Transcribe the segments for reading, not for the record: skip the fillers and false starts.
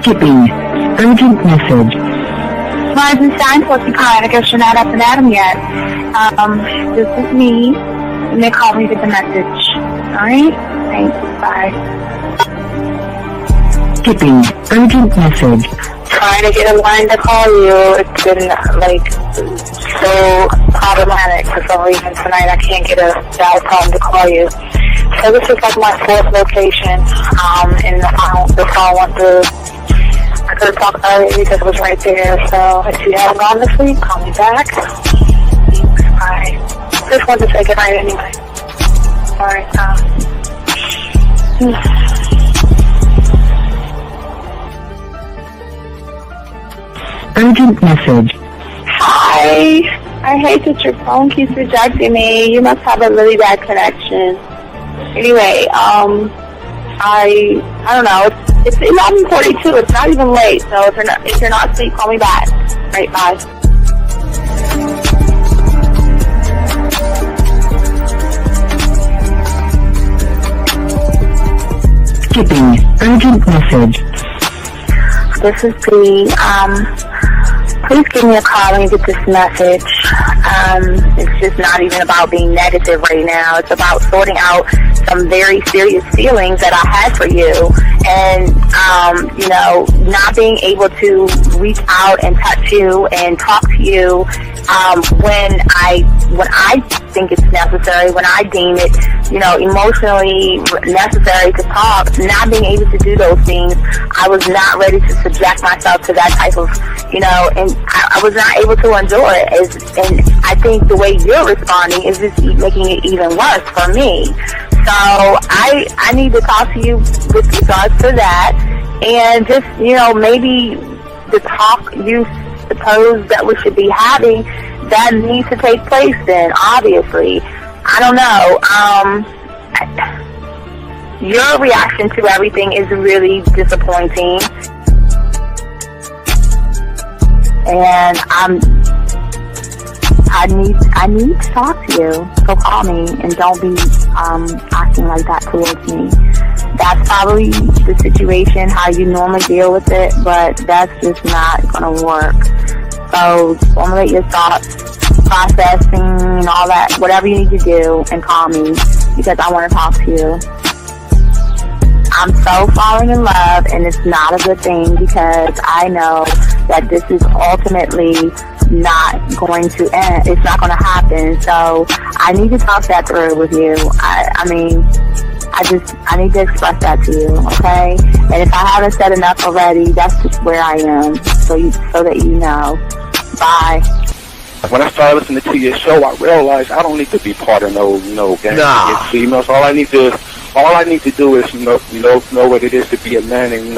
Skipping. Urgent message. Weisenstein, Porcupine. I guess you're not up and at 'em yet. This is me. You may call me with the message. Alright? Thanks. Bye. Skipping. Urgent message. Trying to get a line to call you. It's been, so problematic for some reason tonight. I can't get a dial tone to call you. So this is like my fourth location, and the phone went through. I could have talked earlier because it was right there. So if you haven't gone this week, call me back. Thanks. Bye. Just wanted to say goodnight anyway. Alright, Urgent message. Hi. I hate that your phone keeps rejecting me. You must have a really bad connection. Anyway, I don't know. It's 11:42. It's not even late. So if you're not asleep, call me back. Right, bye. Skipping. Urgent message. This is Bree. Please give me a call when you get this message. It's just not even about being negative right now. It's about sorting out some very serious feelings that I had for you. And, not being able to reach out and touch you and talk to you when I think it's necessary, when I deem it, emotionally necessary to talk. Not being able to do those things, I was not ready to subject myself to that type of, and I was not able to endure it. And I think the way you're responding is just making it even worse for me. So I need to talk to you with regards to that, and just, maybe the talk you suppose that we should be having, that needs to take place then, obviously. I don't know. Your reaction to everything is really disappointing. And I need to talk to you. So call me and don't be acting like that towards me. That's probably the situation, how you normally deal with it, but that's just not going to work. So formulate your thoughts, processing and all that, whatever you need to do, and call me because I want to talk to you. I'm so falling in love, and it's not a good thing because I know that this is ultimately not going to end. It's not going to happen. So I need to talk that through with you. I need to express that to you, okay? And if I haven't said enough already, that's just where I am, so that you know. Bye. When I started listening to your show, I realized I don't need to be part of no gang against females. All I need to do is know what it is to be a man, and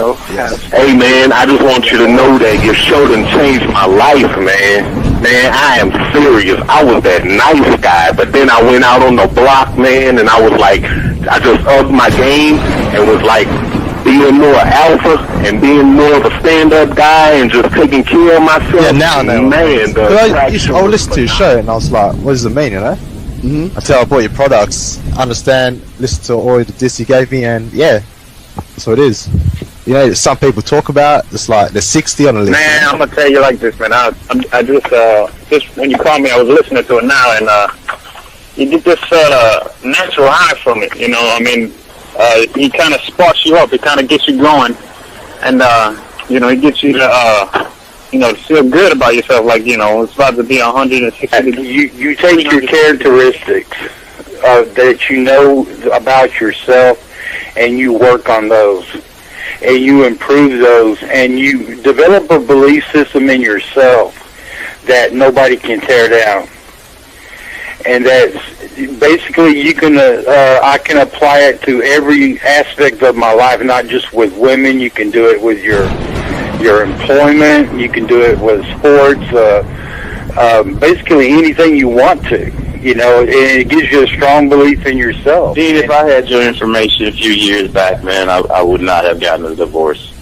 Hey man, I just want you to know that your show done changed my life, man. Man, I am serious. I was that nice guy, but then I went out on the block, man, and I was like, I just upped my game and was like being more alpha and being more of a stand-up guy and just taking care of myself. Yeah, now, man. I listened to your show and I was like, what does it mean, Mm-hmm. Until I bought your products, understand, listen to all the diss you gave me, and yeah, that's what it is. Some people talk about it's like they're 60 on the list. Man, I'm gonna tell you like this, man. I just when you called me, I was listening to it now, and you get this natural high from it. He kind of sparks you up. It kind of gets you going, and it gets you to feel good about yourself. Like it's about to be 160. You take your characteristics that you know about yourself, and you work on those, and you improve those, and you develop a belief system in yourself that nobody can tear down. And that's basically I can apply it to every aspect of my life, not just with women. You can do it with your employment. You can do it with sports. Basically anything you want to. And it gives you a strong belief in yourself. Dean, if I had your information a few years back, man, I would not have gotten a divorce.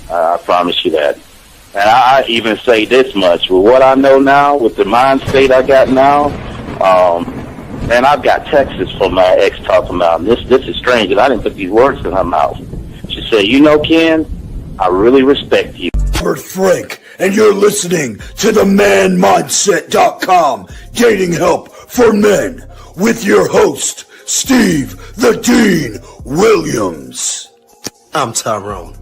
I promise you that. And I even say this much. With what I know now, with the mind state I got now, man, I've got texts from my ex talking about, this is strange, and I didn't put these words in her mouth. She said, Ken, I really respect you. Robert Frank, and you're listening to the manmindset.com dating help for men with your host, Steve the Dean Williams. I'm Tyrone,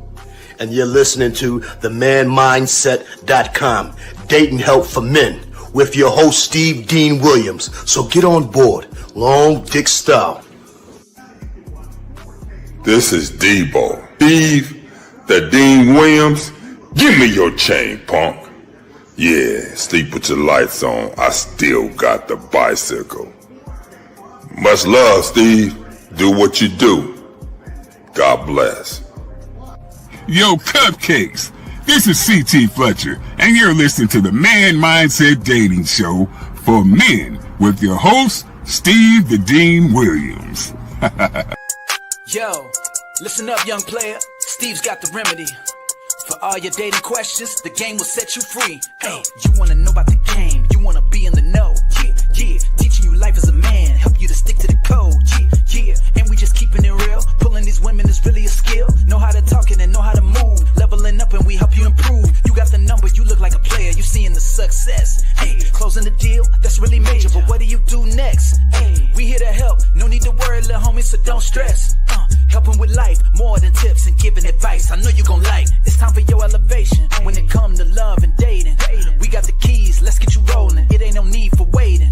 and you're listening to the manmindset.com dating help for men with your host, Steve Dean Williams. So get on board, long dick style. This is Debo. Steve the Dean Williams. Give me your chain, punk. Yeah, sleep with your lights on. I still got the bicycle. Much love, Steve. Do what you do. God bless. Yo, cupcakes. This is C.T. Fletcher, and you're listening to the Man Mindset Dating Show for men with your host, Steve the Dean Williams. Yo, listen up, young player. Steve's got the remedy. For all your dating questions, the game will set you free. Hey, you wanna know about the game, you wanna be in the know. Yeah, yeah, teaching you life as a man, help you to stick to the code. Yeah, yeah, and we just keeping it real. Pulling these women is really a skill. Know how to talk and know how to move. Leveling up and we help you improve. You got the number, you look like a player, you seeing the success. Hey, closing the deal, that's really major, but what do you do next? Hey, we here to help, no need to worry, little homie, so don't stress. Helping with life, more than tips and giving advice. I know you gon' like. It's time for your elevation. When it come to love and dating, we got the keys, let's get you rolling. It ain't no need for waiting.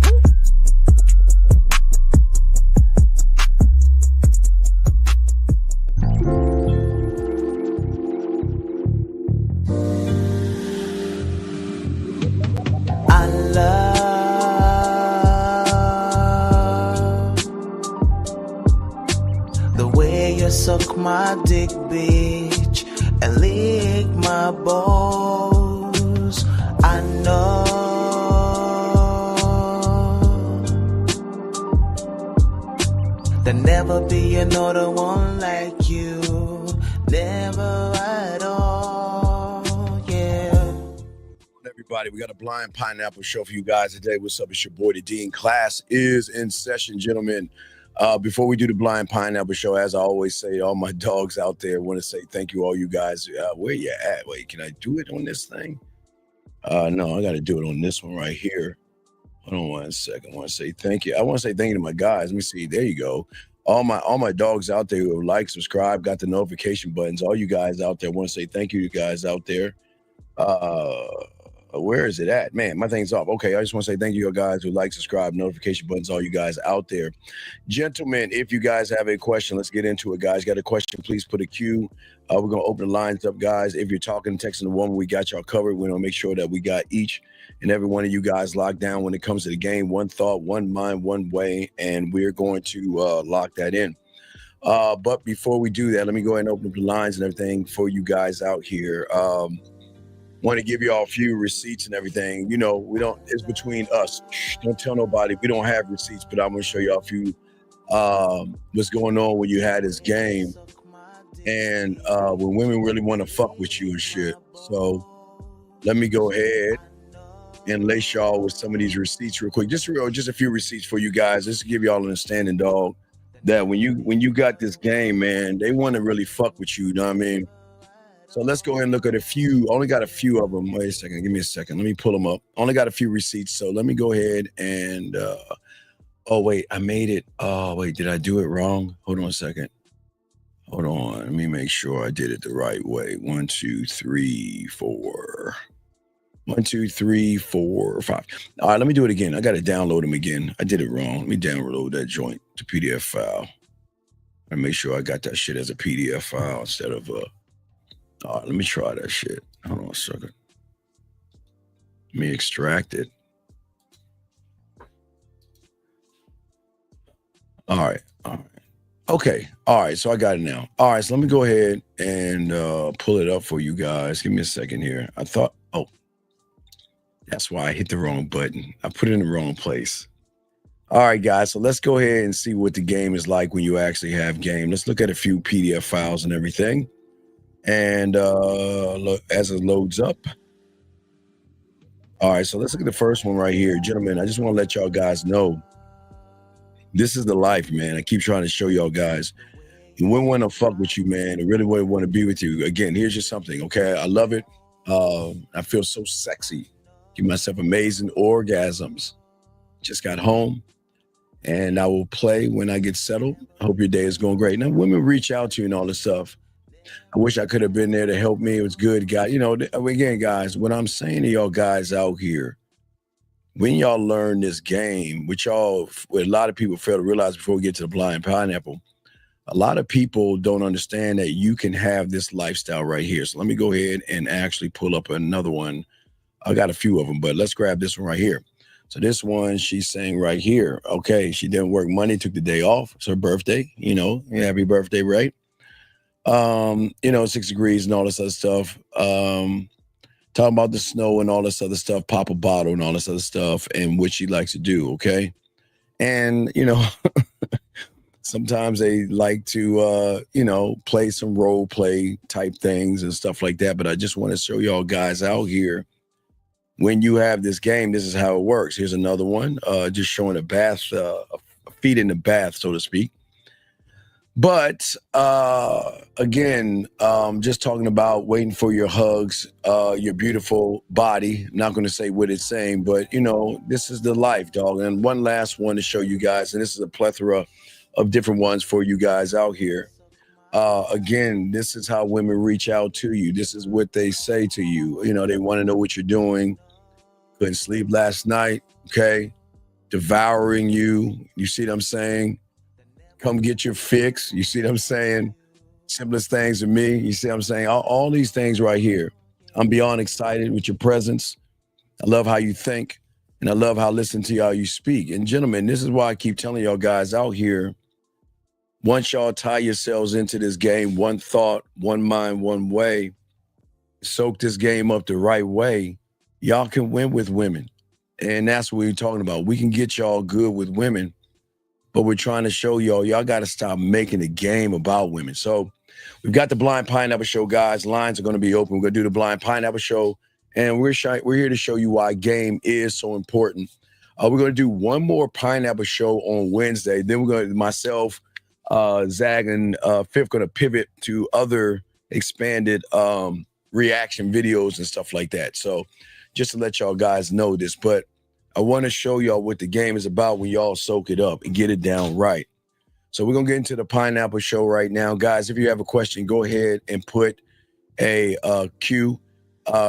I love the way you suck my dick, bitch, and lick my balls. I know there'll never be another one like you, never at all, yeah. Everybody, we got a Blind Pineapple show for you guys today. What's up? It's your boy, the Dean. Class is in session, gentlemen. Before we do the Blind Pineapple show, as I always say, all my dogs out there, want to say thank you, all you guys. Where you at? Wait, can I do it on this thing? No, I got to do it on this one right here. Hold on 1 second. I want to say thank you. I want to say thank you to my guys. Let me see. There you go. All my dogs out there who like, subscribe, got the notification buttons. All you guys out there, I want to say thank you to guys out there. Where is it at? Man, my thing's off. Okay, I just want to say thank you guys who like, subscribe, notification buttons, all you guys out there. Gentlemen, if you guys have a question, let's get into it, guys. Got a question, please put a Q. We're going to open the lines up, guys. If you're talking, texting the woman, we got y'all covered. We're going to make sure that we got each and every one of you guys locked down when it comes to the game. One thought, one mind, one way, and we're going to lock that in. But before we do that, let me go ahead and open up the lines and everything for you guys out here. Want to give you all a few receipts and everything. You know, we don't, it's between us. Shh, don't tell nobody. We don't have receipts, but I'm going to show you all a few what's going on when you had this game and when women really want to fuck with you and shit. So let me go ahead and lace y'all with some of these receipts real quick. Just a few receipts for you guys, just to give y'all an understanding, dog, that when you got this game, man, they want to really fuck with you. You know what I mean? So let's go ahead and look at a few. Only got a few of them. Wait a second. Give me a second. Let me pull them up. Only got a few receipts. So let me go ahead and, oh, wait, I made it. Oh, wait, did I do it wrong? Hold on a second. Hold on. Let me make sure I did it the right way. 1, 2, 3, 4. 1, 2, 3, 4, 5. All right, let me do it again. I got to download them again. I did it wrong. Let me download that joint to PDF file. And make sure I got that shit as a PDF file instead of a. All right, let me try that shit. Hold on a second. Let me extract it. All right. Okay. All right, so I got it now. All right, so let me go ahead and pull it up for you guys. Give me a second here. I thought, oh, that's why I hit the wrong button. I put it in the wrong place. All right, guys, so let's go ahead and see what the game is like when you actually have game. Let's look at a few PDF files and everything. And look, as it loads up. All right, so let's look at the first one right here. Gentlemen, I just want to let y'all guys know this is the life, man. I keep trying to show y'all guys. Women want to fuck with you, man. They really want to be with you. Again, here's just something, okay? I love it. I feel so sexy. Give myself amazing orgasms. Just got home, and I will play when I get settled. I hope your day is going great. Now, women reach out to you and all this stuff. I wish I could have been there to help me. It was good, guys. You know, again, guys, what I'm saying to y'all guys out here, when y'all learn this game, what a lot of people fail to realize before we get to the blind pineapple, a lot of people don't understand that you can have this lifestyle right here. So let me go ahead and actually pull up another one. I got a few of them, but let's grab this one right here. So this one, she's saying right here, okay, she didn't work Monday, took the day off. It's her birthday, you know, happy birthday, right? 6 degrees and all this other stuff. Talking about the snow and all this other stuff, pop a bottle and all this other stuff, and what she likes to do, okay? And, sometimes they like to, play some role play type things and stuff like that. But I just want to show y'all guys out here, when you have this game, this is how it works. Here's another one, just showing a bath, a feet in the bath, so to speak. But again, just talking about waiting for your hugs, your beautiful body. I'm not going to say what it's saying, but, this is the life, dog. And one last one to show you guys, and this is a plethora of different ones for you guys out here. Again, this is how women reach out to you. This is what they say to you. They want to know what you're doing. Couldn't sleep last night, okay? Devouring you. You see what I'm saying? Come get your fix. You see what I'm saying? Simplest things to me. You see what I'm saying? All these things right here. I'm beyond excited with your presence. I love how you think, and I love how listen to how you speak. And gentlemen, this is why I keep telling y'all guys out here, once y'all tie yourselves into this game, one thought, one mind, one way, soak this game up the right way, y'all can win with women. And that's what we're talking about. We can get y'all good with women, but we're trying to show y'all got to stop making the game about women. So we've got the Blind Pineapple Show, guys. Lines are going to be open. We're going to do the Blind Pineapple Show, and we're here to show you why game is so important. We're going to do one more Pineapple Show on Wednesday. Then we're going to, myself, Zag, and Fifth going to pivot to other expanded reaction videos and stuff like that. So just to let y'all guys know this, but I want to show y'all what the game is about when y'all soak it up and get it down right. So we're going to get into the Pineapple Show right now. Guys, if you have a question, go ahead and put a Q.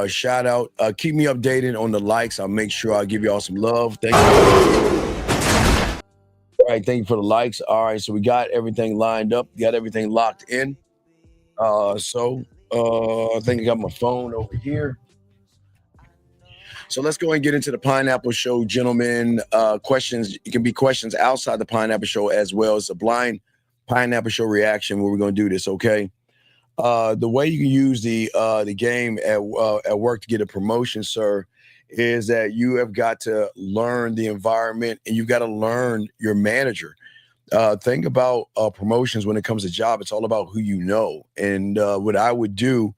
Shout out. Keep me updated on the likes. I'll make sure I give y'all some love. Thank you. All right, thank you for the likes. All right, so we got everything lined up. Got everything locked in. I think I got my phone over here. So let's go and get into the Pineapple Show, gentlemen. Questions. It can be questions outside the Pineapple Show as well. It's a blind Pineapple Show reaction where we're going to do this, okay? The way you can use the game at work to get a promotion, sir, is that you have got to learn the environment and you've got to learn your manager. Think about promotions when it comes to job. It's all about who you know. And what I would do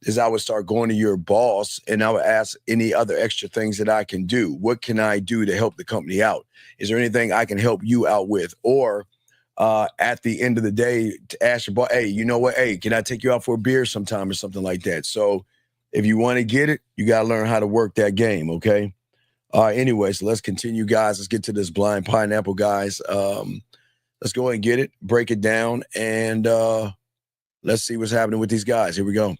is I would start going to your boss and I would ask any other extra things that I can do. What can I do to help the company out? Is there anything I can help you out with? Or at the end of the day, to ask your boss, hey, you know what? Hey, can I take you out for a beer sometime or something like that? So if you want to get it, you got to learn how to work that game, okay? Anyway, so let's continue, guys. Let's get to this Blind Pineapple, guys. Let's go ahead and get it, break it down, and let's see what's happening with these guys. Here we go.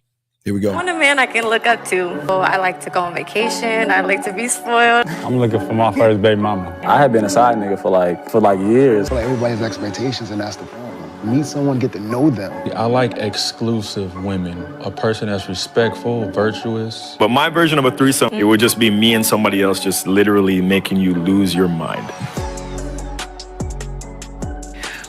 Here we go. I want a man I can look up to. I like to go on vacation. I like to be spoiled. I'm looking for my first baby mama. I had been a side nigga for like years. Like everybody has expectations, and that's the problem. Meet someone, get to know them. I like exclusive women. A person that's respectful, virtuous. But my version of a threesome, it would just be me and somebody else just literally making you lose your mind.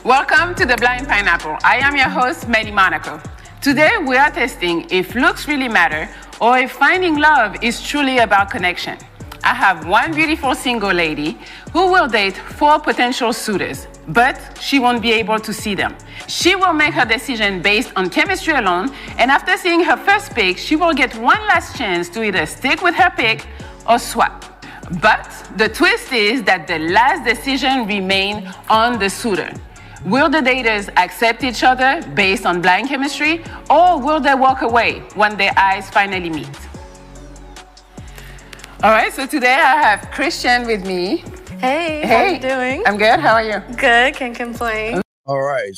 Welcome to the Blind Pineapple. I am your host, Maddie Monaco. Today, we are testing if looks really matter or if finding love is truly about connection. I have one beautiful single lady who will date 4 potential suitors, but she won't be able to see them. She will make her decision based on chemistry alone, and after seeing her first pick, she will get one last chance to either stick with her pick or swap. But the twist is that the last decision remains on the suitor. Will the daters accept each other based on blind chemistry, or will they walk away when their eyes finally meet? All right, so today I have Christian with me. Hey, how you doing? I'm good. How are you? Good, can't complain. All right,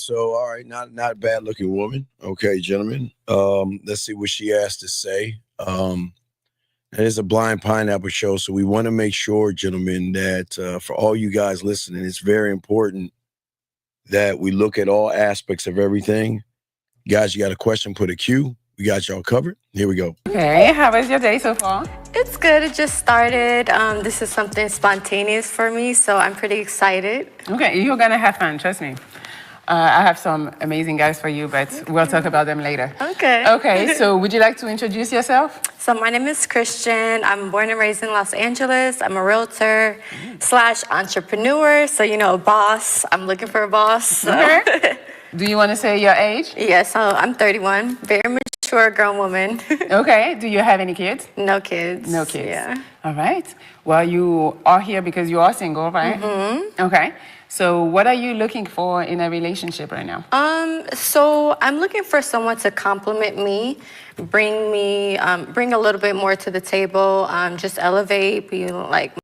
not a bad looking woman. Okay, gentlemen. Let's see what she has to say. It is a Blind Pineapple show, so we want to make sure, gentlemen, that for all you guys listening, it's very important that we look at all aspects of everything. Guys, you got a question, put a Q. We got y'all covered. Here we go. Okay, how was your day so far? It's good, it just started. This is something spontaneous for me, so I'm pretty excited. Okay, you're gonna have fun, trust me. I have some amazing guys for you, but we'll talk about them later. Okay. Okay, so would you like to introduce yourself? So my name is Christian. I'm born and raised in Los Angeles. I'm a realtor / entrepreneur. So, you know, a boss. I'm looking for a boss. So. Okay. Do you want to say your age? Yes, I'm 31. Very mature grown woman. Okay. Do you have any kids? No kids. No kids. Yeah. All right. Well, you are here because you are single, right? Mm-hmm. Okay. So what are you looking for in a relationship right now? So I'm looking for someone to compliment me, bring a little bit more to the table, just elevate, be like.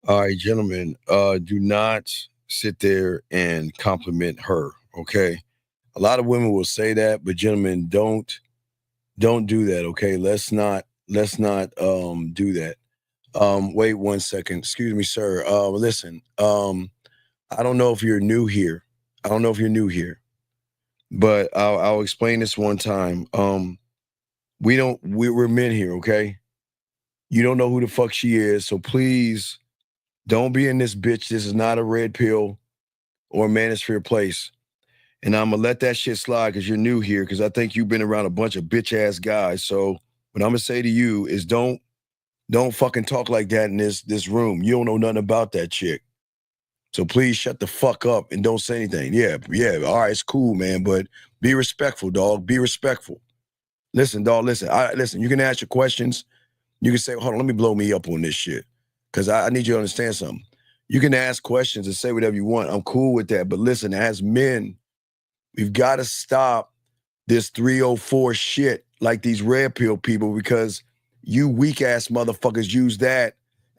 All right, gentlemen, do not sit there and compliment her, okay? A lot of women will say that, but gentlemen, don't do that, okay? Let's not do that. Wait 1 second. Excuse me, sir. Listen, I don't know if you're new here. But I'll explain this one time. We're men here, okay? You don't know who the fuck she is, so please don't be in this bitch. This is not a red pill or a manosphere place. And I'm gonna let that shit slide because you're new here, because I think you've been around a bunch of bitch ass guys. So what I'm gonna say to you is don't fucking talk like that in this room. You don't know nothing about that chick. So please shut the fuck up and don't say anything. Yeah, all right, it's cool, man, but be respectful, dog. Be respectful. Listen, dog, listen. Listen, you can ask your questions. You can say, hold on, let me blow me up on this shit, because I need you to understand something. You can ask questions and say whatever you want. I'm cool with that. But listen, as men, we've got to stop this 304 shit like these red pill people, because you weak-ass motherfuckers use that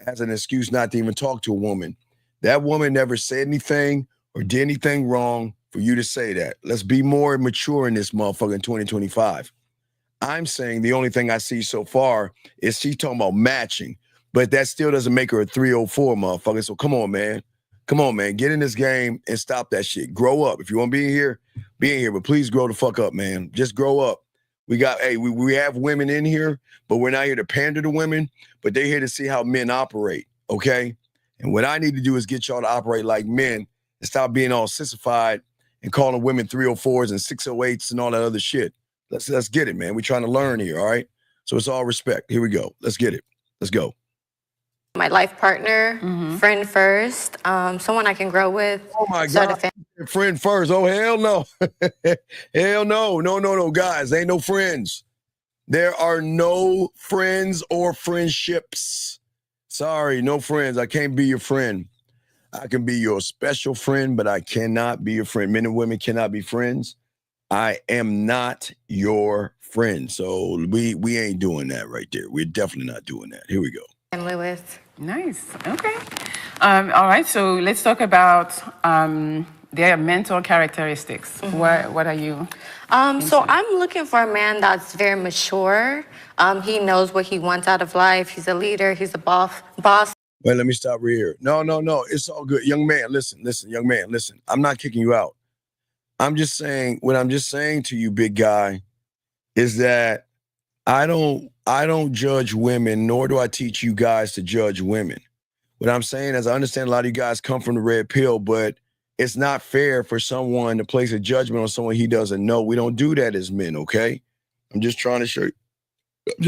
as an excuse not to even talk to a woman. That woman never said anything or did anything wrong for you to say that. Let's be more mature in this motherfucker in 2025. I'm saying the only thing I see so far is she talking about matching, but that still doesn't make her a 304 motherfucker. So come on, man. Come on, man. Get in this game and stop that shit. Grow up. If you want to be in here, but please grow the fuck up, man. Just grow up. We have women in here, but we're not here to pander to women, but they're here to see how men operate, okay? And what I need to do is get y'all to operate like men and stop being all sissified and calling women 304s and 608s and all that other shit. Let's get it, man. We're trying to learn here, all right? So it's all respect. Here we go. Let's get it. Let's go. My life partner, friend first, someone I can grow with. Oh my God, friend first. Oh, hell no. Hell no. No, guys, ain't no friends. There are no friends or friendships. Sorry, no friends. I can't be your friend. I can be your special friend, but I cannot be your friend. Men and women cannot be friends. I am not your friend. So we ain't doing that right there. We're definitely not doing that. Here we go. Family with. Nice. Okay. All right. So let's talk about their mental characteristics. What are you? So I'm looking for a man that's very mature. He knows what he wants out of life. He's a leader. He's a boss. Wait, let me stop right here. No. It's all good. Young man, listen. Young man, listen. I'm not kicking you out. I'm just saying, what I'm just saying to you, big guy, is that I don't judge women, nor do I teach you guys to judge women. What I'm saying is I understand a lot of you guys come from the red pill, but it's not fair for someone to place a judgment on someone he doesn't know. We don't do that as men, okay? I'm just trying to show you. I'm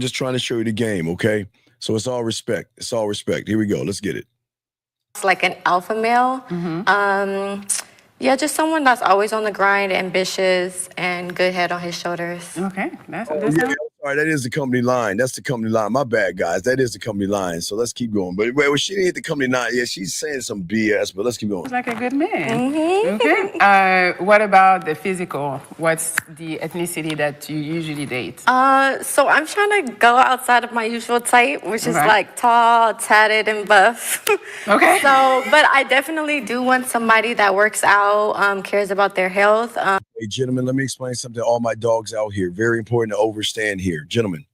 just trying to show you the game, okay? So it's all respect. It's all respect. Here we go. Let's get it. It's like an alpha male. Yeah, just someone that's always on the grind, ambitious, and good head on his shoulders. Okay, that's sorry, that is the company line. That's the company line. My bad, guys. That is the company line. So let's keep going. But well, she didn't hit the company line. Yeah, she's saying some BS, but let's keep going. Sounds like a good man. Okay. What about the physical? What's the ethnicity that you usually date? So I'm trying to go outside of my usual type, which is like tall, tatted, and buff. Okay. So, but I definitely do want somebody that works out, cares about their health. Hey, gentlemen, let me explain something to all my dogs out here. Very important to overstand here. Gentlemen,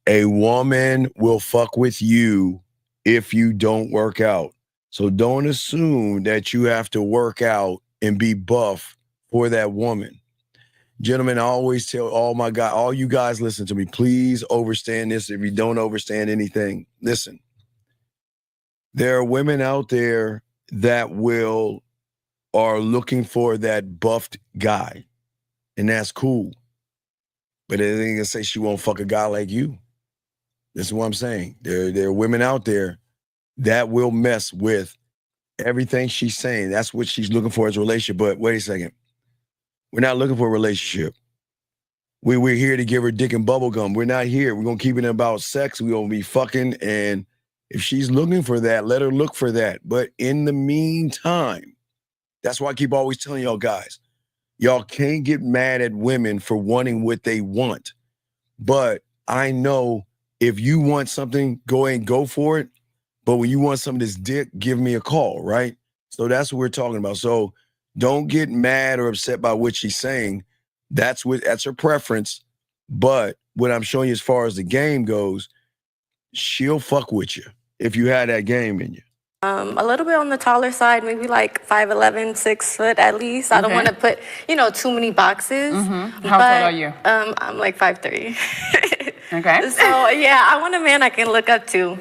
a woman will fuck with you if you don't work out. So don't assume that you have to work out and be buff for that woman. Gentlemen, I always tell all you guys listen to me, please overstand this. If you don't understand anything, listen. There are women out there that are looking for that buffed guy, and that's cool. But they ain't gonna say she won't fuck a guy like you. This is what I'm saying. There are women out there that will mess with everything she's saying. That's what she's looking for as a relationship. But wait a second. We're not looking for a relationship. We're here to give her dick and bubble gum. We're not here. We're gonna keep it about sex. We're gonna be fucking, and if she's looking for that, let her look for that. But in the meantime, that's why I keep always telling y'all guys, y'all can't get mad at women for wanting what they want. But I know if you want something, go for it. But when you want some of this dick, give me a call, right? So that's what we're talking about. So don't get mad or upset by what she's saying. That's her preference. But what I'm showing you as far as the game goes, she'll fuck with you if you had that game in you. A little bit on the taller side, maybe like 5'11", 6 foot at least. I don't want to put, too many boxes. How tall are you? I'm like 5'3". Okay. So yeah, I want a man I can look up to.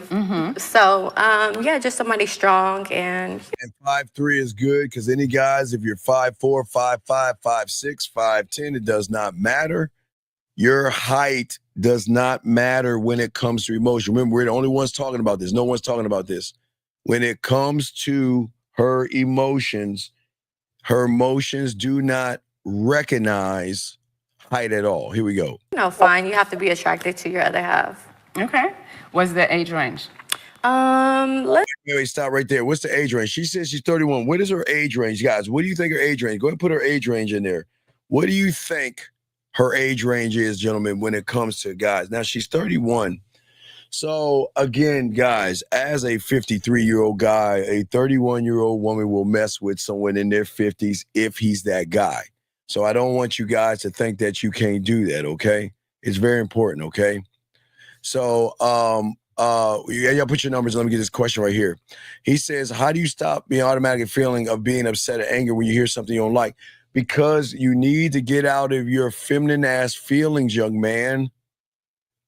So yeah, just somebody strong and 5'3" is good because any guys, if you're 5'4", 5'5", 5'6", 5'10", it does not matter. Your height does not matter when it comes to emotion. Remember, we're the only ones talking about this. No one's talking about this. When it comes to her emotions do not recognize height at all. Here we go. Fine. You have to be attracted to your other half. Okay. What's the age range? Wait, stop right there. What's the age range? She says she's 31. What is her age range, guys? What do you think her age range? Go ahead and put her age range in there. What do you think her age range is, gentlemen, when it comes to guys? Now, she's 31. So, again, guys, as a 53-year-old guy, a 31-year-old woman will mess with someone in their 50s if he's that guy. So I don't want you guys to think that you can't do that, okay? It's very important, okay? So, y'all put your numbers. Let me get this question right here. He says, how do you stop the automatic feeling of being upset or anger when you hear something you don't like? Because you need to get out of your feminine-ass feelings, young man.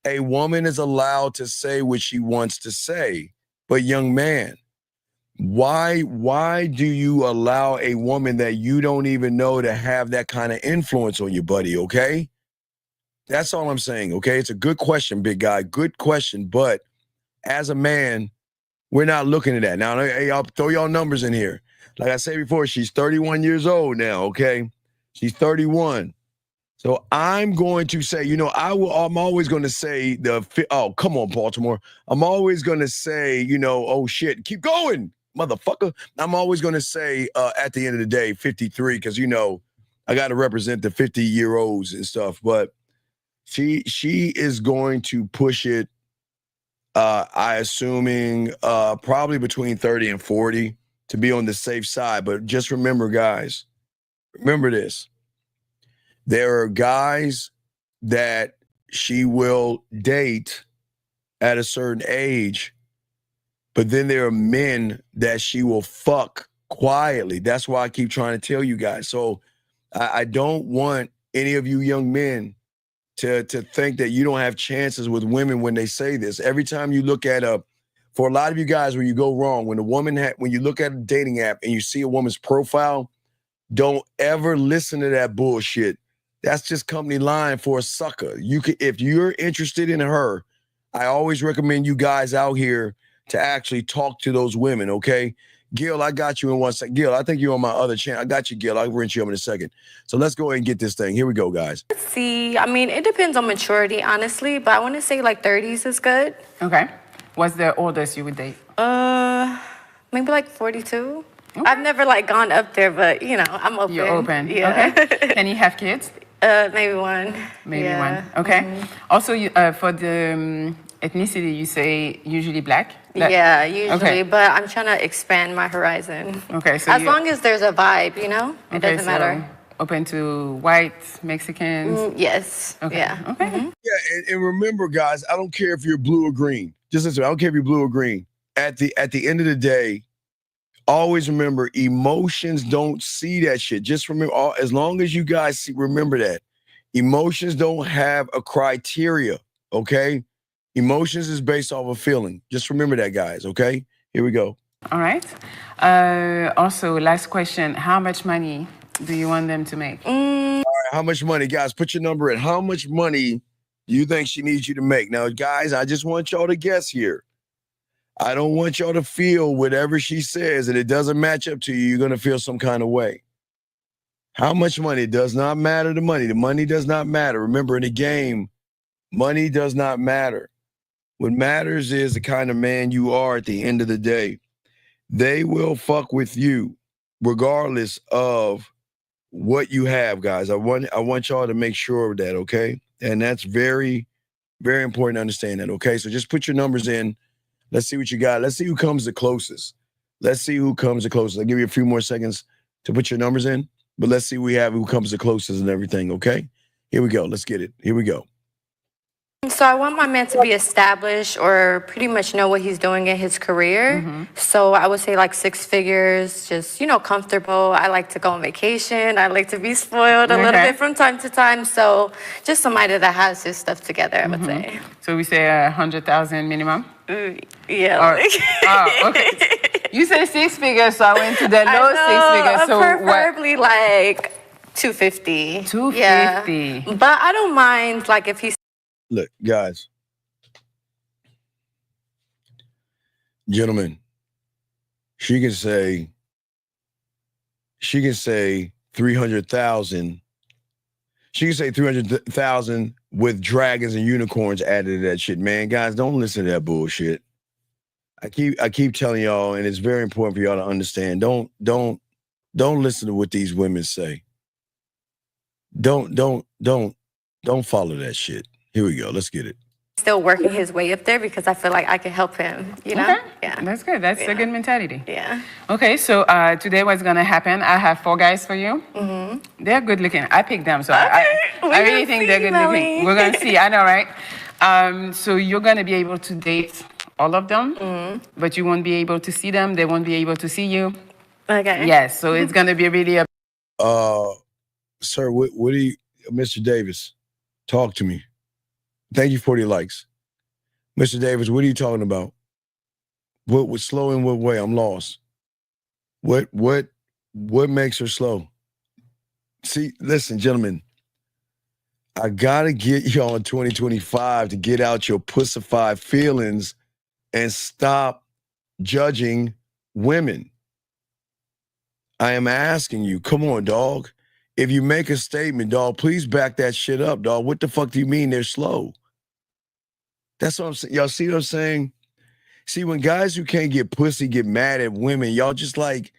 A woman is allowed to say what she wants to say. But young man, why do you allow a woman that you don't even know to have that kind of influence on you, buddy, okay? That's all I'm saying, okay? It's a good question, big guy. Good question. But as a man, we're not looking at that. Now, hey, I'll throw y'all numbers in here. Like I said before, she's 31 years old now, okay? She's 31. So I'm going to say, I'm always going to say oh, come on, Baltimore. I'm always going to say, oh, shit, keep going, motherfucker. I'm always going to say at the end of the day, 53, because, I got to represent the 50-year-olds and stuff. But she is going to push it, assuming probably between 30 and 40 to be on the safe side. But just remember, guys, remember this. There are guys that she will date at a certain age, but then there are men that she will fuck quietly. That's why I keep trying to tell you guys. So I don't want any of you young men to think that you don't have chances with women when they say this. Every time you look at for a lot of you guys, where you go wrong, when you look at a dating app and you see a woman's profile, don't ever listen to that bullshit. That's just company line for a sucker. If you're interested in her, I always recommend you guys out here to actually talk to those women, okay? Gil, I got you in 1 second. Gil, I think you're on my other channel. I got you, Gil. I'll rinse you up in a second. So let's go ahead and get this thing. Here we go, guys. Let's see. I mean, it depends on maturity, honestly, but I want to say like 30s is good. Okay. What's the oldest you would date? Maybe like 42. I've never like gone up there, but you know, I'm open. You're open. Yeah. Okay. Can you have kids? Maybe one. Maybe Yeah. one. Okay. Also, for the ethnicity, you say usually black? Yeah, usually, Okay. but I'm trying to expand my horizon. Okay, so as long as there's a vibe, you know, it Okay, doesn't matter. Open to white, Mexicans? Yes. Okay. Yeah. Okay. Yeah, and remember, guys, I don't care if you're blue or green. Just listen, I don't care if you're blue or green. At the end of the day, always remember, emotions don't see that shit. Just remember, as long as you guys remember that, emotions don't have a criteria, okay? Emotions is based off of feeling. Just remember that, guys, okay? Here we go. All right. Also, last question. How much money do you want them to make? All right, how much money? Guys, put your number in. How much money do you think she needs you to make? Now, guys, I just want y'all to guess here. I don't want y'all to feel whatever she says and it doesn't match up to you, you're going to feel some kind of way. How much money? It does not matter the money. The money does not matter. Remember, in the game, money does not matter. What matters is the kind of man you are at the end of the day. They will fuck with you regardless of what you have, guys. I want y'all to make sure of that, okay? And that's very, very important to understand that, okay? So just put your numbers in. Let's see what you got. Let's see who comes the closest. Let's see who comes the closest. I'll give you a few more seconds to put your numbers in, but let's see who comes the closest and everything, okay? Here we go. Let's get it. Here we go. So I want my man to be established or pretty much know what he's doing in his career. So I would say like 6 figures, just, you know, comfortable. I like to go on vacation. I like to be spoiled a little Okay. bit from time to time. So just somebody that has his stuff together, I would say. So we say 100,000 minimum? Yeah. Or, okay. You said 6 figures, so I went to the low 6 figures. So what? preferably like 250. 250. Yeah. But I don't mind like if he's Look, guys, gentlemen, she can say 300,000. She can say 300,000 with dragons and unicorns added to that shit, man. Guys, don't listen to that bullshit. I keep telling y'all, and it's very important for y'all to understand. Don't listen to what these women say. Don't follow that shit. Here we go. Let's get it. still working his way up there because I feel like I can help him, you know? Okay. Yeah. That's good. That's a good mentality. Yeah. Okay, so today what's going to happen, I have 4 guys for you. Mm-hmm. They're good looking. I picked them, so I really think they're good looking. We're going to see. I know, right? So you're going to be able to date all of them, but you won't be able to see them. They won't be able to see you. Okay. Yes, so it's going to be really a... Sir, what do you... Mr. Davis, talk to me. Thank you for the likes. Mr. Davis, what are you talking about? What was slow in what way? I'm lost. What makes her slow? See, listen, gentlemen, I gotta get y'all in 2025 to get out your pussified feelings and stop judging women. I am asking you, come on, dog. If you make a statement, dog, please back that shit up, dog. What the fuck do you mean they're slow? That's what I'm saying. Y'all see what I'm saying? See, when guys who can't get pussy get mad at women, y'all just like,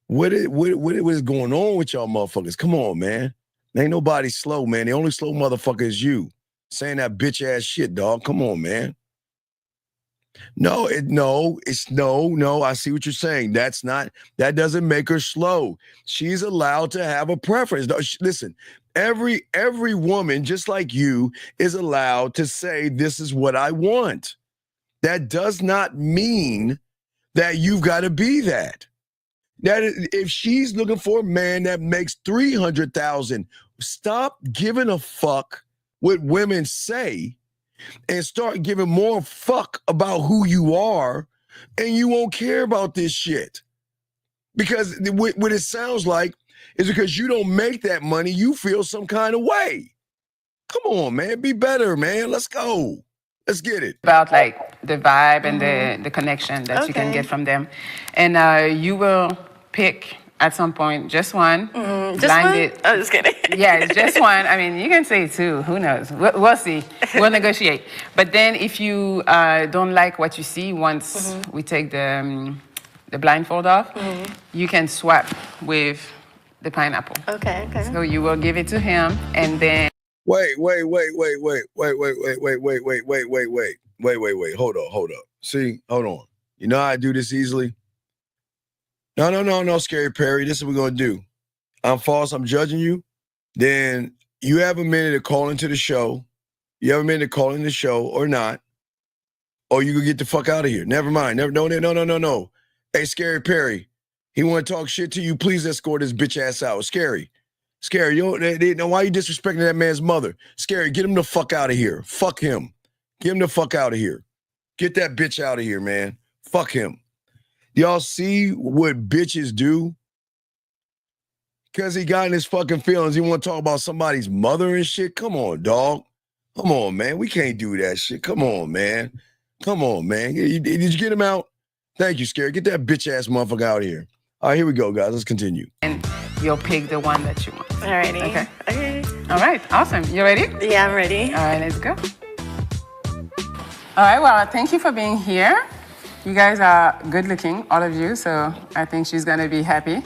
what is going on with y'all motherfuckers? Come on, man. Ain't nobody slow, man. The only slow motherfucker is you. Saying that bitch ass shit, dog. Come on, man. No, I see what you're saying. That doesn't make her slow. She's allowed to have a preference. Listen, every woman, just like you, is allowed to say, this is what I want. That does not mean that you've got to be that. That if she's looking for a man that makes 300,000, stop giving a fuck what women say and start giving more fuck about who you are, and you won't care about this shit. Because what it sounds like is because you don't make that money, you feel some kind of way. Come on, man. Be better, man. Let's go. Let's get it. About like the vibe and the connection that you can get from them. And you will pick at some point just one. Just one? I'm just kidding. Yeah, it's just one. I mean, you can say two. Who knows? We'll see. We'll negotiate. But then if you don't like what you see once we take the blindfold off, you can swap with the pineapple. Okay. So you will give it to him, and then. Wait. Hold up. See, hold on. You know how I do this easily? No, Scary Perry. This is what we're going to do. I'm false. I'm judging you. Then you have a minute to call into the show. You have a minute to call in the show or not. Or you can get the fuck out of here. Never mind. No. Hey, Scary Perry. He want to talk shit to you. Please escort his bitch ass out. Scary, you know why you disrespecting that man's mother? Scary, get him the fuck out of here. Fuck him. Get him the fuck out of here. Get that bitch out of here, man. Fuck him. Y'all see what bitches do? Because he got in his fucking feelings. He want to talk about somebody's mother and shit? Come on, dog. Come on, man. We can't do that shit. Come on, man. Did you get him out? Thank you, Scary. Get that bitch ass motherfucker out of here. All right, here we go, guys. Let's continue. And you'll pick the one that you want. Alrighty. Okay. All right. Awesome. You ready? Yeah, I'm ready. All right, let's go. All right. Well, thank you for being here. You guys are good looking, all of you, so I think she's going to be happy.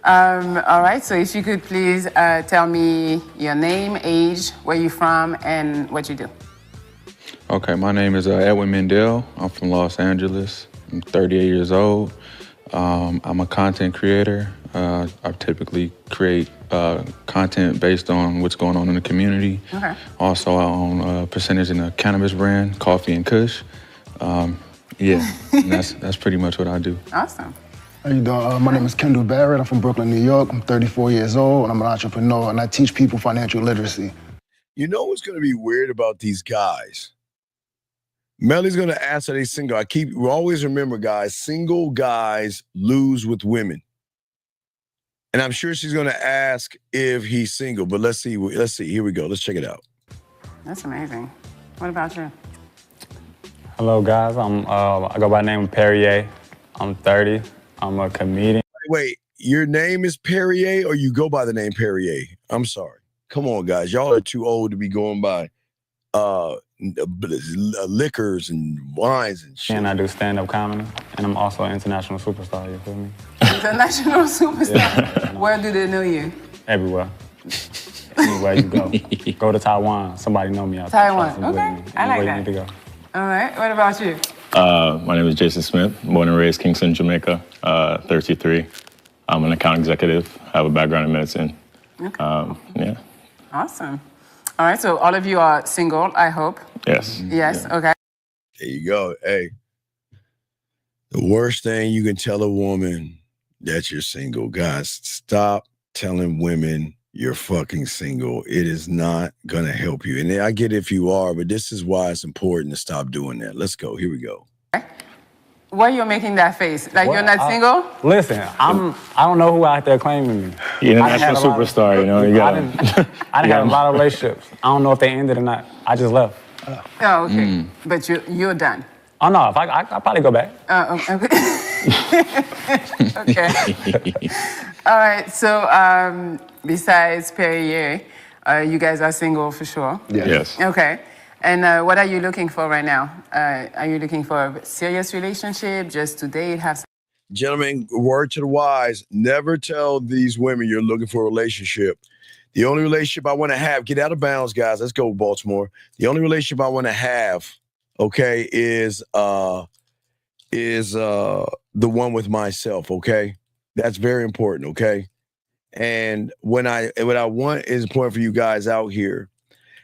All right. So if you could please tell me your name, age, where you're from, and what you do. Okay, my name is Edwin Mendel. I'm from Los Angeles. I'm 38 years old. I'm a content creator. I typically create content based on what's going on in the community. Okay. Also, I own a percentage in a cannabis brand, Coffee and Kush. And that's pretty much what I do. Awesome. How you doing? My name is Kendall Barrett. I'm from Brooklyn, New York. I'm 34 years old, and I'm an entrepreneur, and I teach people financial literacy. You know what's going to be weird about these guys? Melly's going to ask, are they single? We always remember, guys, single guys lose with women. And I'm sure she's going to ask if he's single, but let's see. Here we go. Let's check it out. That's amazing. What about you? Hello, guys. I go by the name of Perrier. I'm 30. I'm a comedian. Wait, your name is Perrier or you go by the name Perrier? I'm sorry. Come on, guys. Y'all are too old to be going by liquors and wines and shit. And I do stand-up comedy, and I'm also an international superstar, you feel me? International superstar? Yeah. Where do they know you? Everywhere. Anywhere you go. Go to Taiwan, somebody know me out there. Taiwan, okay. I like that. You need to go. All right, what about you? My name is Jason Smith, born and raised Kingston, Jamaica, 33. I'm an account executive, I have a background in medicine. Okay. Yeah. Awesome. All right, so all of you are single, I hope. Yes. Yes, okay. There you go. Hey, the worst thing you can tell a woman that you're single, guys, stop telling women you're fucking single. It is not going to help you. And I get if you are, but this is why it's important to stop doing that. Let's go. Here we go. Why you're making that face? Like you're not single? Listen, I don't know who out there claiming me. You're an international superstar, you know. I didn't have a lot of relationships. I don't know if they ended or not. I just left. Oh, okay. But you're done. Oh no, I'll probably go back. Okay. All right. So besides Perrier, you guys are single for sure. Yes. Okay. And what are you looking for right now? Are you looking for a serious relationship, just to date, have? Gentlemen, word to the wise: never tell these women you're looking for a relationship. The only relationship I want to have, get out of bounds, guys. Let's go, Baltimore. The only relationship I want to have, okay, is the one with myself, okay? That's very important, okay? And what I want is important for you guys out here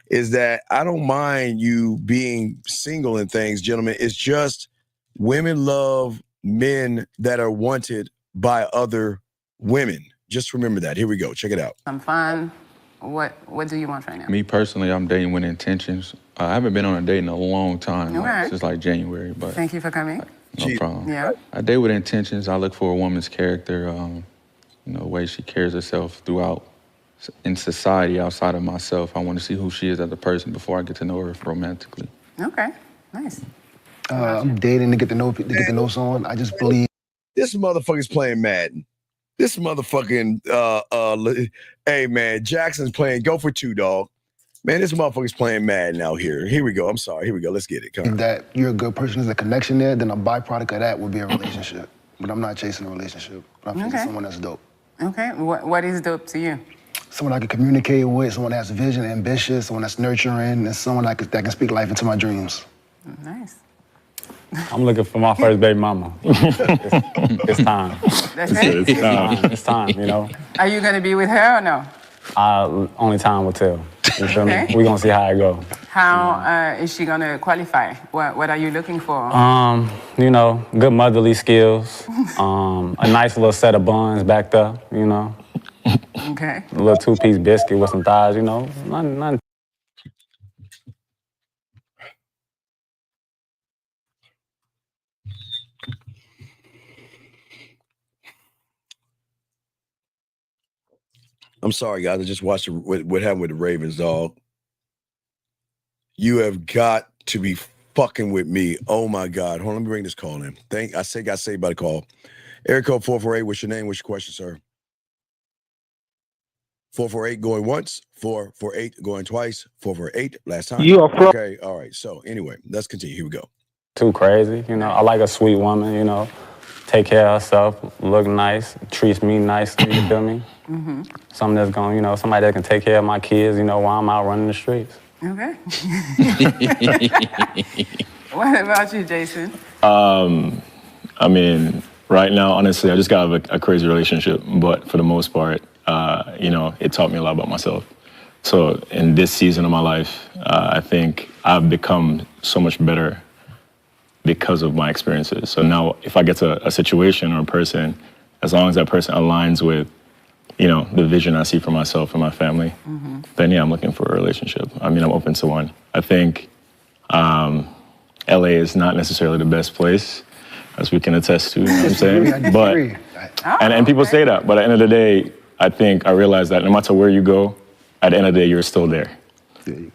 is that I don't mind you being single and things, gentlemen. It's just women love men that are wanted by other women. Just remember that. Here we go. Check it out. Some fun. What do you want right now? Me personally, I'm dating with intentions. I haven't been on a date in a long time, Okay. since like January. But Thank you for coming. no problem. Yeah. I date with intentions. I look for a woman's character, the way she carries herself throughout in society outside of myself. I want to see who she is as a person before I get to know her romantically. Okay, nice. I'm dating to get to know someone. I just believe. This motherfucker's playing Madden. This motherfucking hey man, Jackson's playing. Go for 2, dog. Man, this motherfucker's playing Madden out here. Here we go. I'm sorry. Here we go. Let's get it. Come on. That you're a good person, there's a connection there, then a byproduct of that would be a relationship. But I'm not chasing a relationship. But I'm chasing someone that's dope. Okay, what is dope to you? Someone I can communicate with, someone that has vision, ambitious, someone that's nurturing, and someone that can speak life into my dreams. Nice. I'm looking for my first baby mama. It's time. That's it? It's time. It's time, you know. Are you gonna be with her or no? Only time will tell. You feel Okay. me? We're gonna see how it go. How is she gonna qualify? What are you looking for? You know, good motherly skills. A nice little set of buns back there, you know. Okay. A little 2-piece biscuit with some thighs, you know. Nothing. I'm sorry, guys. I just watched what happened with the Ravens, dog. You have got to be fucking with me. Oh my God. Hold on, let me bring this call in. Got saved by the call. Area code 448. What's your name? What's your question, sir? 448 going once, 448 going twice, 448 last time. You are okay. All right. So anyway, let's continue. Here we go. Too crazy, you know. I like a sweet woman, you know. Take care of herself, look nice, treats me nicely, you feel me? Mm-hmm. Something that's going, you know, somebody that can take care of my kids, you know, while I'm out running the streets. Okay. What about you, Jason? I mean, right now, honestly, I just got a crazy relationship, but for the most part, you know, it taught me a lot about myself. So in this season of my life, I think I've become so much better because of my experiences. So now if I get to a situation or a person, as long as that person aligns with, you know, the vision I see for myself and my family, then yeah, I'm looking for a relationship. I mean, I'm open to one. I think LA is not necessarily the best place, as we can attest to, you know what I'm saying? But, and people say that, but at the end of the day, I realize that no matter where you go, at the end of the day, you're still there.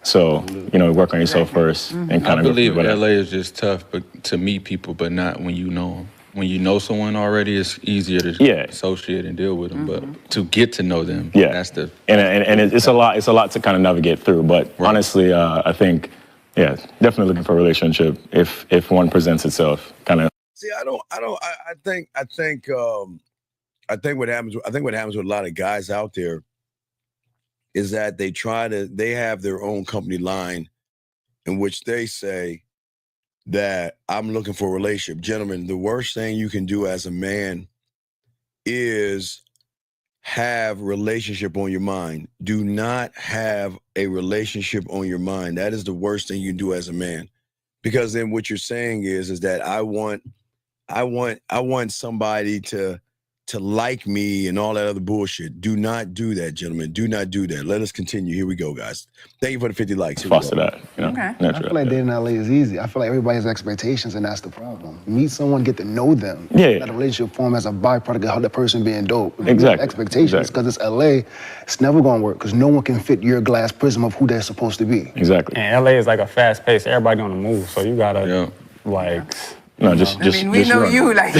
So, you know, work on yourself first and kind I of believe go through LA is just tough but to meet people, but not when you know them. When you know someone already, it's easier to associate and deal with them. But to get to know them, that's the... And it's a lot to kind of navigate through. But honestly, I think, yeah, definitely looking for a relationship if one presents itself, kind of. See, I think what happens with a lot of guys out there is that they have their own company line in which they say that I'm looking for a relationship. Gentlemen, the worst thing you can do as a man is have relationship on your mind. Do not have a relationship on your mind. That is the worst thing you can do as a man. Because then what you're saying is that I want somebody to like me and all that other bullshit. Do not do that, gentlemen. Do not do that. Let us continue. Here we go, guys. Thank you for the 50 likes. Here Foster that, you know. Okay. I feel like dating in LA is easy. I feel like everybody has expectations, and that's the problem. Meet someone, get to know them. Yeah. Let a relationship form as a byproduct of how the person being dope. Exactly. Expectations, because it's LA, it's never gonna work, because no one can fit your glass prism of who they're supposed to be. Exactly. And LA is like a fast pace, everybody on the move, so you gotta, like... No, just I mean, we know run. you like...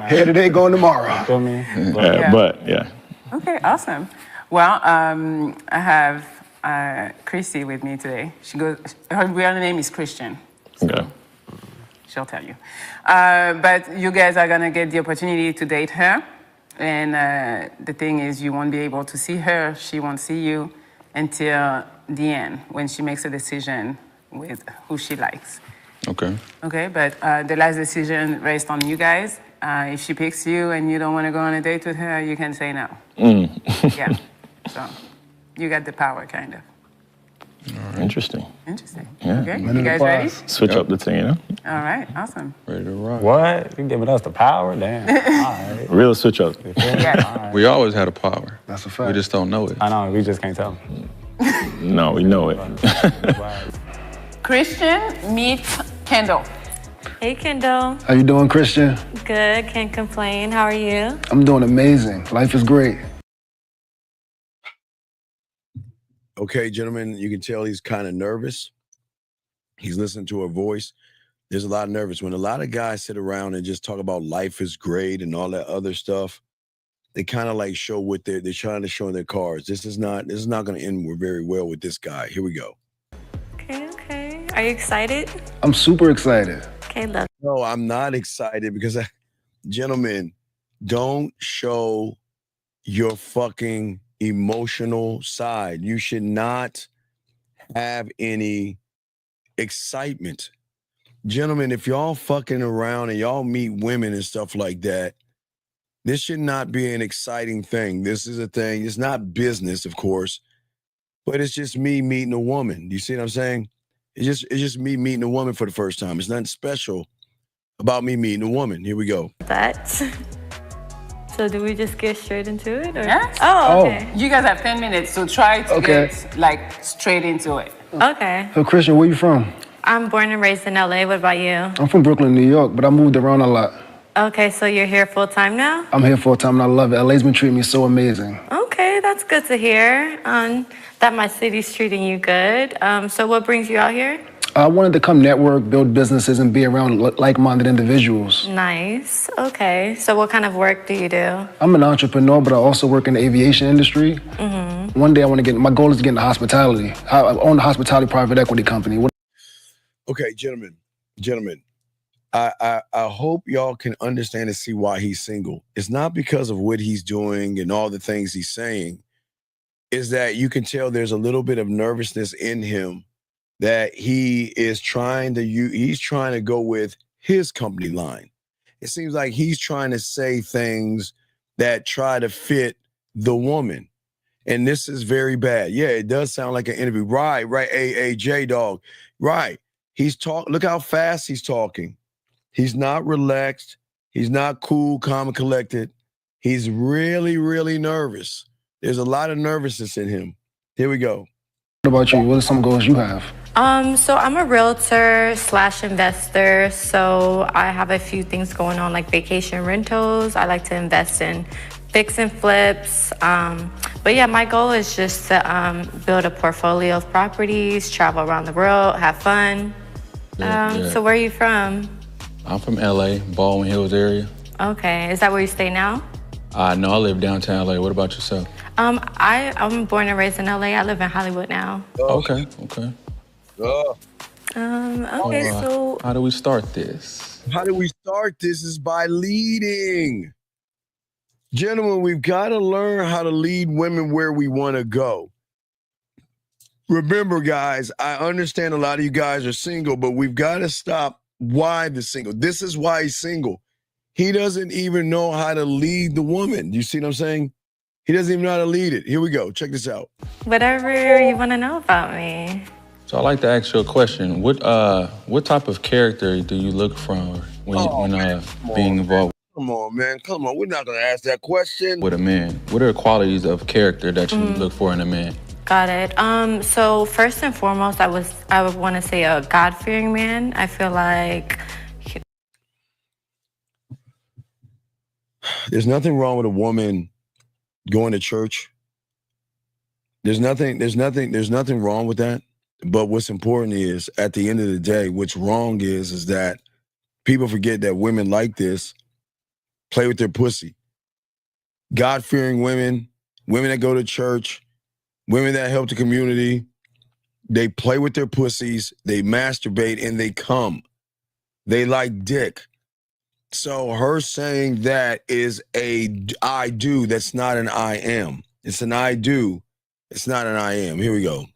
Here today, going tomorrow. Feel me? But, yeah. Okay, awesome. Well, I have Chrissy with me today. Her real name is Christian. Okay. She'll tell you. But you guys are gonna get the opportunity to date her. And the thing is, you won't be able to see her, she won't see you until the end, when she makes a decision with who she likes. Okay. Okay, but the last decision rests on you guys. If she picks you and you don't want to go on a date with her, you can say no. Yeah. So you got the power, kind of. Interesting. Yeah. Okay. You guys ready? Switch up the thing, you know? All right. Awesome. Ready to rock. What? You giving us the power? Damn. All right. Real switch up. Yeah. We always had a power. That's a fact. We just don't know it. I know, we just can't tell. No, we know it. Christian, meet Kendall. Hey, Kendall. How you doing, Christian? Good, can't complain. How are you? I'm doing amazing. Life is great. Okay, gentlemen, you can tell he's kind of nervous. He's listening to her voice. There's a lot of nervous. When a lot of guys sit around and just talk about life is great and all that other stuff, they kind of like show what they're trying to show in their cards. This is not going to end very well with this guy. Here we go. Okay. Are you excited? I'm super excited. Okay, love. No, I'm not excited because, gentlemen, don't show your fucking emotional side. You should not have any excitement. Gentlemen, if y'all fucking around and y'all meet women and stuff like that, this should not be an exciting thing. This is a thing. It's not business, of course, but it's just me meeting a woman. Do you see what I'm saying? It's just me meeting a woman for the first time. It's nothing special about me meeting a woman. Here we go. That. So do we just get straight into it? Or? Yes. Oh, okay. You guys have 10 minutes, so try to get like straight into it. Okay. So Christian, where you from? I'm born and raised in LA. What about you? I'm from Brooklyn, New York, but I moved around a lot. Okay, so you're here full time now? I'm here full time and I love it. LA's been treating me so amazing. Okay, that's good to hear. That my city's treating you good. So what brings you out here? I wanted to come network, build businesses, and be around like-minded individuals. Nice. Okay. So what kind of work do you do? I'm an entrepreneur, but I also work in the aviation industry. Mm-hmm. One day my goal is to get into hospitality. I own a hospitality private equity company. Okay, gentlemen, I hope y'all can understand and see why he's single. It's not because of what he's doing and all the things he's saying. Is that you can tell there's a little bit of nervousness in him that he is trying to go with his company line. It seems like he's trying to say things that try to fit the woman. And this is very bad. Yeah, it does sound like an interview. Right. Hey, J-Dog. Right. Look how fast he's talking. He's not relaxed. He's not cool, calm, and collected. He's really, really nervous. There's a lot of nervousness in him. Here we go. What about you? What are some goals you have? So I'm a realtor / investor. So I have a few things going on like vacation rentals. I like to invest in fix and flips. But yeah, my goal is just to build a portfolio of properties, travel around the world, have fun. So where are you from? I'm from LA, Baldwin Hills area. Okay, is that where you stay now? No, I live downtown LA. What about yourself? I'm born and raised in LA. I live in Hollywood now. Okay. Okay, So how do we start this? How do we start this is by leading. Gentlemen, we've got to learn how to lead women where we want to go. Remember, guys, I understand a lot of you guys are single, but we've got to stop why the single. This is why he's single. He doesn't even know how to lead the woman. You see what I'm saying? He doesn't even know how to lead it. Here we go. Check this out. Whatever you want to know about me. So I'd like to ask you a question. What type of character do you look for when being involved? Come on, man. Come on. We're not going to ask that question. With a man. What are the qualities of character that you look for in a man? Got it. So first and foremost, I would want to say a God-fearing man. I feel like there's nothing wrong with a woman going to church. There's nothing wrong with that. But what's important is, at the end of the day, what's wrong is that people forget that women like this play with their pussy. God-fearing women that go to church, women that help the community, they play with their pussies, they masturbate, and they come. They like dick. So her saying that is a I do, that's not an I am. It's an I do, it's not an I am. Here we go.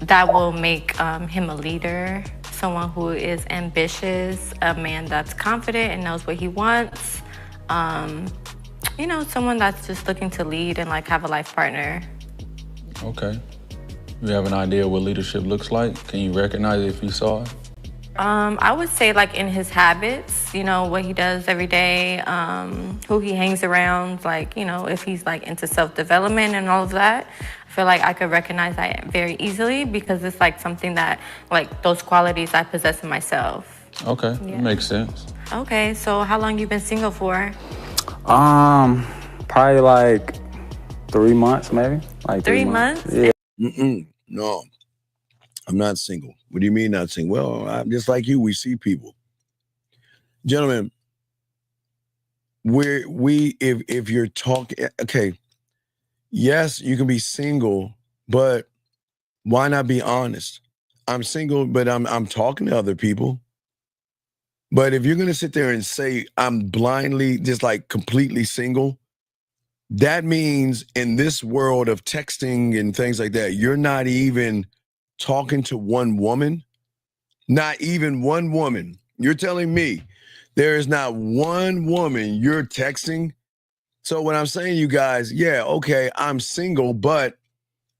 that will make him a leader, someone who is ambitious, a man that's confident and knows what he wants. You know, someone that's just looking to lead and like have a life partner. Okay. You have an idea what leadership looks like? Can you recognize it if you saw it? I would say like in his habits, you know, what he does every day, who he hangs around, like, you know, if he's like into self-development and all of that. I feel like I could recognize that very easily because it's like something that, like those qualities I possess in myself. Okay, that makes sense. Okay, so how long you been single for? Probably like 3 months, maybe. Like 3 months? Yeah. No. I'm not single. What do you mean not single? Well, I'm just like you. We see people. Gentlemen, if you're talking, okay, yes, you can be single, but why not be honest? I'm single, but I'm talking to other people. But if you're gonna sit there and say I'm blindly, just like completely single, that means in this world of texting and things like that, you're not even talking to one woman. Not even one woman. You're telling me there is not one woman you're texting. So what I'm saying, you guys, yeah, okay, I'm single, but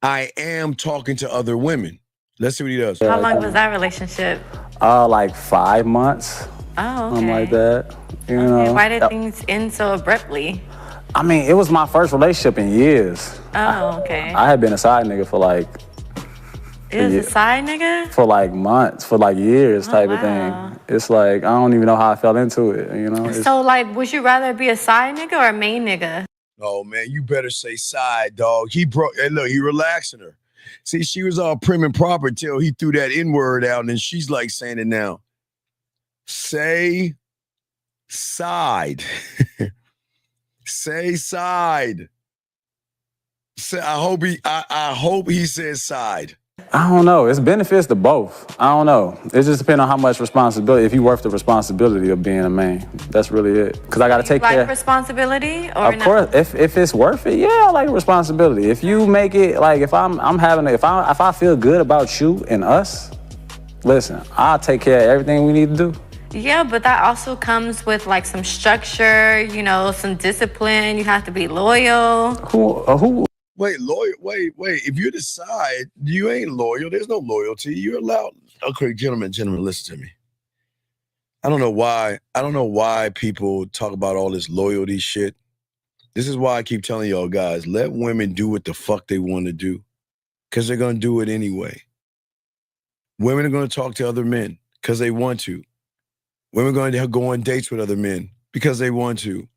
I am talking to other women. Let's see what he does. How long was that relationship? Like 5 months. Oh, okay. Something like that. You know. Why did things end so abruptly? I mean, it was my first relationship in years. Oh, okay. I had been a side nigga for like. It was a side nigga? For like months, for like years type of thing. It's like, I don't even know how I fell into it, you know? So, like, would you rather be a side nigga or a main nigga? Oh, man, you better say side, dog. He look, he relaxing her. See, she was all prim and proper till he threw that N-word out, and then she's like saying it now. Say side. Say side. Say, I hope he says side. I don't know. It's benefits to both. I don't know. It just depends on how much responsibility, if you worth the responsibility of being a man. That's really it. Because I got to take care. Like responsibility? Or of course, if it's worth it, yeah, I like responsibility. If you make it, like if if I feel good about you and us, listen, I'll take care of everything we need to do. Yeah, but that also comes with like some structure, you know, some discipline. You have to be loyal. Who? Wait, loyal. Wait. If you decide you ain't loyal, there's no loyalty. You're allowed. Okay, gentlemen, listen to me. I don't know why people talk about all this loyalty shit. This is why I keep telling y'all guys, let women do what the fuck they want to do, because they're gonna do it anyway. Women are gonna talk to other men because they want to. Women are going to go on dates with other men because they want to.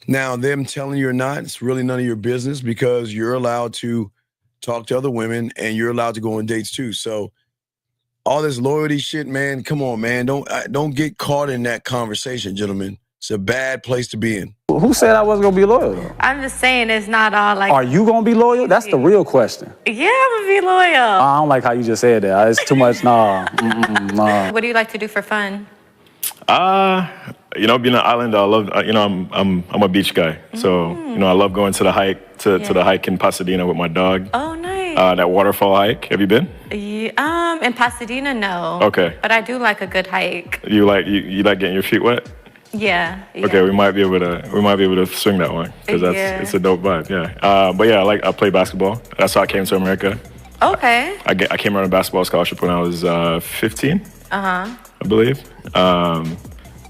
Now, them telling you or not, it's really none of your business, because you're allowed to talk to other women and you're allowed to go on dates too. So all this loyalty shit, man, come on, man. Don't get caught in that conversation, gentlemen. It's a bad place to be in. Who said I wasn't going to be loyal? I'm just saying it's not all like... Are you going to be loyal? That's the real question. Yeah, I'm going to be loyal. I don't like how you just said that. It's too much, nah. Nah. What do you like to do for fun? You know, being an islander, I love. You know, I'm a beach guy, so you know, I love going to the hike to the hike in Pasadena with my dog. Oh, nice. That waterfall hike. Have you been? Yeah, in Pasadena, no. Okay. But I do like a good hike. You like getting your feet wet? Yeah. Okay, we might be able to swing that one, because it's a dope vibe. Yeah. But yeah, I play basketball. That's how I came to America. Okay. I came around a basketball scholarship when I was 15. I believe.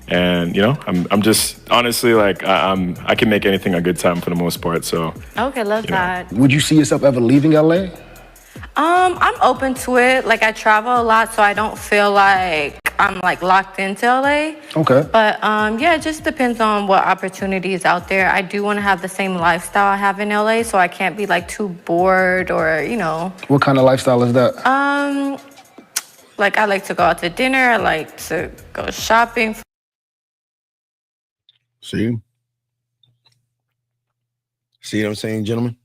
And you know, I'm just honestly like I can make anything a good time for the most part. So okay, love that. Would you see yourself ever leaving LA? I'm open to it. Like I travel a lot, so I don't feel like I'm like locked into LA. Okay. But yeah, it just depends on what opportunities out there. I do want to have the same lifestyle I have in LA, so I can't be like too bored or you know. What kind of lifestyle is that? Like I like to go out to dinner. I like to go shopping. See what I'm saying, gentlemen?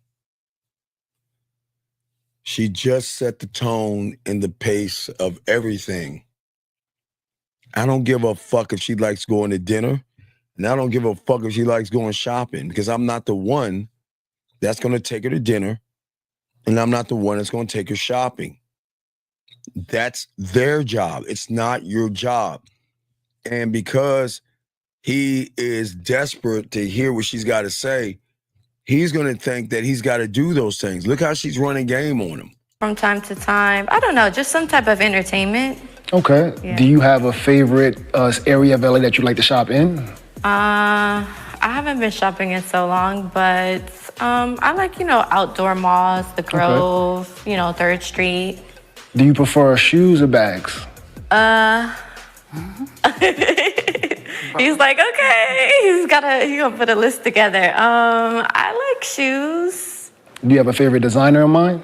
She just set the tone and the pace of everything. I don't give a fuck if she likes going to dinner, and I don't give a fuck if she likes going shopping, because I'm not the one that's going to take her to dinner, and I'm not the one that's going to take her shopping. That's their job. It's not your job. And because he is desperate to hear what she's got to say, he's going to think that he's got to do those things. Look how she's running game on him. From time to time. I don't know, just some type of entertainment. Okay. Yeah. Do you have a favorite area of LA that you like to shop in? I haven't been shopping in so long, but I like, you know, outdoor malls, the Grove, you know, 3rd Street. Do you prefer shoes or bags? He's like, okay, he's gonna put a list together. I like shoes. Do you have a favorite designer in mind?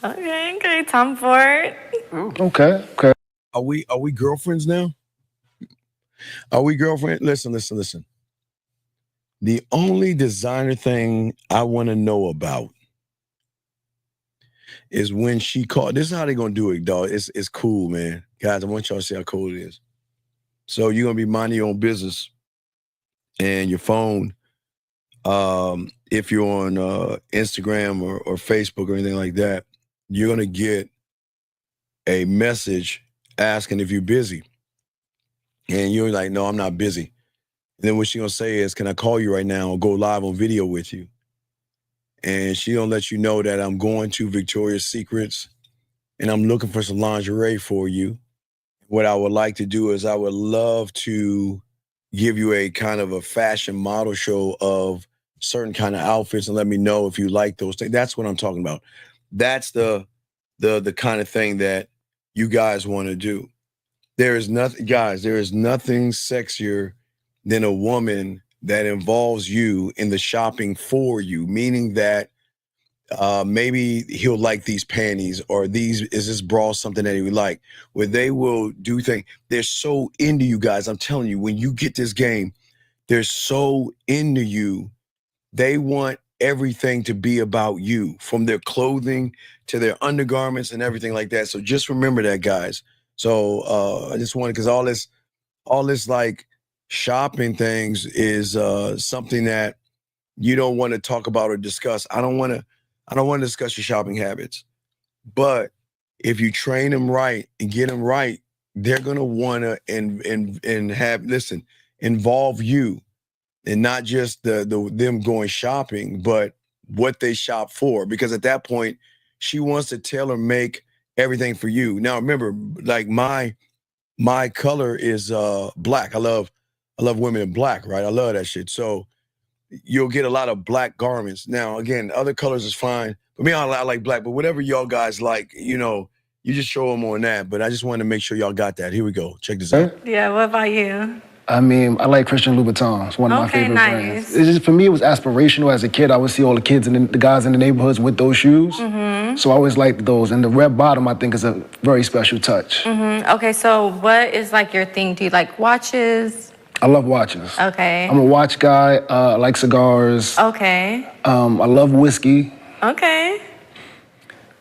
Okay, Tom Ford. Okay. Are we girlfriends now? Are we girlfriends? Listen. The only designer thing I want to know about is when she called. This is how they gonna do it, dog. It's cool, man. Guys, I want y'all to see how cool it is. So you're gonna be minding your own business and your phone. If you're on Instagram or Facebook or anything like that, you're gonna get a message asking if you're busy. And you're like, no, I'm not busy. And then what she's gonna say is, can I call you right now or go live on video with you? And she gonna let you know that I'm going to Victoria's Secrets and I'm looking for some lingerie for you. What I would like to do is I would love to give you a kind of a fashion model show of certain kind of outfits and let me know if you like those things. That's what I'm talking about. That's the kind of thing that you guys want to do. There is nothing sexier than a woman that involves you in the shopping for you, meaning that maybe he'll like these panties or is this bra something that he would like, where they will do things. They're so into you guys. I'm telling you, when you get this game, they're so into you. They want everything to be about you, from their clothing to their undergarments and everything like that. So just remember that, guys. So I just wanted, because all this like shopping things is something that you don't want to talk about or discuss. I don't want to discuss your shopping habits. But if you train them right and get them right, they're gonna want to involve you, and not just them going shopping, but what they shop for. Because at that point, she wants to tailor make everything for you. Now remember, like my color is black. I love women in black, right? I love that shit. So you'll get a lot of black garments. Now, again, other colors is fine. But me, I like black. But whatever y'all guys like, you just show them on that. But I just wanted to make sure y'all got that. Here we go. Check this out. Yeah, what about you? I mean, I like Christian Louboutin. It's one of my favorite brands. It's just, for me, it was aspirational. As a kid, I would see all the kids and the guys in the neighborhoods with those shoes. Mm-hmm. So I always liked those. And the red bottom, I think, is a very special touch. Mm-hmm. Okay, so what is like your thing? Do you like watches? I love watches. Okay. I'm a watch guy. I like cigars. Okay. I love whiskey. Okay.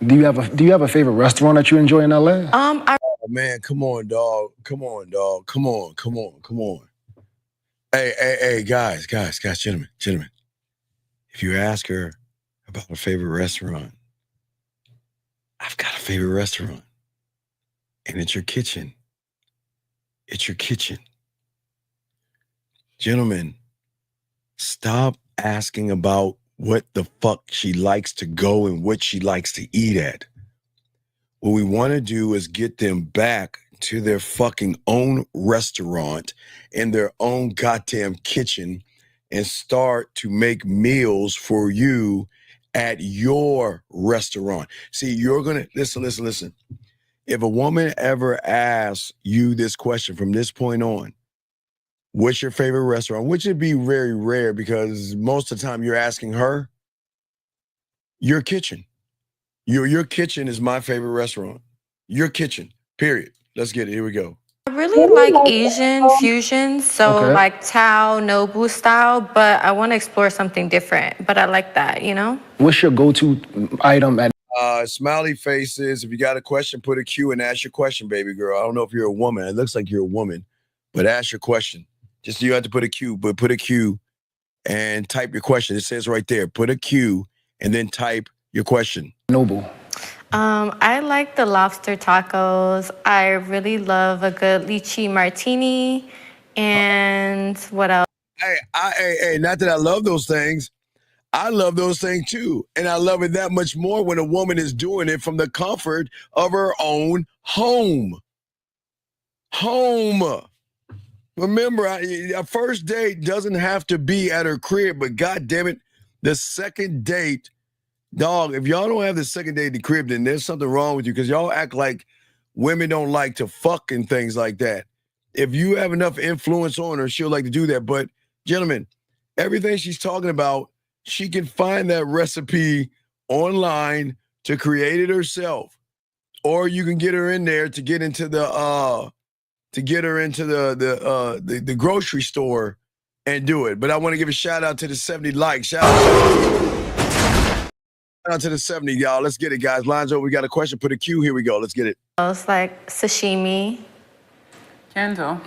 Do you have a favorite restaurant that you enjoy in LA? Oh, man, come on, dog. Come on. Hey, guys, gentlemen. If you ask her about her favorite restaurant, I've got a favorite restaurant. And it's your kitchen. It's your kitchen. Gentlemen, stop asking about what the fuck she likes to go and what she likes to eat at. What we want to do is get them back to their fucking own restaurant in their own goddamn kitchen and start to make meals for you at your restaurant. See, you're going to, listen. If a woman ever asks you this question from this point on, what's your favorite restaurant? Which would be very rare because most of the time you're asking her, your kitchen. Your kitchen is my favorite restaurant. Your kitchen, period. Let's get it. Here we go. I really like Asian fusion, so like Tao, Nobu style, but I want to explore something different. But I like that, What's your go-to item at? Smiley faces. If you got a question, put a Q and ask your question, baby girl. I don't know if you're a woman. It looks like you're a woman, but ask your question. Just you have to put a Q, but put a Q and type your question. It says right there, put a Q and then type your question. Noble. I like the lobster tacos. I really love a good lychee martini. And what else? Hey, not that I love those things. I love those things too. And I love it that much more when a woman is doing it from the comfort of her own home. Remember, a first date doesn't have to be at her crib, but God damn it, the second date, dog, if y'all don't have the second date at the crib, then there's something wrong with you because y'all act like women don't like to fuck and things like that. If you have enough influence on her, she'll like to do that. But gentlemen, everything she's talking about, she can find that recipe online to create it herself, or you can get her in there to get into the the grocery store and do it. But I want to give a shout out to the 70 likes. Shout out to the 70, y'all. Let's get it, guys. Lines over. We got a question. Put a Q. Here we go. Let's get it. It's like sashimi. Kendall.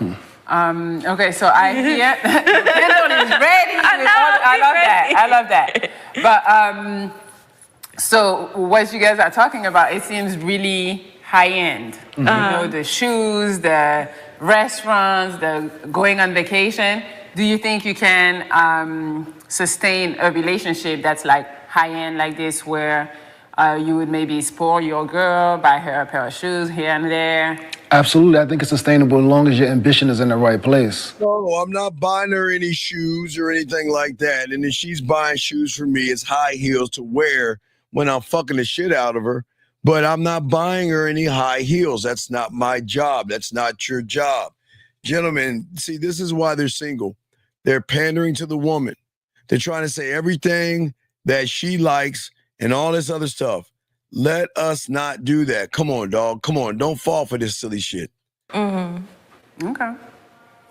Okay, so I hear Kendall is ready. I love that. But so what you guys are talking about, it seems really high end. You know, the shoes, the restaurants, the going on vacation. Do you think you can sustain a relationship that's like high end like this, where you would maybe spoil your girl, buy her a pair of shoes here and there? Absolutely. I think it's sustainable as long as your ambition is in the right place. No, I'm not buying her any shoes or anything like that. And if she's buying shoes for me, it's high heels to wear when I'm fucking the shit out of her. But I'm not buying her any high heels. That's not my job. That's not your job. Gentlemen, see, this is why they're single. They're pandering to the woman. They're trying to say everything that she likes and all this other stuff. Let us not do that. Come on, dog. Come on. Don't fall for this silly shit. Okay.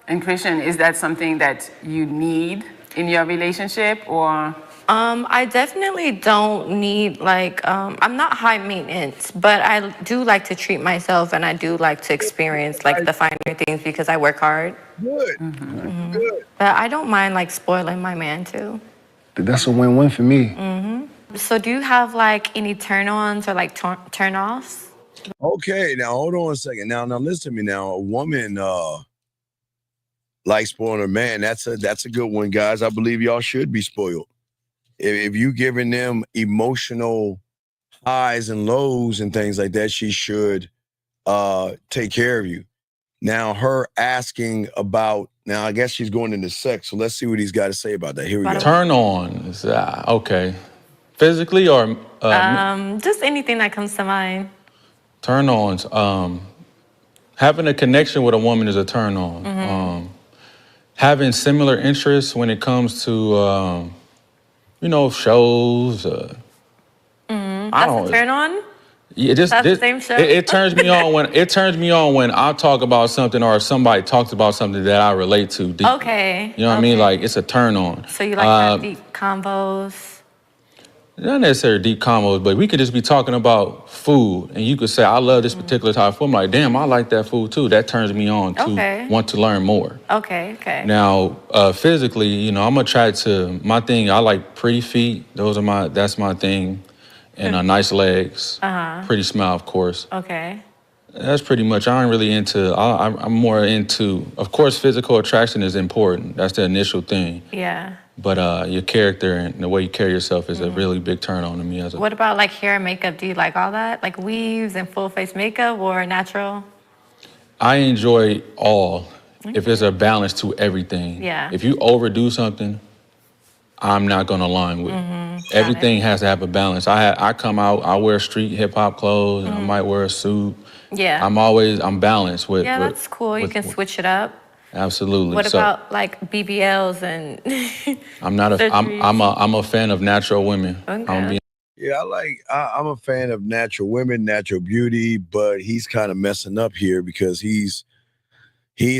And Christian, is that something that you need in your relationship, or? I definitely don't need I'm not high maintenance, but I do like to treat myself, and I do like to experience the finer things because I work hard. Good. Good. But I don't mind spoiling my man too. That's a win-win for me. So do you have any turn-ons or turn-offs? Okay, now hold on a second. Now listen to me. Now a woman likes spoiling her man. That's a good one, guys. I believe y'all should be spoiled. If you giving them emotional highs and lows and things like that, she should take care of you. Now her asking about, now I guess she's going into sex, so let's see what he's got to say about that. Here we go. Turn on is okay. Physically or just anything that comes to mind. turn ons. Having a connection with a woman is a turn on. Having similar interests when it comes to shows. That's a turn on? Yeah, That's the same show? It turns me on when I talk about something or somebody talks about something that I relate to deeply. Okay. You know what I mean? Like it's a turn on. So you like deep combos? Not necessarily deep combos, but we could just be talking about food, and you could say, "I love this particular type of food." I'm like, "Damn, I like that food too." That turns me on to want to learn more. Okay. Now, physically, I'm attracted to my thing. I like pretty feet. That's my thing, and nice legs. Pretty smile, of course. Okay. That's pretty much. I ain't really into. I'm more into. Of course, physical attraction is important. That's the initial thing. Yeah. But your character and the way you carry yourself is a really big turn on to me. What about hair and makeup? Do you like all that? Like weaves and full face makeup or natural? I enjoy all. If there's a balance to everything. Yeah. If you overdo something, I'm not gonna align with. Everything has to have a balance. I come out, I wear street hip hop clothes, and I might wear a suit. Yeah. I'm balanced with. Yeah, that's cool. You can switch it up. Absolutely. What about BBLs and? I'm a fan of natural women. Okay. Yeah, I'm a fan of natural women, natural beauty, but he's kind of messing up here because he's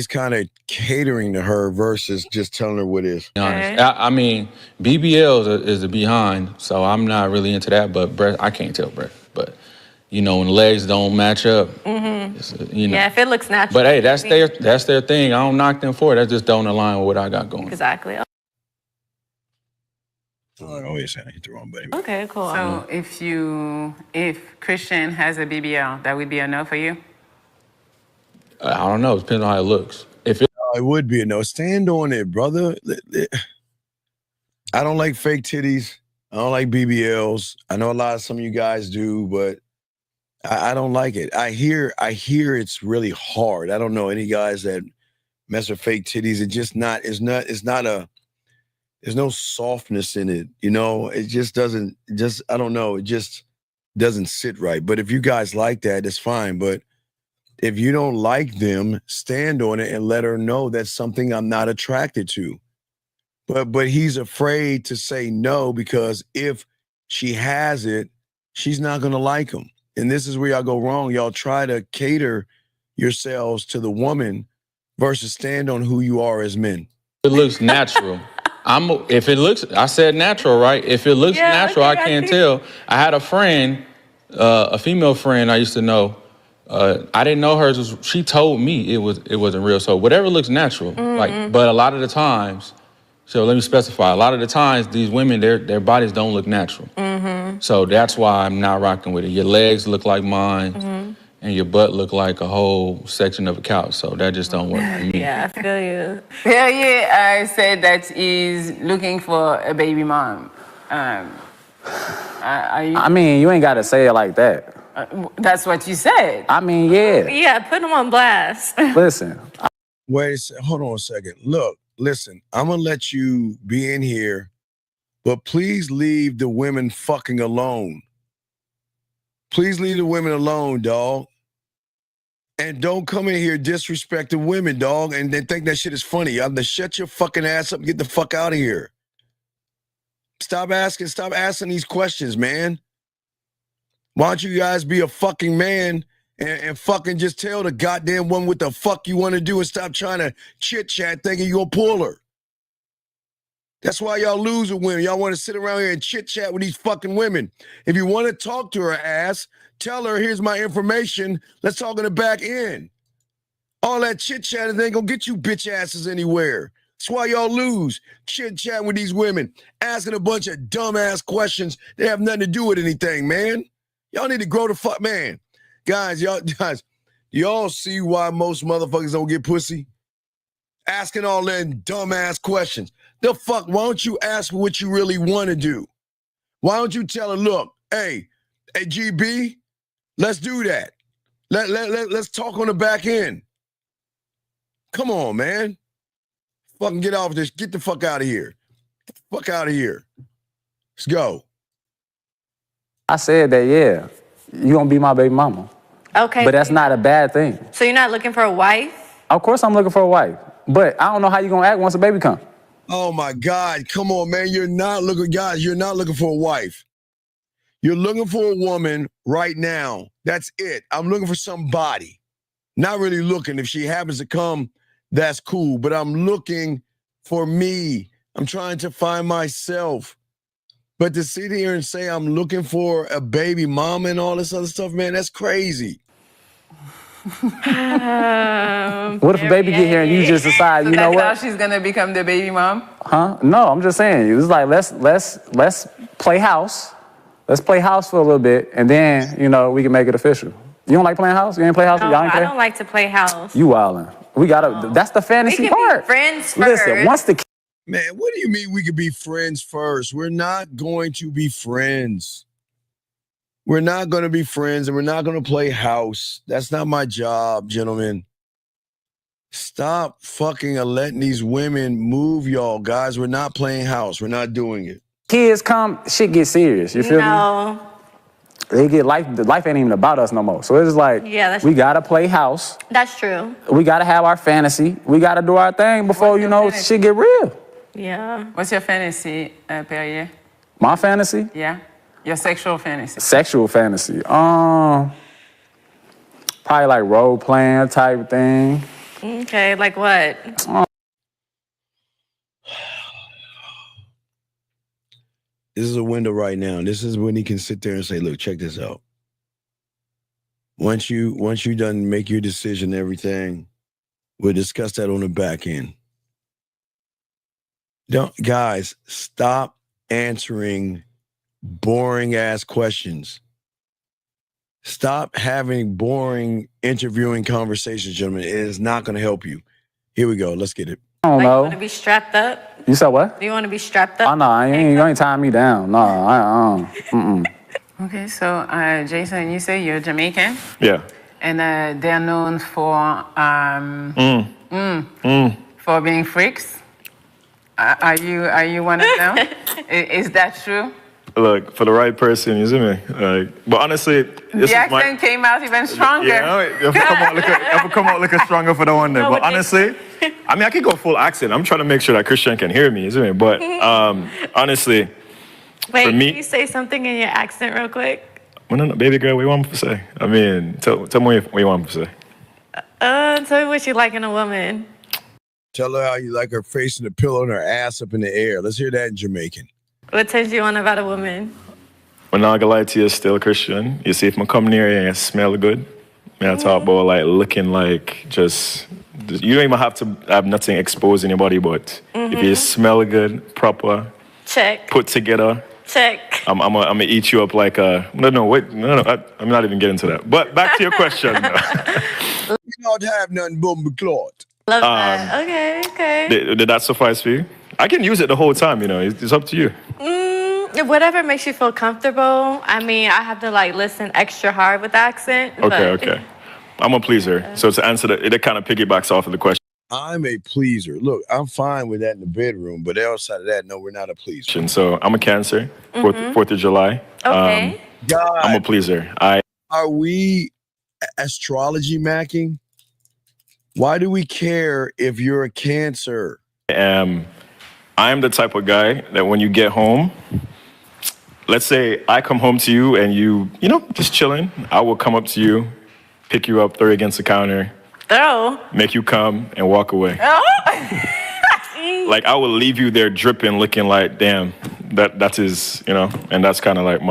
kind of catering to her versus just telling her what is. Okay. I mean, BBLs is a behind, so I'm not really into that. But breast, I can't tell breast. But when legs don't match up, Yeah, if it looks natural. But hey, that's their thing. I don't knock them for it. That just don't align with what I got going. Exactly. Oh, yes, I hit the wrong button. Okay, cool. So if Christian has a BBL, that would be a no for you? I don't know. It depends on how it looks. It would be a no. Stand on it, brother. I don't like fake titties. I don't like BBLs. I know some of you guys do, but I don't like it. I hear it's really hard. I don't know any guys that mess with fake titties. There's no softness in it. It just doesn't, I don't know. It just doesn't sit right. But if you guys like that, it's fine. But if you don't like them, stand on it and let her know that's something I'm not attracted to. But he's afraid to say no because if she has it, she's not going to like them. And this is where y'all go wrong. Y'all try to cater yourselves to the woman versus stand on who you are as men. It looks natural. I said natural, right? If it looks natural, I can't tell. I had a friend, a female friend I used to know. I didn't know her. She told me it wasn't real. So whatever looks natural, but a lot of the times, so let me specify. A lot of the times, these women, their bodies don't look natural. So that's why I'm not rocking with it. Your legs look like mine, and your butt look like a whole section of a couch. So that just don't work for me. Yeah, I feel you. I said that he's looking for a baby mom. I mean, you ain't got to say it like that. That's what you said. I mean, yeah. Yeah, put him on blast. Listen. Wait a second. Hold on a second. Look, listen, I'm going to let you be in here, but please leave the women fucking alone. Please leave the women alone, dog. And don't come in here disrespecting women, dog, and then think that shit is funny. You have to shut your fucking ass up and get the fuck out of here. Stop asking these questions, man. Why don't you guys be a fucking man and fucking just tell the goddamn woman what the fuck you want to do and stop trying to chit-chat thinking you're gonna pull her. That's why y'all lose with women. Y'all want to sit around here and chit-chat with these fucking women. If you want to talk to her ass, tell her, here's my information. Let's talk in the back end. All that chit-chatting ain't gonna get you bitch asses anywhere. That's why y'all lose. Chit-chatting with these women, asking a bunch of dumbass questions that have nothing to do with anything, man. Y'all need to grow the fuck, man. Guys, y'all see why most motherfuckers don't get pussy? Asking all that dumbass questions. The fuck, why don't you ask what you really want to do? Why don't you tell her, look, hey, GB, let's do that. Let's talk on the back end. Come on, man. Fucking get off this. Get the fuck out of here. Get the fuck out of here. Let's go. I said that, yeah, you gonna be my baby mama. Okay. But that's not a bad thing. So you're not looking for a wife? Of course I'm looking for a wife. But I don't know how you gonna act once a baby come. Oh my God, come on, man. You're not looking for a wife. You're looking for a woman right now. That's it. I'm looking for somebody. Not really looking. If she happens to come, that's cool. But I'm looking for me. I'm trying to find myself. But to sit here and say I'm looking for a baby mama and all this other stuff, man, that's crazy. What if a baby get here and you just decide, so you know what? that's how she's gonna become the baby mom? Huh? No, I'm just saying. It's like let's play house. Let's play house for a little bit, and then we can make it official. You don't like playing house? You ain't play house? No, Y'all ain't play? I don't like to play house. You wildin'. We gotta. That's the fantasy We can part. be friends first. Listen, once the Man, what do you mean we could be friends first? We're not going to be friends. We're not going to be friends, and we're not going to play house. That's not my job, gentlemen. Stop fucking letting these women move y'all, guys. We're not playing house. We're not doing it. kids come, shit get serious. You feel me? They get life. Life ain't even about us no more. So it's like, we gotta play house. That's true. We gotta have our fantasy. We gotta do our thing before shit get real. Yeah. What's your fantasy, Perrier? My fantasy? Yeah. Your sexual fantasy. Sexual fantasy. Probably like role playing type thing. Okay, like what? This is a window right now. This is when he can sit there and say, look, check this out. Once you done make your decision and everything, we'll discuss that on the back end. Guys, stop answering boring ass questions. Stop having boring interviewing conversations, gentlemen. It is not going to help you. Here we go. Let's get it. I don't know. You want to be strapped up? You said what? Do you want to be strapped up? Oh, no, you ain't tying me down. No, Okay, so Jason, you say you're Jamaican? Yeah. And they're known for for being freaks. Are you one of them? Is that true? Look, for the right person, you see me? But honestly, The accent came out even stronger. Yeah, if I come out looking stronger for the one day. But honestly, I mean, I could go full accent. I'm trying to make sure that Christian can hear me, you see me? But honestly, Wait, for me, can you say something in your accent real quick? Baby girl, what you want me to say? I mean, tell me what you want me to say. Tell me what you like in a woman. Tell her how you like her face in the pillow and her ass up in the air. Let's hear that in Jamaican. What turns you on about a woman? When I gonna lie to you, still Christian. You see, if I come near you and smell good, I talk about like looking like just you don't even have to have nothing exposed in your body, but if you smell good, proper, check, put together, check. I'm gonna eat you up like a I'm not even getting to that. But back to your question. You don't have nothing but the clot. Love that. Okay. Did that suffice for you? I can use it the whole time. You know, it's up to you. Whatever makes you feel comfortable. I mean, I have to like listen extra hard with the accent. Okay. I'm a pleaser. So to answer that, it kind of piggybacks off of the question. I'm a pleaser. Look, I'm fine with that in the bedroom, but outside of that, no, we're not a pleaser. So I'm a Cancer, 4th of July. Okay. God, I'm a pleaser. Are we astrology macking? Why do we care if you're a Cancer? I am the type of guy that when you get home, let's say I come home to you and you just chilling, I will come up to you, pick you up, throw you against the counter, make you come and walk away. Like I will leave you there dripping, looking like, damn, that is, and that's kind of like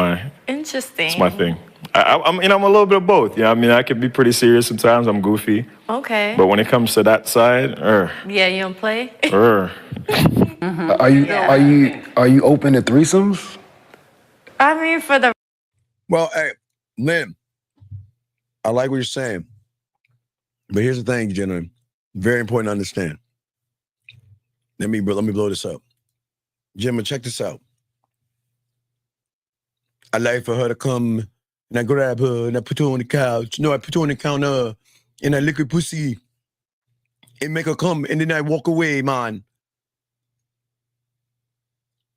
Interesting. It's my thing. I'm a little bit of both. I mean, I can be pretty serious sometimes. I'm goofy. Okay. But when it comes to that side, yeah, you don't play. Are you open to threesomes? I mean, for the. Well, hey, Lynn, I like what you're saying, but here's the thing, gentlemen. Very important to understand. Let me blow this up. Gemma, check this out. I like for her to come and I grab her and I put her on the couch. No, I put her on the counter and I lick her pussy and make her come and then I walk away, man.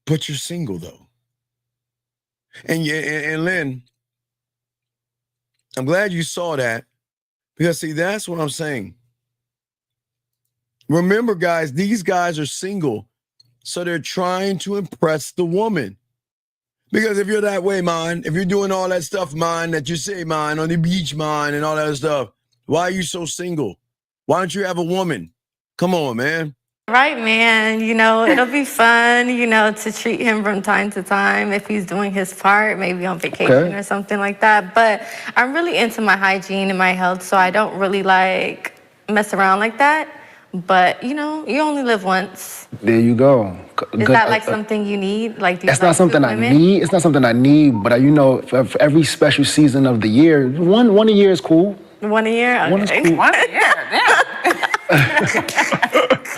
But you're single though. And Lynn, I'm glad you saw that because see, that's what I'm saying. Remember, guys, these guys are single, so they're trying to impress the woman. Because if you're that way, man, if you're doing all that stuff, man, that you say, man, on the beach, man, and all that stuff, why are you so single? Why don't you have a woman? Come on, man. Right, man. It'll be fun, to treat him from time to time if he's doing his part, maybe on vacation or something like that. But I'm really into my hygiene and my health, so I don't really mess around like that. But, you only live once. There you go. Is that something you need? It's not something I need. It's not something I need. But for every special season of the year, one a year is cool. One a year? Okay. One is cool. One a year,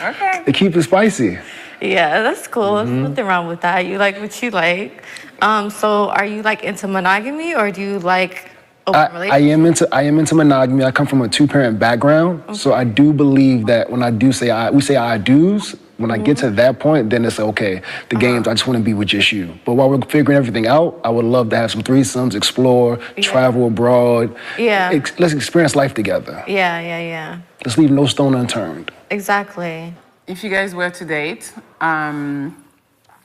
okay. They keep it spicy. Yeah, that's cool. There's nothing wrong with that. You like what you like. So are you into monogamy or do you like open relationships? I am into monogamy. I come from a 2-parent background, so I do believe that when I do we say I do's. When I get to that point, then it's okay. The games, I just want to be with just you. But while we're figuring everything out, I would love to have some threesomes, explore, travel abroad. Yeah. Let's experience life together. Yeah. Let's leave no stone unturned. Exactly. If you guys were to date, who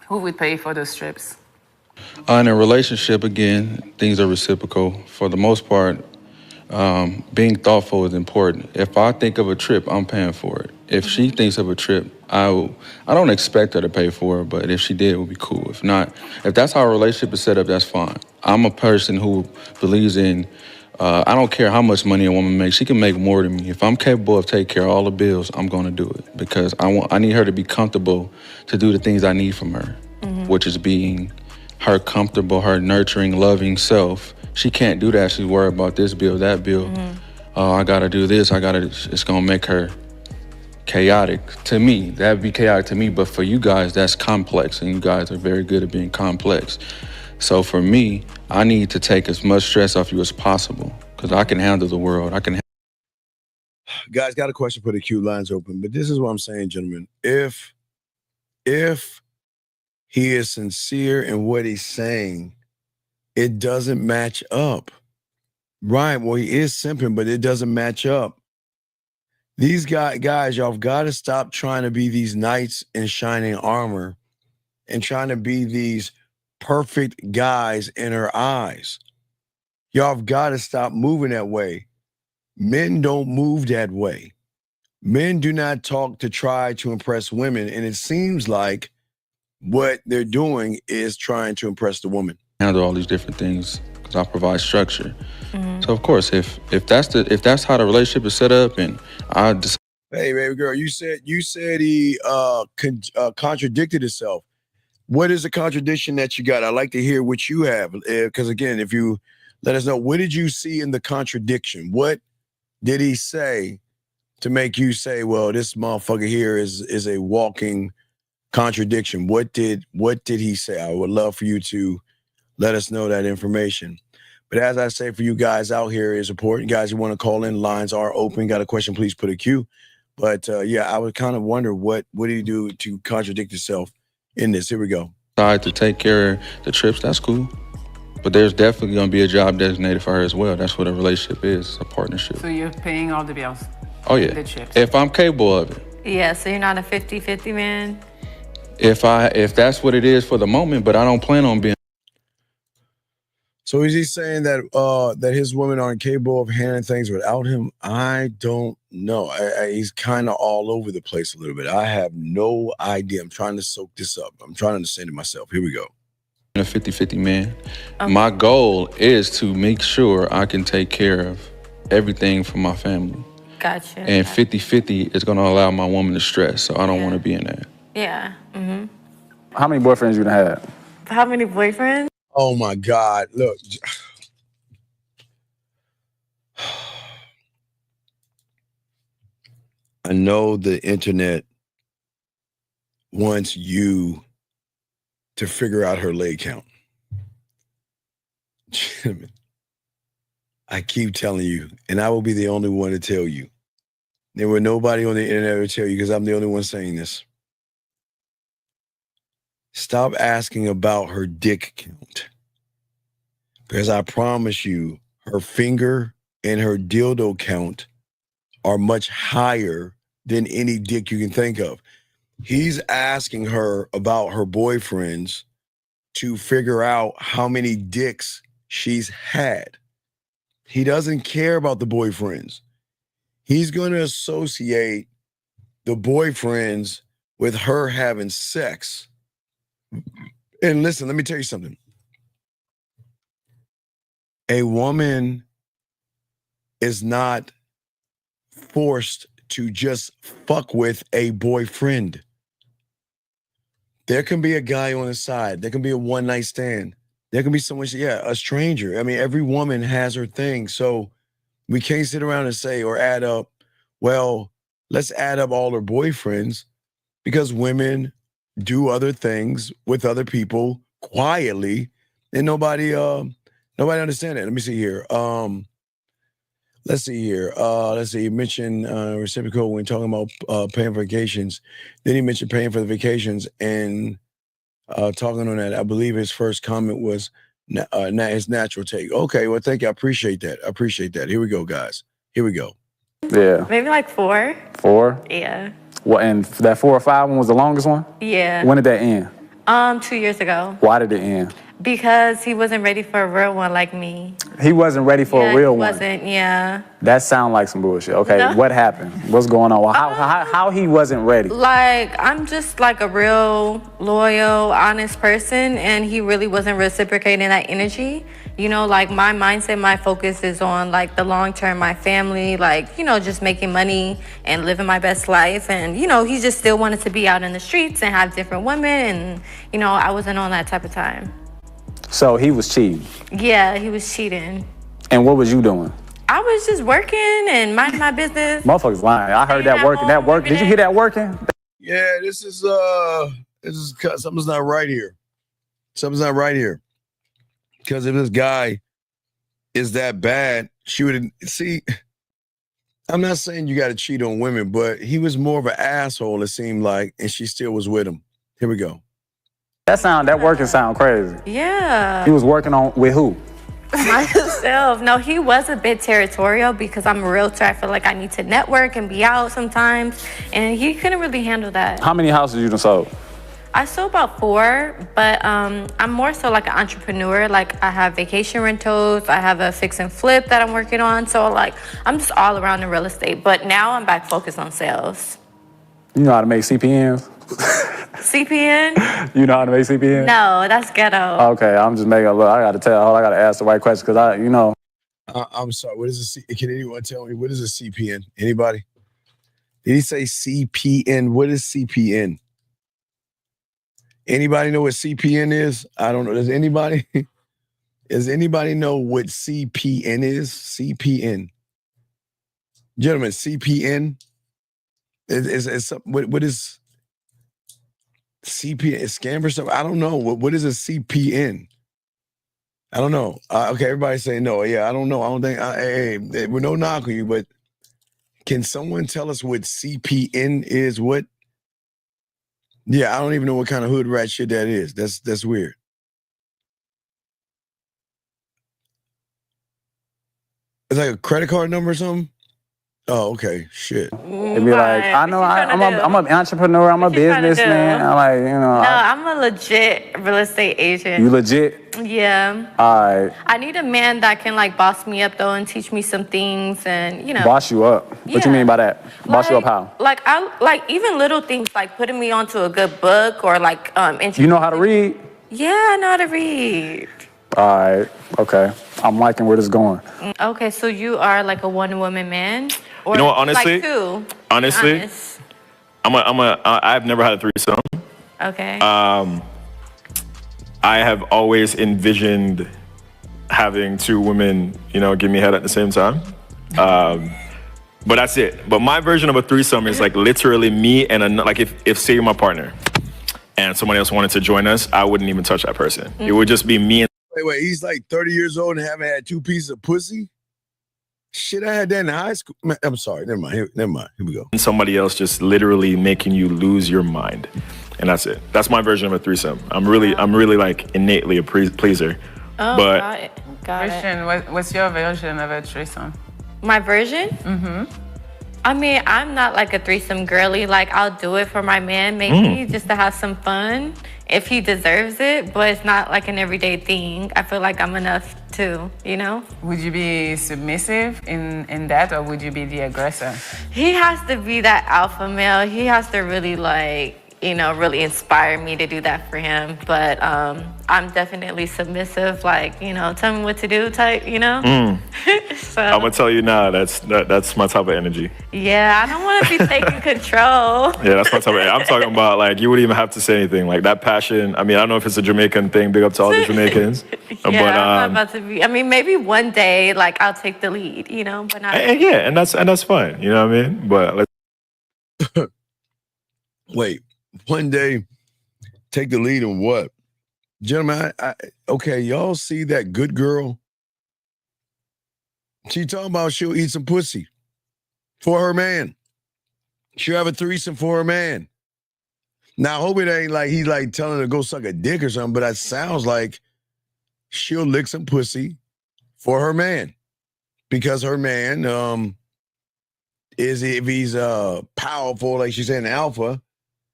would pay for those trips? In a relationship, again, things are reciprocal. For the most part, being thoughtful is important. If I think of a trip, I'm paying for it. If she thinks of a trip, I don't expect her to pay for it, but if she did, it would be cool. If not, if that's how a relationship is set up, that's fine. I'm a person who believes in, I don't care how much money a woman makes. She can make more than me. If I'm capable of taking care of all the bills, I'm going to do it because I need her to be comfortable to do the things I need from her, which is being her comfortable, her nurturing, loving self. She can't do that. She's worried about this bill, that bill. I got to do this. It's going to make her chaotic to me. That'd be chaotic to me, but for you guys, that's complex, and you guys are very good at being complex. So for me, I need to take as much stress off you as possible because I can handle the world. Guys, got a question for the queue. Lines open, but this is what I'm saying, gentlemen. If he is sincere in what he's saying, it doesn't match up. Right, well, he is simping, but it doesn't match up. These guys, y'all have got to stop trying to be these knights in shining armor and trying to be these perfect guys in her eyes. Y'all have got to stop moving that way. Men don't move that way. Men do not talk to try to impress women. And it seems like what they're doing is trying to impress the woman. Handle all these different things because I provide structure. So of course, if that's how the relationship is set up, and I just Hey, baby girl, you said he contradicted himself. What is the contradiction that you got? I'd like to hear what you have. Because again, if you let us know, what did you see in the contradiction? What did he say to make you say, well, this motherfucker here is a walking contradiction? What did he say? I would love for you to let us know that information. But as I say, for you guys out here, is important. Guys who want to call in, lines are open. Got a question, please put a Q. But yeah, I would kind of wonder what did he do to contradict himself in this? Here we go. decide to take care of the trips, that's cool. But there's definitely going to be a job designated for her as well. That's what a relationship is, a partnership. So you're paying all the bills? Oh, yeah. The trips? If I'm capable of it. Yeah, so you're not a 50-50 man? If that's what it is for the moment, but I don't plan on being. So is he saying that that his women aren't capable of handling things without him? I don't know. He's kind of all over the place a little bit. I have no idea. I'm trying to soak this up. I'm trying to understand it myself. Here we go. A 50-50 man. Okay. My goal is to make sure I can take care of everything for my family. Gotcha. And 50-50 is going to allow my woman to stress, so I don't want to be in that. Yeah. Mm-hmm. How many boyfriends you done had? How many boyfriends? Oh my God! Look, I know the internet wants you to figure out her leg count. Gentlemen, I keep telling you, and I will be the only one to tell you. There were nobody on the internet to tell you because I'm the only one saying this. Stop asking about her dick count. Because I promise you, her finger and her dildo count are much higher than any dick you can think of. He's asking her about her boyfriends to figure out how many dicks she's had. He doesn't care about the boyfriends. He's going to associate the boyfriends with her having sex. And listen, let me tell you something. A woman is not forced to just fuck with a boyfriend. There can be a guy on the side. There can be a one-night stand. There can be someone, a stranger. I mean, every woman has her thing. So we can't sit around and say or add up, well, let's add up all her boyfriends, because women do other things with other people quietly, and nobody understand it. Let me see here. Let's see. You mentioned reciprocal when talking about paying for vacations. Then he mentioned paying for the vacations, and talking on that, I believe his first comment was his natural take. Okay, well, thank you. I appreciate that. Here we go, guys. Here we go. Yeah. Maybe like 4. 4? Yeah. What, and that 4 or 5 one was the longest one? Yeah. When did that end? 2 years ago. Why did it end? Because he wasn't ready for a real one like me. He wasn't ready for a real one? He wasn't, yeah. That sounds like some bullshit. Okay, No. What happened? What's going on? Well, how he wasn't ready? Like, I'm just like a real loyal, honest person, and he really wasn't reciprocating that energy. You know, like my mindset, my focus is on like the long term, my family, like, you know, just making money and living my best life. And, you know, he just still wanted to be out in the streets and have different women. And, you know, I wasn't on that type of time. So he was cheating? Yeah, he was cheating. And what was you doing? I was just working and minding my business. Motherfuckers lying. I heard that working. That work. Did you hear that working? Yeah, this is something's not right here. Something's not right here. Because if this guy is that bad, she would see. I'm not saying you got to cheat on women, but he was more of an asshole, it seemed like, and she still was with him. Here we go. That working sound crazy. Yeah. He was working with who? Myself. No, he was a bit territorial because I'm a realtor. I feel like I need to network and be out sometimes, and he couldn't really handle that. How many houses you done sold? I sew about 4, but I'm more so like an entrepreneur. Like I have vacation rentals, I have a fix and flip that I'm working on. So like I'm just all around in real estate. But now I'm back focused on sales. You know how to make CPNs? CPN? You know how to make CPNs? No, that's ghetto. Okay, I'm just making a look. I gotta ask the right question because I'm sorry. What is a Can anyone tell me what is a CPN? Anybody? Did he say CPN? What is CPN? Anybody know what CPN is? I don't know. Does anybody know what CPN is? CPN. Gentlemen, CPN is what is CPN? Is scam or something? I don't know. What is a CPN? I don't know. Okay, everybody's saying no. Yeah, I don't know. I don't think. Hey, we're no knock on you, but can someone tell us what CPN is? What? Yeah, I don't even know what kind of hood rat shit that is. That's weird. It's like a credit card number or something? Oh, okay. Shit. It'd be like, I know I'm an entrepreneur, I'm a businessman. I'm like, No, I'm a legit real estate agent. You legit? Yeah. All right. I need a man that can like boss me up though and teach me some things and Boss you up? What you mean by that? Boss you up how? Like I like even little things like putting me onto a good book or like You know how to read? Yeah, I know how to read. All right. Okay. I'm liking where this is going. Okay, so you are like a one-woman man? Or You know what, honestly? Like two? Honestly, Honest. I've never had a threesome. Okay. I have always envisioned having 2 women, give me head at the same time. But that's it. But my version of a threesome is like literally me and like if say you're my partner and someone else wanted to join us, I wouldn't even touch that person. It would just be me and Wait, he's like 30 years old and haven't had 2 pieces of pussy? Shit, I had that in high school. Man, I'm sorry. Never mind. Here we go. somebody else just literally making you lose your mind. And that's it. That's my version of a threesome. I'm really like innately a pleaser. Oh, but got it. What's your version of a threesome? My version? Mm-hmm. I mean, I'm not like a threesome girly. Like, I'll do it for my man, maybe, just to have some fun, if he deserves it. But it's not like an everyday thing. I feel like I'm enough too, Would you be submissive in that, or would you be the aggressor? He has to be that alpha male. He has to really really inspire me to do that for him. But I'm definitely submissive, tell me what to do type, So, I'm gonna tell you now, that's my type of energy. Yeah, I don't want to be taking control. Yeah, that's my type of energy. I'm talking about like you wouldn't even have to say anything. Like that passion. I mean, I don't know if it's a Jamaican thing. Big up to all the Jamaicans. Yeah, but I'm not about to be. I mean, maybe one day, I'll take the lead, but not. and that's fine. You know what I mean? But let's Wait, one day, take the lead in what? Gentlemen, okay, y'all see that good girl? She talking about she'll eat some pussy for her man. She'll have a threesome for her man. Now, I hope it ain't like he's like telling her to go suck a dick or something, but that sounds like she'll lick some pussy for her man. Because her man, if he's powerful, like she's saying, alpha,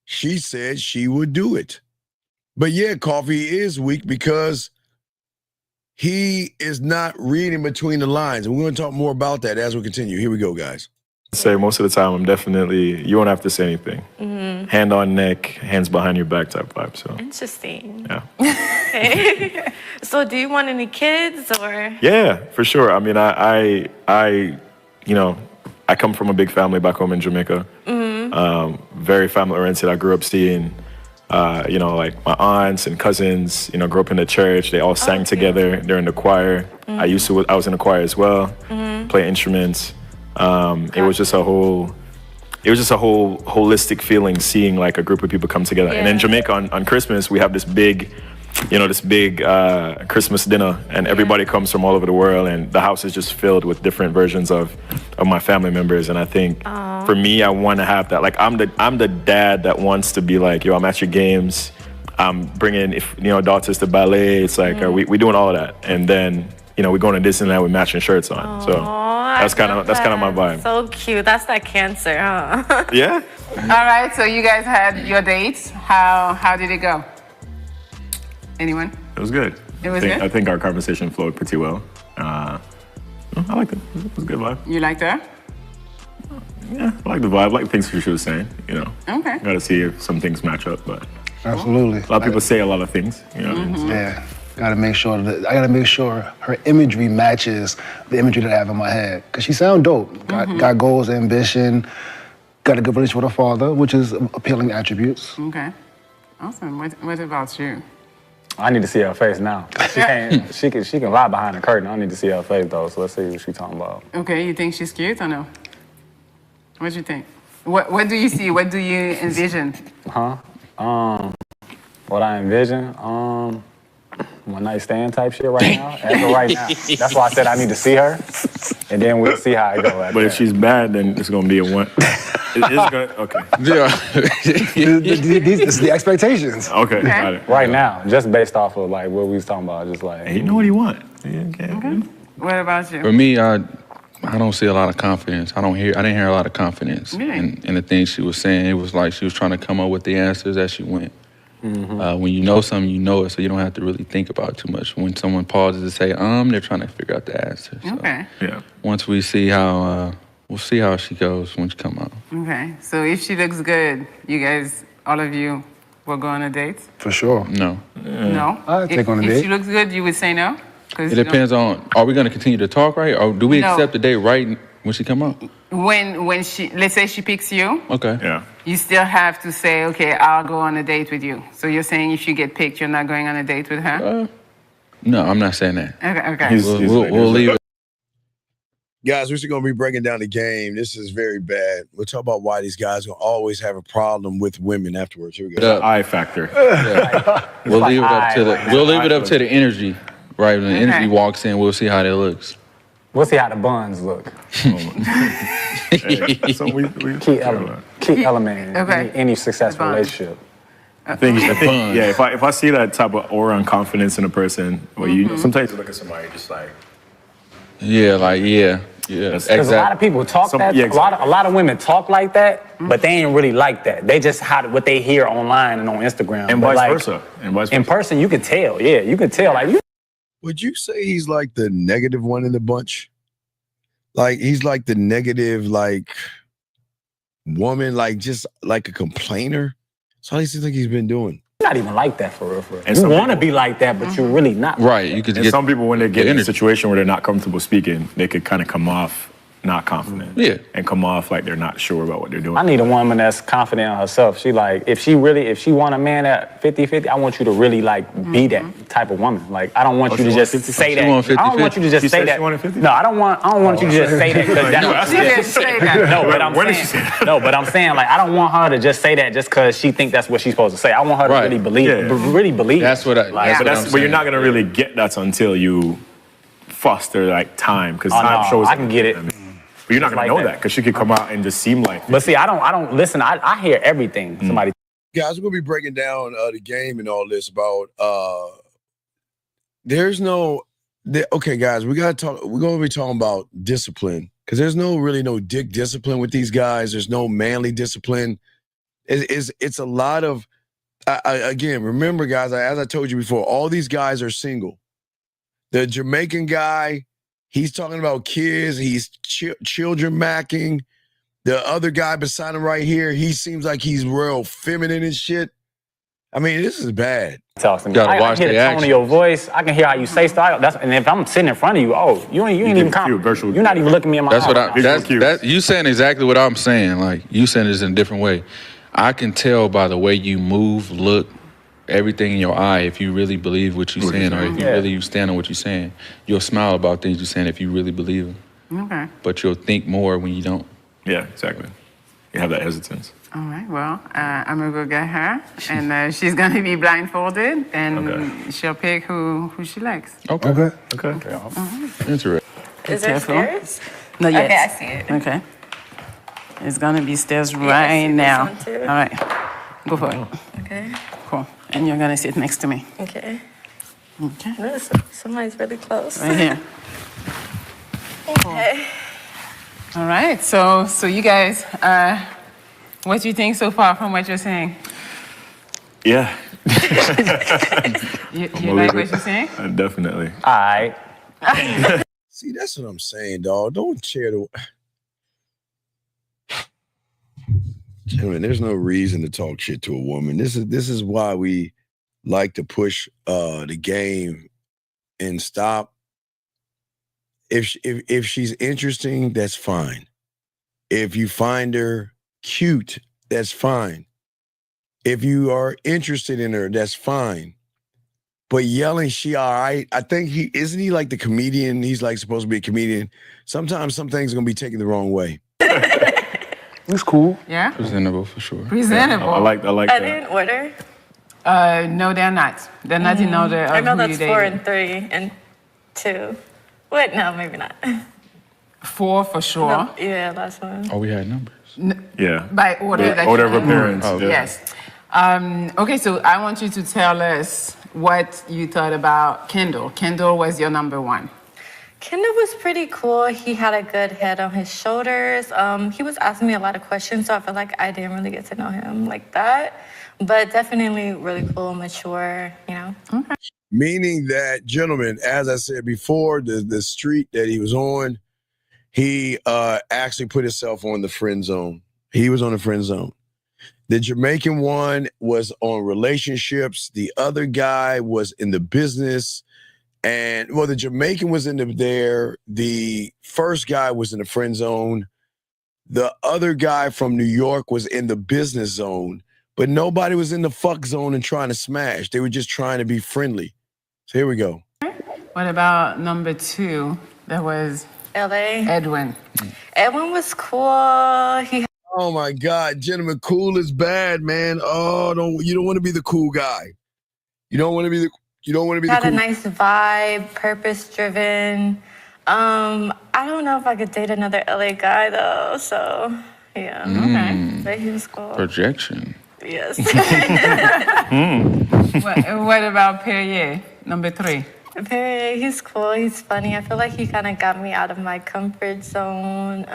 she said she would do it. But yeah, Coffee is weak because he is not reading between the lines. And we're going to talk more about that as we continue. Here we go, guys. say most of the time I'm definitely, you won't have to say anything. Mm-hmm. Hand on neck, hands behind your back type vibe. So Interesting. yeah. Okay. So do you want any kids or? Yeah, for sure. I mean, I you know, I come from a big family back home in Jamaica. Mm-hmm. Very family oriented. I grew up seeing, you know, like my aunts and cousins, you know, grew up in the church. They all sang together during the choir. Mm-hmm. I was in the choir as well, Mm-hmm. playing instruments. It was just a whole holistic feeling seeing like a group of people come together. And in Jamaica on Christmas, we have this big Christmas dinner, and everybody comes from all over the world, and the house is just filled with different versions of my family members. And I think for me, I want to have that. Like I'm the dad that wants to be like, yo, I'm at your games. I'm bringing daughters to ballet. It's like we doing all of that, and then we're going to Disneyland with matching shirts on. So That's kind of my vibe. So cute. That's that Cancer, huh? Yeah. All right, so you guys had your dates. How did it go? Anyone? It was good. It was good? I think our conversation flowed pretty well. I liked it. It was a good vibe. You liked her? Yeah, I like the vibe. I like the things she was saying, you know. Okay. Got to see if some things match up, but Absolutely. a lot of people say a lot of things, you know. Mm-hmm. Yeah. I gotta make sure her imagery matches the imagery that I have in my head. Cause she sound dope. Got goals, ambition, got a good relationship with her father, which is appealing attributes. Okay. Awesome. What about you? I need to see her face now. She can lie behind the curtain. I need to see her face though, so let's see what she's talking about. Okay, you think she's cute or no? What do you think? What do you see? What do you envision? Huh? What I envision? One night stand type shit right now. As of right now. That's why I said I need to see her, and then we'll see how it goes. But if she's bad, then it's gonna be a one. Okay. These are the expectations. Okay. Got it. Right now, just based off of like what we was talking about, just like you know what he want. Okay. What about you? For me, I don't see a lot of confidence. I didn't hear a lot of confidence in the things she was saying. It was like she was trying to come up with the answers as she went. When you know something, you know it, so you don't have to really think about it too much. When someone pauses to say, they're trying to figure out the answer. So Okay. Yeah. Once we see how, we'll see how she goes when she come out. Okay. So if she looks good, you guys, all of you, will go on a date? For sure. No. No. I'd take on a If date. she looks good, you would say no? It depends on, are we going to continue to talk right? Or do we No. accept the date right when she come out? When she, let's say she picks you, Okay. Yeah. you still have to say, okay, I'll go on a date with you. So you're saying if you get picked, you're not going on a date with her? No, I'm not saying that. Okay. We'll leave it. Guys, we're going to be breaking down the game. This is very bad. We'll talk about why these guys will always have a problem with women afterwards. Here we go. The I factor. We'll leave it up to the energy, right? When the energy walks in, we'll see how that looks. we'll see how the buns look. Key element in any successful relationship. I think yeah. If I see that type of aura and confidence in a person, well, you sometimes you look at somebody just like, Because a lot of people talk that. Yeah, exactly. A lot of women talk like that, but they ain't really like that. They just what they hear online and on Instagram. And But vice like, versa. In person, you can tell. Yeah, you can tell. Like, would you say he's like the negative one in the bunch? Like he's like the negative, like woman, like just like a complainer. So how do you think he's been doing? You're not even like that for real. And You some want to be like that, but you're really not. Right. You could And some people, when they get in a situation where they're not comfortable speaking, they could kind of come off not confident. Yeah. And come off like they're not sure about what they're doing. I need a woman that's confident in herself. She like, if she want a man at 50-50, I want you to really like be that type of woman. Like, I don't want you to just say that. I don't want you to just say that. No, I don't want you to just say that because No, but I'm saying like I don't want her to just say that just because she think that's what she's supposed to say. I want her to really believe. That's what But you're not gonna really get that until you foster like time, because time shows. I can get it. But you're not gonna know that because she could come out and just seem like. But see, I don't listen. I hear everything somebody. Guys, we're gonna be breaking down the game and all this about. There's no. Okay, guys, we gotta talk. We're gonna be talking about discipline because there's no dick discipline with these guys. There's no manly discipline. It's a lot of. Again, remember, guys, as I told you before, all these guys are single. The Jamaican guy, he's talking about kids. He's children macking. The other guy beside him right here, he seems like he's real feminine and shit. I mean, this is bad. I can hear the tone of your voice. I can hear how you say stuff. And if I'm sitting in front of you, you ain't even confident. You're not even looking me in my eyes. You saying exactly what I'm saying. Like, you saying this in a different way. I can tell by the way you move, look, everything in your eye, if you really believe what you're saying, or if you really stand on what you're saying. You'll smile about things you're saying if you really believe them. Okay. But you'll think more when you don't. Yeah, exactly. You have that hesitance. All right, well, I'm going to go get her, and she's going to be blindfolded, and she'll pick who she likes. Okay. Interesting. Is there stairs? No, yes. Okay, I see it. Okay. It's going to be stairs I right see this now. one too. All right. Go for it. Okay. Cool. And you're going to sit next to me. Okay. Okay. No, somebody's really close. Right here. Okay. All right. So you guys, what do you think so far from what you're saying? Yeah. You like what you're saying? Definitely. All right. See, that's what I'm saying, dog. Don't share the. Gentlemen, there's no reason to talk shit to a woman. This is why we like to push the game and stop. If she's interesting, that's fine. If you find her cute, that's fine. If you are interested in her, that's fine. But yelling, she all right. I think isn't he like the comedian? He's like supposed to be a comedian. Sometimes some things are gonna be taken the wrong way. It's cool. Yeah. Presentable for sure. Presentable. I like Are that. they in order? No, they're not. They're not in order of I know who that's you 4 dated. and 3 and 2. Wait, no, maybe not. 4 for sure. No, yeah, last one. Oh, we had numbers. Yeah. By order Yeah, that order you of appearance. Oh, yeah. Yes. Okay, so I want you to tell us what you thought about Kendall. Kendall was your number 1. Kendall was pretty cool. He had a good head on his shoulders. He was asking me a lot of questions, so I feel like I didn't really get to know him like that. But definitely really cool, mature, you know. Okay. Meaning that, gentlemen, as I said before, the street that he was on, he actually put himself on the friend zone. He was on the friend zone. The Jamaican one was on relationships. The other guy was in the business. And, well, the Jamaican was there. The first guy was in the friend zone. The other guy from New York was in the business zone. But nobody was in the fuck zone and trying to smash. They were just trying to be friendly. So here we go. What about number 2? That was LA. Edwin. Edwin was cool. He Oh my God, gentlemen, cool is bad, man. Oh, you don't want to be the cool guy. You don't want to be the had cool. a nice vibe, purpose-driven. I don't know if I could date another LA guy though. So yeah, okay. But he was cool. Projection. Yes. What about Perrier, number 3? Perrier, he's cool. He's funny. I feel like he kind of got me out of my comfort zone.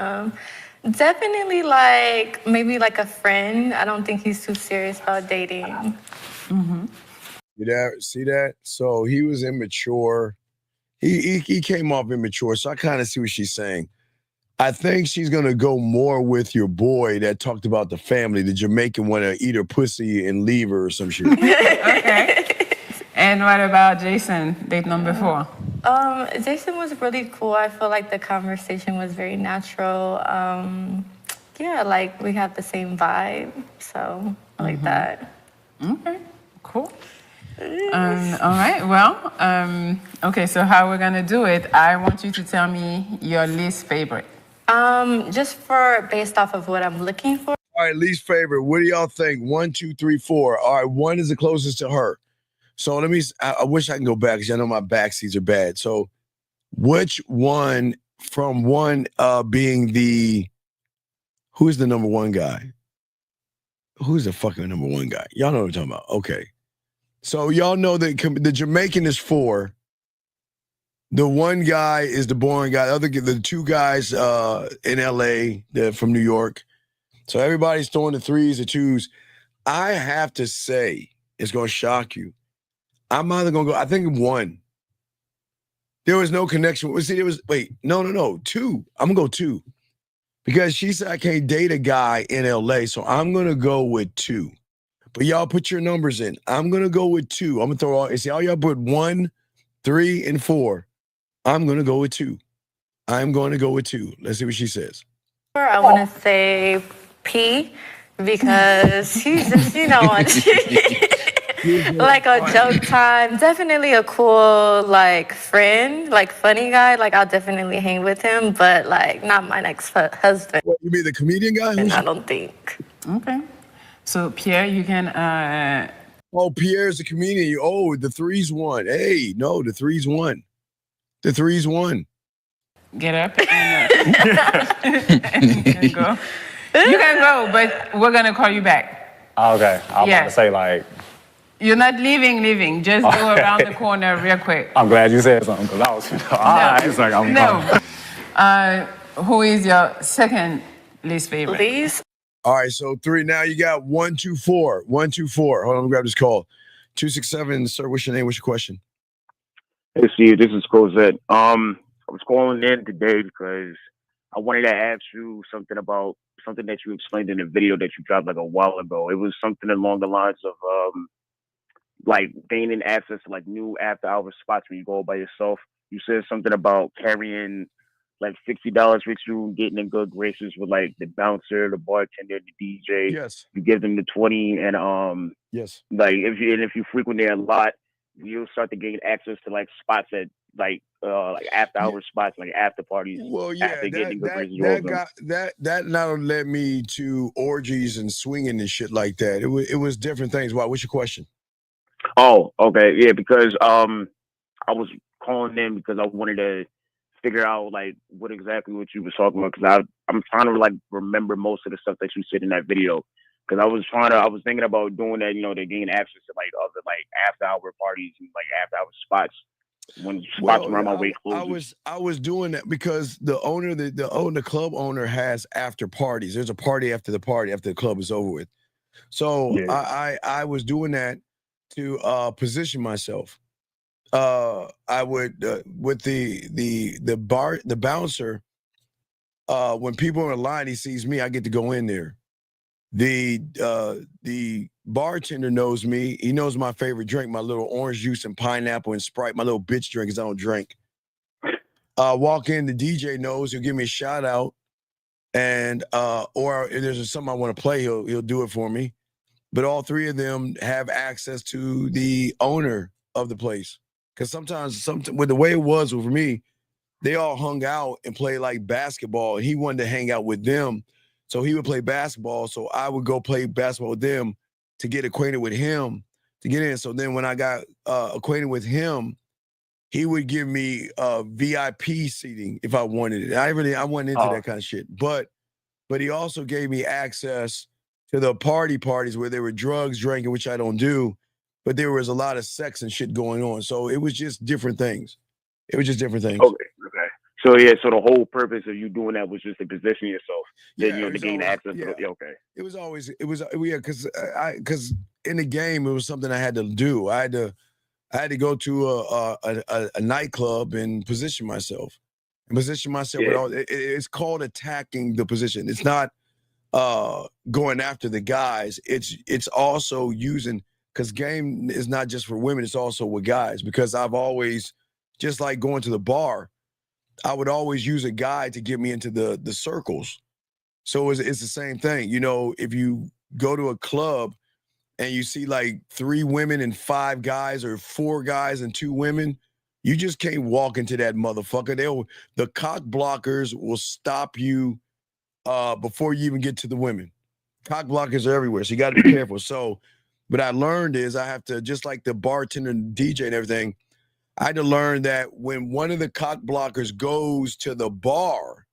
Definitely like maybe like a friend. I don't think he's too serious about dating. Mm-hmm. See that? So he was immature. He came off immature. So I kind of see what she's saying. I think she's gonna go more with your boy that talked about the family, the Jamaican one to eat her pussy and leave her or some shit. Okay. And what about Jason, date number 4? Jason was really cool. I feel like the conversation was very natural. Yeah, like we had the same vibe. So I like that. Okay, cool. All right, well, okay, so how we're gonna do it, I want you to tell me your least favorite. Just based off of what I'm looking for. All right, least favorite. What do y'all think? 1, 2, 3, 4. All right, 1 is the closest to her. So I wish I can go back because I know my backseats are bad. So which one from 1 being who's the number 1 guy? Who's the fucking number 1 guy? Y'all know what I'm talking about. Okay. So y'all know that the Jamaican is 4. The 1 guy is the boring guy. The 2 guys in LA, they're from New York. So everybody's throwing the 3s, the 2s. I have to say, it's going to shock you. I'm either going to go, I think 1. There was no connection. See, no, 2. I'm going to go 2. Because she said I can't date a guy in LA, so I'm going to go with 2. But y'all put your numbers in. I'm going to go with 2. I'm going to throw all y'all put 1, 3, and 4. I'm going to go with 2. I'm going to go with 2. Let's see what she says. I want to say P because he's just, like a joke time. Definitely a cool, like, friend, like, funny guy. Like, I'll definitely hang with him, but, like, not my next husband. What, you mean the comedian guy? I don't think. Okay. So, Pierre, you can... Oh, Pierre's the comedian. Oh, the 3's 1. Hey, no, the 3's 1. The 3's 1. Get up and go. You can go, but we're going to call you back. Okay. I was about to say, like... You're not leaving. Just go around the corner real quick. I'm glad you said something, because I was... All right. It's like, I'm No. Who is your second least favorite? Least? All right, so 3. Now you got 124. 124. Hold on, let me grab this call. 267, sir, what's your name? What's your question? Hey, Steve, this is Cosette. I was calling in today because I wanted to ask you something about something that you explained in a video that you dropped like a while ago. It was something along the lines of like gaining access to like new after-hours spots when you go by yourself. You said something about carrying like $60 with you, getting in good graces with like the bouncer, the bartender, the DJ. Yes. You give them the 20, and yes, like if you frequent there a lot, you'll start to gain access to like spots at like after hour spots, like after parties. Well, yeah, after getting good graces with that them. got that now led me to orgies and swinging and shit like that. It was different things. Why? What's your question? Oh, okay, yeah, because I was calling in because I wanted to figure out like what exactly what you was talking about, because I'm trying to like remember most of the stuff that you said in that video, because I was thinking about doing that, to gain access to like other like after hour parties and like after hour spots when spots around my way closes. I was doing that because the owner, the club owner has after parties. There's a party after the party after the club is over with. So yeah. I was doing that to position myself. I would with the bouncer, when people are in line, he sees me, I get to go in there. The bartender knows me. He knows my favorite drink, my little orange juice and pineapple and Sprite, my little bitch drink, because I don't drink. Walk in, the DJ knows, he'll give me a shout out, and or if there's something I want to play, he'll do it for me. But all 3 of them have access to the owner of the place. Because sometimes with the way it was for me, they all hung out and played like basketball. He wanted to hang out with them. So he would play basketball. So I would go play basketball with them to get acquainted with him to get in. So then when I got acquainted with him, he would give me VIP seating if I wanted it. I went into that kind of shit. But he also gave me access to the parties where there were drugs, drinking, which I don't do. But there was a lot of sex and shit going on. So it was just different things. Okay. So yeah, so the whole purpose of you doing that was just to position yourself, to gain access to okay. It was because in the game it was something I had to do. I had to go to a nightclub and position myself. Yeah. It's called attacking the position. It's not going after the guys. It's also using, because game is not just for women, it's also with guys. Because I've always, just like going to the bar, I would always use a guy to get me into the circles. So it's the same thing. If you go to a club and you see like 3 women and 5 guys, or 4 guys and 2 women, you just can't walk into that motherfucker. The cock blockers will stop you before you even get to the women. Cock blockers are everywhere, so you got to be careful. So what I learned is I have to, just like the bartender and DJ and everything, I had to learn that when one of the cock blockers goes to the bar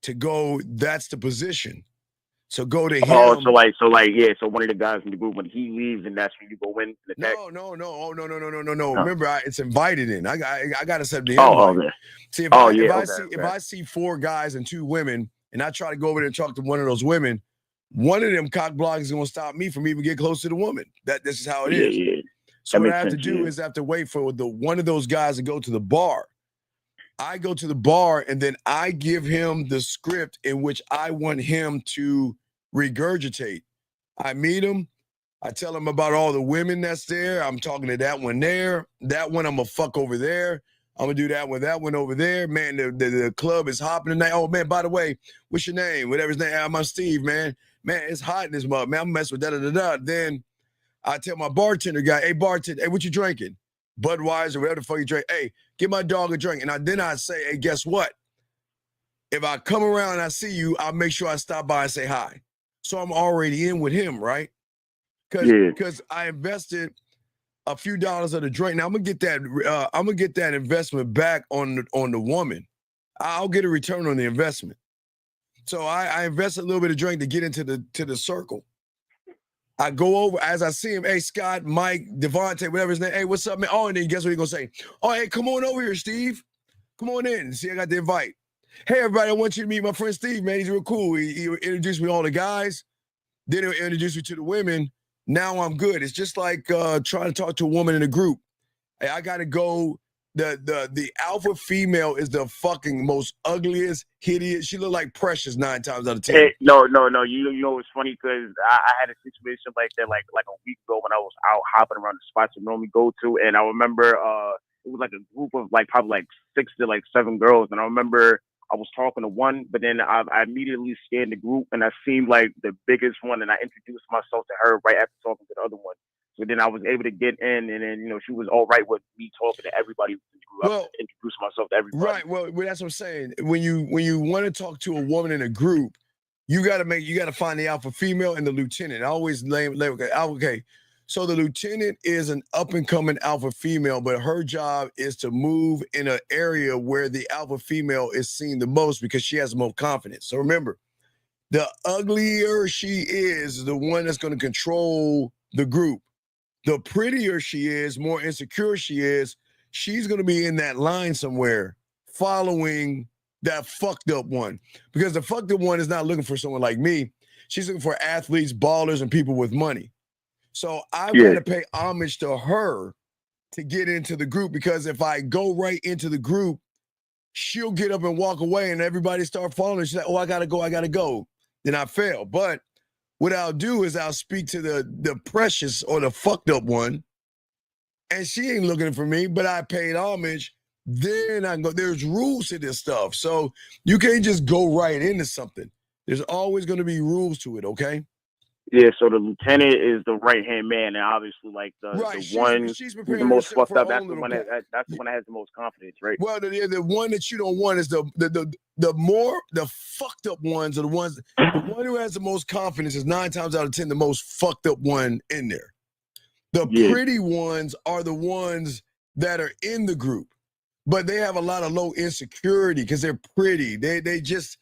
that's the position. So go to him. Oh, so one of the guys in the group, when he leaves, and that's when you go in. No. Remember, it's invited in. I got to set the invite. See, if I see 4 guys and 2 women, and I try to go over there and talk to one of those women, one of them cock blockers is going to stop me from even getting close to the woman. This is how it is. Yeah. So what I have to do is I have to wait for one of those guys to go to the bar. I go to the bar, and then I give him the script in which I want him to regurgitate. I meet him. I tell him about all the women that's there. I'm talking to that one there. That one I'm going to fuck over there. I'm going to do that one over there. Man, the club is hopping tonight. Oh, man, by the way, what's your name? Whatever his name. I'm Steve, man. Man, it's hot in this mug. Man, I'm messing with da-da-da-da. Then I tell my bartender guy, hey, bartender, hey, what you drinking? Budweiser, whatever the fuck you drink. Hey, give my dog a drink. And then I say, hey, guess what? If I come around and I see you, I'll make sure I stop by and say hi. So I'm already in with him, right? Because I invested a few dollars of the drink. Now I'm gonna get that investment back on the woman. I'll get a return on the investment. So I invest a little bit of drink to get into the circle. I go over as I see him. Hey, Scott, Mike, Devontae, whatever his name. Hey, what's up, man? Oh, and then guess what he's gonna say? Oh, hey, come on over here, Steve. Come on in. See, I got the invite. Hey, everybody, I want you to meet my friend Steve, man. He's real cool. He introduced me to all the guys. Then he'll introduce me to the women. Now I'm good. It's just like trying to talk to a woman in a group. Hey, I got to go. The alpha female is the fucking most ugliest, hideous. She look like Precious 9 times out of 10. Hey, no. You know it's funny because I had a situation like that like a week ago when I was out hopping around the spots I normally go to, and I remember it was like a group of like probably like 6 to like 7 girls, and I remember I was talking to one, but then I immediately scanned the group, and I seemed like the biggest one, and I introduced myself to her right after talking to the other one. So then I was able to get in, and then she was all right with me talking to everybody. Well, introduce myself to everybody. Right. Well, that's what I'm saying. When you want to talk to a woman in a group, you got to find the alpha female and the lieutenant. I always okay. So the lieutenant is an up and coming alpha female, but her job is to move in an area where the alpha female is seen the most because she has the most confidence. So remember, the uglier she is the one that's going to control the group. The prettier she is, more insecure she is, she's going to be in that line somewhere following that fucked up one. Because the fucked up one is not looking for someone like me. She's looking for athletes, ballers, and people with money. So I've got to pay homage to her to get into the group, because if I go right into the group, she'll get up and walk away and everybody start following her. She's like, oh, I got to go. Then I fail. But what I'll do is I'll speak to the Precious or the fucked up one, and she ain't looking for me, but I paid homage. Then I can go. There's rules to this stuff. So you can't just go right into something. There's always going to be rules to it, okay? Yeah, so the lieutenant is the right-hand man, and obviously, like, the one who's the most fucked up, that's the one that has the most confidence, right? Well, the one that you don't want is the fucked up ones are the ones, the one who has the most confidence is 9 times out of 10 the most fucked up one in there. The pretty ones are the ones that are in the group, but they have a lot of low insecurity because they're pretty. They just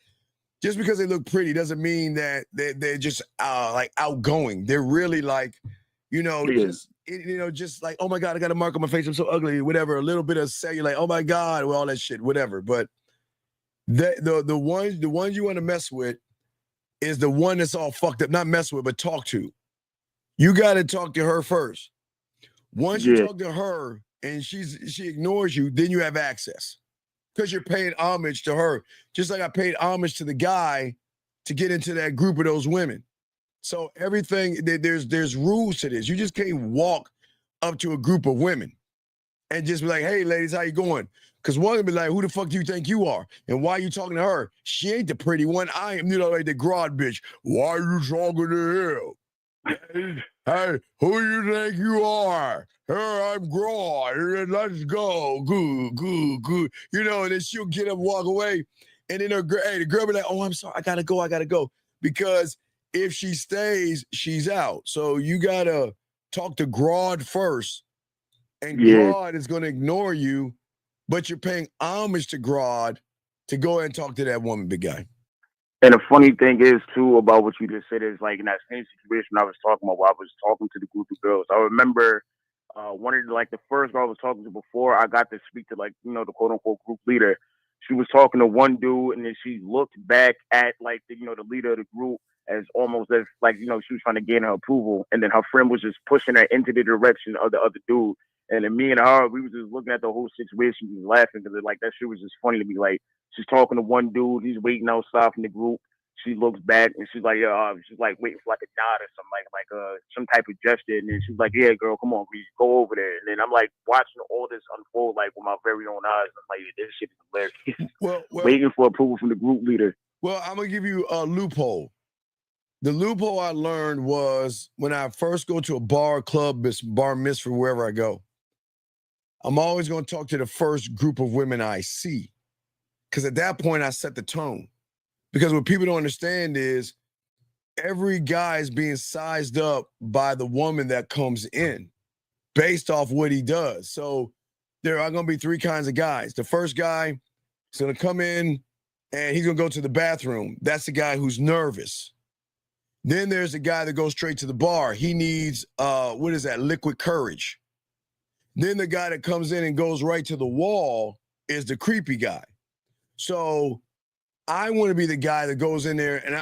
because they look pretty doesn't mean that they're just like outgoing. They're really like, just like, oh my God, I got a mark on my face, I'm so ugly, whatever. A little bit of cellulite, oh my God, well, all that shit, whatever. But the ones you want to mess with is the one that's all fucked up. Not mess with, but talk to. You got to talk to her first. Once you talk to her and she ignores you, then you have access. Because you're paying homage to her. Just like I paid homage to the guy to get into that group of those women. So everything, there's rules to this. You just can't walk up to a group of women and just be like, hey, ladies, how you going? Because one will be like, who the fuck do you think you are? And why are you talking to her? She ain't the pretty one. I am, like the broad bitch. Why are you talking to him? Hey, who you think you are? Here, I'm Grodd. Let's go. Good. And then she'll get up, walk away. And then the girl be like, oh, I'm sorry. I gotta go. Because if she stays, she's out. So you gotta talk to Grodd first. And Grodd is gonna ignore you, but you're paying homage to Grodd to go ahead and talk to that woman, big guy. And the funny thing is, too, about what you just said is, like, in that same situation I was talking about, where I was talking to the group of girls, I remember one of the first girl I was talking to before I got to speak to, the quote-unquote group leader. She was talking to one dude, and then she looked back at, the leader of the group as almost as, she was trying to gain her approval. And then her friend was just pushing her into the direction of the other dude. And then me and her, we was just looking at the whole situation, we was laughing, because, that shit was just funny to me. Like, she's talking to one dude, he's waiting outside from the group. She looks back and she's like, she's like waiting for like a nod or something, like some type of gesture. And then she's like, yeah, girl, come on, please go over there. And then I'm like watching all this unfold like with my very own eyes. I'm like, this shit is hilarious. Well, waiting for approval from the group leader. Well, I'm gonna give you a loophole. The loophole I learned was when I first go to a bar, club, bar mitzvah, wherever I go, I'm always gonna talk to the first group of women I see. Because at that point, I set the tone. Because what people don't understand is every guy is being sized up by the woman that comes in based off what he does. So there are going to be 3 kinds of guys. The first guy is going to come in and he's going to go to the bathroom. That's the guy who's nervous. Then there's the guy that goes straight to the bar. He needs, liquid courage. Then the guy that comes in and goes right to the wall is the creepy guy. So I want to be the guy that goes in there and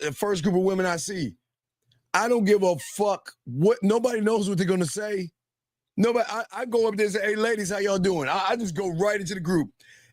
the first group of women I see, I don't give a fuck what, nobody knows what they're going to say. Nobody, I go up there and say, hey, ladies, how y'all doing? I just go right into the group.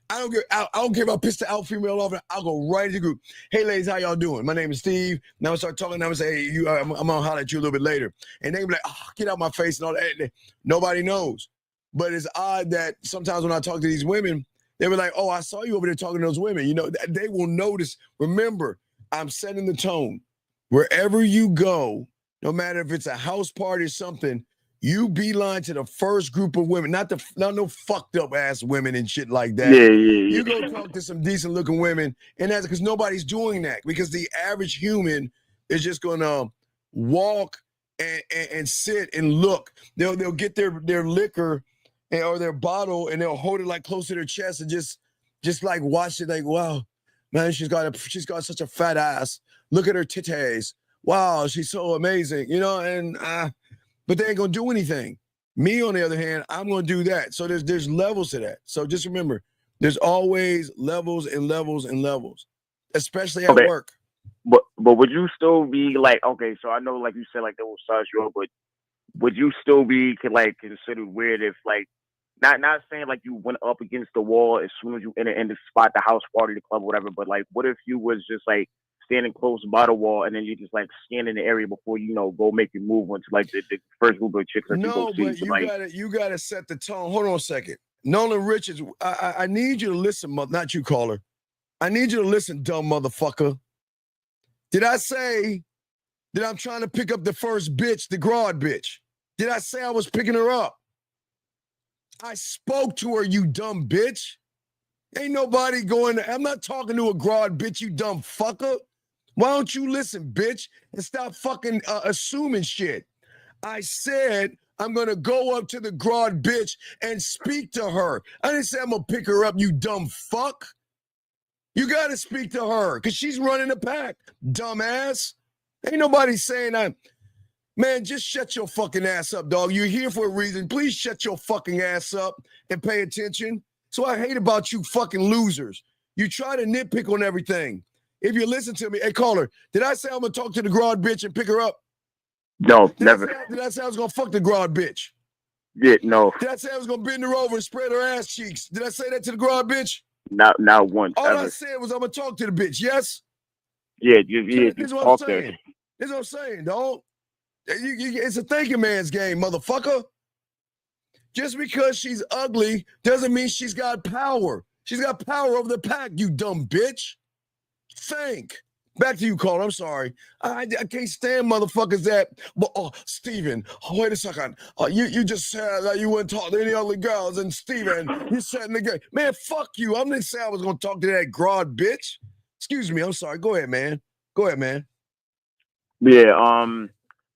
I don't care if I piss the out female off. I'll go right into the group. Hey, ladies, how y'all doing? My name is Steve. Now I start talking. Now I say, hey, I'm going to holler at you a little bit later. And they be like, oh, get out my face and all that. Nobody knows. But it's odd that sometimes when I talk to these women, they were like, oh, I saw you over there talking to those women. You know, they will notice. Remember, I'm setting the tone. Wherever you go, no matter if it's a house party or something, you beeline to the first group of women, not no fucked up ass women and shit like that. Yeah. You go talk to some decent looking women, and that's because nobody's doing that. Because the average human is just gonna walk and sit and look. They'll get their liquor or their bottle and they'll hold it like close to their chest and just like watch it like, wow, man, she's got such a fat ass. Look at her titties. Wow, she's so amazing, you know, and but they ain't gonna do anything. Me, on the other hand, I'm gonna do that. So there's levels to that. So just remember, there's always levels and levels and levels, especially at work. But would you still be like, okay, so I know like you said, like they will size you up, but would you still be like considered weird if like not saying like you went up against the wall as soon as you enter in the spot, the house party, the club, whatever, but like what if you was just like standing close by the wall and then you just like scanning the area before you know go make your move into like the first group of chicks that you go see? No, but you gotta set the tone. Hold on a second. Nolan Richards, I need you to listen, not you, caller. I need you to listen, dumb motherfucker. Did I say that I'm trying to pick up the first bitch, the broad bitch? Did I say I was picking her up? I spoke to her, you dumb bitch. Ain't nobody going to, I'm not talking to a broad bitch, you dumb fucker. Why don't you listen, bitch, and stop fucking assuming shit? I said I'm going to go up to the broad bitch and speak to her. I didn't say I'm going to pick her up, you dumb fuck. You got to speak to her because she's running the pack, dumbass. Ain't nobody saying man, just shut your fucking ass up, dog. You're here for a reason. Please shut your fucking ass up and pay attention. So I hate about you fucking losers. You try to nitpick on everything. If you listen to me, hey, caller, did I say I'm going to talk to the broad bitch and pick her up? No, never. Did I say I was going to fuck the broad bitch? Yeah, no. Did I say I was going to bend her over and spread her ass cheeks? Did I say that to the broad bitch? Not once. All ever. I said was I'm going to talk to the bitch, yes? Yeah, This is what I'm saying. This is what I'm saying, dog. It's a thinking man's game, motherfucker. Just because she's ugly doesn't mean she's got power. She's got power over the pack, you dumb bitch. Think. Back to you, caller. I'm sorry. I can't stand motherfuckers that. But Steven, wait a second. You just said that you wouldn't talk to any ugly girls, and Steven, you said in the game. Man, fuck you. I didn't say I was gonna talk to that broad bitch. Excuse me. I'm sorry. Go ahead, man. Yeah.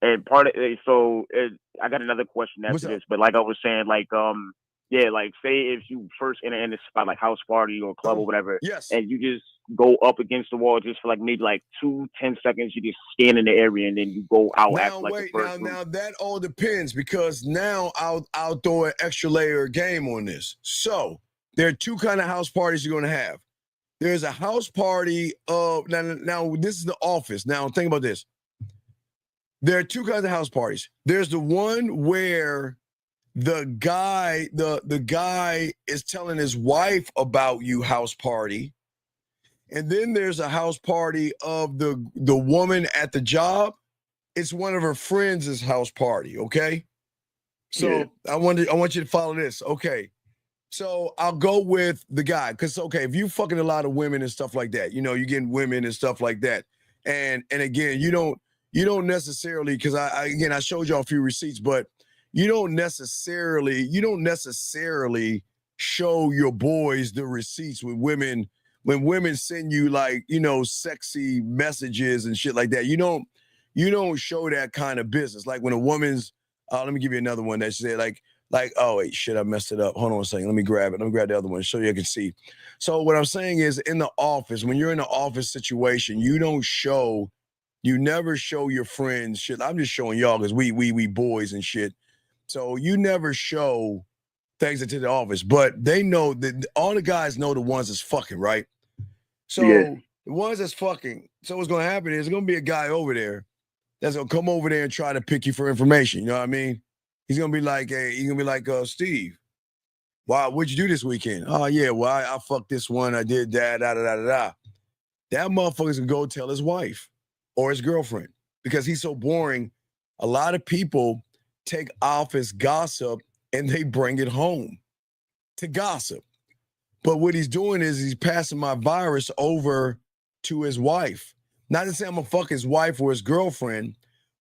And part of I got another question after this, but like I was saying, like yeah, like say if you first enter in the spot like house party or club or whatever, yes, and you just go up against the wall just for like maybe like 2-10 seconds, you just scan in the area and then you go out now, after like wait, the first now that all depends because now I'll throw an extra layer of game on this. So there are two kind of house parties you're gonna have. There's a house party of now this is the office. Now think about this. There are two kinds of house parties. There's the one where the guy is telling his wife about you house party. And then there's a house party of the woman at the job. It's one of her friends' house party, okay? So yeah. I want you to follow this. Okay. So I'll go with the guy. Because okay, if you fucking a lot of women and stuff like that, you know, you're getting women and stuff like that. And again, you don't necessarily, because I showed y'all a few receipts, but you don't necessarily show your boys the receipts with women when women send you like, you know, sexy messages and shit like that. You don't show that kind of business. Like when a woman's let me give you another one that said like, oh wait, shit, I messed it up. Hold on a second. Let me grab it. Let me grab the other one so you can see. So what I'm saying is in the office, when you're in an office situation, you never show your friends shit. I'm just showing y'all because we boys and shit. So you never show things into the office, but they know that all the guys know the ones that's fucking, right? So the ones that's fucking, so what's gonna happen is there's gonna be a guy over there that's gonna come over there and try to pick you for information. You know what I mean? He's gonna be like, Steve, wow, what'd you do this weekend? Oh yeah, well, I fucked this one, I did that, da. That motherfucker's gonna go tell his wife or his girlfriend because he's so boring. A lot of people take office gossip and they bring it home to gossip. But what he's doing is he's passing my virus over to his wife. Not to say I'm gonna fuck his wife or his girlfriend,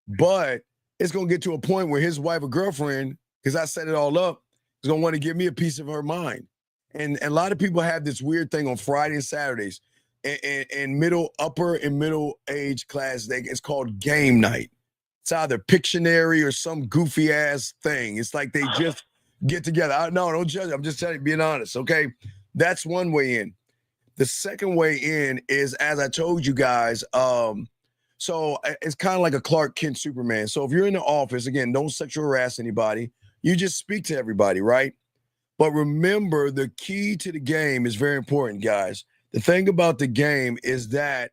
but it's gonna get to a point where his wife or girlfriend, because I set it all up, is gonna want to give me a piece of her mind. And a lot of people have this weird thing on Friday and Saturdays in upper and middle age class. It's called game night. It's either Pictionary or some goofy ass thing. It's like they just get together. No, don't judge. I'm just telling you, being honest. Okay, that's one way in. The second way in is, as I told you guys, so it's kind of like a Clark Kent Superman. So if you're in the office, again, don't sexual harass anybody. You just speak to everybody, right? But remember, the key to the game is very important, guys. The thing about the game is that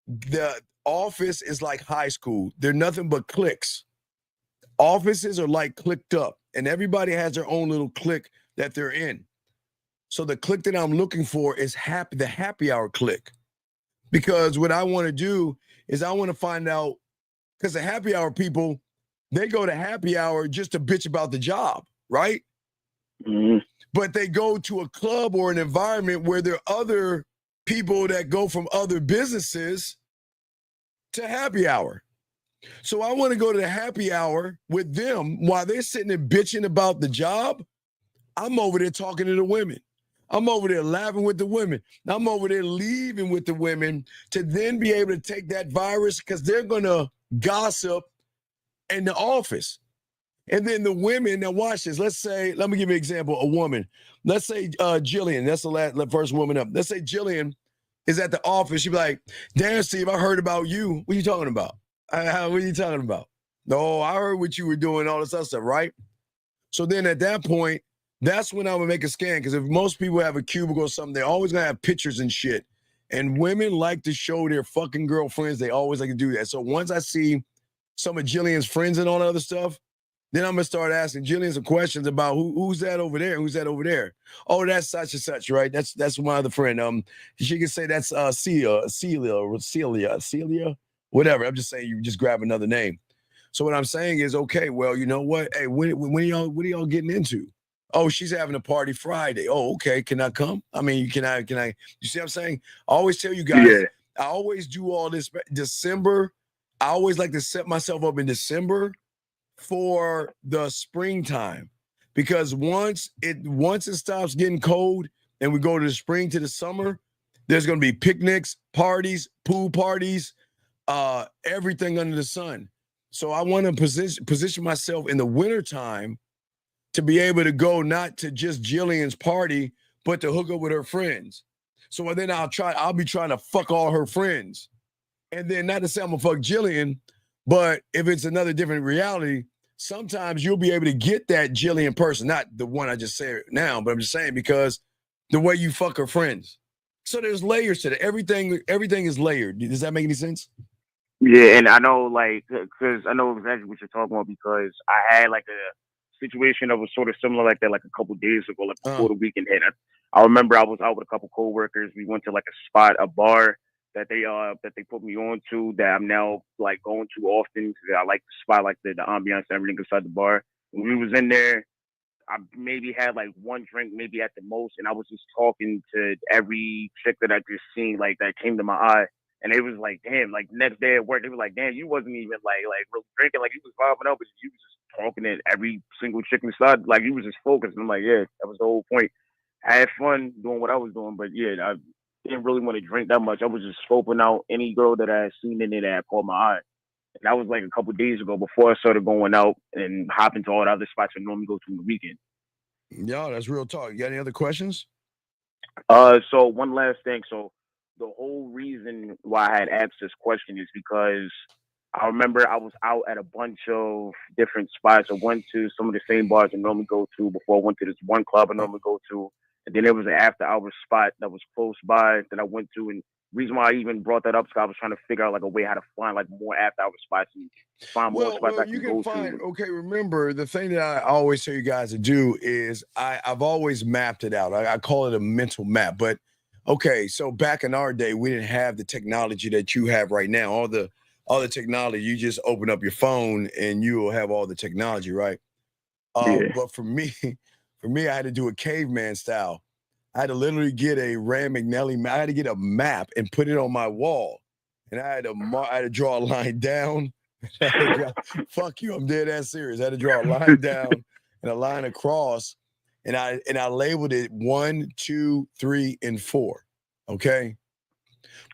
the office is like high school. They're nothing but cliques. Offices are like clicked up, and everybody has their own little clique that they're in. So the clique that I'm looking for is the happy hour clique. Because what I want to do is I want to find out, because the happy hour people, they go to happy hour just to bitch about the job, right? Mm-hmm. But they go to a club or an environment where there are other people that go from other businesses to happy hour. So I want to go to the happy hour with them while they're sitting there bitching about the job. I'm over there talking to the women. I'm over there laughing with the women. I'm over there leaving with the women to then be able to take that virus, because they're going to gossip in the office. And then the women, now watch this. Let's say, let me give you an example, a woman. Let's say Jillian, that's the first woman up. Let's say Jillian is at the office. She'd be like, damn, Steve, I heard about you. What are you talking about? What are you talking about? No, I heard what you were doing, all this other stuff, right? So then at that point, that's when I would make a scan, because if most people have a cubicle or something, they're always going to have pictures and shit. And women like to show their fucking girlfriends. They always like to do that. So once I see some of Jillian's friends and all that other stuff, then I'm going to start asking Jillian some questions about who's that over there? Who's that over there? Oh, that's such and such, right? That's my other friend. She can say that's Celia, whatever. I'm just saying you just grab another name. So what I'm saying is, okay, well, you know what? Hey, what are y'all getting into? Oh, she's having a party Friday. Oh, okay. Can I come? I mean, can I, you see what I'm saying? I always tell you guys, yeah. I always do all this December. I always like to set myself up in December for the springtime, because once it stops getting cold and we go to the spring to the summer, there's going to be picnics, parties, pool parties, everything under the sun. So I want to position myself in the wintertime to be able to go not to just Jillian's party, but to hook up with her friends. So then I'll be trying to fuck all her friends. And then, not to say I'm gonna fuck Jillian, but if it's another different reality, sometimes you'll be able to get that Jillian person, not the one I just said now, but I'm just saying because the way you fuck her friends. So there's layers to it. Everything is layered. Does that make any sense? Yeah, and I know, because I know exactly what you're talking about, because I had like a situation that was sort of similar like that, like a couple days ago, like before the weekend hit. I remember I was out with a couple coworkers. We went to like a bar that they put me on to, that I'm now like going to often. I like the spot, like the ambiance, everything inside the bar. When we was in there, I maybe had like one drink, maybe at the most, and I was just talking to every chick that I just seen, like that came to my eye. And it was like, damn, like next day at work, they were like, damn, you wasn't even like really drinking, like you was vibing up, but you was just talking to every single chick inside, like you was just focused. And I'm like, yeah, that was the whole point. I had fun doing what I was doing, but yeah, I didn't really want to drink that much. I was just scoping out any girl that I had seen in there that had caught my eye. And that was like a couple of days ago before I started going out and hopping to all the other spots I normally go to in the weekend. Yeah, that's real talk. You got any other questions? So one last thing. So the whole reason why I had asked this question is because I remember I was out at a bunch of different spots. I went to some of the same bars I normally go to before I went to this one club I normally go to. And then there was an after-hours spot that was close by that I went to. And reason why I even brought that up is 'cause I was trying to figure out like a way how to find like more after-hour spots and find more spots I you can go can find. to. Okay, remember the thing that I always tell you guys to do is I've always mapped it out. I call it a mental map. But okay, so back in our day, we didn't have the technology that you have right now. All the technology, you just open up your phone and you will have all the technology, right? But for me, I had to do it caveman style. I had to literally get a Rand McNally map. I had to get a map and put it on my wall. And I had to draw a line down. Fuck you, I'm dead ass serious. I had to draw a line down and a line across. And I labeled it 1, 2, 3, and 4. Okay.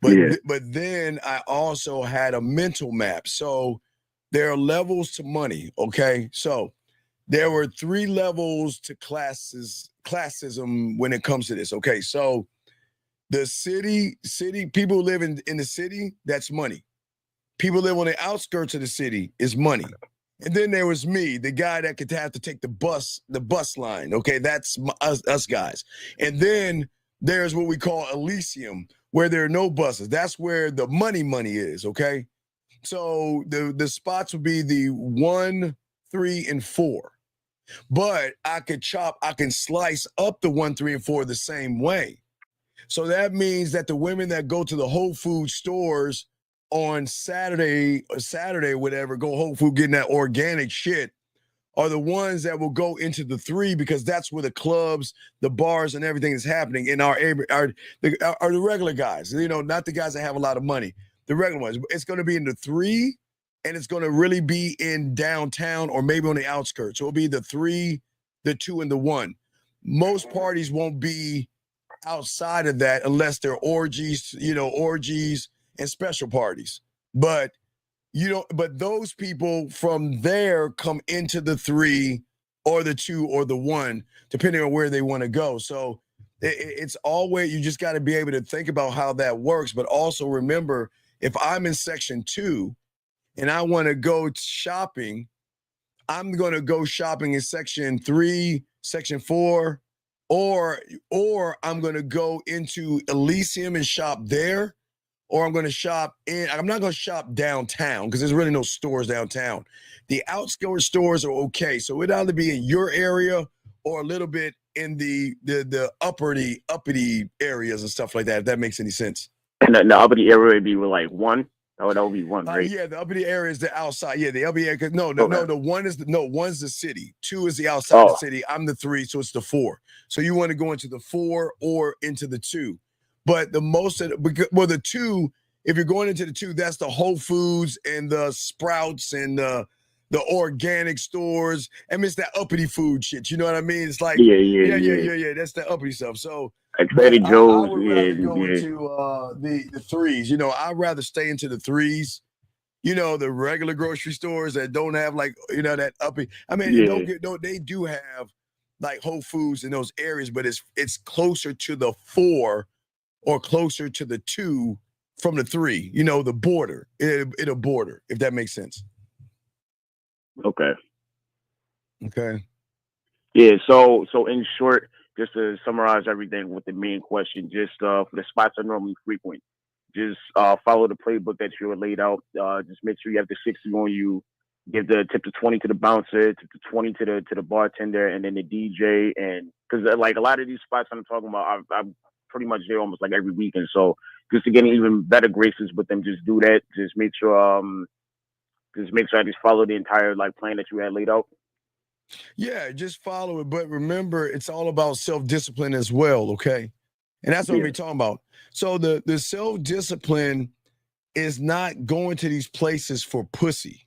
But then I also had a mental map. So there are levels to money. Okay. So there were 3 levels to classism when it comes to this. Okay, so the city people who live in the city, that's money. People live on the outskirts of the city is money. And then there was me, the guy that could have to take the bus line. Okay, that's us guys. And then there's what we call Elysium, where there are no buses. That's where the money is. Okay, so the spots would be the 1, 3, and 4. But I can slice up the 1, 3, and 4 the same way. So that means that the women that go to the Whole Food stores on Saturday, whatever, go Whole Food getting that organic shit, are the ones that will go into the 3 because that's where the clubs, the bars, and everything is happening in are the regular guys. You know, not the guys that have a lot of money. The regular ones. It's going to be in the 3. And it's going to really be in downtown or maybe on the outskirts. So it'll be the 3, the 2, and the 1. Most parties won't be outside of that unless they're orgies and special parties. But those people from there come into the 3 or the 2 or the 1, depending on where they want to go. So it's always, you just got to be able to think about how that works. But also remember, if I'm in section 2, and I want to go shopping, I'm going to go shopping in section 3, section 4, or I'm going to go into Elysium and shop there, or I'm going to shop I'm not going to shop downtown because there's really no stores downtown. The outskirts stores are okay. So it'd either be in your area or a little bit in the uppity areas and stuff like that, if that makes any sense. And the uppity area would be like 1. Oh, that would be 1, right? Yeah, the uppity area is the outside. Yeah, the uppity area. No, the 1 is one's the city. 2 is the outside of the city. I'm the 3, so it's the 4. So you want to go into the 4 or into the 2. But the 2, if you're going into the 2, that's the Whole Foods and the Sprouts and the organic stores. I mean, it's that uppity food shit. You know what I mean? It's like yeah. That's the uppity stuff. So Trader Joe's, I would rather go into the 3s. You know, I'd rather stay into the 3s. You know, the regular grocery stores that don't have like, you know, that uppity. I mean, they do have like Whole Foods in those areas, but it's closer to the 4 or closer to the 2 from the 3. You know, the border. It'll border, if that makes sense. Okay. Yeah. So in short, just to summarize everything with the main question, just for the spots I normally frequent, just follow the playbook that you laid out. Just make sure you have the 60 on you. Give the tip to 20 to the bouncer, tip to 20 to the bartender, and then the DJ. And because like a lot of these spots I'm talking about, I'm pretty much there almost like every weekend. So just to get even better graces with them, just do that. Just make sure I just follow the entire like plan that you had laid out. Yeah, just follow it. But remember, it's all about self-discipline as well, okay? And that's what we're talking about. So the self-discipline is not going to these places for pussy.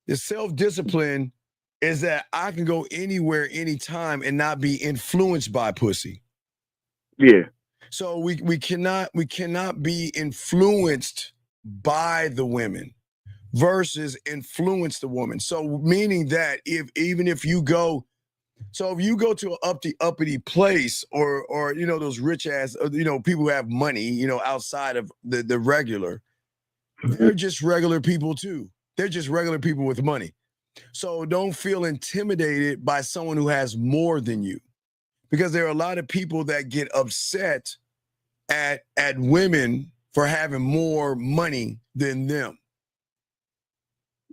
The self-discipline is that I can go anywhere, anytime, and not be influenced by pussy. Yeah. So we cannot be influenced by the women versus influence the woman. So meaning that even if you go to an uppity place or you know, those rich ass, you know, people who have money, you know, outside of the regular, they're just regular people too. They're just regular people with money. So don't feel intimidated by someone who has more than you, because there are a lot of people that get upset at women for having more money than them.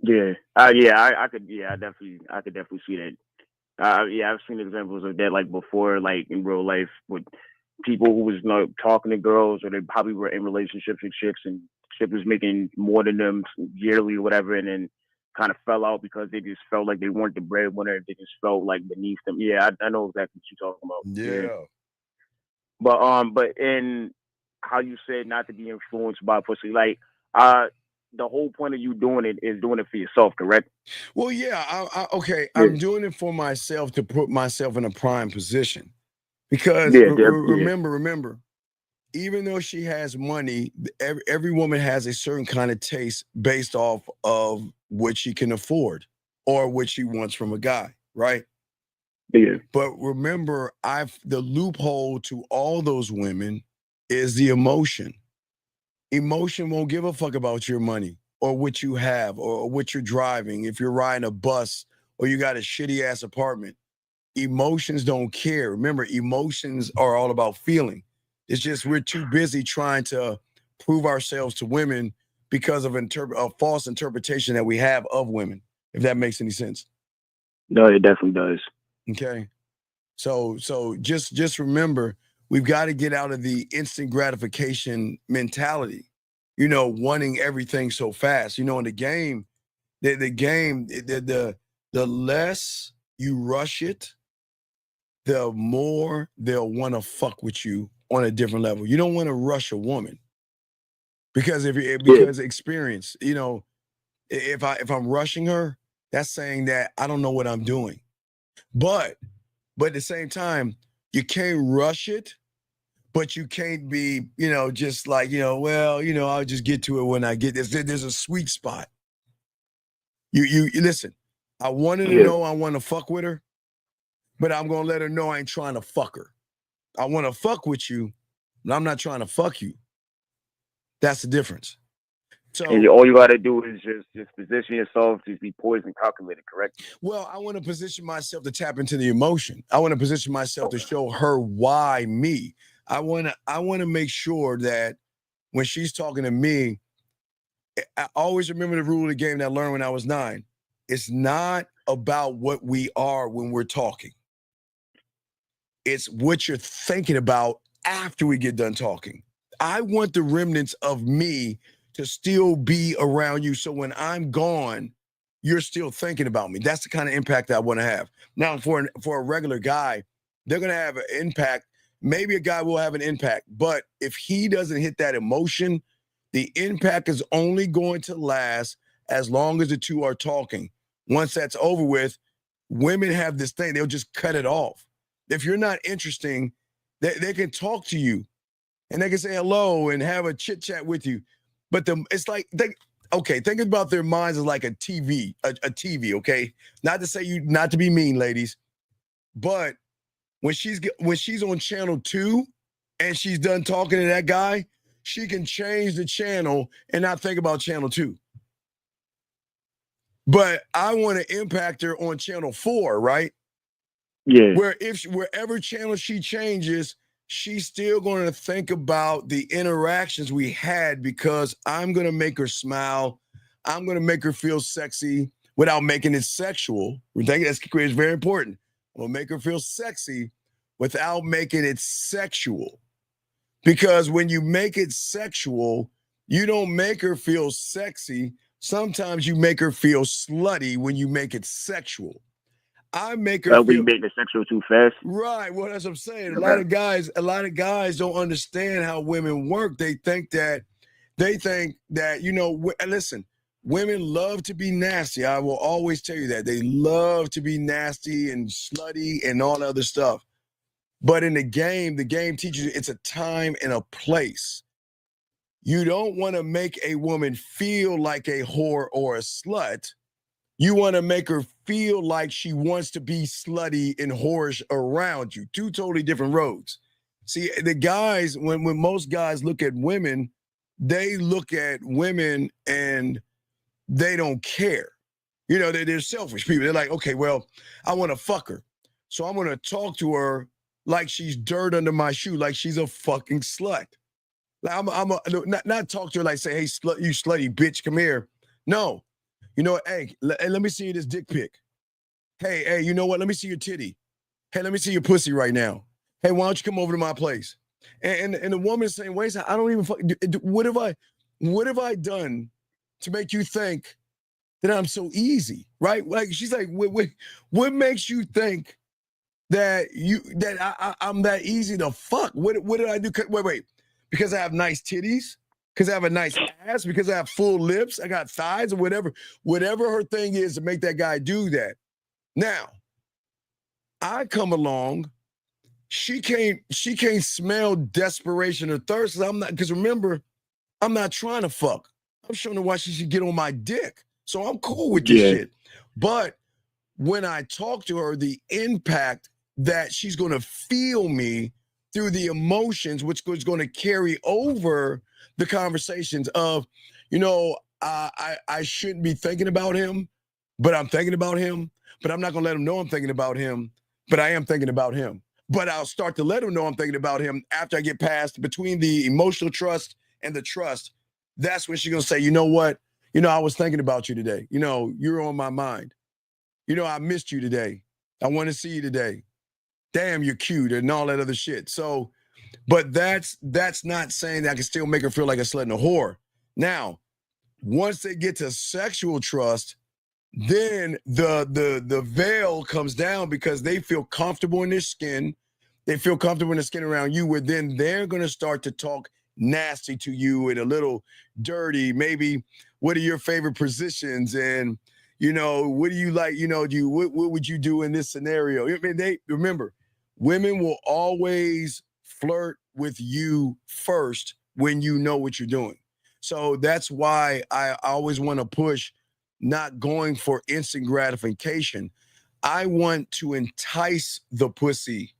Yeah, I could definitely see that. I've seen examples of that, like before, like in real life, with people who was talking to girls, or they probably were in relationships with chicks, and chick was making more than them yearly or whatever, and then kind of fell out because they just felt like they weren't the breadwinner. They just felt like beneath them. Yeah, I know exactly what you're talking about. Yeah. But in how you said not to be influenced by pussy, like the whole point of you doing it is doing it for yourself, correct? Well, yeah. I'm doing it for myself, to put myself in a prime position, because remember, even though she has money, every woman has a certain kind of taste based off of what she can afford or what she wants from a guy, right? Yeah. But remember, the loophole to all those women is the emotion. Emotion won't give a fuck about your money or what you have or what you're driving. If you're riding a bus or you got a shitty ass apartment, emotions don't care. Remember, emotions are all about feeling. It's just we're too busy trying to prove ourselves to women because of a false interpretation that we have of women, if that makes any sense. No, it definitely does. Okay. So just remember, we've got to get out of the instant gratification mentality, wanting everything so fast. In the game, the less you rush it, the more they'll want to fuck with you on a different level. You don't want to rush a woman because because experience, if I'm rushing her, that's saying that I don't know what I'm doing. But at the same time, you can't rush it, but you can't be, just like, I'll just get to it when I get this. There's a sweet spot. You listen, I wanted to know I want to fuck with her, but I'm going to let her know I ain't trying to fuck her. I want to fuck with you, but I'm not trying to fuck you. That's the difference. So all you got to do is just position yourself to be poised and calculated, correct? Well, I want to position myself to tap into the emotion. I want to position myself to show her why me. I want to make sure that when she's talking to me, I always remember the rule of the game that I learned when I was 9. It's not about what we are when we're talking. It's what you're thinking about after we get done talking. I want the remnants of me to still be around you, so when I'm gone, you're still thinking about me. That's the kind of impact that I want to have. Now, for a regular guy, they're going to have an impact. Maybe a guy will have an impact, but if he doesn't hit that emotion, the impact is only going to last as long as the two are talking. Once that's over with, women have this thing, they'll just cut it off. If you're not interesting, they can talk to you and they can say hello and have a chit chat with you. But it's like, think about their minds as like a TV, okay? Not to say not to be mean, ladies, but when she's on channel 2 and she's done talking to that guy, she can change the channel and not think about channel 2. But I want to impact her on channel 4, right? Yeah. Wherever channel she changes, she's still going to think about the interactions we had, because I'm going to make her smile. I'm going to make her feel sexy without making it sexual. I think that's very important. I'm going to make her feel sexy without making it sexual. Because when you make it sexual, you don't make her feel sexy. Sometimes you make her feel slutty when you make it sexual. I make her we make the sexual too fast. Right. Well, that's what I'm saying. A lot of guys don't understand how women work. They think that, listen, women love to be nasty. I will always tell you that. They love to be nasty and slutty and all other stuff. But in the game teaches you it's a time and a place. You don't want to make a woman feel like a whore or a slut. You want to make her feel like she wants to be slutty and whorish around you. 2 totally different roads. See, the guys, when most guys look at women, they look at women and they don't care. They're selfish people. They're like, okay, well, I want to fuck her. So I'm going to talk to her like she's dirt under my shoe, like she's a fucking slut. Like not talk to her like say, hey, slut, you slutty bitch, come here. No. You know what? Hey, let me see this dick pic. Hey, you know what? Let me see your titty. Hey, let me see your pussy right now. Hey, why don't you come over to my place? And the woman is saying, wait, I don't even what have I done to make you think that I'm so easy, right? Like she's like, what makes you think that I'm that easy to fuck? What did I do? Wait, because I have nice titties, because I have a nice ass, because I have full lips, I got thighs or whatever her thing is to make that guy do that. Now, I come along, she can't smell desperation or thirst. Because remember, I'm not trying to fuck. I'm showing her why she should get on my dick. So I'm cool with this shit. But when I talk to her, the impact that she's going to feel me through the emotions, which is going to carry over the conversations of, I shouldn't be thinking about him, but I'm thinking about him. But I'm not going to let him know I'm thinking about him, but I am thinking about him. But I'll start to let him know I'm thinking about him after I get past between the emotional trust and the trust. That's when she's going to say, you know what? I was thinking about you today. You're on my mind. I missed you today. I want to see you today. Damn, you're cute and all that other shit. So, but that's not saying that I can still make her feel like a slut and a whore. Now, once they get to sexual trust, then the veil comes down because they feel comfortable in their skin. They feel comfortable in the skin around you, where then they're going to start to talk nasty to you and a little dirty. Maybe, what are your favorite positions? And, what do you like? What would you do in this scenario? I mean, remember, women will always flirt with you first when you know what you're doing. So that's why I always want to push not going for instant gratification. I want to entice the pussy.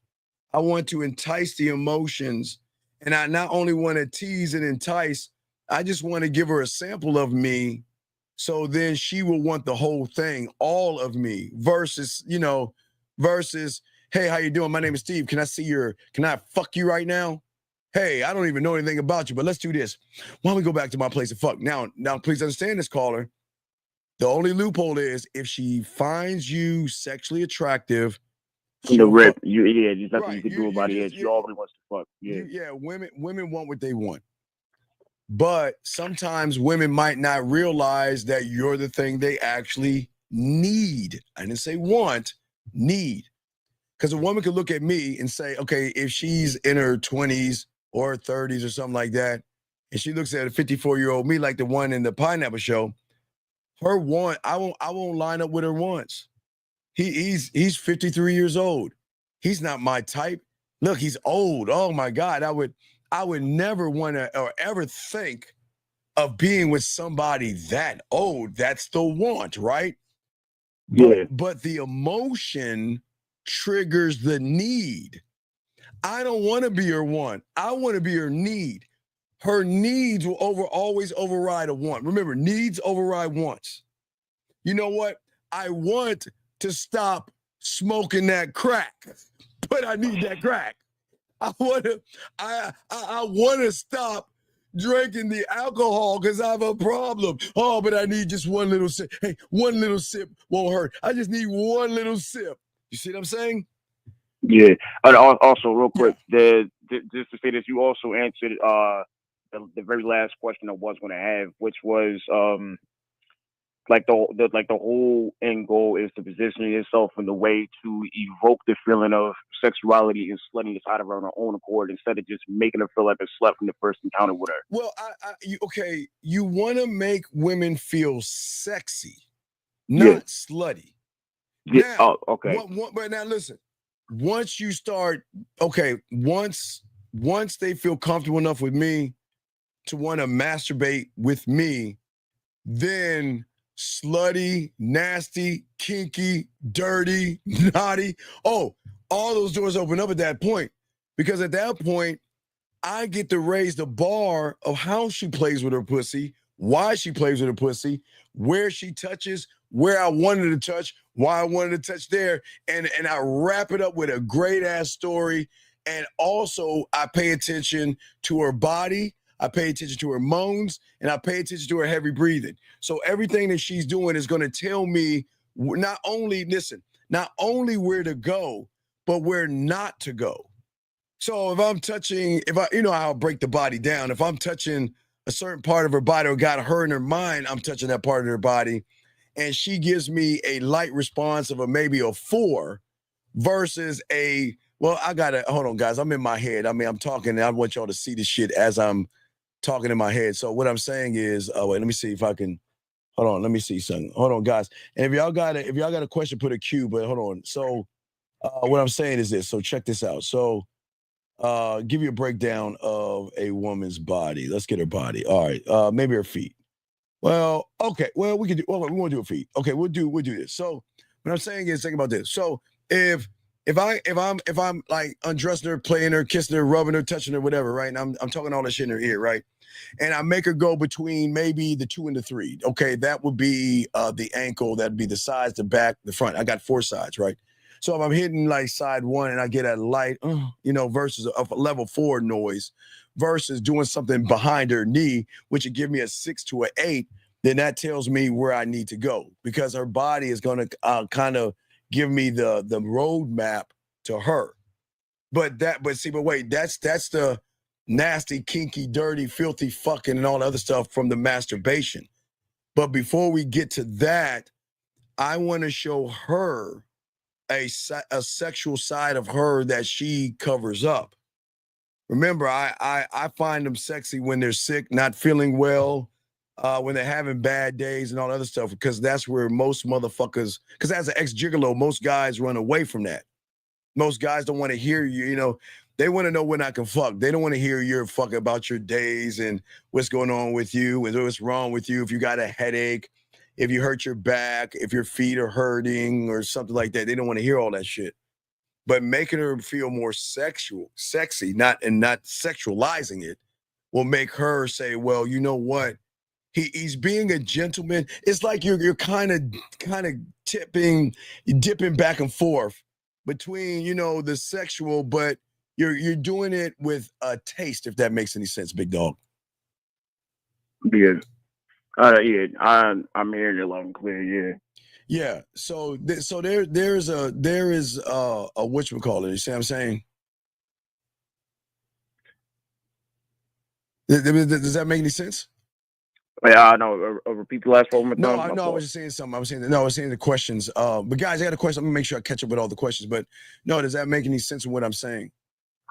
I want to entice the emotions. And I not only want to tease and entice, I just want to give her a sample of me. So then she will want the whole thing, all of me, versus, hey, how you doing? My name is Steve. Can I fuck you right now? Hey, I don't even know anything about you, but let's do this. Why don't we go back to my place and fuck? Now, please understand this, caller. The only loophole is if she finds you sexually attractive. The rip, there's nothing you can do about it. She already wants to fuck. Yeah, women want what they want. But sometimes women might not realize that you're the thing they actually need. I didn't say want, need. Because a woman could look at me and say, okay, if she's in her 20s or 30s or something like that, and she looks at a 54-year-old me like the one in the Pineapple Show, her want, I won't line up with her wants. He's 53 years old. He's not my type. Look, he's old. Oh my God. I would never want to or ever think of being with somebody that old. That's the want, right? Yeah. But the emotion triggers the need. I don't want to be her want. I want to be her need. Her needs will always override a want. Remember, needs override wants. You know what? I want to stop smoking that crack, but I need that crack. I want to stop drinking the alcohol because I have a problem. Oh, but I need just one little sip. Hey, one little sip won't hurt. I just need one little sip. You see what I'm saying? Yeah. And also, real quick, just to say this, you also answered the very last question I was going to have, which was the whole end goal is to position yourself in the way to evoke the feeling of sexuality and sluttiness out of her on her own accord instead of just making her feel like a slut from the first encounter with her. Well, you want to make women feel sexy, not slutty. Yeah. Now, okay. But now listen, once you start, once they feel comfortable enough with me to want to masturbate with me, then slutty, nasty, kinky, dirty, naughty. Oh, all those doors open up at that point. Because at that point, I get to raise the bar of how she plays with her pussy, why she plays with her pussy, where she touches, where I want her to touch, why I wanted to touch there, and I wrap it up with a great ass story. And also, I pay attention to her body, I pay attention to her moans, and I pay attention to her heavy breathing. So everything that she's doing is going to tell me not only where to go, but where not to go. So if I'm touching, you know how I break the body down. If I'm touching a certain part of her body or got her in her mind, I'm touching that part of her body, and she gives me a light response of maybe a 4 versus well, hold on, guys. I'm in my head. I mean, I'm talking, and I want y'all to see this shit as I'm talking in my head. So what I'm saying is, wait, let me see if I can, hold on, let me see something. Hold on, guys. And if y'all got a question, put a Q, but hold on. So what I'm saying is this. So check this out. So give you a breakdown of a woman's body. Let's get her body. All right. Maybe her feet. Well, okay. Well, we want to do her feet. Okay, we'll do this. So what I'm saying is, think about this. So if I'm like undressing her, playing her, kissing her, rubbing her, touching her, whatever, right? And I'm talking all that shit in her ear, right? And I make her go between maybe the 2 and the 3. Okay, that would be the ankle, that'd be the sides, the back, the front. I got 4 sides, right? So if I'm hitting like side 1 and I get a light, versus a level 4 noise, versus doing something behind her knee, which would give me a 6 to an 8, then that tells me where I need to go, because her body is going to kind of give me the roadmap to her. But wait, that's the nasty, kinky, dirty, filthy fucking and all the other stuff from the masturbation. But before we get to that, I want to show her a sexual side of her that she covers up. Remember, I find them sexy when they're sick, not feeling well, when they're having bad days and all other stuff, because that's where most motherfuckers, because as an ex-gigolo, most guys run away from that. Most guys don't want to hear you, they want to know when I can fuck. They don't want to hear your fuck about your days and what's going on with you and what's wrong with you, if you got a headache, if you hurt your back, if your feet are hurting or something like that. They don't want to hear all that shit. But making her feel more sexy, not sexualizing it, will make her say, well, you know what? He's being a gentleman. It's like you're kind of dipping back and forth between, the sexual, but you're doing it with a taste, if that makes any sense, big dog. Yeah. I'm hearing it loud and clear. Yeah. Yeah. So there is a whatchamacallit. You see what I'm saying? Does that make any sense? Yeah, no. Repeat the last one. No, I was just saying something. I was saying the questions. But guys, I got a question. I'm gonna make sure I catch up with all the questions. But no, does that make any sense in what I'm saying?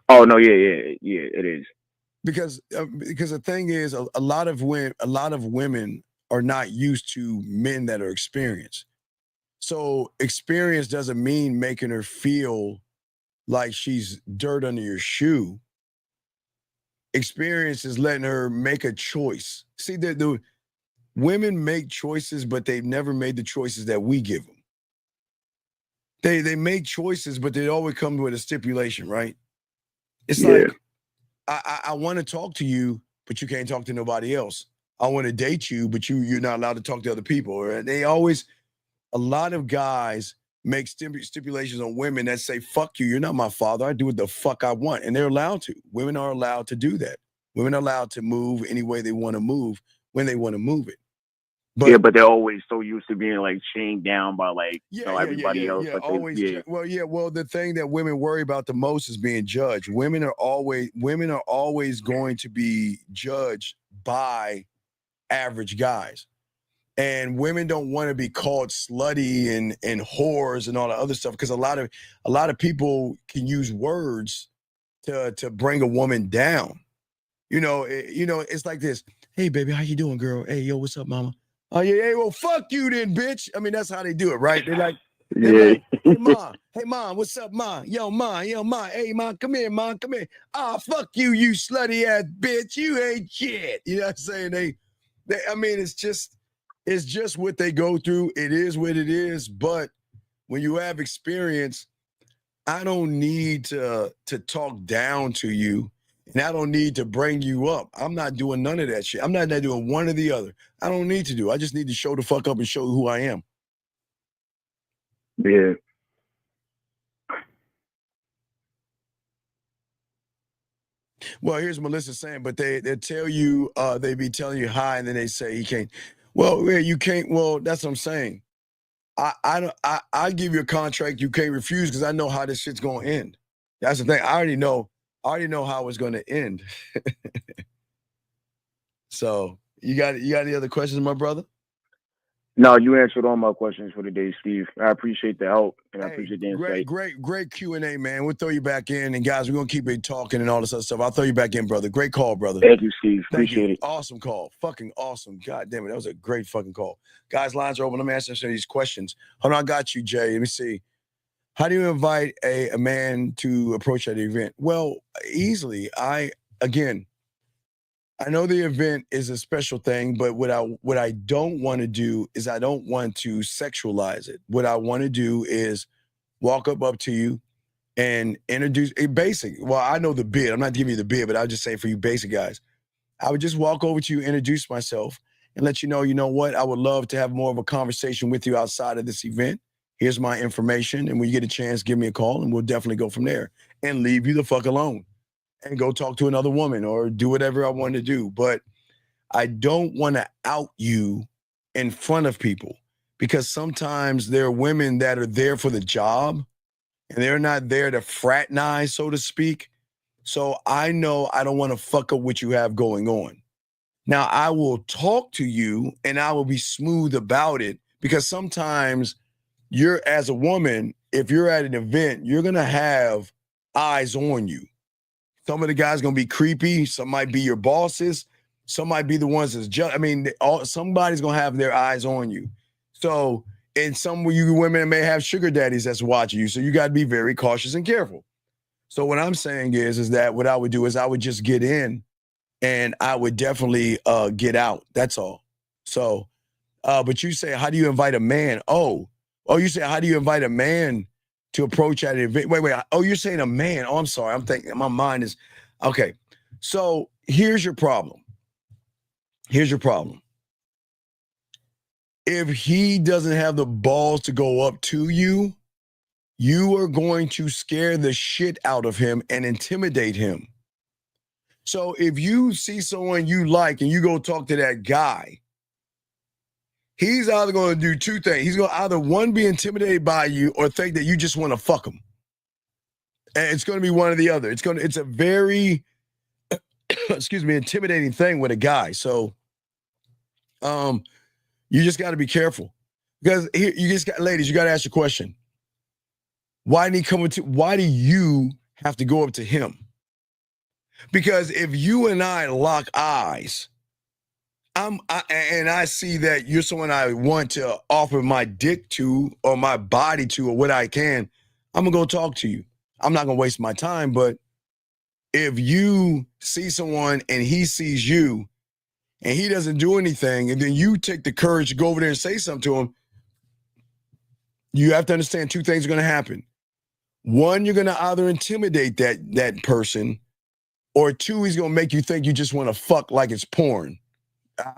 Oh no, yeah, it is. Because the thing is, a lot of women are not used to men that are experienced. So experience doesn't mean making her feel like she's dirt under your shoe. Experience is letting her make a choice. See, the women make choices, but they've never made the choices that we give them. They make choices, but they always come with a stipulation, right? It's like, I want to talk to you, but you can't talk to nobody else. I want to date you, but you're not allowed to talk to other people. Or a lot of guys make stipulations on women that say, fuck you, you're not my father. I do what the fuck I want. And they're allowed to. Women are allowed to do that. Women are allowed to move any way they want to move when they want to move it. But they're always so used to being like chained down by everybody else. Yeah, always. Yeah. Well, the thing that women worry about the most is being judged. Women are always going to be judged by average guys. And women don't want to be called slutty and whores and all the other stuff, because a lot of people can use words to bring a woman down. It's like this. Hey, baby, how you doing, girl? Hey, yo, what's up, mama? Oh, yeah, hey, well, fuck you then, bitch. I mean, that's how they do it, right? They're like, hey, mom, what's up, mom? Yo, mom, hey, mom, come here, mom, come here. Ah, fuck you, you slutty ass bitch. You ain't shit. You know what I'm saying? It's just what they go through. It is what it is. But when you have experience, I don't need to talk down to you, and I don't need to bring you up. I'm not doing none of that shit. I'm not doing one or the other. I don't need to do. I just need to show the fuck up and show who I am. Yeah. Well, here's Melissa saying, but they tell you, they be telling you hi, and then they say he can't. Well, yeah, you can't. Well, that's what I'm saying. I give you a contract you can't refuse because I know how this shit's gonna end. That's the thing. I already know how it's gonna end. So you got any other questions, my brother? No, you answered all my questions for today, Steve. I appreciate the help and I appreciate the insight. Great Q&A, man. We'll throw you back in, and guys, we're gonna keep it talking and all this other stuff. I'll throw you back in, brother. Great call, brother. Thank you, Steve. Appreciate it. Awesome call. Fucking awesome. God damn it, that was a great fucking call. Guys, lines are open. Let me answer some of these questions. Hold on, I got you, Jay. Let me see. How do you invite a man to approach at the event? Well, easily. I know the event is a special thing, but what I don't want to do is I don't want to sexualize it. What I want to do is walk up to you and introduce a basic. Well, I know the bid. I'm not giving you the bid, but I'll just say for you basic guys, I would just walk over to you, introduce myself, and let you know what? I would love to have more of a conversation with you outside of this event. Here's my information, and when you get a chance, give me a call, and we'll definitely go from there and leave you the fuck alone. And go talk to another woman or do whatever I want to do. But I don't want to out you in front of people because sometimes there are women that are there for the job and they're not there to fraternize, so to speak. So I know I don't want to fuck up what you have going on. Now, I will talk to you and I will be smooth about it because sometimes as a woman, if you're at an event, you're going to have eyes on you. Some of the guys gonna be creepy. Some might be your bosses. Some might be the ones that's just. I mean, somebody's gonna have their eyes on you. So, and some of you women may have sugar daddies that's watching you. So you got to be very cautious and careful. So what I'm saying is that what I would do is I would just get in, and I would definitely get out. That's all. So, but you say, how do you invite a man? Oh, you say, how do you invite a man to approach at an event? Wait. Oh, you're saying a man. Oh, I'm sorry. I'm thinking my mind is okay. So here's your problem. If he doesn't have the balls to go up to you, you are going to scare the shit out of him and intimidate him. So if you see someone you like and you go talk to that guy, he's either going to do two things. He's going to either, one, be intimidated by you or think that you just want to fuck him. And it's going to be one or the other. It's a very, intimidating thing with a guy. So you just got to be careful. Because ladies, you got to ask your question. Why do you have to go up to him? Because if you and I lock eyes, and I see that you're someone I want to offer my dick to or my body to or what I can, I'm going to go talk to you. I'm not going to waste my time, but if you see someone and he sees you and he doesn't do anything, and then you take the courage to go over there and say something to him, you have to understand two things are going to happen. One, you're going to either intimidate that person, or two, he's going to make you think you just want to fuck like it's porn.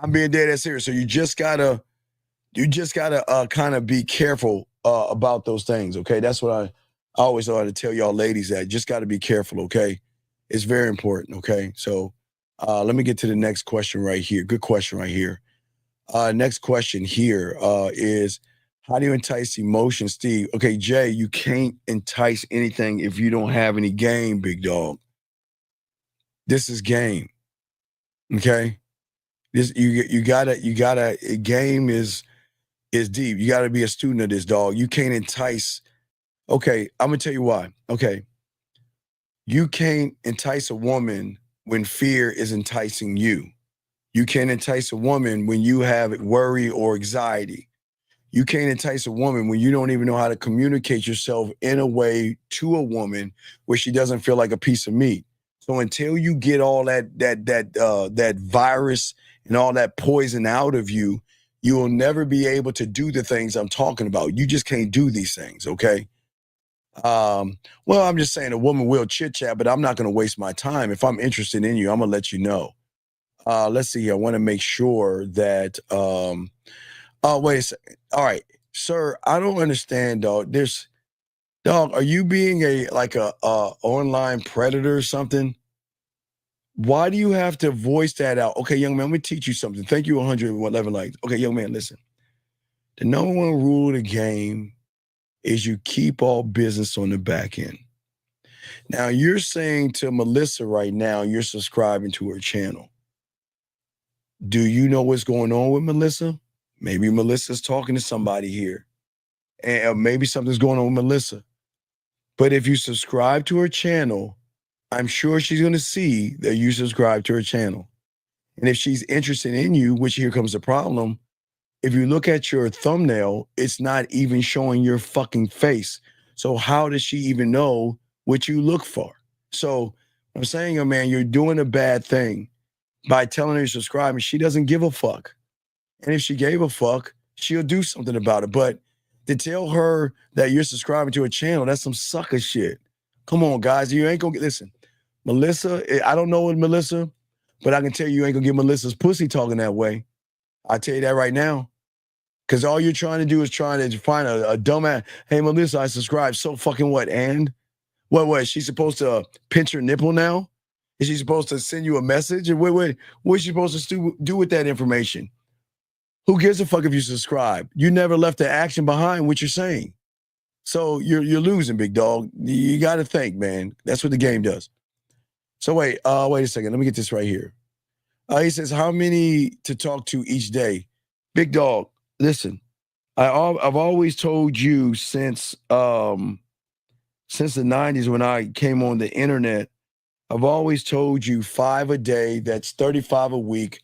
I'm being dead ass serious. So you just gotta kind of be careful about those things. Okay, that's what I always ought to tell y'all ladies, that just got to be careful. Okay, it's very important. Okay, so let me get to the next question right here. Good question right here. Next question here is, how do you entice emotion, Steve? Okay, Jay, you can't entice anything if you don't have any game, big dog. This is game. Okay. You gotta game is deep. You gotta be a student of this, dog. You can't entice. Okay, I'm gonna tell you why. Okay. You can't entice a woman when fear is enticing you. You can't entice a woman when you have worry or anxiety. You can't entice a woman when you don't even know how to communicate yourself in a way to a woman where she doesn't feel like a piece of meat. So until you get all that virus and all that poison out of you, you will never be able to do the things I'm talking about. You just can't do these things, okay? Well, I'm just saying a woman will chit-chat, but I'm not going to waste my time. If I'm interested in you, I'm going to let you know. Let's see here. I want to make sure that, wait a second. All right. Sir, I don't understand, dog. Dog, are you being a online predator or something? Why do you have to voice that out? Okay, young man, let me teach you something. Thank you, 111 likes. Okay, young man, listen. The number one rule of the game is you keep all business on the back end. Now, you're saying to Melissa right now, you're subscribing to her channel. Do you know what's going on with Melissa? Maybe Melissa's talking to somebody here. And maybe something's going on with Melissa. But if you subscribe to her channel, I'm sure she's going to see that you subscribe to her channel. And if she's interested in you, which here comes the problem, if you look at your thumbnail, it's not even showing your fucking face. So how does she even know what you look for? So I'm saying, oh man, you're doing a bad thing by telling her to subscribe, and she doesn't give a fuck. And if she gave a fuck, she'll do something about it. But to tell her that you're subscribing to a channel, that's some sucker shit. Come on, guys. You ain't gonna get, listen, Melissa, I don't know Melissa, but I can tell you ain't gonna get Melissa's pussy talking that way. I tell you that right now. Because all you're trying to do is trying to find a dumbass. Hey, Melissa, I subscribe. So fucking what? And what? She's supposed to pinch her nipple now? Is she supposed to send you a message? Or what's she supposed to do with that information? Who gives a fuck if you subscribe? You never left the action behind what you're saying. So you're losing, big dog. You got to think, man. That's what the game does. So wait a second. Let me get this right here. He says, how many to talk to each day? Big dog, listen. I've always told you since the 90s when I came on the internet, I've always told you 5 a day. That's 35 a week.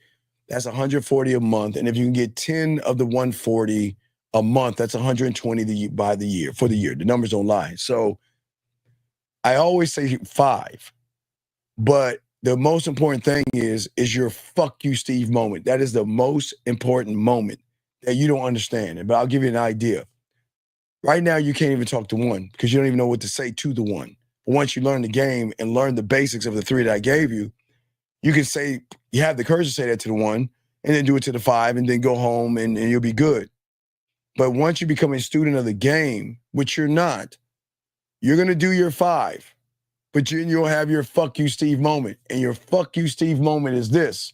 That's 140 a month. And if you can get 10 of the 140 a month, that's 120 for the year. The numbers don't lie. So I always say 5. But the most important thing is your fuck you, Steve moment. That is the most important moment that you don't understand. But I'll give you an idea. Right now, you can't even talk to one because you don't even know what to say to the one. But once you learn the game and learn the basics of the 3 that I gave you, you can say, you have the courage to say that to the 1 and then do it to the 5 and then go home and you'll be good. But once you become a student of the game, which you're not, you're going to do your 5. But you'll have your fuck you, Steve moment. And your fuck you, Steve moment is this.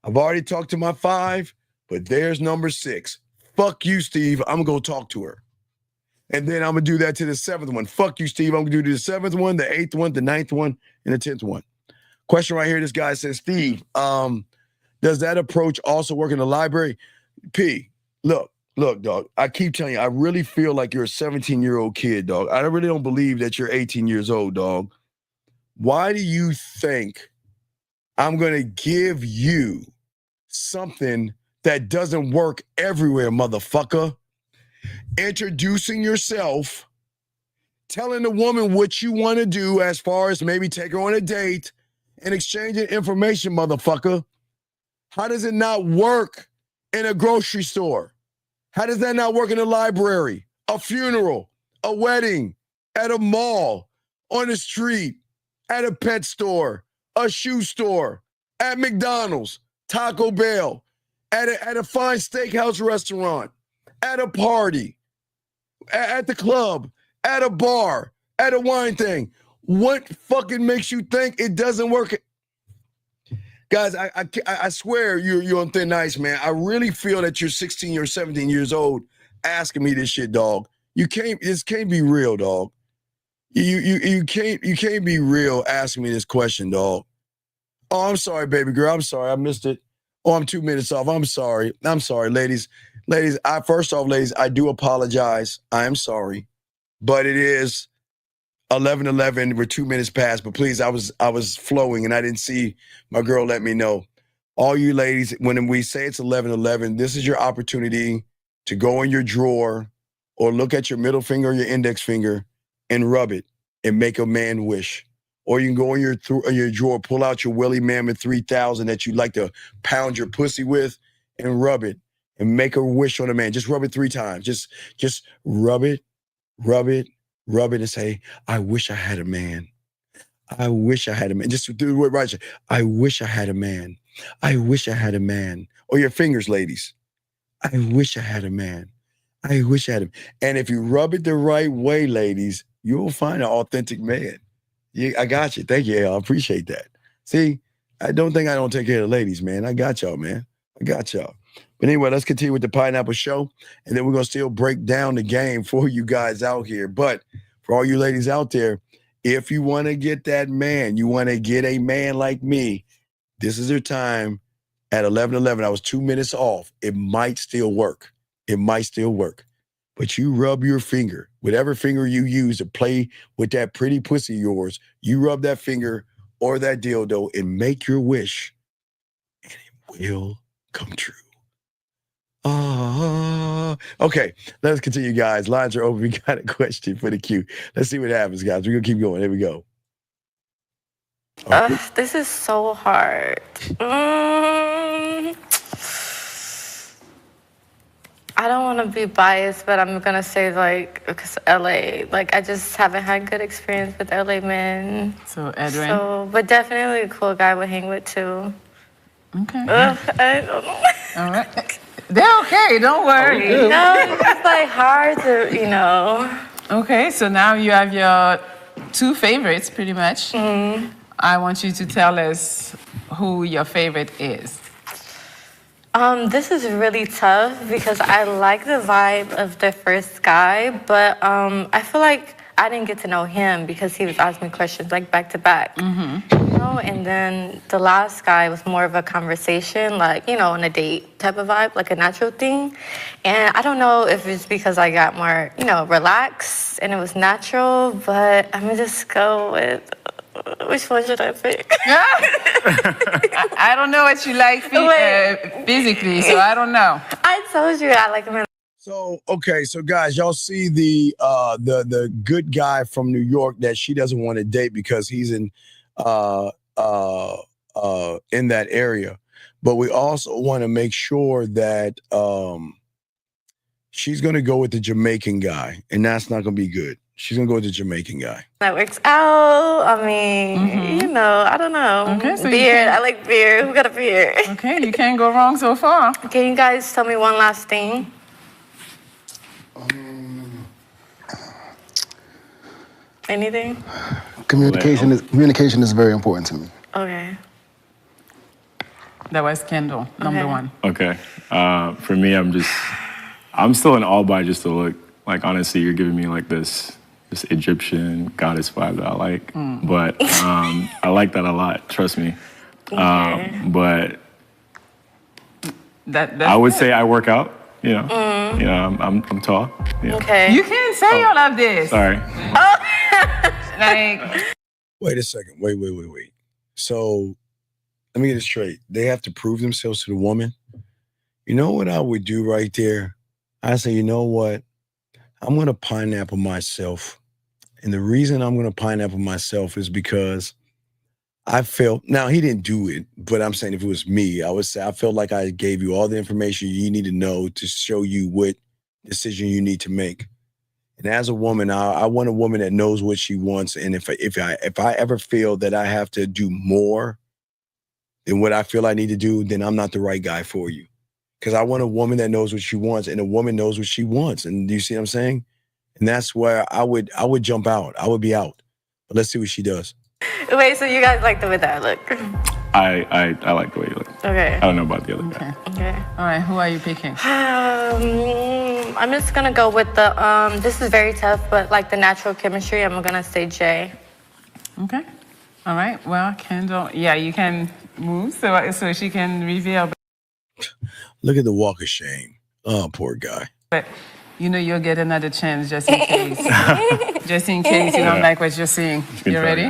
I've already talked to my 5, but there's number 6. Fuck you, Steve. I'm going to go talk to her. And then I'm going to do that to the 7th one. Fuck you, Steve. I'm going to do the 7th one, the 8th one, the 9th one, and the 10th one. Question right here. This guy says, Steve, does that approach also work in the library? P, look, dog. I keep telling you, I really feel like you're a 17-year-old kid, dog. I really don't believe that you're 18 years old, dog. Why do you think I'm going to give you something that doesn't work everywhere, motherfucker? Introducing yourself, telling the woman what you want to do as far as maybe take her on a date and exchanging information, motherfucker. How does it not work in a grocery store? How does that not work in a library, a funeral, a wedding, at a mall, on the street, at a pet store, a shoe store, at McDonald's, Taco Bell, at a fine steakhouse restaurant, at a party, at the club, at a bar, at a wine thing? What fucking makes you think it doesn't work? Guys, I swear you're on thin ice, man. I really feel that you're 16 or 17 years old asking me this shit, dog. This can't be real, dog. You can't be real asking me this question, dog. Oh, I'm sorry, baby girl. I'm sorry. I missed it. Oh, I'm 2 minutes off. I'm sorry. I'm sorry, ladies. First off, ladies, I do apologize. I am sorry. But it is 11:11. We're 2 minutes past. But please, I was flowing and I didn't see my girl let me know. All you ladies, when we say it's 11:11, this is your opportunity to go in your drawer or look at your middle finger or your index finger and rub it and make a man wish. Or you can go in your drawer, pull out your Willie Mammoth 3000 that you like to pound your pussy with and rub it and make a wish on a man. Just rub it 3 times. Just rub it, and say, I wish I had a man. I wish I had a man. Just do it right. I wish I had a man. I wish I had a man. Or your fingers, ladies. I wish I had a man. I wish I had him. And if you rub it the right way, ladies, you will find an authentic man. Yeah, I got you. Thank you, Al. I appreciate that. See, I don't take care of the ladies, man. I got y'all, man. I got y'all. But anyway, let's continue with the Pineapple Show, and then we're going to still break down the game for you guys out here. But for all you ladies out there, if you want to get that man, you want to get a man like me, this is your time at 11:11. I was 2 minutes off. It might still work. It might still work. But you rub your finger, whatever finger you use to play with that pretty pussy of yours, you rub that finger or that dildo and make your wish, and it will come true. Okay, let's continue, guys. Lines are open. We got a question for the queue. Let's see what happens, guys. We're going to keep going. Here we go. This is so hard. I don't want to be biased, but I'm going to say, like, because LA, like, I just haven't had good experience with LA men. So, Edwin? But definitely a cool guy to hang with, too. Okay. I don't know. All right. They're okay. Don't worry. No, it's just, like, hard to, you know. Okay, so now you have your two favorites, pretty much. I want you to tell us who your favorite is. This is really tough because I like the vibe of the first guy, but I feel like I didn't get to know him because he was asking me questions like back to back. You know, and then the last guy was more of a conversation, like, you know, on a date type of vibe, like a natural thing. And I don't know if it's because I got more, you know, relaxed and it was natural, but I'm gonna just go with, which one should I pick? I don't know what you like physically, so I don't know. I told you I like him. So, okay, so guys, y'all see the good guy from New York that she doesn't want to date because he's in that area. But we also want to make sure that she's going to go with the Jamaican guy, and that's not going to be good. She's going to go with the Jamaican guy. That works out. I mean, you know, I don't know. Okay, so beard. I like beard. Who got a beard? Okay, you can't go wrong so far. Can you guys tell me one last thing? Anything? Communication is very important to me. Okay. That was Kendall, number one. Okay. For me, I'm still in awe by just the look. Like, honestly, you're giving me like this Egyptian goddess vibe that I like. But I like that a lot, trust me. But I would say I work out, you know. You know, I'm tall. You know. Okay. You can't say all of this. Sorry. Like, Wait a second. Wait. So let me get it straight. They have to prove themselves to the woman. You know what I would do right there? I say, you know what? I'm going to pineapple myself. And the reason I'm going to pineapple myself is because I felt, now he didn't do it, but I'm saying if it was me, I would say I felt like I gave you all the information you need to know to show you what decision you need to make. And as a woman, I want a woman that knows what she wants. And if I ever feel that I have to do more than what I feel I need to do, then I'm not the right guy for you. Because I want a woman that knows what she wants, and a woman knows what she wants. And do you see what I'm saying? And that's where I would jump out. I would be out. But let's see what she does. Wait, so you guys like the way that I look? I like the way you look. Okay. I don't know about the other guy. Okay. all right, who are you picking? I'm just gonna go with the this is very tough, but like the natural chemistry, I'm gonna say Jay. Okay. All right. Well, Kendall, yeah, you can move so she can reveal. Look at the walk of shame. Oh, poor guy. But you know you'll get another chance just in case. Just in case you don't like what you're seeing. You ready?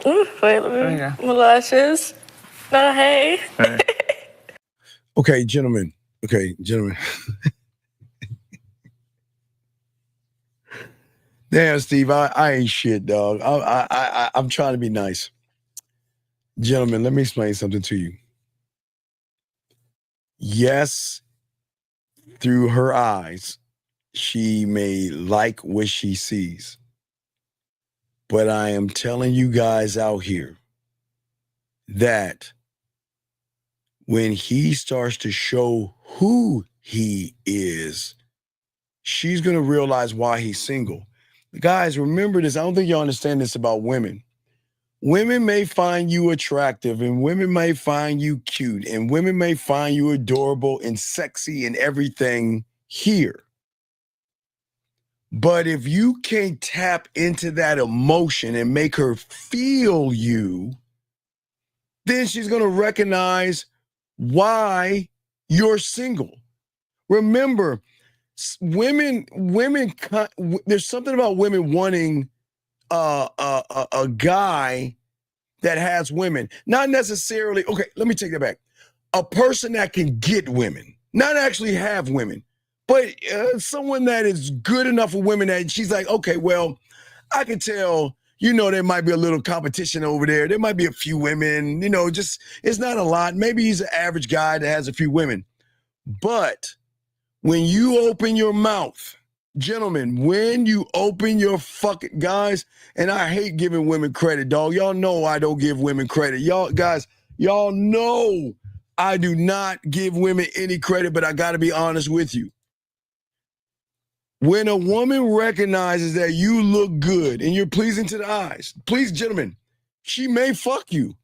Ooh, wait, let me, my lashes. No, hey. Okay, gentlemen. Damn, Steve, I ain't shit, dog. I'm trying to be nice. Gentlemen, let me explain something to you. Yes, through her eyes, she may like what she sees. But I am telling you guys out here that when he starts to show who he is, she's going to realize why he's single. Guys, remember this. I don't think you understand this about women. Women may find you attractive, and women may find you cute, and women may find you adorable and sexy and everything here. But if you can't tap into that emotion and make her feel you, then she's going to recognize why you're single. Remember, women, there's something about women wanting a guy that has women. Not necessarily, okay, let me take that back. A person that can get women, not actually have women, but someone that is good enough for women that she's like, okay, well, I can tell, there might be a little competition over there. There might be a few women, just, it's not a lot. Maybe he's an average guy that has a few women. But when you open your mouth, gentlemen, when you open your fucking, guys, and I hate giving women credit, dog. Y'all know I don't give women credit. Y'all, guys, y'all know I do not give women any credit, but I got to be honest with you. When a woman recognizes that you look good and you're pleasing to the eyes, please, gentlemen, she may fuck you.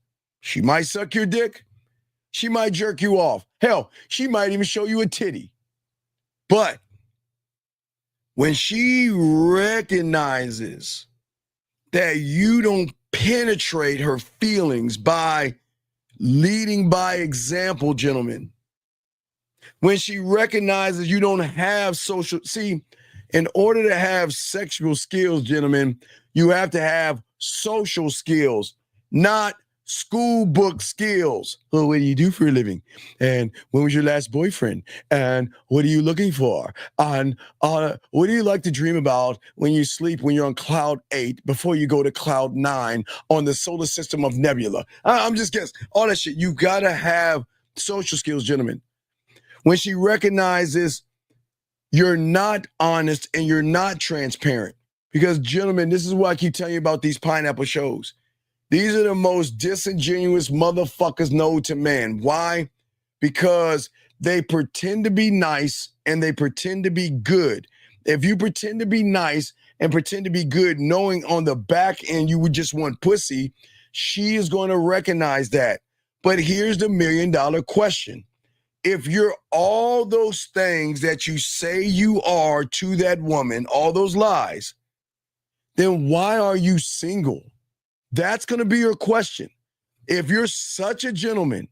She might suck your dick. She might jerk you off. Hell, she might even show you a titty. But when she recognizes that you don't penetrate her feelings by leading by example, gentlemen, when she recognizes you don't have in order to have sexual skills, gentlemen, you have to have social skills, not school book skills. Oh, what do you do for a living? And when was your last boyfriend? And what are you looking for? And what do you like to dream about when you sleep, when you're on cloud 8 before you go to cloud 9 on the solar system of Nebula? I'm just guessing. All that shit. You got to have social skills, gentlemen. When she recognizes you're not honest and you're not transparent. Because, gentlemen, this is what I keep telling you about these pineapple shows. These are the most disingenuous motherfuckers known to man. Why? Because they pretend to be nice and they pretend to be good. If you pretend to be nice and pretend to be good, knowing on the back end you would just want pussy, she is going to recognize that. But here's the $1 million question. If you're all those things that you say you are to that woman, all those lies, then why are you single? That's going to be your question. If you're such a gentleman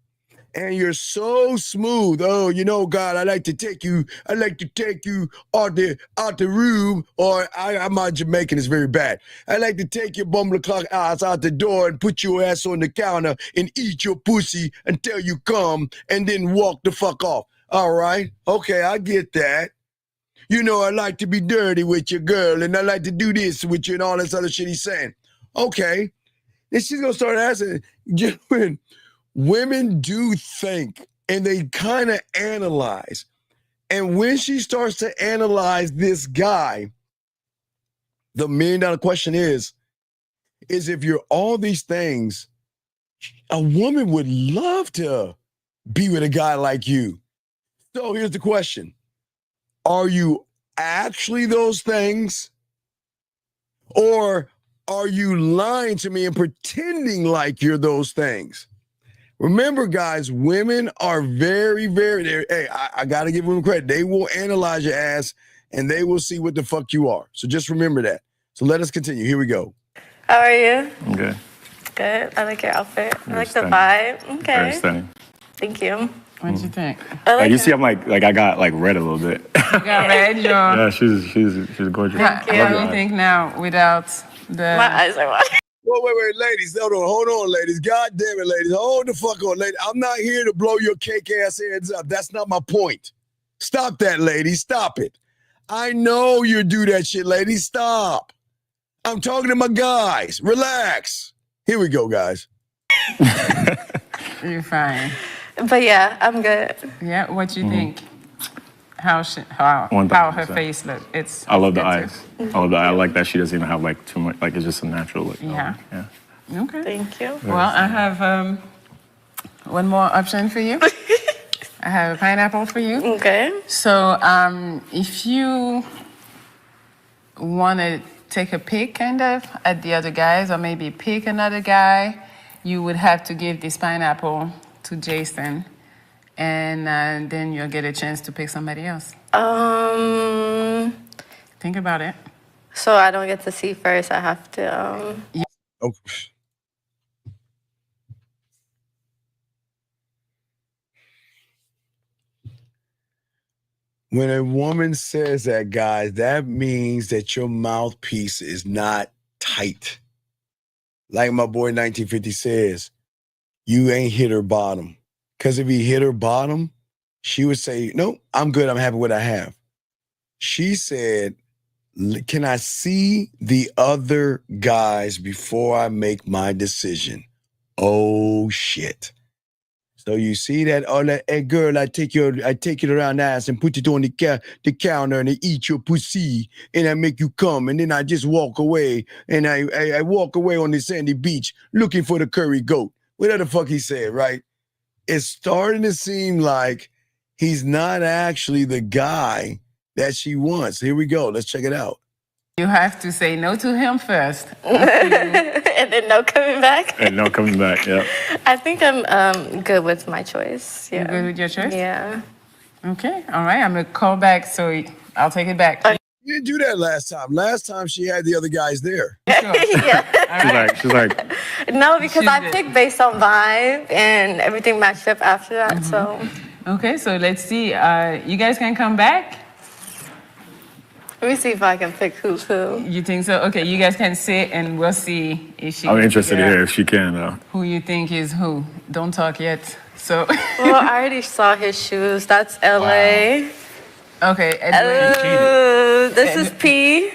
and you're so smooth, oh, God, I like to take you out the room, or I'm not Jamaican, it's very bad. I like to take your bumbleclock ass out the door and put your ass on the counter and eat your pussy until you come and then walk the fuck off. All right. Okay, I get that. I like to be dirty with your girl and I like to do this with you and all this other shit he's saying. Okay. Then she's going to start asking, gentlemen, women do think and they kind of analyze. And when she starts to analyze this guy, the $1 million question is if you're all these things, a woman would love to be with a guy like you. So here's the question. Are you actually those things? Or are you lying to me and pretending like you're those things? Remember, guys, women are very, very, I got to give women credit. They will analyze your ass and they will see what the fuck you are. So just remember that. So let us continue. Here we go. How are you? I'm good. Good. I like your outfit. I like stunning. the vibe. Okay. Very stunning. Thank you. What did you think? Like you see, I'm like I got like red a little bit. You got red, Joe. Yeah, she's gorgeous. How do you think now without the... My eyes are wide. Wait, ladies, hold on, ladies. God damn it, ladies. Hold the fuck on, ladies. I'm not here to blow your cake ass heads up. That's not my point. Stop that, ladies. Stop it. I know you do that shit, ladies. Stop. I'm talking to my guys. Relax. Here we go, guys. You're fine. But yeah, I'm good. Yeah, what you think? How her face look? I love the eyes. I love the eye. I like that she doesn't even have like too much. Like it's just a natural look. Yeah. Yeah. Okay. Thank you. Well, I have one more option for you. I I have a pineapple for you. Okay. So if you want to take a pick kind of at the other guys or maybe pick another guy, you would have to give this pineapple to Jason. And then you'll get a chance to pick somebody else. Think about it. So I don't get to see first. I have to. Oh. When a woman says that, guys, that means that your mouthpiece is not tight. Like my boy 1950 says, you ain't hit her bottom. Because if he hit her bottom, she would say, no, I'm good. I'm happy with what I have. She said, can I see the other guys before I make my decision? Oh, shit. So you see that, oh, that, hey, girl, I take you around the ass and put it on the counter and I eat your pussy and I make you come and then I just walk away and I walk away on the sandy beach looking for the curry goat. Whatever the fuck he said, right? It's starting to seem like he's not actually the guy that she wants. Here we go. Let's check it out. You have to say no to him first. And then no coming back. And no coming back, yeah. I think I'm good with my choice. Yeah. You good with your choice? Yeah. Okay, all right. I'm going to call back, so I'll take it back. You didn't do that last time. Last time she had the other guys there. She's like, No, because I picked based on vibe and everything matched up after that. So. Okay, so let's see. You guys can come back? Let me see if I can pick who's who. You think so? Okay, you guys can sit and we'll see if she I'm interested to hear if she can. Who you think is who. Don't talk yet. So. Well, I already saw his shoes. That's LA. Okay. This is P.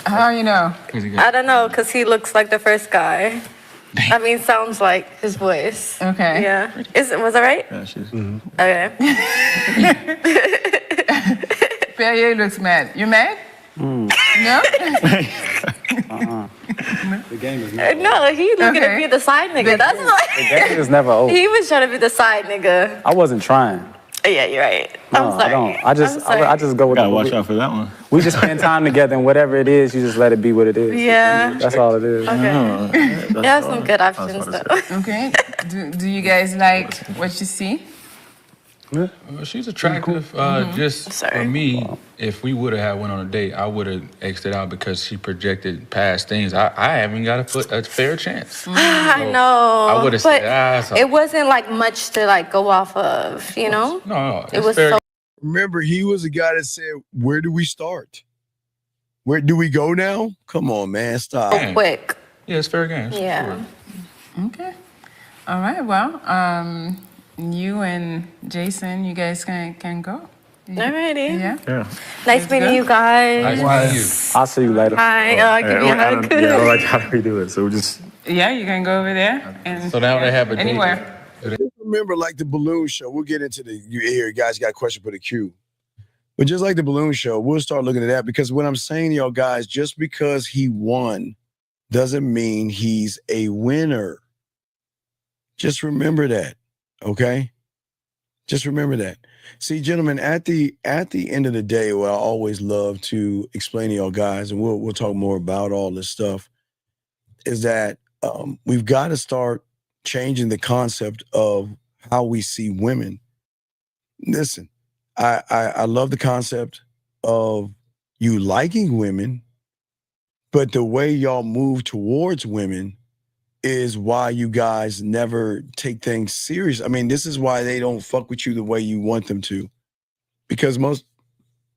How you know? I don't know, because he looks like the first guy. I mean, sounds like his voice. Okay. Yeah. Was that right? Yeah, she's. Okay. Perrier looks mad. You mad? No? The game is never No, he looking to be the side nigga. That's what. The game is never over. He was trying to be the side nigga. I wasn't trying. Yeah, you're right. No, I'm sorry. I don't. I just go with. Gotta watch out for that one. We just spend time together, and whatever it is, you just let it be what it is. Yeah. That's all it is. Okay. You have some good options though. Okay. Do you guys like what you see? Well, she's attractive. Just for me, if we would have had one on a date, I would have X'd it out because she projected past things. I haven't got a fair chance. I know. I would have said, it wasn't like much to like go off of, you know? No, it was fair. so. Remember, he was the guy that said, where do we start? Where do we go now? Come on, man. Stop. Quick. Yeah, it's fair game. Yeah. Okay. All right. Well, you and Jason, you guys can go. Alrighty. Yeah. Nice meeting you guys. Nice meeting you. I'll see you later. Hi. Give me a hug. Yeah, I like how we do it. So we just. Yeah, you can go over there. And So now they have a date. anywhere. Remember, like the balloon show, we'll get into you guys got a question for the queue. But just like the balloon show, we'll start looking at that because what I'm saying to y'all guys, just because he won doesn't mean he's a winner. Just remember that, okay? Just remember that. See, gentlemen, at the end of the day, what I always love to explain to y'all guys, and we'll talk more about all this stuff, is that we've got to start changing the concept of how we see women. Listen, I love the concept of you liking women, but the way y'all move towards women is why you guys never take things serious. I mean, this is why they don't fuck with you the way you want them to. Because most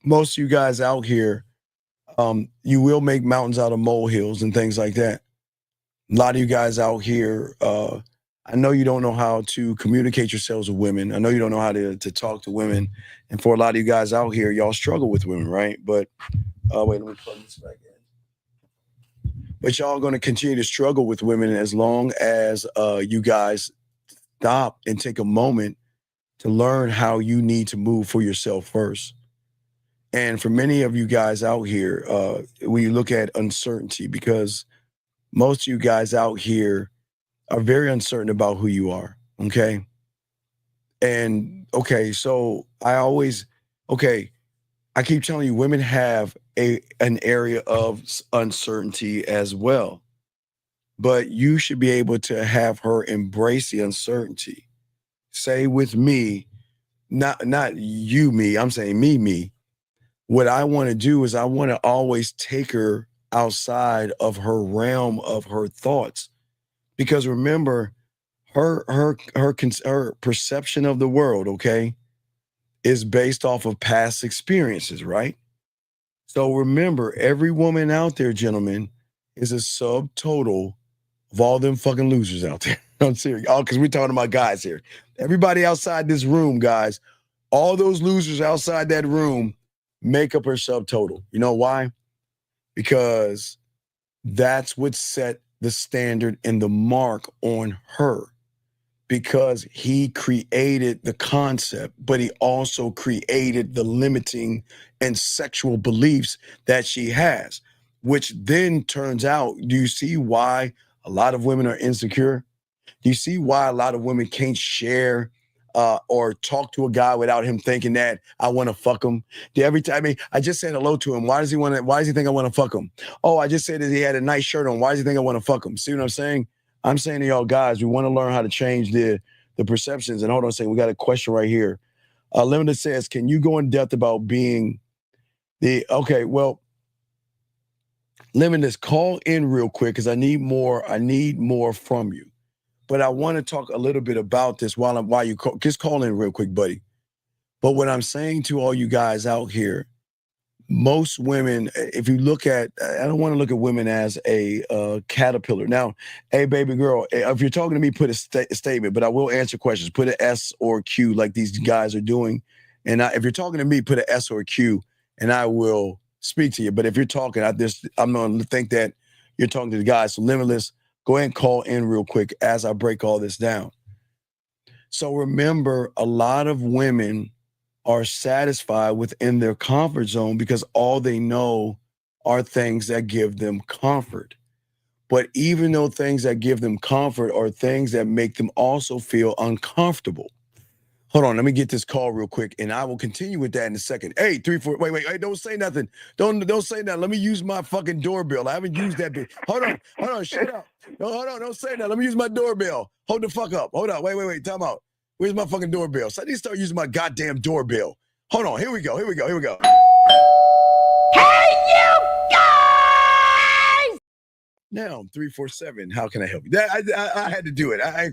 of you guys out here, you will make mountains out of molehills and things like that. A lot of you guys out here, I know you don't know how to communicate yourselves with women. I know you don't know how to talk to women. And for a lot of you guys out here, y'all struggle with women, right? But wait, let me plug this back in. But y'all going to continue to struggle with women as long as you guys stop and take a moment to learn how you need to move for yourself first. And for many of you guys out here, we look at uncertainty because most of you guys out here are very uncertain about who you are, okay? And okay, so I keep telling you, women have an area of uncertainty as well, but you should be able to have her embrace the uncertainty. Say with me, not you, me. I'm saying me. What I want to do is I want to always take her outside of her realm of her thoughts, because remember, her perception of the world, okay, is based off of past experiences, right? So remember, every woman out there, gentlemen, is a subtotal of all them fucking losers out there. I'm serious. Oh, because we're talking about guys here. Everybody outside this room, guys, all those losers outside that room make up her subtotal. You know why? Because that's what set the standard and the mark on her. Because he created the concept, but he also created the limiting and sexual beliefs that she has, which then turns out, do you see why a lot of women are insecure? Do you see why a lot of women can't share or talk to a guy without him thinking that I want to fuck him? Every time, I mean, I just said hello to him. Why does he think I want to fuck him? Oh, I just said that he had a nice shirt on. Why does he think I want to fuck him? See what I'm saying? I'm saying to y'all guys, we want to learn how to change the perceptions. And hold on a second, we got a question right here. Limited says, can you go in depth about being okay, well, Limited, call in real quick because I need more from you. But I want to talk a little bit about this while you just call in real quick, buddy. But what I'm saying to all you guys out here, most women, if you look at, I don't want to look at women as a caterpillar. Now, hey, baby girl, if you're talking to me, put a statement, but I will answer questions. Put an S or Q like these guys are doing. And if you're talking to me, put an S or a Q, and I will speak to you. But if you're talking, I'm going to think that you're talking to the guys. So Limitless, go ahead and call in real quick as I break all this down. So remember, a lot of women are satisfied within their comfort zone because all they know are things that give them comfort. But even though things that give them comfort are things that make them also feel uncomfortable. Hold on, let me get this call real quick, and I will continue with that in a second. Hey, 3-4, wait, hey, don't say nothing. Don't say nothing. Let me use my fucking doorbell. I haven't used that bit. Hold on, shut up. No, hold on, don't say that. Let me use my doorbell. Hold the fuck up. Hold on, wait, time out. Where's my fucking doorbell? So I need to start using my goddamn doorbell. Hold on, here we go. Hey, you guys! Now, 347, how can I help you? I had to do it. I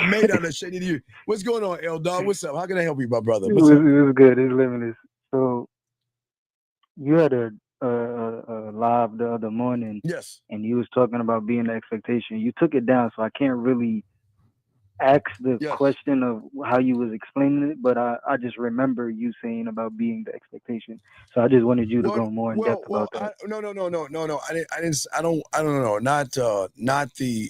made out of shit to you. What's going on, L-Dog? What's up? How can I help you, my brother? It was good. It's Limitless. So you had a live the other morning. Yes. And you was talking about being the expectation. You took it down, so I can't really ask the question of how you was explaining it, but I just remember you saying about being the expectation. So I just wanted you to go more in depth about that. No. I don't know. Not the.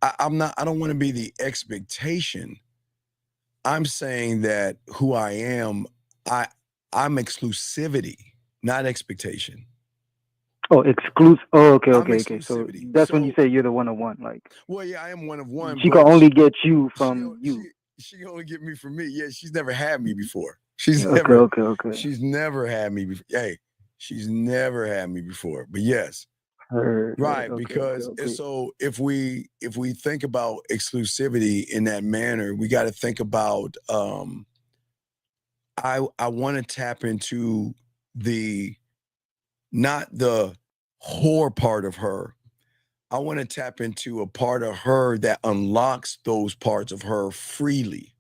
I don't want to be the expectation. I'm saying that who I am, I'm exclusivity, not expectation. Oh, exclusive. Oh, okay. So that's when you say you're the one-on-one, like. Well, yeah, I am one of one. She can only get you from you. She can only get me from me. Yeah, she's never had me before. She's okay. She's never had me before. Hey, she's never had me before. But yes, right. Because so if we think about exclusivity in that manner, we got to think about. I want to tap into not the whore part of her. I want to tap into a part of her that unlocks those parts of her freely.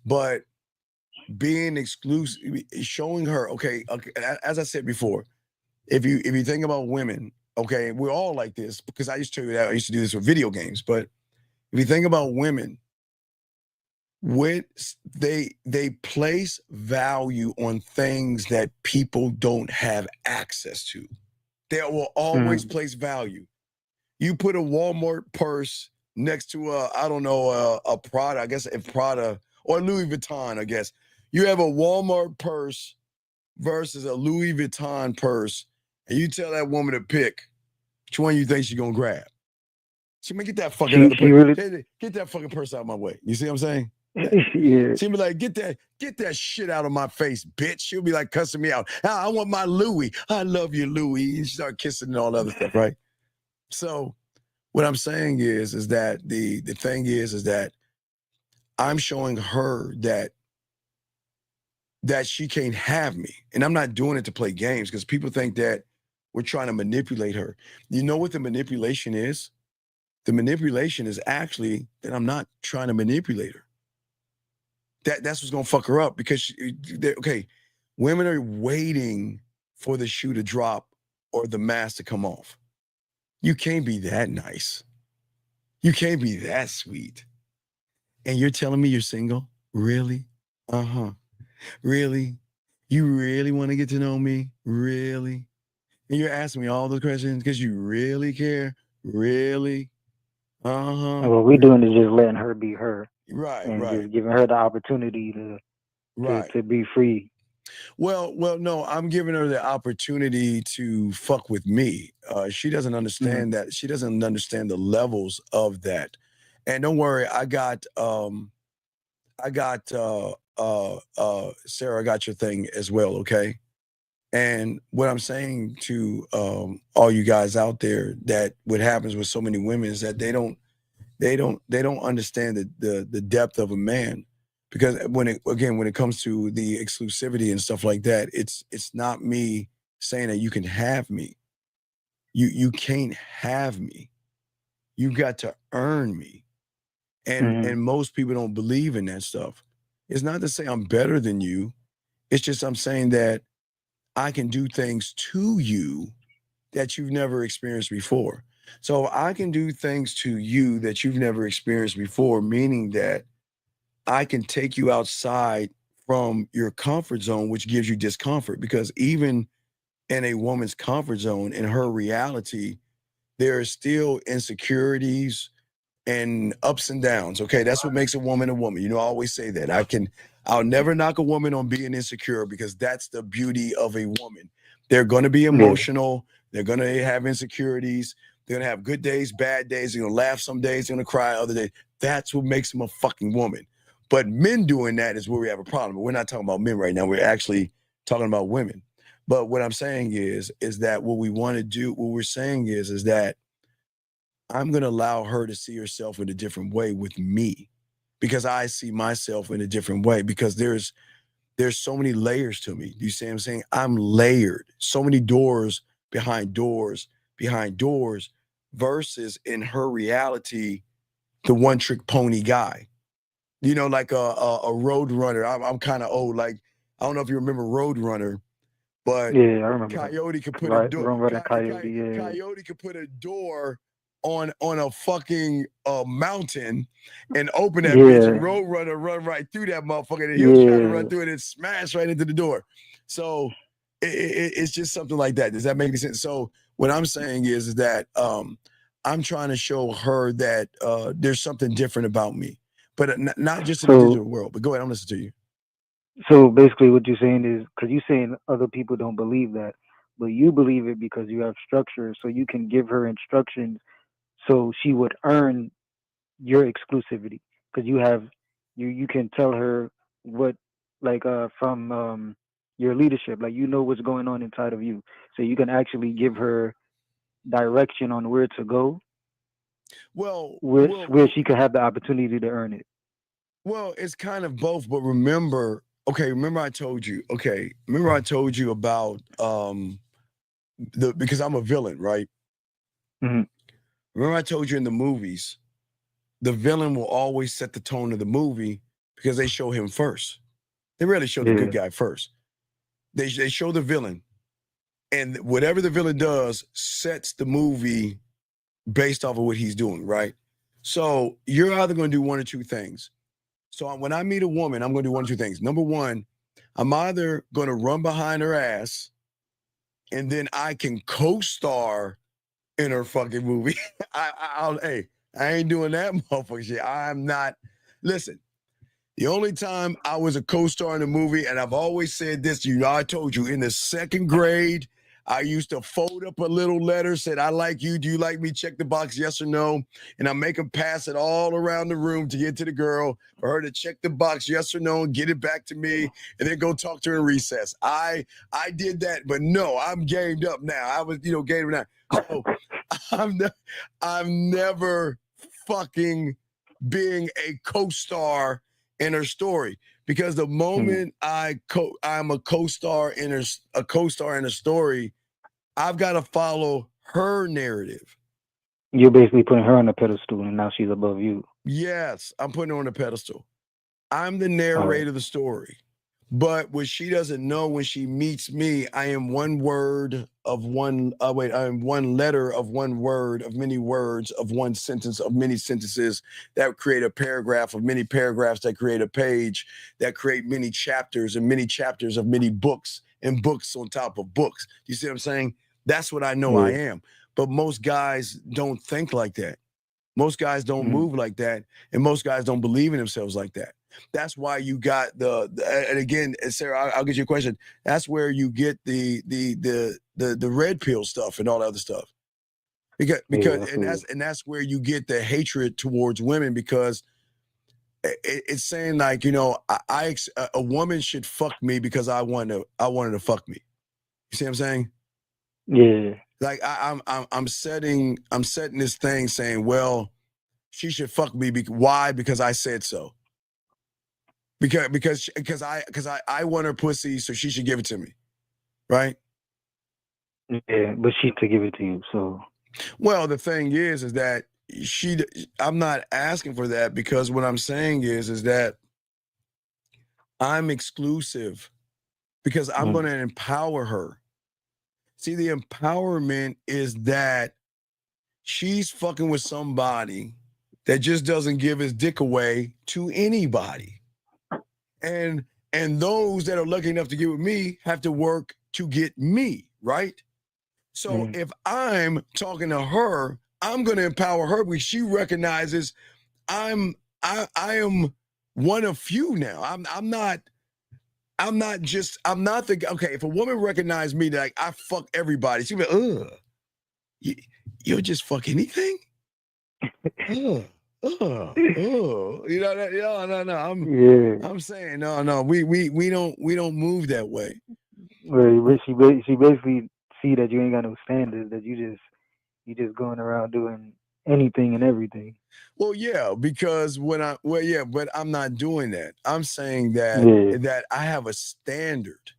But being exclusive, showing her, okay, as I said before, if you think about women, okay, we're all like this, because I used to do this with video games, but if you think about women, they place value on things that people don't have access to. They will always place value. You put a Walmart purse next to a Prada, I guess, if Prada or Louis Vuitton, I guess. You have a Walmart purse versus a Louis Vuitton purse, and you tell that woman to pick which one you think she's gonna grab. She may get that fucking get that fucking purse out of my way. You see what I'm saying? Yeah. She'll be like, get that shit out of my face, bitch. She'll be like cussing me out. I want my Louis. I love you, Louis. And she start kissing and all the other stuff, right? So what I'm saying is that the thing is that I'm showing her that she can't have me. And I'm not doing it to play games because people think that we're trying to manipulate her. You know what the manipulation is? The manipulation is actually that I'm not trying to manipulate her. That's what's gonna fuck her up because okay, women are waiting for the shoe to drop or the mask to come off. You can't be that nice. You can't be that sweet. And you're telling me you're single? Really? Uh-huh. Really? You really want to get to know me? Really? And you're asking me all those questions because you really care? Really? Uh-huh. What we're doing is just letting her be her. Right, and right. just giving her the opportunity to be free. Well, no, I'm giving her the opportunity to fuck with me. She doesn't understand that. She doesn't understand the levels of that. And don't worry, I got Sarah, I got your thing as well, okay? And what I'm saying to all you guys out there, that what happens with so many women is that they don't understand the depth of a man, because when it comes to the exclusivity and stuff like that, it's not me saying that you can have me. You can't have me. You got to earn me. And most people don't believe in that stuff. It's not to say I'm better than you. It's just I'm saying that I can do things to you that you've never experienced before. So I can do things to you that you've never experienced before, meaning that I can take you outside from your comfort zone, which gives you discomfort, because even in a woman's comfort zone, in her reality, there are still insecurities and ups and downs. Okay, that's what makes a woman a woman. You know, I always say that. I'll never knock a woman on being insecure, because that's the beauty of a woman. They're going to be emotional. They're going to have insecurities. They're going to have good days, bad days. They're going to laugh some days. They're going to cry other days. That's what makes them a fucking woman. But men doing that is where we have a problem. But we're not talking about men right now. We're actually talking about women. But what I'm saying is that what we want to do, what we're saying is that I'm going to allow her to see herself in a different way with me, because I see myself in a different way, because there's so many layers to me. You see what I'm saying? I'm layered. So many doors behind doors behind doors, versus in her reality, the one trick pony guy. You know, like a road runner. I'm kind of old. Like, I don't know if you remember Road Runner, but yeah, I remember. Coyote could put a door. Coyote, Coyote could put a door on a fucking mountain and open that bitch, and Road Runner run right through that motherfucker, and he was trying to run through it and smash right into the door. So it's just something like that. Does that make any sense? So what I'm saying is that I'm trying to show her that there's something different about me, but not just in the digital world. But go ahead, I'm listening to you. So basically what you're saying is, because you're saying other people don't believe that, but you believe it because you have structure, so you can give her instructions so she would earn your exclusivity, because you can tell her what, like from your leadership, like you know what's going on inside of you, so you can actually give her direction on where to go, where she could have the opportunity to earn it. Well, it's kind of both, but remember I told you about because I'm a villain, right? Mm-hmm. Remember I told you in the movies, the villain will always set the tone of the movie because they show him first. They rarely show the good guy first. They show the villain, and whatever the villain does sets the movie based off of what he's doing, right? So you're either going to do one or two things. So when I meet a woman, I'm going to do one or two things. Number one, I'm either going to run behind her ass, and then I can co-star in her fucking movie. I ain't doing that motherfucker shit. I'm not. Listen, the only time I was a co-star in a movie, and I've always said this, I told you in the second grade, I used to fold up a little letter, said, I like you. Do you like me? Check the box, yes or no. And I make them pass it all around the room to get to the girl, for her to check the box, yes or no, and get it back to me, and then go talk to her in recess. I did that, but no, I'm gamed up now. I was, gamed up now. So I'm never fucking being a co-star in her story, because the moment I'm a co-star in a story, I've got to follow her narrative. You're basically putting her on a pedestal, and now she's above you. Yes, I'm putting her on a pedestal. I'm the narrator of the story. But what she doesn't know, when she meets me, I am one word of one, I am one letter of one word of many words of one sentence of many sentences that create a paragraph of many paragraphs that create a page that create many chapters and many chapters of many books and books on top of books. You see what I'm saying? That's what I know I am. But most guys don't think like that. Most guys don't move like that. And most guys don't believe in themselves like that. That's why you got and again, Sarah, I'll get you a question. That's where you get the red pill stuff and all that other stuff. And that's where you get the hatred towards women, because it's saying like, a woman should fuck me because I wanted to fuck me. You see what I'm saying? Yeah. Like I'm setting this thing saying, well, she should fuck me. Why? Because I said so. Because I want her pussy, so she should give it to me, right? Yeah, but she to give it to you. So, well, the thing is that I'm not asking for that, because what I'm saying is that I'm exclusive, because I'm going to empower her. See, the empowerment is that she's fucking with somebody that just doesn't give his dick away to anybody. And those that are lucky enough to get with me have to work to get me, right? So if I'm talking to her, I'm going to empower her, because she recognizes I am one of few now. I'm not if a woman recognized me, like I fuck everybody, she'd be like, you'll just fuck anything? No. I'm saying no. We don't move that way. Well, she basically see that you ain't got no standards, that you just going around doing anything and everything. Well, yeah, because but I'm not doing that. I'm saying that I have a standard,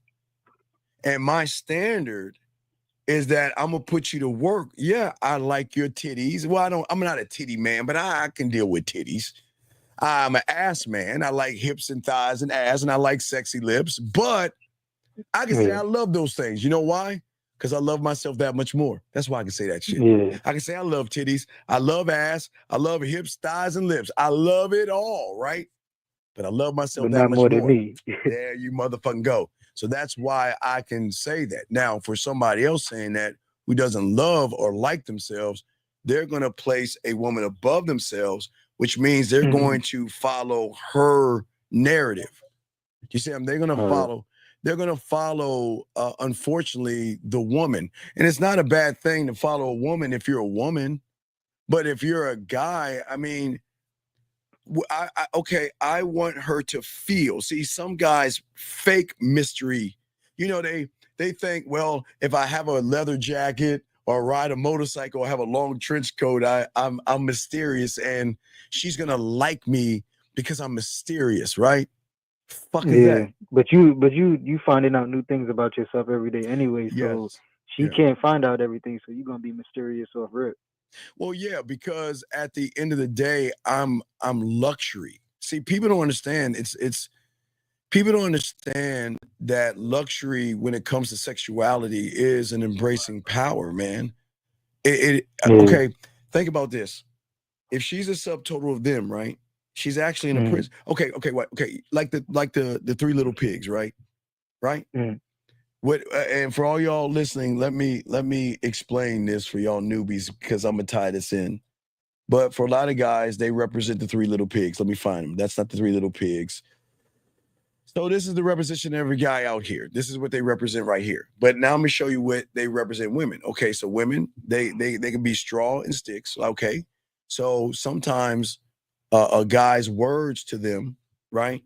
and my standard is that I'm gonna put you to work. Yeah, I like your titties. Well, I'm not a titty man, but I can deal with titties. I'm an ass man. I like hips and thighs and ass, and I like sexy lips. But I can say I love those things. You know why? Because I love myself that much more. That's why I can say that shit. Yeah. I can say I love titties, I love ass, I love hips, thighs, and lips. I love it all, right? But I love myself that much more. Than me. There you motherfucking go. So that's why I can say that. Now, for somebody else saying that who doesn't love or like themselves, they're going to place a woman above themselves, which means they're going to follow her narrative. You see, they're going to follow, unfortunately, the woman. And it's not a bad thing to follow a woman if you're a woman. But if you're a guy, I mean, I want her to feel. See, some guys fake mystery. They think, well, if I have a leather jacket or ride a motorcycle or have a long trench coat, I'm mysterious, and she's gonna like me because I'm mysterious, right? Fuck is that? But you finding out new things about yourself every day anyway. So she can't find out everything. So you're gonna be mysterious off rip. Well, yeah, because at the end of the day, I'm luxury. See, people don't understand. People don't understand that luxury, when it comes to sexuality, is an embracing power, man. Okay, think about this. If she's a subtotal of them, right? She's actually in a prison. Okay, like the Three Little Pigs, right? Right? And for all y'all listening, let me explain this for y'all newbies, because I'm gonna tie this in. But for a lot of guys, they represent the Three Little Pigs. Let me find them. That's not the Three Little Pigs. So this is the representation of every guy out here. This is what they represent right here. But now I'm gonna show you what they represent women. Okay, so women, they can be straw and sticks. Okay, so sometimes a guy's words to them, right,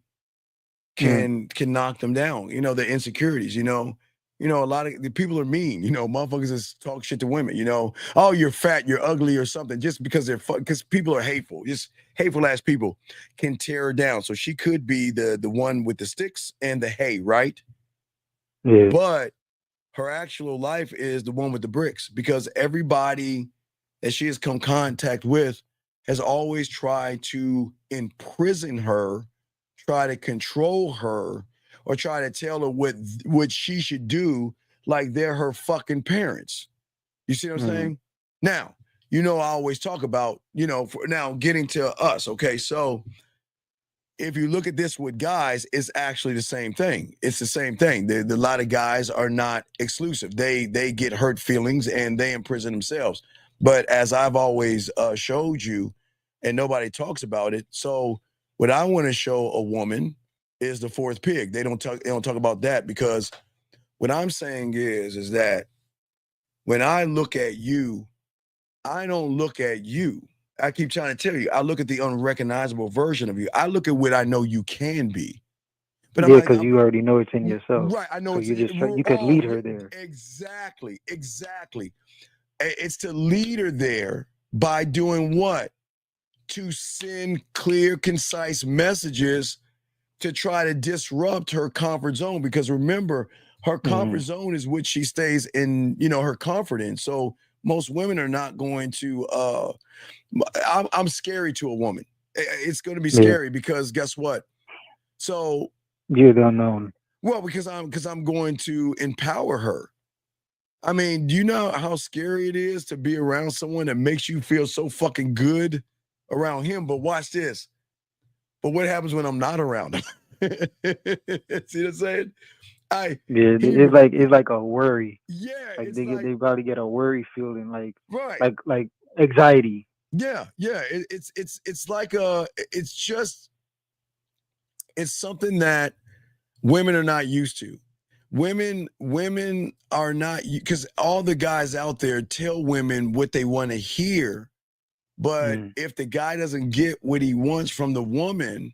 can knock them down. You know, their insecurities. You know, a lot of the people are mean. You know, motherfuckers just talk shit to women. You know, oh, you're fat, you're ugly, or something, just because because people are hateful. Just hateful ass people can tear her down. So she could be the one with the sticks and the hay, right? Yeah. But her actual life is the one with the bricks, because everybody that she has come contact with has always tried to imprison her, try to control her, or try to tell her what she should do, like they're her fucking parents. You see what I'm saying? Now, you know, I always talk about, you know, now getting to us. Okay, so if you look at this with guys, it's actually the same thing. It's the same thing. A lot of guys are not exclusive. They get hurt feelings and they imprison themselves. But as I've always showed you, and nobody talks about it. So what I want to show a woman is the fourth pig. They don't talk about that, because what I'm saying is that when I look at you, I don't look at you. I keep trying to tell you, I look at the unrecognizable version of you. I look at what I know you can be. But yeah, because you already know it's in yourself. Right, I know so it's you could lead her there. Exactly. It's to lead her there by doing what? To send clear, concise messages to try to disrupt her comfort zone. Because remember, her comfort zone is what she stays in, you know, her comfort in. So most women are not going to, I'm scary to a woman. It's going to be scary because guess what? So you're the unknown. Well, because I'm going to empower her. I mean, do you know how scary it is to be around someone that makes you feel so fucking good around him? But watch this. But what happens when I'm not around him? See what I'm saying? It's like a worry. Yeah, like they probably get a worry feeling, like right, like anxiety. Yeah. It's like it's something that women are not used to. Women are not, because all the guys out there tell women what they want to hear, but if the guy doesn't get what he wants from the woman,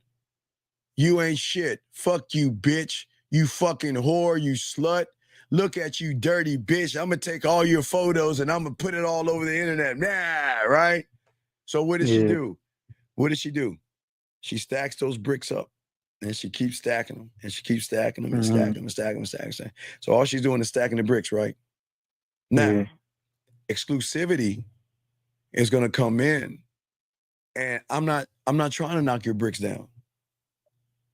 you ain't shit. Fuck you, bitch. You fucking whore, you slut. Look at you, dirty bitch. I'm gonna take all your photos and I'm gonna put it all over the internet. Nah, right? So what does she do? What does she do? She stacks those bricks up and she keeps stacking them and she keeps stacking them and stacking them and stacking them and stacking them. So all she's doing is stacking the bricks, right? Now, exclusivity is gonna come in, and I'm not trying to knock your bricks down.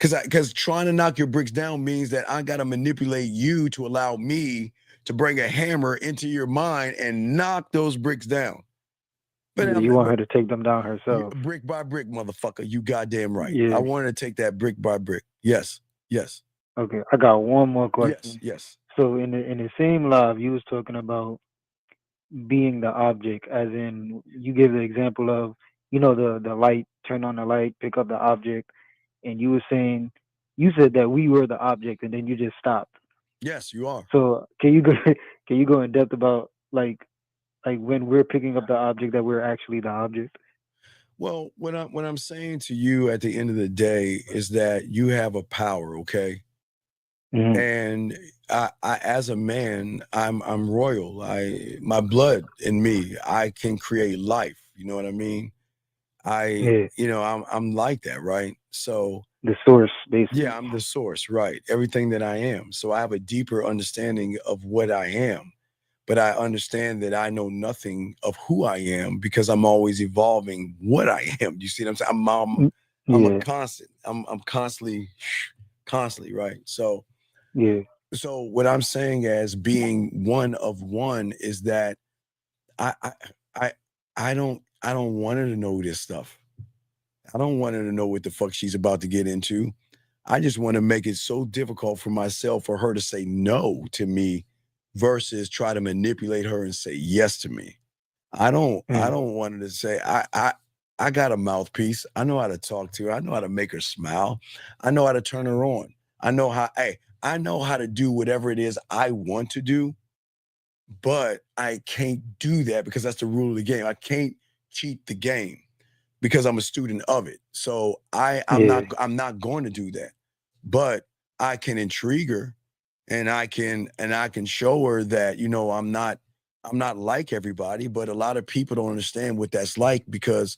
Because trying to knock your bricks down means that I got to manipulate you to allow me to bring a hammer into your mind and knock those bricks down. But you want her to take them down herself. Brick by brick, motherfucker. You goddamn right. Yeah. I want her to take that brick by brick. Yes. Okay, I got one more question. Yes. So in the same live, you was talking about being the object, as in you gave the example of, you know, the light, turn on the light, pick up the object. And you were saying, you said that we were the object, and then you just stopped. Yes, you are. So can you go in depth about like when we're picking up the object, that we're actually the object? Well, what I'm saying to you at the end of the day is that you have a power, okay? And I as a man, I'm royal. My blood in me, I can create life. You know what I mean? You know, I'm like that, right? So the source, basically. Yeah, I'm the source, right? Everything that I am. So I have a deeper understanding of what I am, but I understand that I know nothing of who I am because I'm always evolving what I am. Do you see what I'm saying? I'm a constant. I'm constantly, right? So So what I'm saying as being one of one is that I don't want her to know this stuff. I don't want her to know what the fuck she's about to get into. I just want to make it so difficult for myself for her to say no to me versus try to manipulate her and say yes to me. I don't want her to say, I got a mouthpiece. I know how to talk to her. I know how to make her smile. I know how to turn her on. I know how to do whatever it is I want to do, but I can't do that because that's the rule of the game. I can't cheat the game because I'm a student of it. So I'm not going to do that. But I can intrigue her, and I can show her that, you know, I'm not like everybody, but a lot of people don't understand what that's like because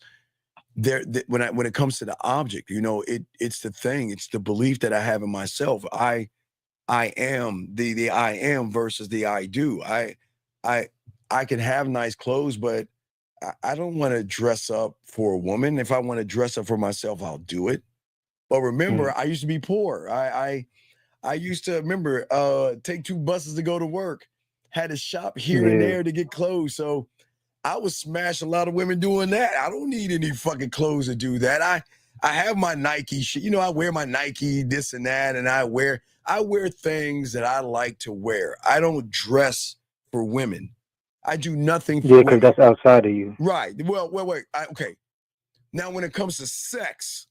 when it comes to the object, you know, it's the thing, it's the belief that I have in myself. I am the I am versus the I do. I can have nice clothes, but I don't want to dress up for a woman. If I want to dress up for myself, I'll do it. But remember, I used to be poor. I used to remember take 2 buses to go to work, had to shop here and there to get clothes. So I would smash a lot of women doing that. I don't need any fucking clothes to do that. I have my Nike shit. You know, I wear my Nike, this and that, and I wear things that I like to wear. I don't dress for women. I do nothing for women. Yeah, because that's outside of you. Right. Well, wait. Okay. Now, when it comes to sex,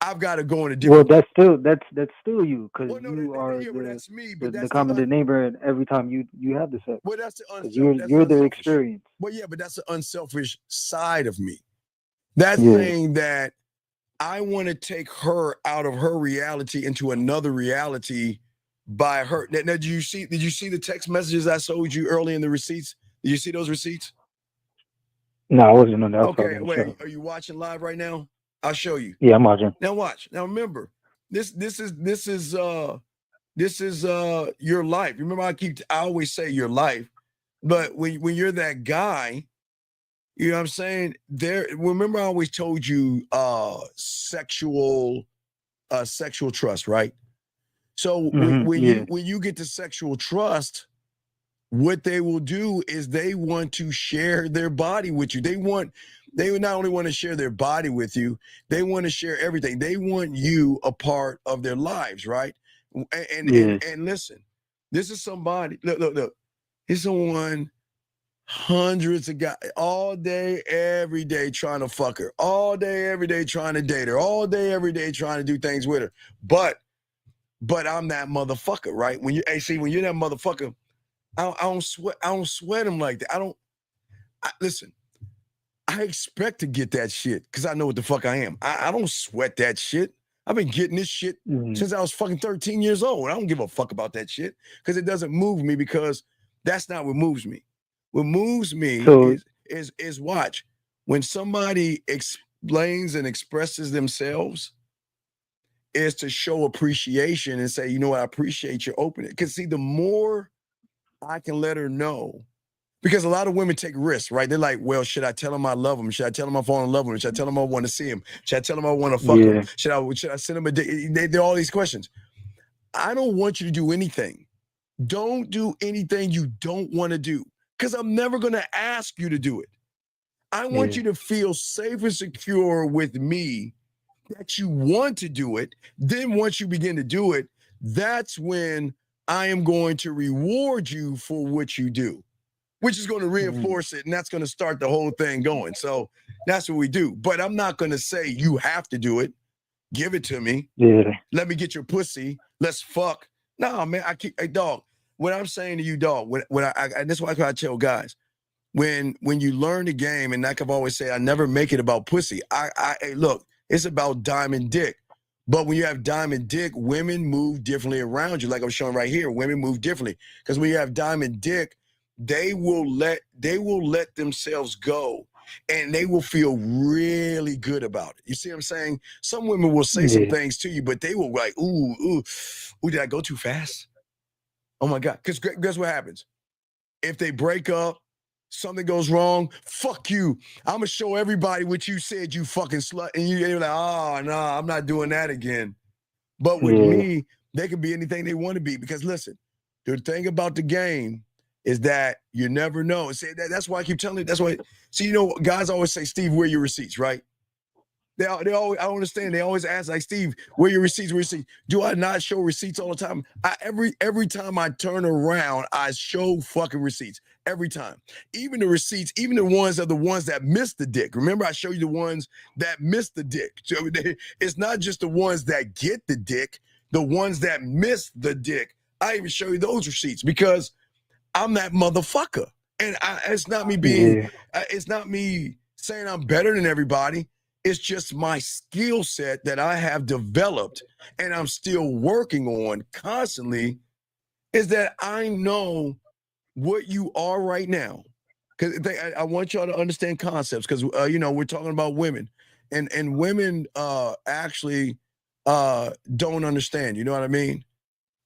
I've got to go in a different. Well, that's still you, because you are the common denominator, and every time you have the sex. Well, that's the you're the experience. Well, yeah, but that's the unselfish side of me. That's saying that I want to take her out of her reality into another reality by her. Now, did you see the text messages I showed you early in the receipts? Did you see those receipts? No, I wasn't on that. Okay, wait. Are you watching live right now? I'll show you. Yeah, I'm watching. Now watch. Now remember, this is your life. Remember, I always say your life, but when you're that guy, you know what I'm saying? Remember, I always told you sexual trust, right? So when you get to sexual trust, what they will do is they want to share their body with you. They not only want to share their body with you, they want to share everything. They want you a part of their lives, right? And listen, this is somebody, look. Here's someone, hundreds of guys, all day, every day trying to fuck her. All day, every day trying to date her. All day, every day trying to do things with her. But I'm that motherfucker, right? When you're that motherfucker, I don't sweat him like that. Listen, I expect to get that shit because I know what the fuck I am. I don't sweat that shit. I've been getting this shit since I was fucking 13 years old. I don't give a fuck about that shit because it doesn't move me, because that's not what moves me. What moves me is watch. When somebody explains and expresses themselves, is to show appreciation and say, you know what, I appreciate your openness. Because see, the more I can let her know, because a lot of women take risks, right? They're like, well, should I tell him I love him? Should I tell him I fall in love with him? Should I tell him I want to see him? Should I tell him I want to fuck him? Should I send him a dick? They're all these questions. I don't want you to do anything. Don't do anything you don't want to do, because I'm never going to ask you to do it. I want you to feel safe and secure with me that you want to do it. Then once you begin to do it, that's when I am going to reward you for what you do, which is going to reinforce it, and that's going to start the whole thing going. So that's what we do. But I'm not going to say you have to do it. Give it to me. Yeah. Let me get your pussy. Let's fuck. No, man. Hey, dog. What I'm saying to you, dog. That's why I tell guys, when you learn the game, and like I've always said, I never make it about pussy. Hey, look, it's about diamond dick. But when you have diamond dick, women move differently around you. Like I'm showing right here, women move differently. Because when you have diamond dick, they will let themselves go, and they will feel really good about it. You see what I'm saying? Some women will say some things to you, but they will like, ooh, did I go too fast? Oh my God. Because guess what happens? If they break up, something goes wrong, fuck you. I'm gonna show everybody what you said, you fucking slut. And you're like, oh no, I'm not doing that again. But with me, they can be anything they want to be. Because listen, the thing about the game is that you never know. See, that's why I keep telling you. That's why. See, you know, guys always say, Steve, where are your receipts, right? They always, I don't understand. They always ask, like, Steve, where are your receipts? Where are your receipts? Do I not show receipts all the time? Every time I turn around, I show fucking receipts. Every time. Even the receipts, even the ones that miss the dick. Remember, I show you the ones that miss the dick. So it's not just the ones that get the dick. The ones that miss the dick, I even show you those receipts because I'm that motherfucker. And it's not me being, it's not me saying I'm better than everybody. It's just my skill set that I have developed and I'm still working on constantly, is that I know what you are right now. Because I want y'all to understand concepts, because we're talking about women, and women actually don't understand. You know what I mean?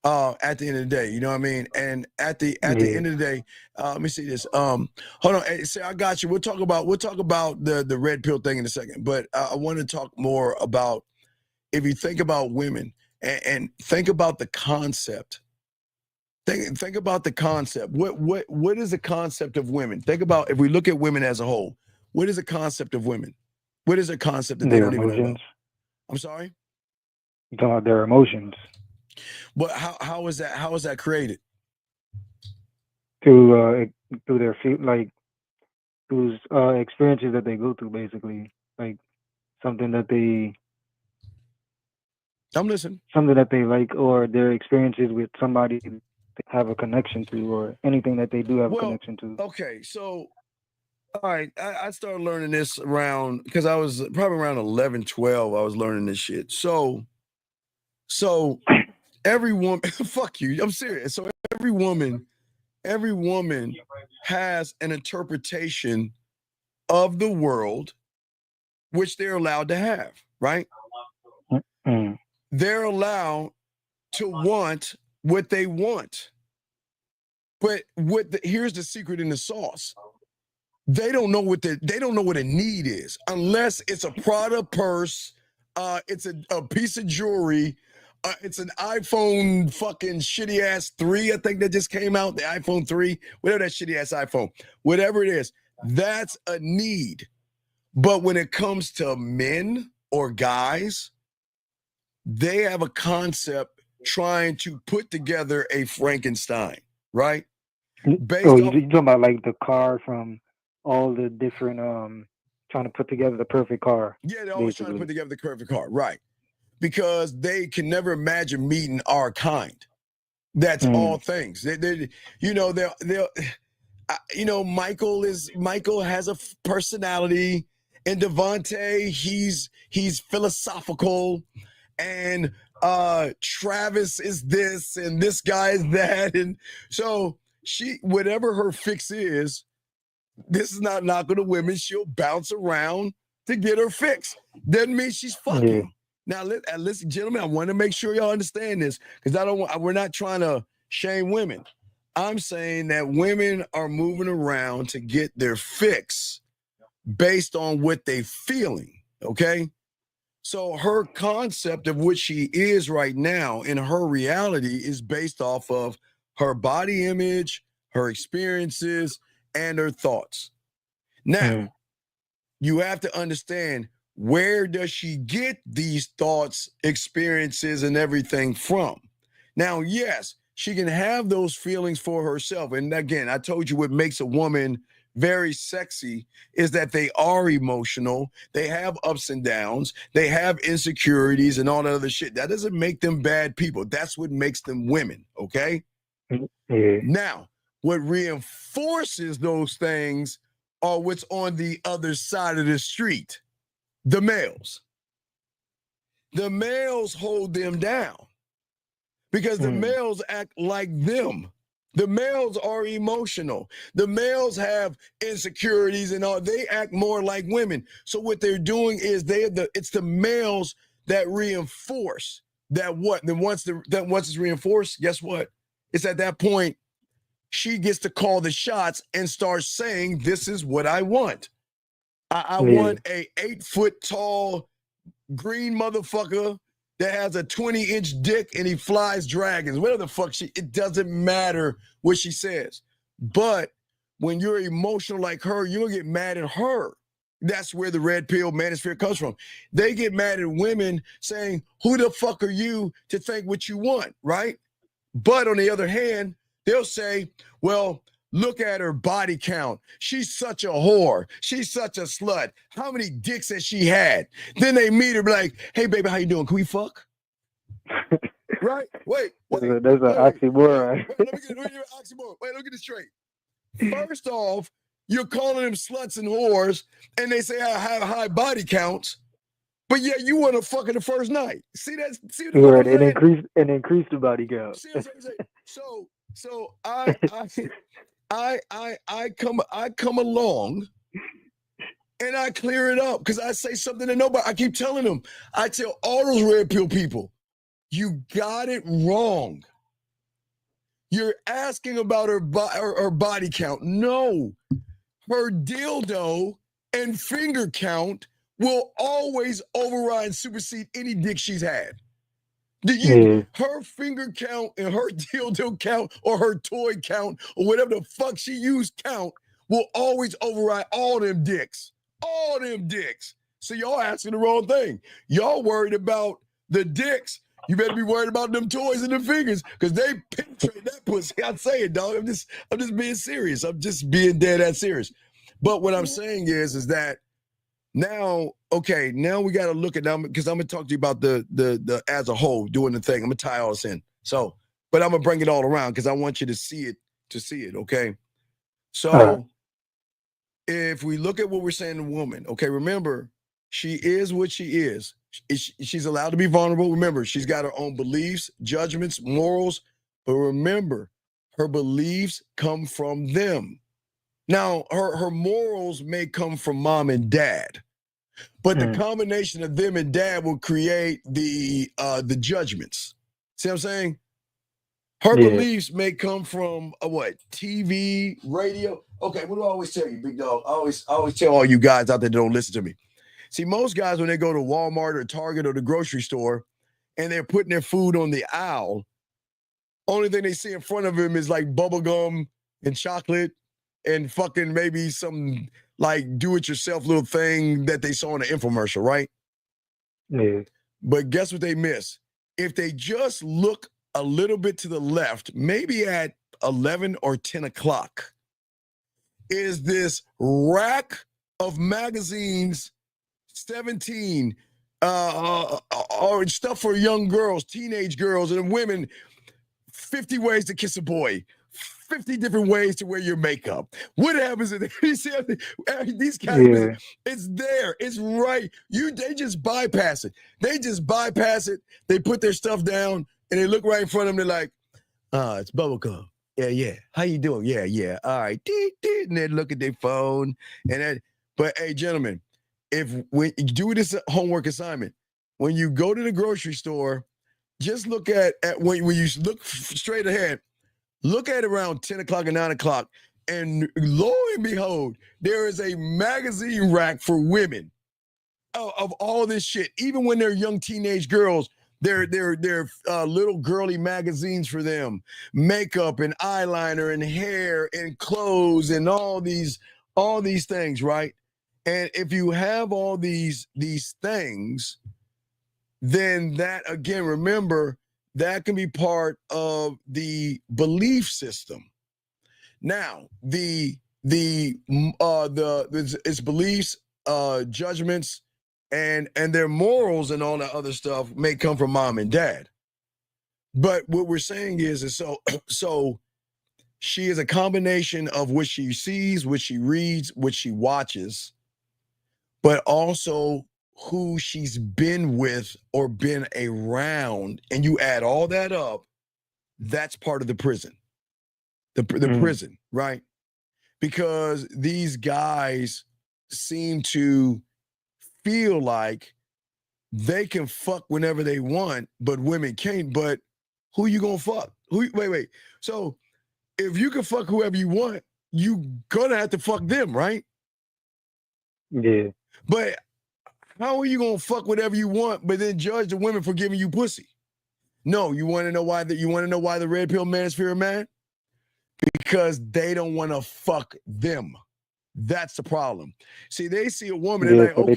At the end of the day, you know what I mean? And at the end of the day, let me see this. Hold on, hey, say I got you. We'll talk about the red pill thing in a second, but I want to talk more about, if you think about women and think about the concept. Think about the concept. What is the concept of women? Think about, if we look at women as a whole, what is the concept of women? What is a concept that they don't even know about? I'm sorry? You're talking about their emotions. But how is that created? Through their through experiences that they go through, basically, like something that they. I'm listening. Something that they like, or their experiences with somebody they have a connection to, or anything that they do have a connection to. Okay, so all right, I started learning this around, because I was probably around 11, 12. I was learning this shit. So every woman, fuck you, I'm serious. So every woman has an interpretation of the world, which they're allowed to have, right? Mm-hmm. They're allowed to want what they want. But here's the secret in the sauce. They don't know what a need is, unless it's a Prada purse, it's a piece of jewelry, it's an iPhone fucking shitty ass 3, I think that just came out, the iPhone 3, whatever that shitty ass iPhone, whatever it is, that's a need. But when it comes to men or guys, they have a concept trying to put together a Frankenstein, right? You're talking about like the car from all the different, trying to put together the perfect car. Yeah, they're always trying to put together the perfect car, right? Because they can never imagine meeting our kind. That's all things. Michael has a personality, and Devontae, he's philosophical, and Travis is this, and this guy is that, and so whatever her fix is, this is not knocking the women. She'll bounce around to get her fix. Doesn't mean she's fucking. Yeah. Now, listen, gentlemen, I want to make sure y'all understand this, because we're not trying to shame women. I'm saying that women are moving around to get their fix based on what they're feeling, okay? So her concept of what she is right now in her reality is based off of her body image, her experiences, and her thoughts. Now, you have to understand, where does she get these thoughts, experiences, and everything from? Now, yes, she can have those feelings for herself. And again, I told you what makes a woman very sexy is that they are emotional. They have ups and downs. They have insecurities and all that other shit. That doesn't make them bad people. That's what makes them women, okay? Yeah. Now, what reinforces those things are what's on the other side of the street. The males. The males hold them down because the males act like them. The males are emotional. The males have insecurities and all. They act more like women. So what they're doing is it's the males that reinforce that what. Then once it's reinforced, guess what? It's at that point she gets to call the shots and start saying, "This is what I want. I want a 8-foot tall green motherfucker that has a 20-inch dick and he flies dragons." Whatever the fuck it doesn't matter what she says. But when you're emotional like her, you'll get mad at her. That's where the red pill manosphere comes from. They get mad at women saying, "Who the fuck are you to think what you want?" Right? But on the other hand, they'll say, "Well, look at her body count. She's such a whore. She's such a slut. How many dicks has she had?" Then they meet her, be like, "Hey, baby, how you doing? Can we fuck?" Right? Wait. That's an oxymoron. Let me get an oxymoron. Wait, look at this straight. First off, you're calling them sluts and whores, and they say I have high body counts, but yeah, you want to fuck in the first night. See that? See what Right, I'm saying? increased the body count. See what I'm saying? So I come along and I clear it up because I say something to nobody. I keep telling them. I tell all those red pill people, you got it wrong. You're asking about her body count. No, her dildo and finger count will always override and supersede any dick she's had. Her finger count and her dildo count or her toy count or whatever the fuck she used count will always override all them dicks. All them dicks. So y'all asking the wrong thing. Y'all worried about the dicks. You better be worried about them toys and them fingers because they penetrate that pussy. I'd say it, dog. I'm just being serious. I'm just being dead ass serious. But what I'm saying is that now we got to look at them because I'm gonna talk to you about the as a whole doing the thing. I'm gonna tie all this in. So, but I'm gonna bring it all around because I want you to see it. Okay. So if we look at what we're saying, the woman, okay, remember, she is what she is. She's allowed to be vulnerable. Remember, she's got her own beliefs, judgments, morals, but remember, her beliefs come from them. Now, her morals may come from mom and dad, but the combination of them and dad will create the judgments. See what I'm saying? Her beliefs may come from what? TV, radio. Okay, what do I always tell you, big dog? I always tell all you guys out there that don't listen to me. See, most guys, when they go to Walmart or Target or the grocery store and they're putting their food on the aisle, only thing they see in front of them is like bubble gum and chocolate and fucking maybe some like do-it-yourself little thing that they saw in an infomercial, right? Yeah. But guess what they miss? If they just look a little bit to the left, maybe at 11 or 10 o'clock, is this rack of magazines, 17, or stuff for young girls, teenage girls, and women, 50 ways to kiss a boy, 50 different ways to wear your makeup. What happens is these guys, it's there, it's right. They just bypass it. They put their stuff down and they look right in front of them. They're like, it's bubblegum. Yeah. How you doing? Yeah. All right. And they look at their phone. But hey, gentlemen, when you do this homework assignment, when you go to the grocery store, just look at when you look straight ahead, look at around 10 o'clock and 9 o'clock, and lo and behold, there is a magazine rack for women of all this shit. Even when they're young teenage girls, they're little girly magazines for them, makeup and eyeliner and hair and clothes and all these things, right? And if you have all these things, then that, again, remember, that can be part of the belief system. Now, it's beliefs, judgments, and their morals and all that other stuff may come from mom and dad. But what we're saying is so she is a combination of what she sees, what she reads, what she watches, but also who she's been with or been around. And you add all that up, that's part of the prison. The prison, right? Because these guys seem to feel like they can fuck whenever they want, but women can't. But who you gonna fuck? Wait. So if you can fuck whoever you want, you gonna have to fuck them, right? Yeah. But how are you gonna fuck whatever you want, but then judge the women for giving you pussy? No, you want to know why the red pill manosphere are mad? Because they don't want to fuck them. That's the problem. See, they see a woman and so okay,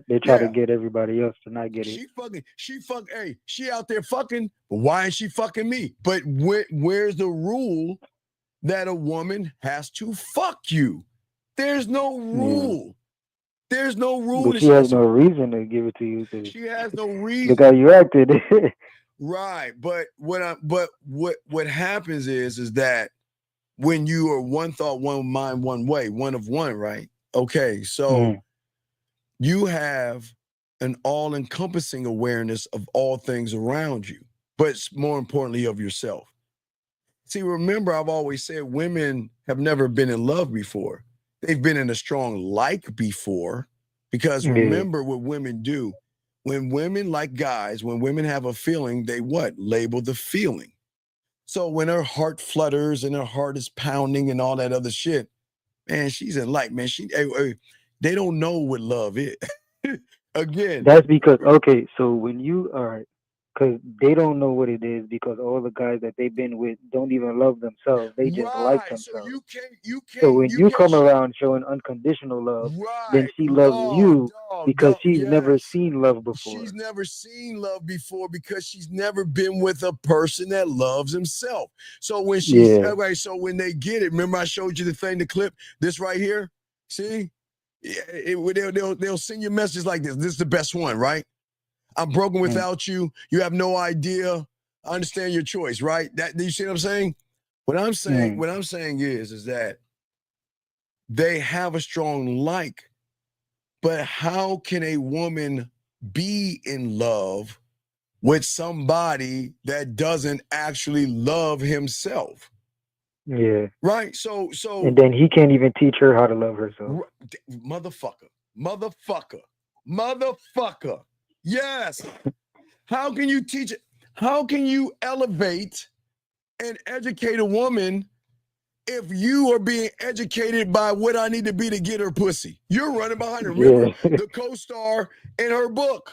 they try to get everybody else to not get it. She out there fucking, but why is she fucking me? But where's the rule that a woman has to fuck you? There's no rule. There's no rule. But she has no reason to give it to you. She has no reason. Look how you acted. Right, but what happens is that when you are one thought, one mind, one way, one of one, right? Okay, so you have an all-encompassing awareness of all things around you, but more importantly of yourself. See, remember, I've always said women have never been in love before. They've been in a strong like before, because remember what women do. When women, like guys, when women have a feeling, they what? Label the feeling. So when her heart flutters and her heart is pounding and all that other shit, man, she's in like, man, they don't know what love is. Again. That's because, okay, so when you are, because they don't know what it is, because all the guys that they've been with don't even love themselves. They just like themselves. So when you come around showing unconditional love, then she loves you because she's never seen love before. She's never seen love before because she's never been with a person that loves himself. So when she's so when they get it, remember I showed you the thing, the clip, this right here? See? They'll send you messages like this. This is the best one, right? I'm broken without you. You have no idea. I understand your choice, right? Do you see what I'm saying? What I'm saying is that they have a strong like, but how can a woman be in love with somebody that doesn't actually love himself? Yeah. Right. So and then he can't even teach her how to love herself. Motherfucker. Yes. How can you teach it? How can you elevate and educate a woman if you are being educated by what I need to be to get her pussy? You're running behind her. Remember, the co-star in her book.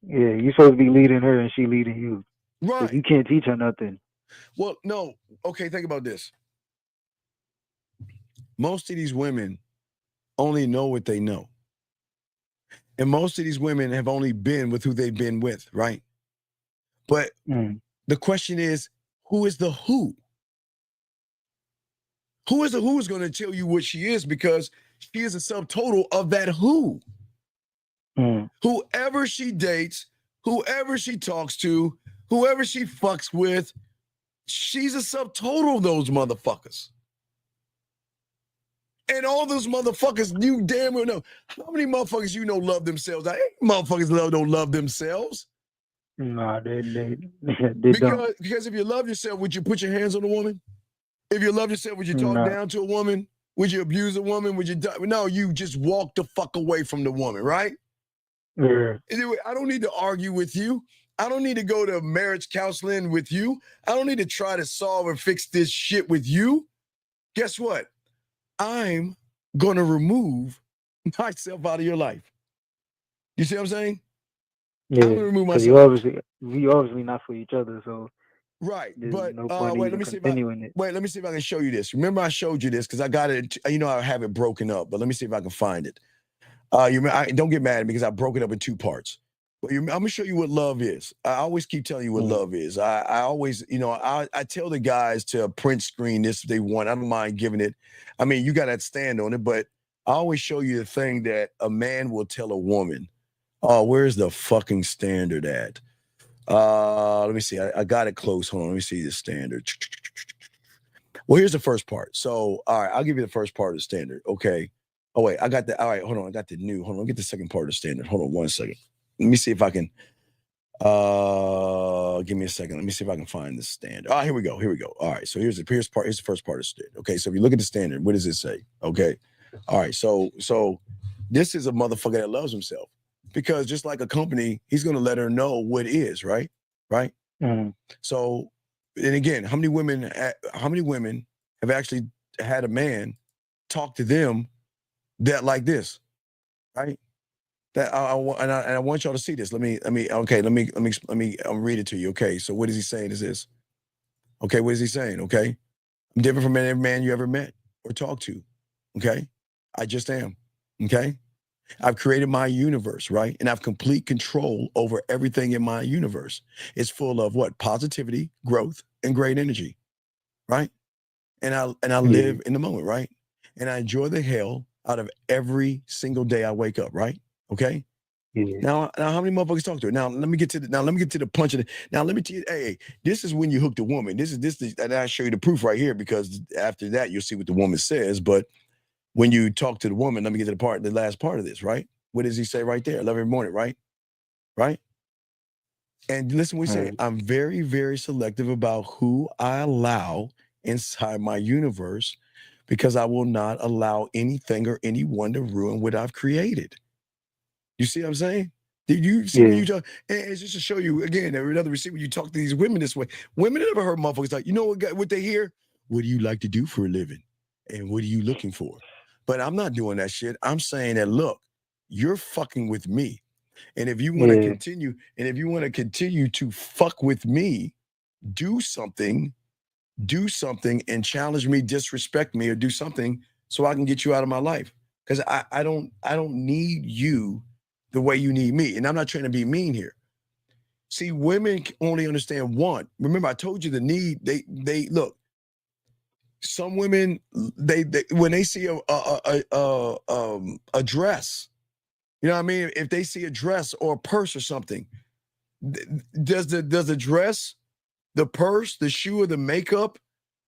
Yeah, you're supposed to be leading her and she leading you. Right. So you can't teach her nothing. Well, no. Okay, think about this. Most of these women only know what they know. And most of these women have only been with who they've been with, right? But the question is, who is the who? Who is the who is going to tell you what she is, because she is a subtotal of that who. Whoever she dates, whoever she talks to, whoever she fucks with, she's a subtotal of those motherfuckers. And all those motherfuckers, you damn well know. How many motherfuckers you know love themselves? Ain't motherfuckers don't love themselves. Nah, they don't. Because if you love yourself, would you put your hands on a woman? If you love yourself, would you talk down to a woman? Would you abuse a woman? Would you die? No, you just walk the fuck away from the woman, right? Yeah. Anyway, I don't need to argue with you. I don't need to go to marriage counseling with you. I don't need to try to solve or fix this shit with you. Guess what? I'm going to remove myself out of your life. You see what I'm saying? Yeah. I'm going to remove myself. We obviously not for each other, so. Right, but no wait, let me see if I can show you this. Remember I showed you this because I got it, I have it broken up, but let me see if I can find it. Don't get mad at me because I broke it up in two parts. But I'm gonna show you what love is. I always keep telling you what love is. I always, I tell the guys to print screen this if they want. I don't mind giving it. I mean, you got to stand on it, but I always show you the thing that a man will tell a woman. Oh, where's the fucking standard at? Let me see. I got it close. Hold on. Let me see the standard. Well, here's the first part. So, all right, I'll give you the first part of the standard. Okay. Oh, wait, I got the, all right, hold on. I got the new, hold on. I'll get the second part of the standard. Hold on 1 second. Let me see if I can, give me a second. Let me see if I can find the standard. Oh, here we go. All right. So here's the first part of the standard. Okay. So if you look at the standard, what does it say? Okay. All right. So this is a motherfucker that loves himself. Because just like a company, he's going to let her know what is, right? Right? Mm-hmm. So, and again, how many women have actually had a man talk to them that like this, right? That I want y'all to see this. Let me read it to you. Okay, so what is he saying is this? Okay, what is he saying? Okay, I'm different from every man you ever met or talked to. Okay, I just am. Okay. I've created my universe, right? And I have complete control over everything in my universe. It's full of what? Positivity, growth, and great energy, right? And I live in the moment, right? And I enjoy the hell out of every single day I wake up, right? Okay? Yeah. Now, how many motherfuckers talk to her? Now, let me get to the punch of it. Now, let me tell you, hey, this is when you hook the woman. This is, and I'll show you the proof right here, because after that, you'll see what the woman says. But when you talk to the woman, let me get to the last part of this, right? What does he say right there? 11 every morning, right? Right? And listen, we say, I'm very, very selective about who I allow inside my universe, because I will not allow anything or anyone to ruin what I've created. You see what I'm saying? Did you see when you talk? And it's just to show you again, another receipt when you talk to these women this way. Women never heard motherfuckers like, you know what they hear? What do you like to do for a living? And what are you looking for? But I'm not doing that shit. I'm saying that, look, you're fucking with me. And if you want to continue, to fuck with me, do something and challenge me, disrespect me, or do something so I can get you out of my life. Because I don't need you the way you need me. And I'm not trying to be mean here. See, women only understand one. Remember, I told you the need, they look, some women, they when they see a dress, you know what I mean? If they see a dress or a purse or something, does the dress, the purse, the shoe, or the makeup,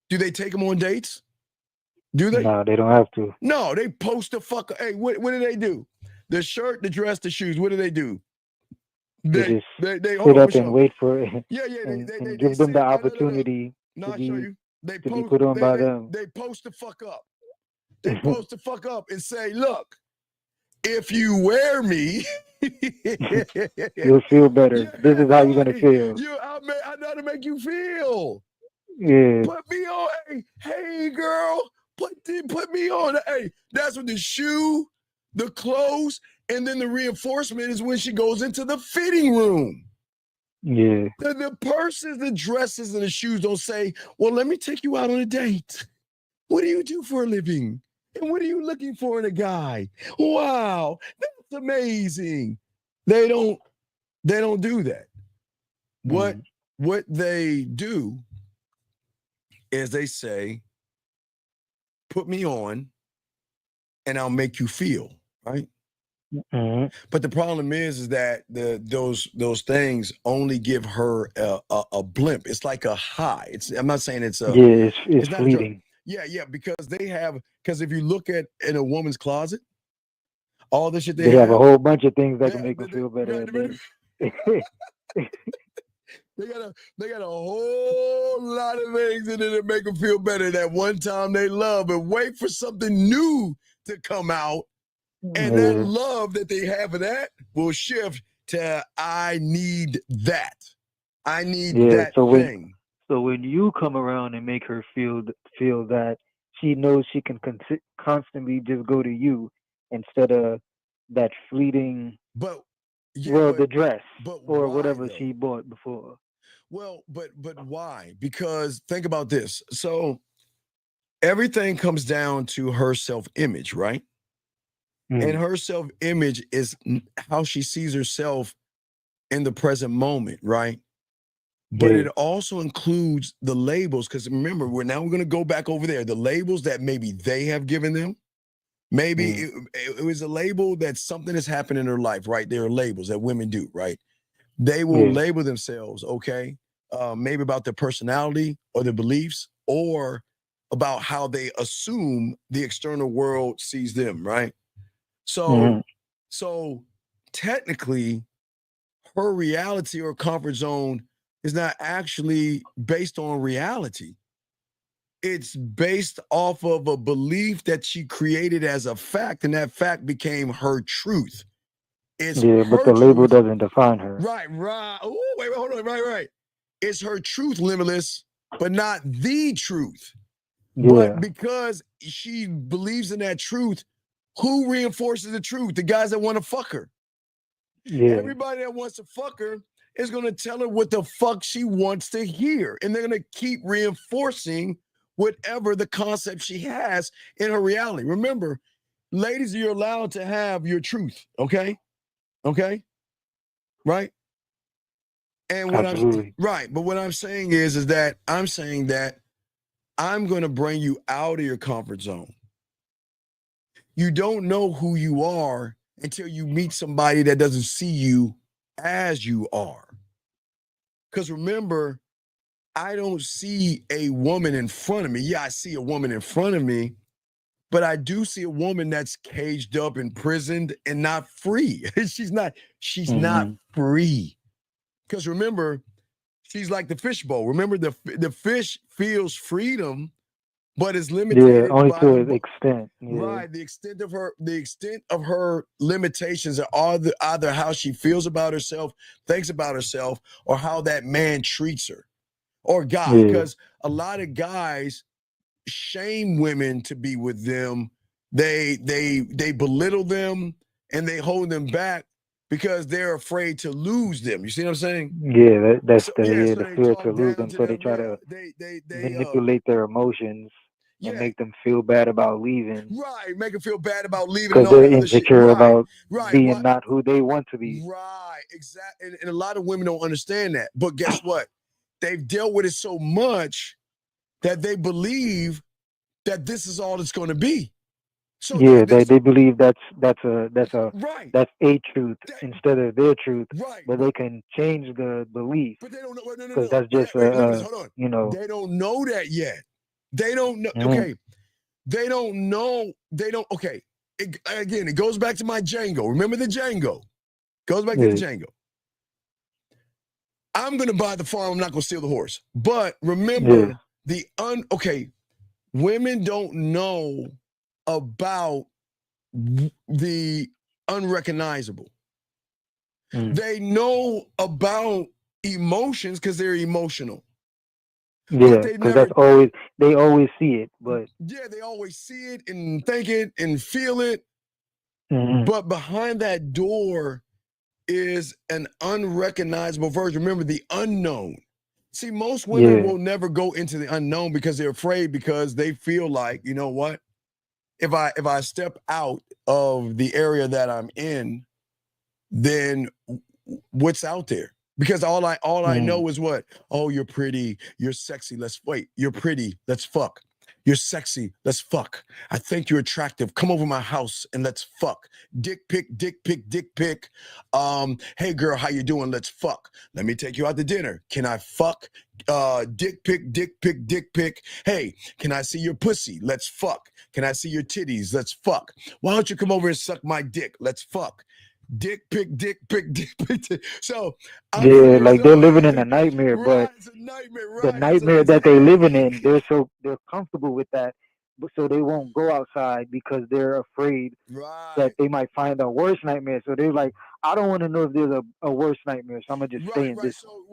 do they take them on dates? Do they? No, they don't have to. No, they post the fuck. Hey, what do they do? The shirt, the dress, the shoes. What do they do? They sit up and wait for it. Yeah. And give them the opportunity to be put on by them. They post the fuck up. They post the fuck up and say, look, if you wear me, you'll feel better. Yeah, this is how you're gonna feel. I know how to make you feel. Yeah. Put me on. Hey, girl. Put me on. Hey, that's what the shoe, the clothes, and then the reinforcement is when she goes into the fitting room. Yeah. The purses, the dresses, and the shoes don't say, well, let me take you out on a date. What do you do for a living? And what are you looking for in a guy? Wow, that's amazing. They don't do that. What they do is they say, put me on and I'll make you feel, right? Mm-hmm. But the problem is that those things only give her a blimp. It's like a high. I'm not saying it's it's fleeting. Because if you look in a woman's closet, all the shit they have a whole bunch of things that can make them feel better. They got a whole lot of things in it that make them feel better that one time they love, and wait for something new to come out. And that love that they have of that will shift to, I need that. I need that thing. So when you come around and make her feel that, she knows she can constantly just go to you instead of that fleeting, the dress or whatever she bought before. Well, but why? Because think about this. So everything comes down to her self-image, right? And her self-image is how she sees herself in the present moment, right? But it also includes the labels, because remember, we're going to go back over there. The labels that maybe they have given them. Maybe it was a label that something has happened in her life, right? There are labels that women do, right? They will label themselves, okay? Maybe about their personality or their beliefs, or about how they assume the external world sees them, right? So technically, her reality or comfort zone is not actually based on reality. It's based off of a belief that she created as a fact, and that fact became her truth. It's but the label doesn't define her. Right. Oh, wait, hold on. Right. It's her truth, Limitless, but not the truth. Yeah. But because she believes in that truth, who reinforces the truth? The guys that want to fuck her. Yeah. Everybody that wants to fuck her is going to tell her what the fuck she wants to hear. And they're going to keep reinforcing whatever the concept she has in her reality. Remember, ladies, you're allowed to have your truth, okay? Okay? Right? And what but what I'm saying is that I'm saying that I'm going to bring you out of your comfort zone. You don't know who you are until you meet somebody that doesn't see you as you are. Because remember, I don't see a woman in front of me. Yeah, I see a woman in front of me, but I do see a woman that's caged up, imprisoned, and not free. She's not free. Because remember, she's like the fishbowl. Remember, the fish feels freedom, but is limited only by to an extent. Yeah. Right, the extent of her limitations are either how she feels about herself, thinks about herself, or how that man treats her, or guy. Because a lot of guys shame women to be with them. They belittle them and they hold them back because they're afraid to lose them. You see what I'm saying? Yeah, that's So the they fear talk to lose down them, to so them. they try Yeah, to manipulate their emotions and make them feel bad about leaving. Right, make them feel bad about leaving Because and all they're that other shit. insecure about Right, being not who they want to be. Right, exactly. And a lot of women don't understand that. But guess what? They've dealt with it so much that they believe that this is all it's going to be. So they believe that's a truth instead of their truth. But they can change the belief. But they don't know. Because that's just hold on. you know. They don't know that yet. They don't know. Mhm. Okay. They don't know. Okay. Again, it goes back to my Django. Remember the Django? Goes back to the Django. I'm going to buy the farm. I'm not going to steal the horse. But remember women don't know about the unrecognizable. They know about emotions because they're emotional. Yeah, because they always see it, but they always see it and think it and feel it. Mhm. But behind that door is an unrecognizable version. Remember the unknown. See, most women will never go into the unknown because they're afraid, because they feel like, you know what? If I step out of the area that I'm in, then what's out there? Because all I know is what? Oh, you're pretty, you're sexy, you're pretty, let's fuck. You're sexy, let's fuck. I think you're attractive. Come over my house and let's fuck. Dick pic, dick pic, dick pic. Hey girl, how you doing? Let's fuck. Let me take you out to dinner. Can I fuck? Dick pic, dick pic, dick pic. Hey, can I see your pussy? Let's fuck. Can I see your titties? Let's fuck. Why don't you come over and suck my dick? Let's fuck. Dick pic, dick pic, dick pic. So like they're living in a nightmare, but the nightmare that they're living in, they're comfortable with that, but so they won't go outside because they're afraid that they might find a worse nightmare. So they're like, I don't want to know if there's a worse nightmare, so I'm gonna just stay in this. So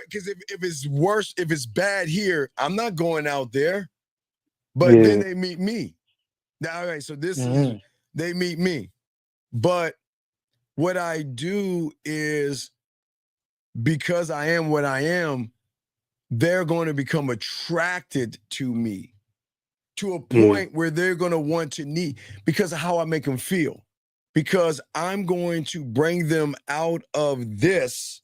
because if it's worse, if it's bad here, I'm not going out there. But then they meet me. Now, all right, so this is they meet me, but what I do is, because I am what I am, they're going to become attracted to me to a point where they're going to want to need, because of how I make them feel, because I'm going to bring them out of this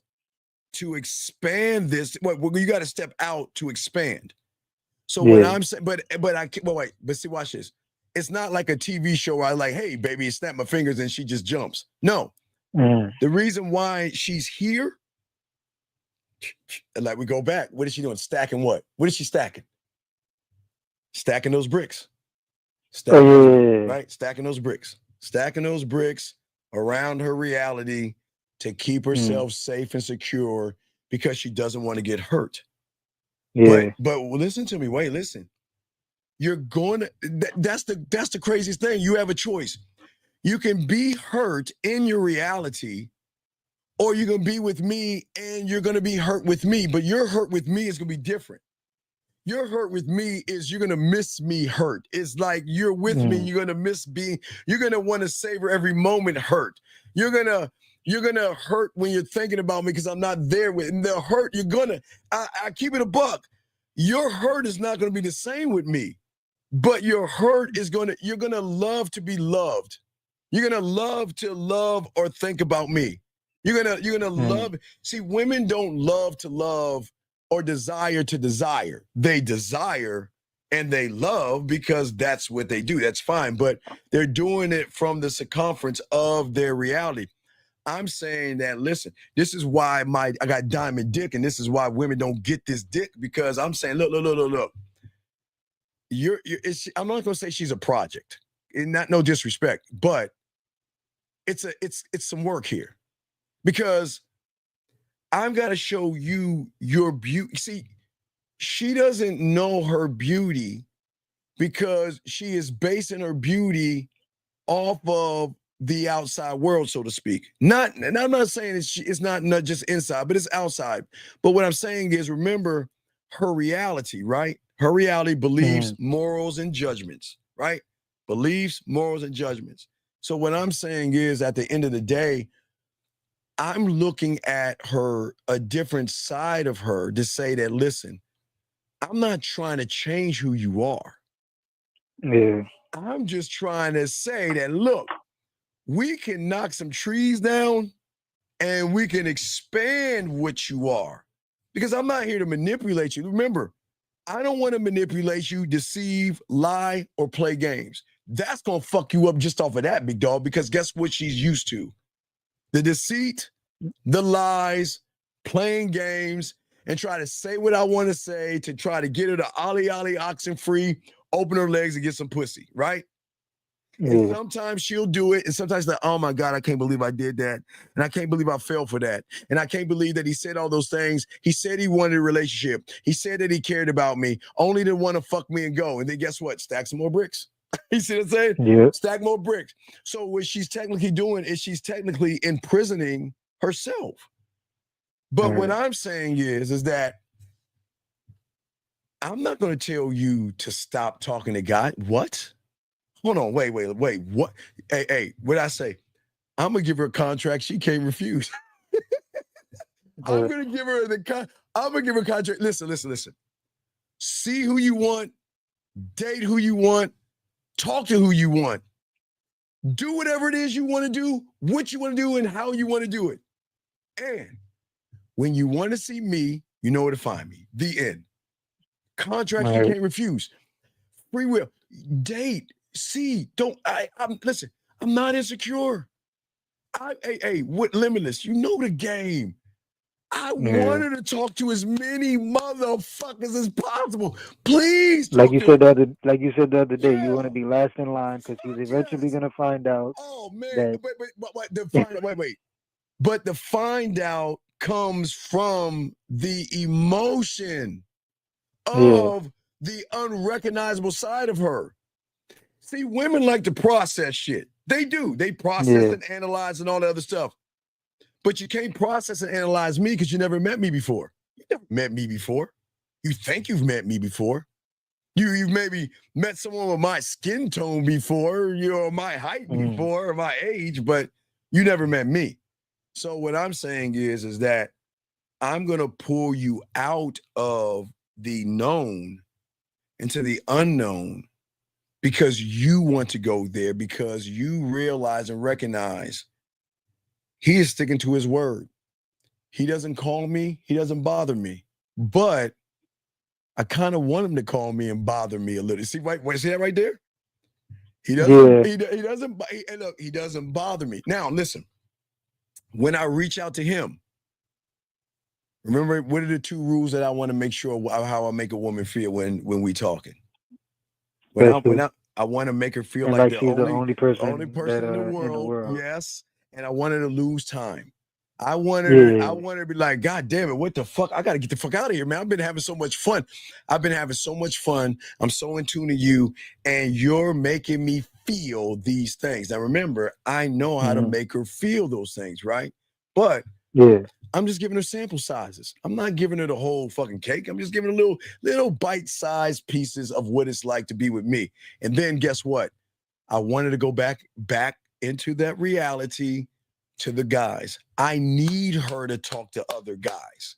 to expand this. Well, you got to step out to expand. So when I'm saying, but see, watch this. It's not like a TV show where I like, hey, baby, snap my fingers and she just jumps. No. The reason why she's here, like we go back, what is she doing? Stacking what? What is she stacking? Stacking those bricks. Right? Stacking those bricks. Stacking those bricks around her reality to keep herself safe and secure, because she doesn't want to get hurt. But listen to me. Wait, listen. You're going to, that's the craziest thing. You have a choice. You can be hurt in your reality, or you can be with me and you're going to be hurt with me. But your hurt with me is going to be different. Your hurt with me is you're going to miss me hurt. It's like you're with me, you're going to miss being, you're going to want to savor every moment hurt. You're going to hurt when you're thinking about me because I'm not there with, and the hurt, I keep it a buck. Your hurt is not going to be the same with me, but your hurt is you're going to love to be loved. You're going to love to love or think about me. You're going to love. See, women don't love to love or desire to desire. They desire and they love because that's what they do. That's fine. But they're doing it from the circumference of their reality. I'm saying that, listen, this is why I got diamond dick, and this is why women don't get this dick, because I'm saying, look. I'm not gonna say she's a project, and not no disrespect, but it's some work here, because I've got to show you your beauty. See, she doesn't know her beauty because she is basing her beauty off of the outside world, so to speak. And I'm not saying it's not just inside, but it's outside. But what I'm saying is, remember her reality, right? Her reality, beliefs, morals, and judgments, right? Beliefs, morals, and judgments. So what I'm saying is, at the end of the day, I'm looking at her, a different side of her, to say that, listen, I'm not trying to change who you are. Yeah. I'm just trying to say that, look, we can knock some trees down and we can expand what you are. Because I'm not here to manipulate you. Remember, I don't want to manipulate you, deceive, lie, or play games. That's going to fuck you up just off of that, big dog, because guess what she's used to? The deceit, the lies, playing games, and try to say what I want to say to try to get her to ollie oxen free, open her legs and get some pussy, right? And sometimes she'll do it, and sometimes like, oh my God, I can't believe I did that. And I can't believe I fell for that. And I can't believe that he said all those things. He said he wanted a relationship. He said that he cared about me, only to want to fuck me and go. And then guess what? Stack some more bricks. You see what I'm saying? Yeah. Stack more bricks. So what she's technically doing is she's technically imprisoning herself. But what I'm saying is that I'm not going to tell you to stop talking to God. What? Hold on, wait, what? Hey, what'd I say? I'm gonna give her a contract she can't refuse. I'm gonna give her a contract. Listen. See who you want, date who you want, talk to who you want. Do whatever it is you want to do, what you want to do, and how you want to do it. And when you want to see me, you know where to find me. The end. Contract you can't refuse. Free will. Date. See, listen, I'm not insecure. What Limitless, you know the game. I wanted to talk to as many motherfuckers as possible. Please. Like you said the other day, you want to be last in line because he's eventually gonna find out. Oh man, but the find out comes from the emotion of the unrecognizable side of her. See, women like to process shit. They do. They process and analyze and all the other stuff. But you can't process and analyze me because you never met me before. You never met me before. You think you've met me before. You've maybe met someone with my skin tone before, my height before, or my age, but you never met me. So what I'm saying is that I'm going to pull you out of the known into the unknown, because you want to go there, because you realize and recognize he is sticking to his word. He doesn't call me. He doesn't bother me. But I kind of want him to call me and bother me a little. See that right there? He doesn't. Yeah. He doesn't bother me. Now, listen. When I reach out to him, remember, what are the two rules that I want to make sure how I make a woman feel when we talking? I want to make her feel like she's the only person in the world. Yes, and I want her to lose time. I want her to be like, God damn it, what the fuck? I got to get the fuck out of here, man. I've been having so much fun. I'm so in tune to you, and you're making me feel these things. Now, remember, I know how to make her feel those things, right? But I'm just giving her sample sizes. I'm not giving her the whole fucking cake. I'm just giving her little bite-sized pieces of what it's like to be with me. And then guess what? I wanted to go back into that reality to the guys. I need her to talk to other guys.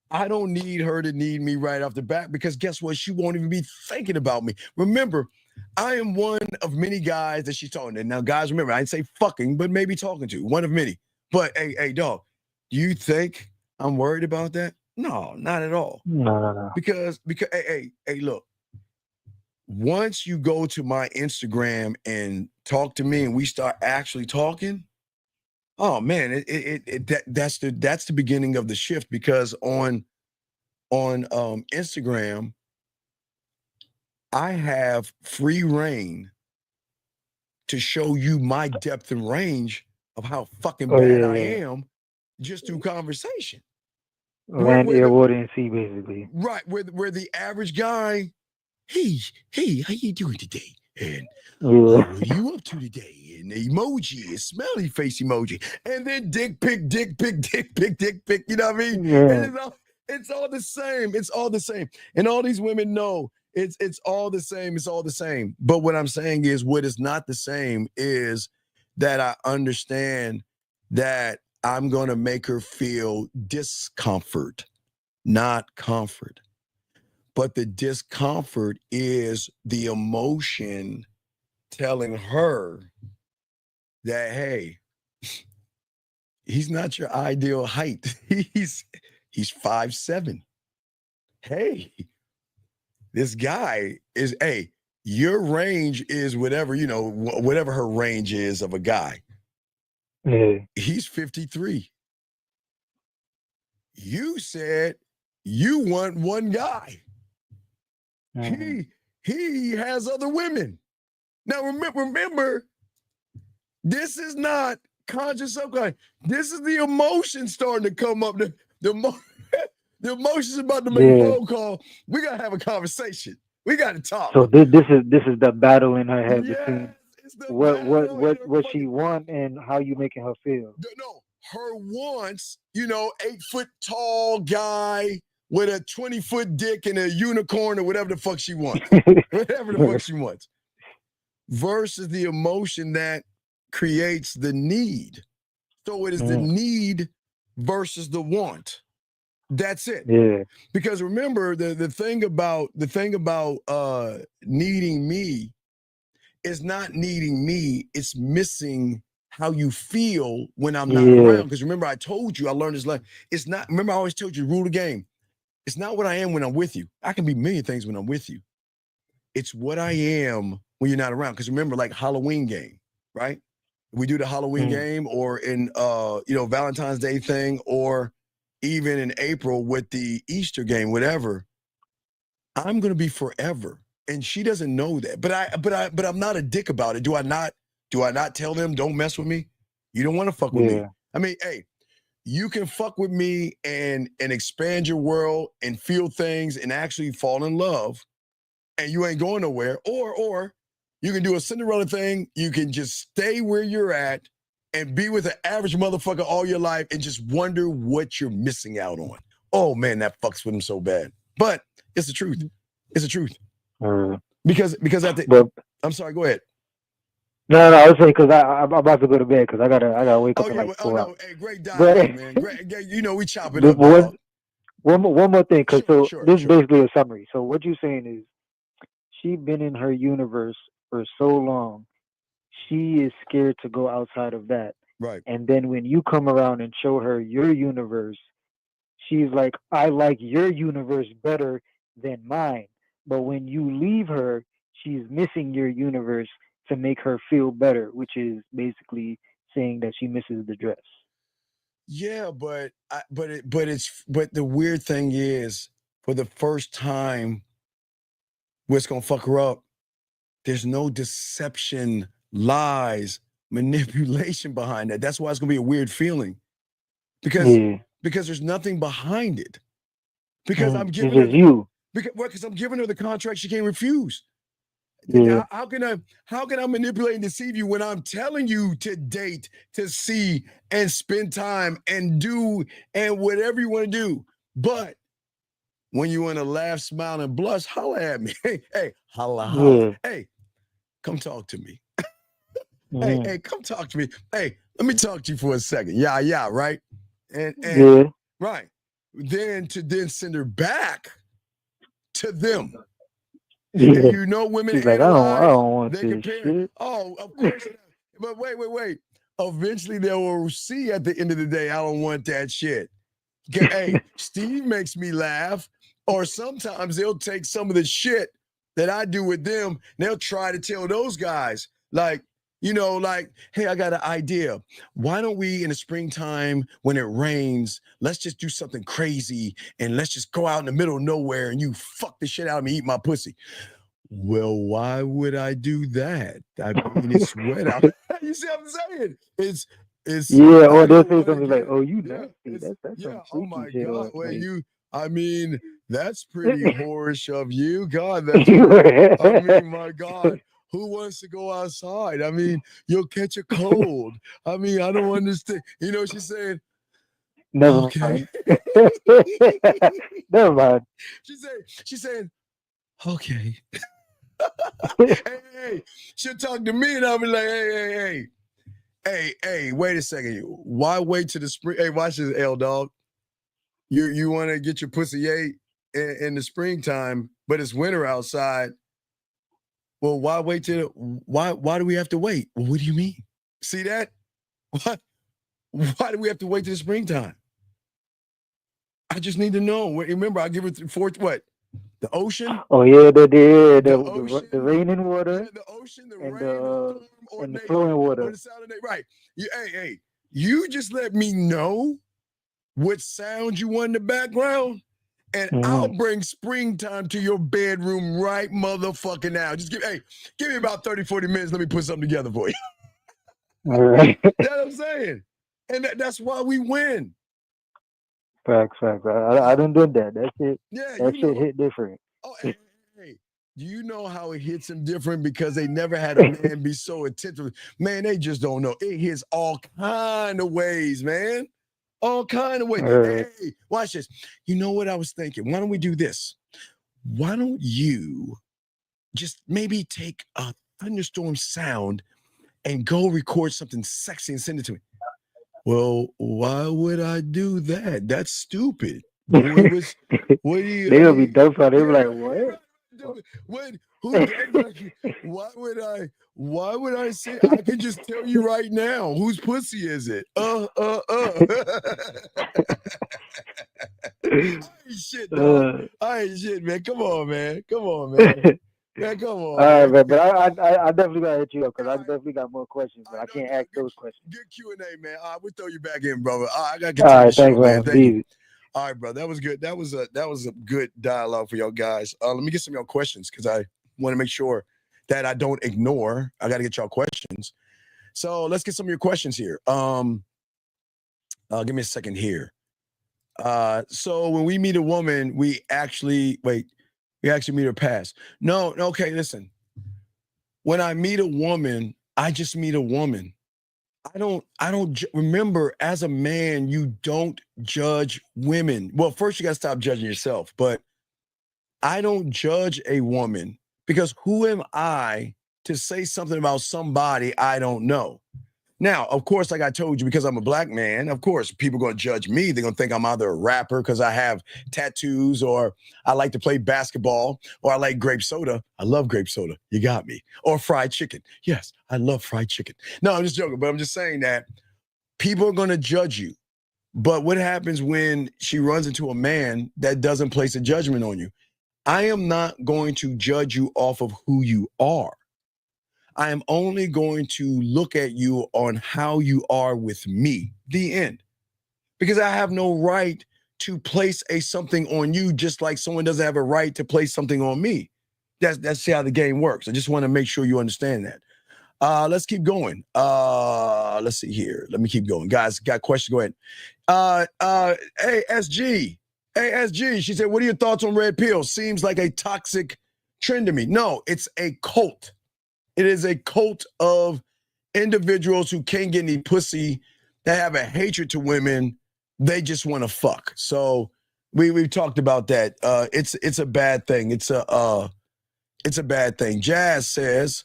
I don't need her to need me right off the bat, because guess what? She won't even be thinking about me. Remember, I am one of many guys that she's talking to. Now, guys, remember, I didn't say fucking, but maybe talking to. One of many. But hey, dog, do you think I'm worried about that? No, not at all. No. Because hey, look, once you go to my Instagram and talk to me and we start actually talking, oh man, that's the beginning of the shift, because on Instagram, I have free reign to show you my depth and range of how fucking bad I am just through conversation. Land, air, water, and sea, basically. Right, where the average guy, hey, how you doing today? And what are you up to today? And the emoji is smiley face emoji, and then dick pic, you know what I mean? Yeah. And it's all the same. It's all the same. And all these women know it's all the same. It's all the same. But what I'm saying is, what is not the same is that I understand that I'm going to make her feel discomfort, not comfort. But the discomfort is the emotion telling her that, hey, he's not your ideal height. He's 5'7". Hey, this guy is, hey, your range is whatever, you know, whatever her range is of a guy. Yeah. He's 53. You said you want one guy. He has other women. Now remember, this is not conscious subconscious. This is the emotion starting to come up. The emotion's about to make a phone call. We gotta have a conversation. We gotta talk. So this is the battle in her head between what she want and how you making her feel. No, her wants, 8-foot tall guy with a 20-foot dick and a unicorn or whatever the fuck she wants. Whatever the fuck she wants. Versus the emotion that creates the need. So it is the need versus the want. That's it. Yeah. Because remember, the thing about needing me is not needing me, it's missing how you feel when I'm not around. Because remember, I told you, I learned this lesson. It's not, remember I always told you, rule the game. It's not what I am when I'm with you. I can be a million things when I'm with you. It's what I am when you're not around. Because remember, like Halloween game, right? We do the Halloween game, or in Valentine's Day thing, or even in April with the Easter game, whatever. I'm gonna be forever. And she doesn't know that. But I'm not a dick about it. Do I not tell them don't mess with me? You don't want to fuck with me. I mean, hey, you can fuck with me and expand your world and feel things and actually fall in love, and you ain't going nowhere. Or you can do a Cinderella thing. You can just stay where you're at and be with an average motherfucker all your life and just wonder what you're missing out on. Oh man, that fucks with him so bad. But it's the truth. It's the truth. Because at the I'm sorry, go ahead. No, I was saying because I'm about to go to bed because I gotta wake up in like 4 hours. Hey, great dialogue, man. Great, we chop it up. One more thing, because this is basically a summary. So what you're saying is, she's been in her universe for so long, she is scared to go outside of that. Right. And then when you come around and show her your universe, she's like, I like your universe better than mine. But when you leave her, she's missing your universe to make her feel better, which is basically saying that she misses the dress. Yeah, but the weird thing is, for the first time, what's gonna fuck her up, there's no deception, lies, manipulation behind that. That's why it's gonna be a weird feeling. Because there's nothing behind it. Because I'm giving her you. Because I'm giving her the contract she can't refuse. Yeah. How can I manipulate and deceive you when I'm telling you to date, to see, and spend time and do and whatever you want to do? But when you want to laugh, smile, and blush, holla at me. Hey, holla. Hey, come talk to me. Hey, come talk to me. Hey, let me talk to you for a second. Yeah, right? And right. Then send her back to them. Yeah. And women, she's like, I don't want they this compare. shit. Oh, of course. But wait. Eventually they will see at the end of the day, I don't want that shit. Hey, Steve makes me laugh. Or sometimes they'll take some of the shit that I do with them, they'll try to tell those guys, like, you know, like, hey, I got an idea. Why don't we, in the springtime, when it rains, let's just do something crazy and let's just go out in the middle of nowhere and you fuck the shit out of me, eat my pussy. Well, why would I do that? I mean, it's wet out. You see what I'm saying? It's yeah, or they'll say something like, "Oh, you nasty." That's some oh my freaky shit. God. Or, Well, like, I mean, that's pretty whorish of you. God, that's I mean, my God. Who wants to go outside? I mean, you'll catch a cold. I mean, I don't understand. You know, she's saying, never okay. mind. Never mind. She's saying, okay. hey, she'll talk to me and I'll be like, hey, wait a second. Why wait till the spring? Hey, watch this, L dog. You want to get your pussy ate in the springtime, but it's winter outside. Well, why wait till why do we have to wait? Well, what do you mean? See that? Why do we have to wait till the springtime? I just need to know. Remember, I give it for what? The ocean? Oh yeah, the raining water, the ocean, and the flowing water. Right. You just let me know what sound you want in the background, and I'll bring springtime to your bedroom right motherfucking now. Just give me about 30, 40 minutes. Let me put something together for you. All right. That's what I'm saying. And that's why we win. Facts. I done did that. That shit. Yeah, that shit hit different. Oh, hey, do you know how it hits them different? Because they never had a man be so attentive. Man, they just don't know. It hits all kind of ways, man. All kind of ways. Hey, watch this. You know what I was thinking? Why don't we do this? Why don't you just maybe take a thunderstorm sound and go record something sexy and send it to me? Well, why would I do that? That's stupid. They'll be dumbfounded. They'll be like, what? Why would I say? I can just tell you right now. Whose pussy is it? I ain't shit, dog. I ain't shit, man. Come on, man. Man, come on. All right, man. But I definitely gotta hit you up because I definitely got more questions, but I can't ask those questions. Good Q&A, man. We'll throw you back in, brother. I gotta get to the show, man. Thank you. All right, bro. That was good. That was a good dialogue for y'all guys. Let me get some of y'all questions because I want to make sure that I don't ignore. I got to get y'all questions. So let's get some of your questions here. Give me a second here. So when we meet a woman, we actually meet her past. No, okay, listen. When I meet a woman, I just meet a woman. I don't remember, as a man, you don't judge women. Well, first you got to stop judging yourself, but I don't judge a woman because who am I to say something about somebody I don't know? Now, of course, like I told you, because I'm a black man, of course, people are going to judge me. They're going to think I'm either a rapper because I have tattoos, or I like to play basketball, or I like grape soda. I love grape soda. You got me. Or fried chicken. Yes, I love fried chicken. No, I'm just joking, but I'm just saying that people are going to judge you. But what happens when she runs into a man that doesn't place a judgment on you? I am not going to judge you off of who you are. I am only going to look at you on how you are with me, the end. Because I have no right to place something on you, just like someone doesn't have a right to place something on me. That's how the game works. I just want to make sure you understand that. Let's keep going. Let's see here. Let me keep going. Guys, got questions? Go ahead. Hey, SG, she said, what are your thoughts on red pill? Seems like a toxic trend to me. No, it's a cult. It is a cult of individuals who can't get any pussy, that have a hatred to women. They just want to fuck. So we've talked about that. It's a bad thing. It's a bad thing. Jazz says,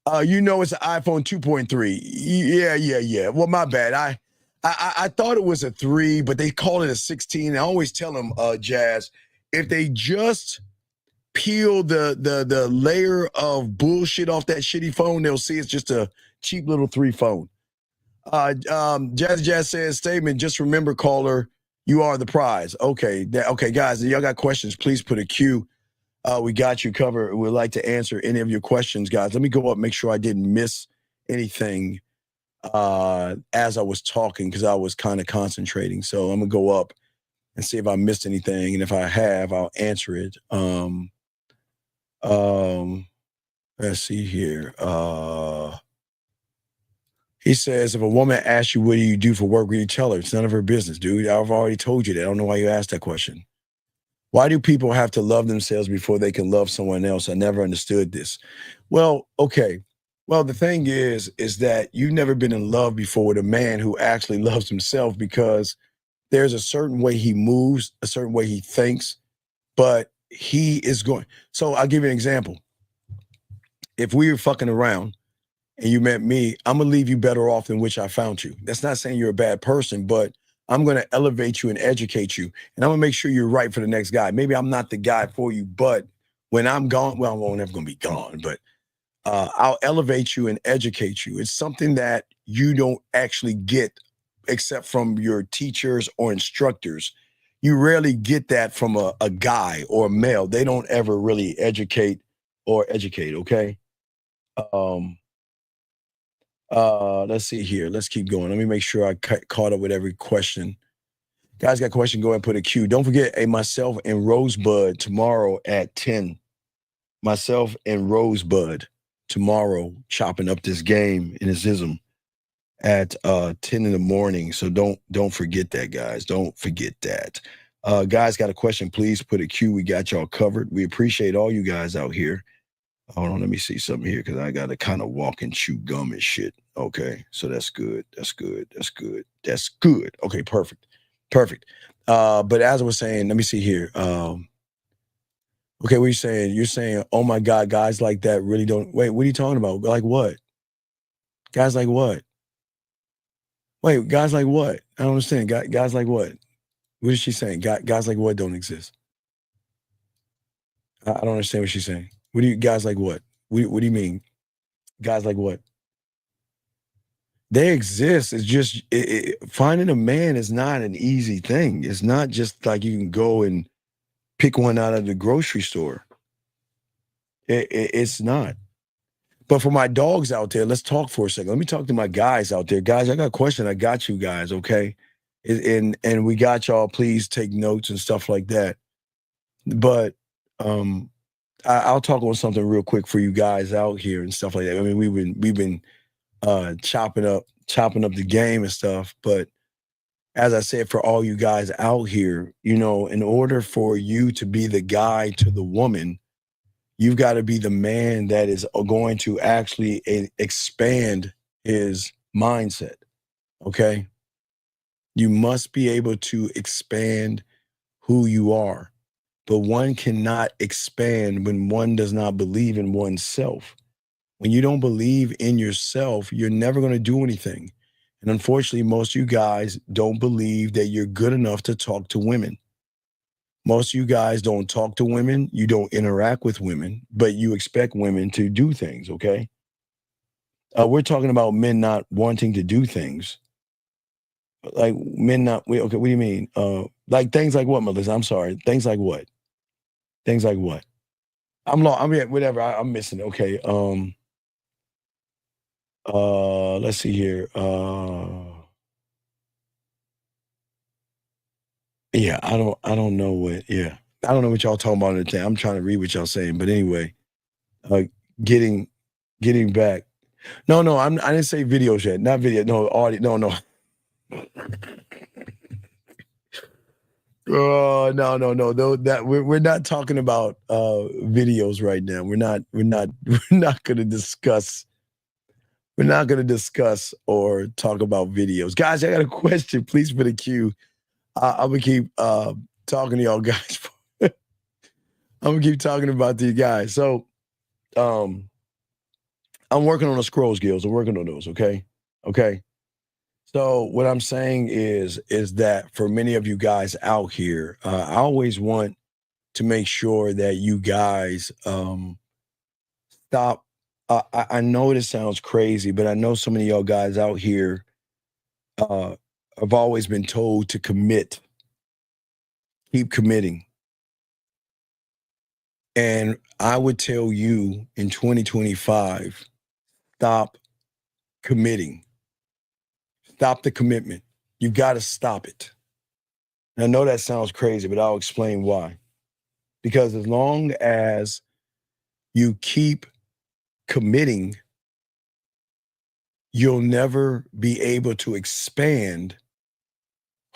it's an iPhone 2.3. Yeah. Well, my bad. I thought it was a 3, but they call it a 16. I always tell them, Jazz, if they just peel the layer of bullshit off that shitty phone, they'll see it's just a cheap little 3 phone. Jazz says, statement, just remember, caller, you are the prize. Okay, guys, y'all got questions, please put a Q. We got you covered. We'd like to answer any of your questions, guys. Let me go up, make sure I didn't miss anything as I was talking because I was kind of concentrating. So I'm gonna go up and see if I missed anything, and if I have, I'll answer it. Let's see here. He says, if a woman asks you, what do you do for work, will you tell her? It's none of her business, dude. I've already told you that. I don't know why you asked that question. Why do people have to love themselves before they can love someone else? I never understood this. Well, okay. Well, the thing is that you've never been in love before with a man who actually loves himself, because there's a certain way he moves, a certain way he thinks, but he is going. So I'll give you an example. If we were fucking around and you met me, I'm going to leave you better off than which I found you. That's not saying you're a bad person, but I'm going to elevate you and educate you. And I'm going to make sure you're right for the next guy. Maybe I'm not the guy for you, but when I'm gone, well, I'm never going to be gone, but I'll elevate you and educate you. It's something that you don't actually get except from your teachers or instructors. You rarely get that from a guy or a male. They don't ever really educate, okay? Let's see here. Let's keep going. Let me make sure I caught up with every question. Guys got a question, go ahead and put a Q. Don't forget, myself and Rosebud tomorrow at 10. Myself and Rosebud tomorrow chopping up this game in his ism at 10 in the morning. So don't forget that, guys. Don't forget that. Guys got a question, please put a Q. We got y'all covered. We appreciate all you guys out here. Hold on, let me see something here because I got to kind of walk and chew gum and shit. Okay, so that's good. That's good. That's good. That's good. Okay, perfect. Perfect. But as I was saying, let me see here. Okay, what are you saying? You're saying, oh my God, guys like that really don't. Wait, what are you talking about? Like what? Guys like what? Wait, guys like what? I don't understand. Guys like what? What is she saying? Guys like what don't exist? I don't understand what she's saying. What do you guys like what? What do you mean? Guys like what? They exist. It's just finding a man is not an easy thing. It's not just like you can go and pick one out of the grocery store. It's not. But for my dogs out there, let's talk for a second. Let me talk to my guys out there. Guys, I got a question. I got you guys, okay? And we got y'all. Please take notes and stuff like that. But I'll talk on something real quick for you guys out here and stuff like that. I mean, we've been chopping up the game and stuff. But as I said, for all you guys out here, you know, in order for you to be the guy to the woman, you've got to be the man that is going to actually expand his mindset. Okay. You must be able to expand who you are. But one cannot expand when one does not believe in oneself. When you don't believe in yourself, you're never going to do anything. And unfortunately, most of you guys don't believe that you're good enough to talk to women. Most of you guys don't talk to women. You don't interact with women, but you expect women to do things, okay? We're talking about men not wanting to do things. Like men not, okay, what do you mean? Like things like what, Melissa? I'm sorry. Things like what? Things like what? I'm lost. I mean, whatever. I'm missing. Okay. Let's see here. Yeah, I don't know what. Yeah, I don't know what y'all talking about in the thing. I'm trying to read what y'all saying, but anyway, getting back. No, I didn't say videos yet. Not video. No audio. No. Oh no! That we're not talking about videos right now. We're not going to discuss. We're not going to discuss or talk about videos, guys. I got a question. Please put a Q. I'm gonna keep talking to y'all guys. I'm gonna keep talking about these guys. So, I'm working on the scroll skills. I'm working on those. Okay. So what I'm saying is that for many of you guys out here, I always want to make sure that you guys stop. I know this sounds crazy, but I know so many of y'all guys out here have always been told to commit. Keep committing. And I would tell you in 2025, stop committing. Stop the commitment. You got to stop it. And I know that sounds crazy, but I'll explain why. Because as long as you keep committing, you'll never be able to expand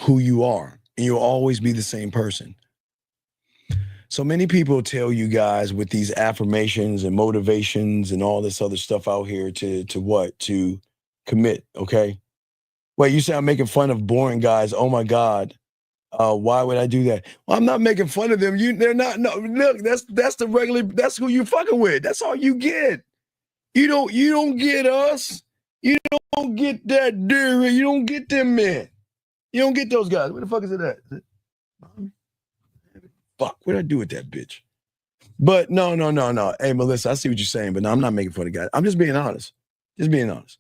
who you are. And you'll always be the same person. So many people tell you guys with these affirmations and motivations and all this other stuff out here to what? To commit, okay? Wait, you say I'm making fun of boring guys. Oh my God. Why would I do that? Well, I'm not making fun of them. They're not. No, look, that's the regular. That's who you fucking with. That's all you get. You don't get us. You don't get that dude. You don't get them men. You don't get those guys. Where the fuck is it at? Is it mommy? Fuck. What did I do with that bitch? But no. Hey, Melissa, I see what you're saying, but no, I'm not making fun of guys. I'm just being honest. Just being honest.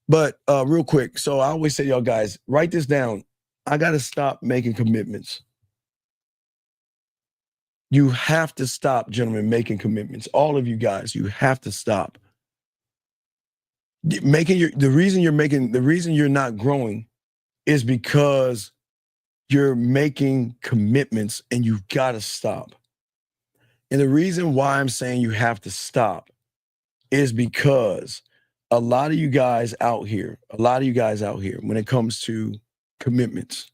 But real quick, so I always say, y'all guys, write this down. I got to stop making commitments. You have to stop, gentlemen, making commitments. All of you guys, you have to stop. The reason you're not growing is because you're making commitments and you've got to stop. And the reason why I'm saying you have to stop is because a lot of you guys out here, when it comes to commitments,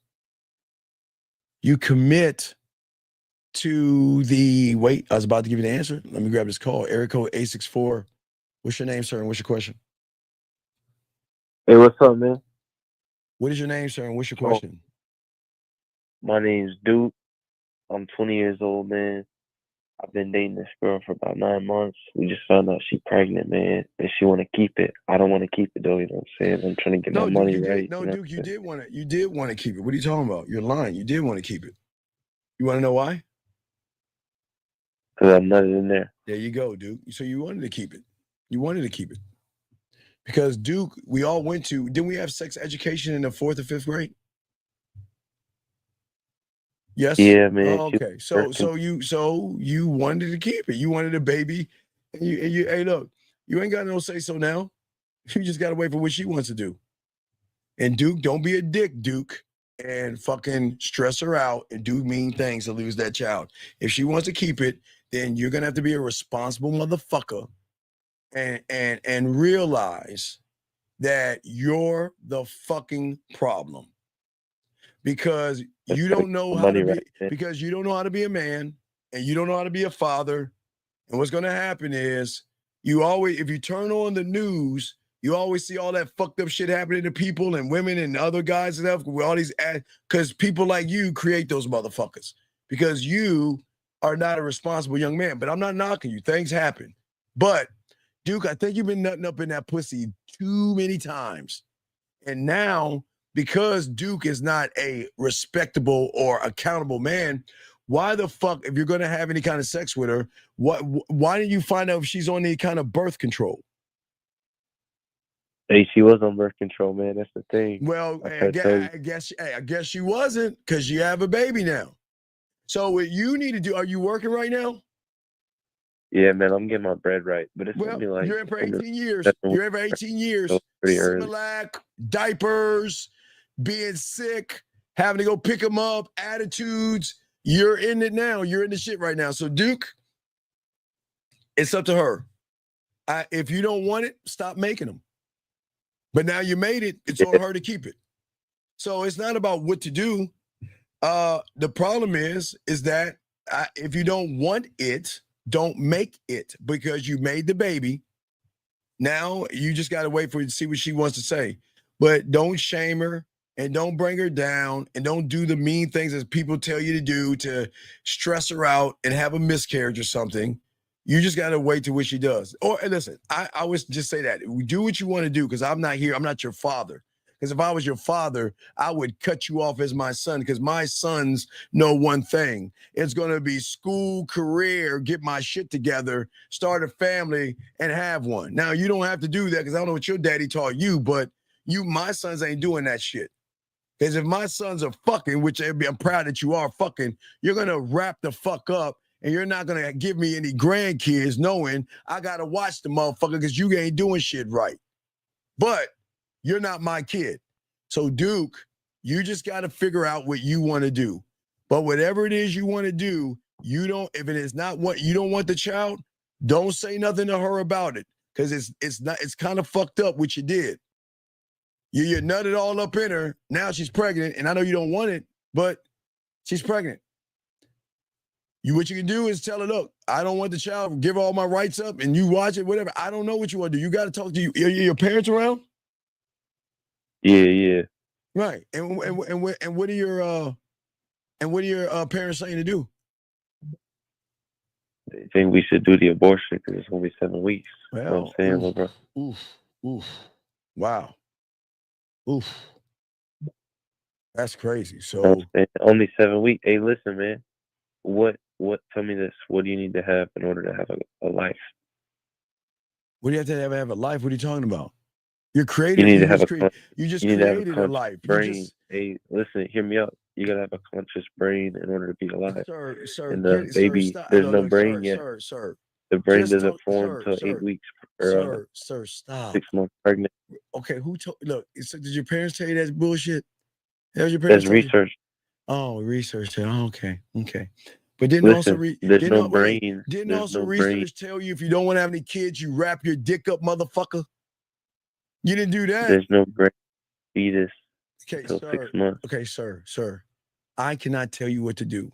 you commit to the, wait, I was about to give you the answer. Let me grab this call. Area code 864. What's your name, sir, and what's your question? Hey, what's up, man? What is your name, sir, and what's your question? My name's Duke. I'm 20 years old, man. I've been dating this girl for about 9 months. We just found out she's pregnant, man, and she want to keep it. I don't want to keep it, though, you know what I'm saying? I'm trying to get my money right. No, Duke, you did want to keep it. What are you talking about? You're lying. You did want to keep it. You want to know why? Because I'm not in there. There you go, Duke. So you wanted to keep it. You wanted to keep it. Because, Duke, we all went to, didn't we have sex education in the 4th or 5th grade? Yes. Yeah, man. Oh, okay. So you wanted to keep it. You wanted a baby, and you. Hey, look, you ain't got no say so now. You just gotta wait for what she wants to do. And Duke, don't be a dick, Duke, and fucking stress her out and do mean things to lose that child. If she wants to keep it, then you're gonna have to be a responsible motherfucker, and realize that you're the fucking problem. Because you don't know how to be a man, and you don't know how to be a father. And what's going to happen is if you turn on the news, you always see all that fucked up shit happening to people and women and other guys and stuff with all these ads, because people like you create those motherfuckers because you are not a responsible young man. But I'm not knocking you. Things happen. But Duke, I think you've been nutting up in that pussy too many times. And now, because Duke is not a respectable or accountable man, why the fuck, if you're going to have any kind of sex with her, why didn't you find out if she's on any kind of birth control? Hey, she was on birth control, man. That's the thing. Well, I guess she wasn't, because you have a baby now. So what you need to do, are you working right now? Yeah, man, I'm getting my bread right. But it's gonna be like, you're in for 18 years. You're in for 18 years. Similac, diapers, being sick, having to go pick them up, attitudes. You're in it now. You're in the shit right now. So Duke, it's up to her. If you don't want it, stop making them. But now you made it. It's on her to keep it. So it's not about what to do. The problem is that if you don't want it, don't make it, because you made the baby. Now you just got to wait for her to see what she wants to say. But don't shame her, and don't bring her down, and don't do the mean things that people tell you to do to stress her out and have a miscarriage or something. You just got to wait till what she does. Or listen, I always just say that. Do what you want to do, because I'm not here. I'm not your father. Because if I was your father, I would cut you off as my son, because my sons know one thing. It's going to be school, career, get my shit together, start a family, and have one. Now, you don't have to do that, because I don't know what your daddy taught you, but my sons ain't doing that shit. Because if my sons are fucking, which I'm proud that you are fucking, you're going to wrap the fuck up and you're not gonna give me any grandkids knowing I gotta watch the motherfucker because you ain't doing shit right. But you're not my kid. So Duke, you just gotta figure out what you want to do. But whatever it is you want to do, if it is not what you don't want the child, don't say nothing to her about it. Because it's kind of fucked up what you did. You nutted all up in her. Now she's pregnant, and I know you don't want it, but she's pregnant. What you can do is tell her, look, I don't want the child, give all my rights up, and you watch it, whatever. I don't know what you want to do. You got to talk to your parents around? Yeah. Right. And what are your parents saying to do? They think we should do the abortion because it's gonna be 7 weeks. Well, you know what I'm saying, little bro? Oof. Wow. Oof. That's crazy. So only 7 weeks. Hey, listen, man. What? Tell me this. What do you need to have in order to have a life? What do you have to have a life? What are you talking about? You're creating. You need to have you just created a life. Brain. Hey, listen. Hear me out. You gotta have a conscious brain in order to be alive. Sir, and the baby, there's no brain yet. Sir. The brain doesn't form until 8 weeks. Sir, stop. 6 months pregnant. Okay, who told? Look, did your parents tell you that's bullshit? That your parents? That's research. Oh, research. Oh, okay. But didn't there's no brain. Didn't also research tell you if you don't want to have any kids, you wrap your dick up, motherfucker? You didn't do that. There's no brain fetus. Okay, until sir. 6 months. Okay, sir. I cannot tell you what to do.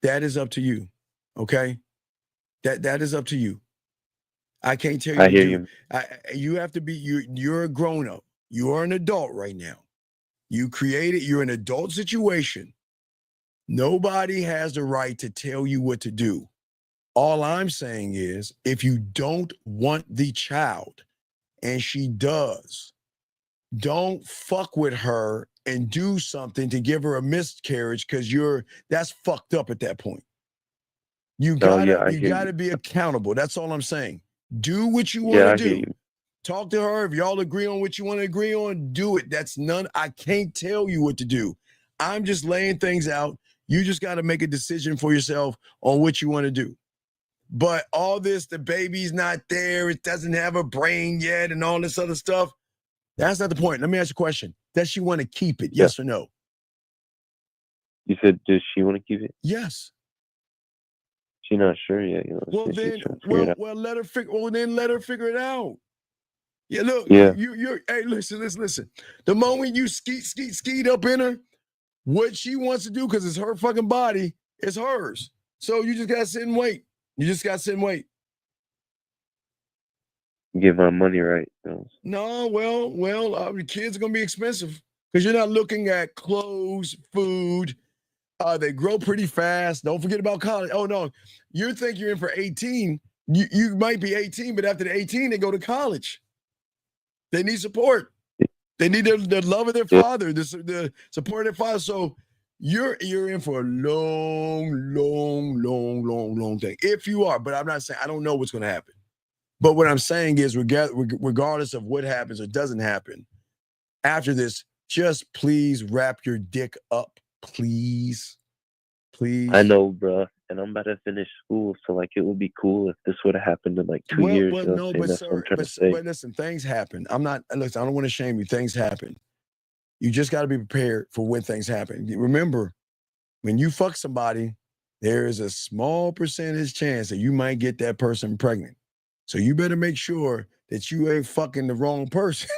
That is up to you. Okay? That is up to you. I can't tell you. I hear you. You have to be. You're a grown up. You are an adult right now. You're an adult situation. Nobody has the right to tell you what to do. All I'm saying is, if you don't want the child, and she does, don't fuck with her and do something to give her a miscarriage because that's fucked up at that point. You gotta be accountable. That's all I'm saying. Do what you want to do. Talk to her. If y'all agree on what you want to agree on, do it. I can't tell you what to do. I'm just laying things out. You just got to make a decision for yourself on what you want to do. But all this, the baby's not there, it doesn't have a brain yet, and all this other stuff, that's not the point. Let me ask you a question. Does she want to keep it? Yes or no? You said, does she want to keep it? Yes. She's not sure yet. Well, then, let her figure. Well, then let her figure it out. Yeah, look. Yeah. Hey, listen. The moment you skeet up in her, what she wants to do, because it's her fucking body, it's hers. So you just gotta sit and wait. Get my money right. No, well, your kids are gonna be expensive because you're not looking at clothes, food. They grow pretty fast. Don't forget about college. Oh no, you think you're in for 18. You might be 18, but after the 18, they go to college. They need support. They need the love of their father, the support of their father. So you're in for a long thing. If you are, but I'm not saying I don't know what's going to happen. But what I'm saying is, regardless of what happens or doesn't happen, after this, just please wrap your dick up, please. I know, bro, and I'm about to finish school, so it would be cool if this would have happened in 2 years. But listen, things happen. I don't want to shame you. Things happen. You just got to be prepared for when things happen. Remember, when you fuck somebody, there is a small percentage chance that you might get that person pregnant. So you better make sure that you ain't fucking the wrong person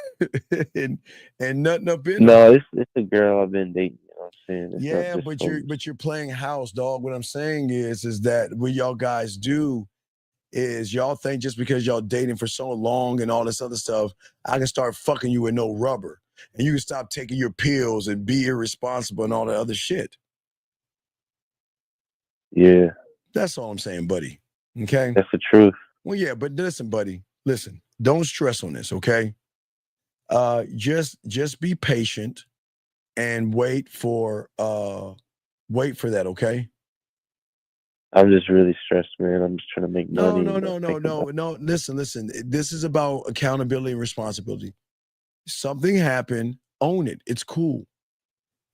and nothing up in. No, it's a girl I've been dating. You know what I'm saying? Yeah, but you're playing house, dog. What I'm saying is that what y'all guys do is y'all think just because y'all dating for so long and all this other stuff, I can start fucking you with no rubber. And you can stop taking your pills and be irresponsible and all that other shit. Yeah. That's all I'm saying, buddy. Okay? That's the truth. Well, yeah, but listen, buddy. Listen, don't stress on this, okay? Just be patient and wait for that, okay? I'm just really stressed, man. I'm just trying to make money. No. Listen. This is about accountability and responsibility. Something happened, own it. It's cool.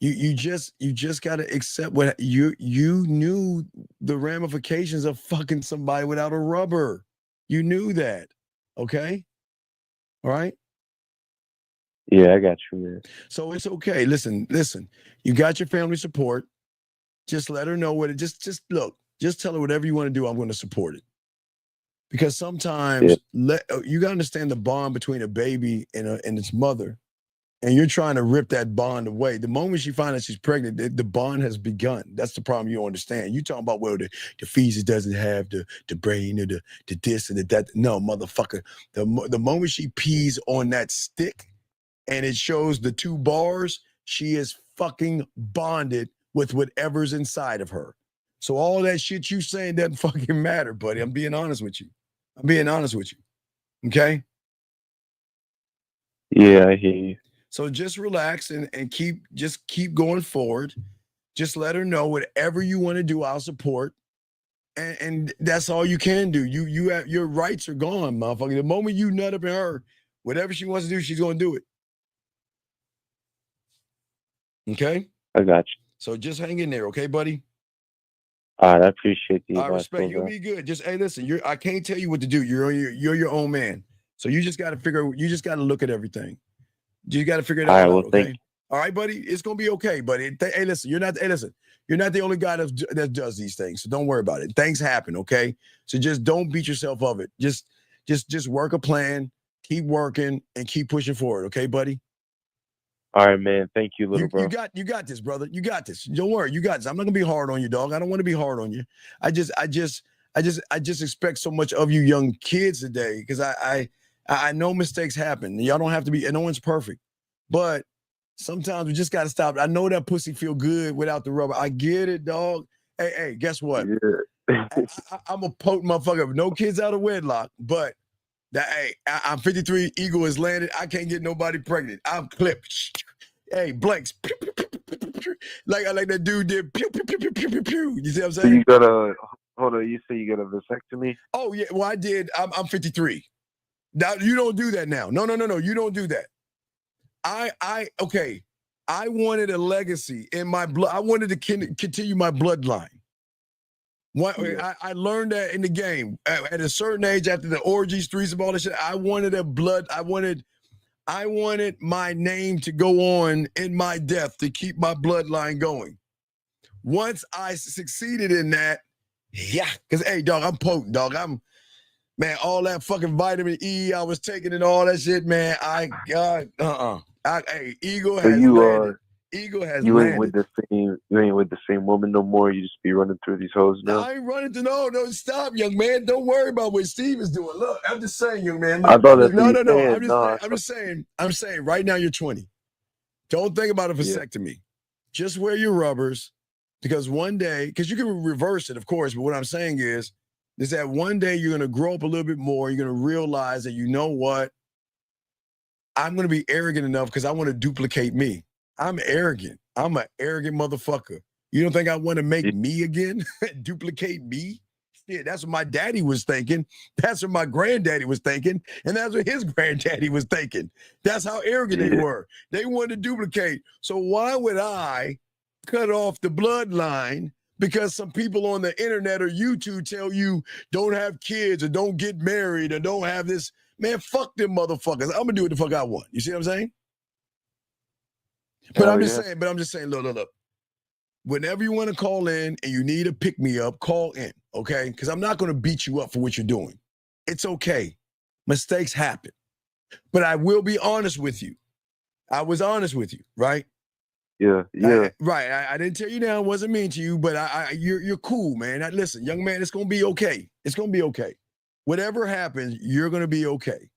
You just got to accept what you knew the ramifications of fucking somebody without a rubber. You knew that. Okay? All right? Yeah, I got you, man. So it's okay. Listen. You got your family support. Just let her know what it just look. Just tell her whatever you want to do, I'm going to support it. Because sometimes you got to understand the bond between a baby and its mother. And you're trying to rip that bond away. The moment she finds out she's pregnant, the bond has begun. That's the problem you don't understand. You talking about, well, the fetus doesn't have the brain or the this and the that. No, motherfucker. The moment she pees on that stick and it shows the 2 bars, she is fucking bonded with whatever's inside of her. So all that shit you saying doesn't fucking matter, buddy. I'm being honest with you. Okay? Yeah, I hear you. So just relax and keep going forward. Just let her know whatever you want to do, I'll support. And that's all you can do. You have, your rights are gone, motherfucker. The moment you nut up in her, whatever she wants to do, she's gonna do it. Okay? I got you. So just hang in there, okay, buddy? All right, I appreciate the I advice. respect you. Be good. Just hey, listen. I can't tell you what to do. You're your own man. So you just got to you just got to look at everything. You got to figure it out. All right, well, okay? All right, buddy. It's gonna be okay, buddy. Hey, listen. You're not the only guy that does these things. So don't worry about it. Things happen, okay? So just don't beat yourself of it. Just work a plan. Keep working and keep pushing forward, okay, buddy? All right, man. Thank you, little bro. You got this, brother. You got this. Don't worry. You got this. I'm not gonna be hard on you, dog. I don't want to be hard on you. I just expect so much of you young kids today because I know mistakes happen. Y'all don't have to be, and no one's perfect. But sometimes we just gotta stop. I know that pussy feel good without the rubber. I get it, dog. Hey, guess what? Yeah. I'm a potent motherfucker. No kids out of wedlock, but I'm 53. Eagle is landed. I can't get nobody pregnant. I'm clipped. Hey, blanks. Like that dude did. Pew, pew, pew, pew, pew, pew, pew. You see what I'm saying? So you got hold on. You say you got a vasectomy? Oh yeah. Well, I did. I'm 53. Now you don't do that now. No. You don't do that. Okay. I wanted a legacy in my blood. I wanted to continue my bloodline. I learned that in the game at a certain age after the orgies, threesome, all that shit. I wanted I wanted my name to go on in my death to keep my bloodline going. Once I succeeded in that, yeah, because hey, dog, I'm potent, dog. Man, all that fucking vitamin E I was taking and all that shit, man. Eagle has landed. Eagle has you landed. You ain't with the same woman no more. You just be running through these hoes now. I ain't running to no. Stop, young man. Don't worry about what Steve is doing. Look, I'm just saying, young man. Look, I thought that's no. saying, I'm just saying. Right now, you're 20. Don't think about a vasectomy. Yeah. Just wear your rubbers, because one day, because you can reverse it, of course. But what I'm saying is that one day you're gonna grow up a little bit more. You're gonna realize that you know what. I'm gonna be arrogant enough because I want to duplicate me. I'm arrogant. I'm an arrogant motherfucker. You don't think I want to make me again? Duplicate me? Shit, that's what my daddy was thinking. That's what my granddaddy was thinking. And that's what his granddaddy was thinking. That's how arrogant they were. They wanted to duplicate. So why would I cut off the bloodline because some people on the internet or YouTube tell you don't have kids or don't get married or don't have this? Man, fuck them motherfuckers. I'm going to do what the fuck I want. You see what I'm saying? But I'm just saying, look. Whenever you want to call in and you need a pick-me-up, call in, okay? Because I'm not going to beat you up for what you're doing. It's okay. Mistakes happen. But I will be honest with you. I was honest with you, right? Yeah. I didn't tell you now, it wasn't mean to you, but you're cool, man. Listen, young man, it's going to be okay. It's going to be okay. Whatever happens, you're going to be okay.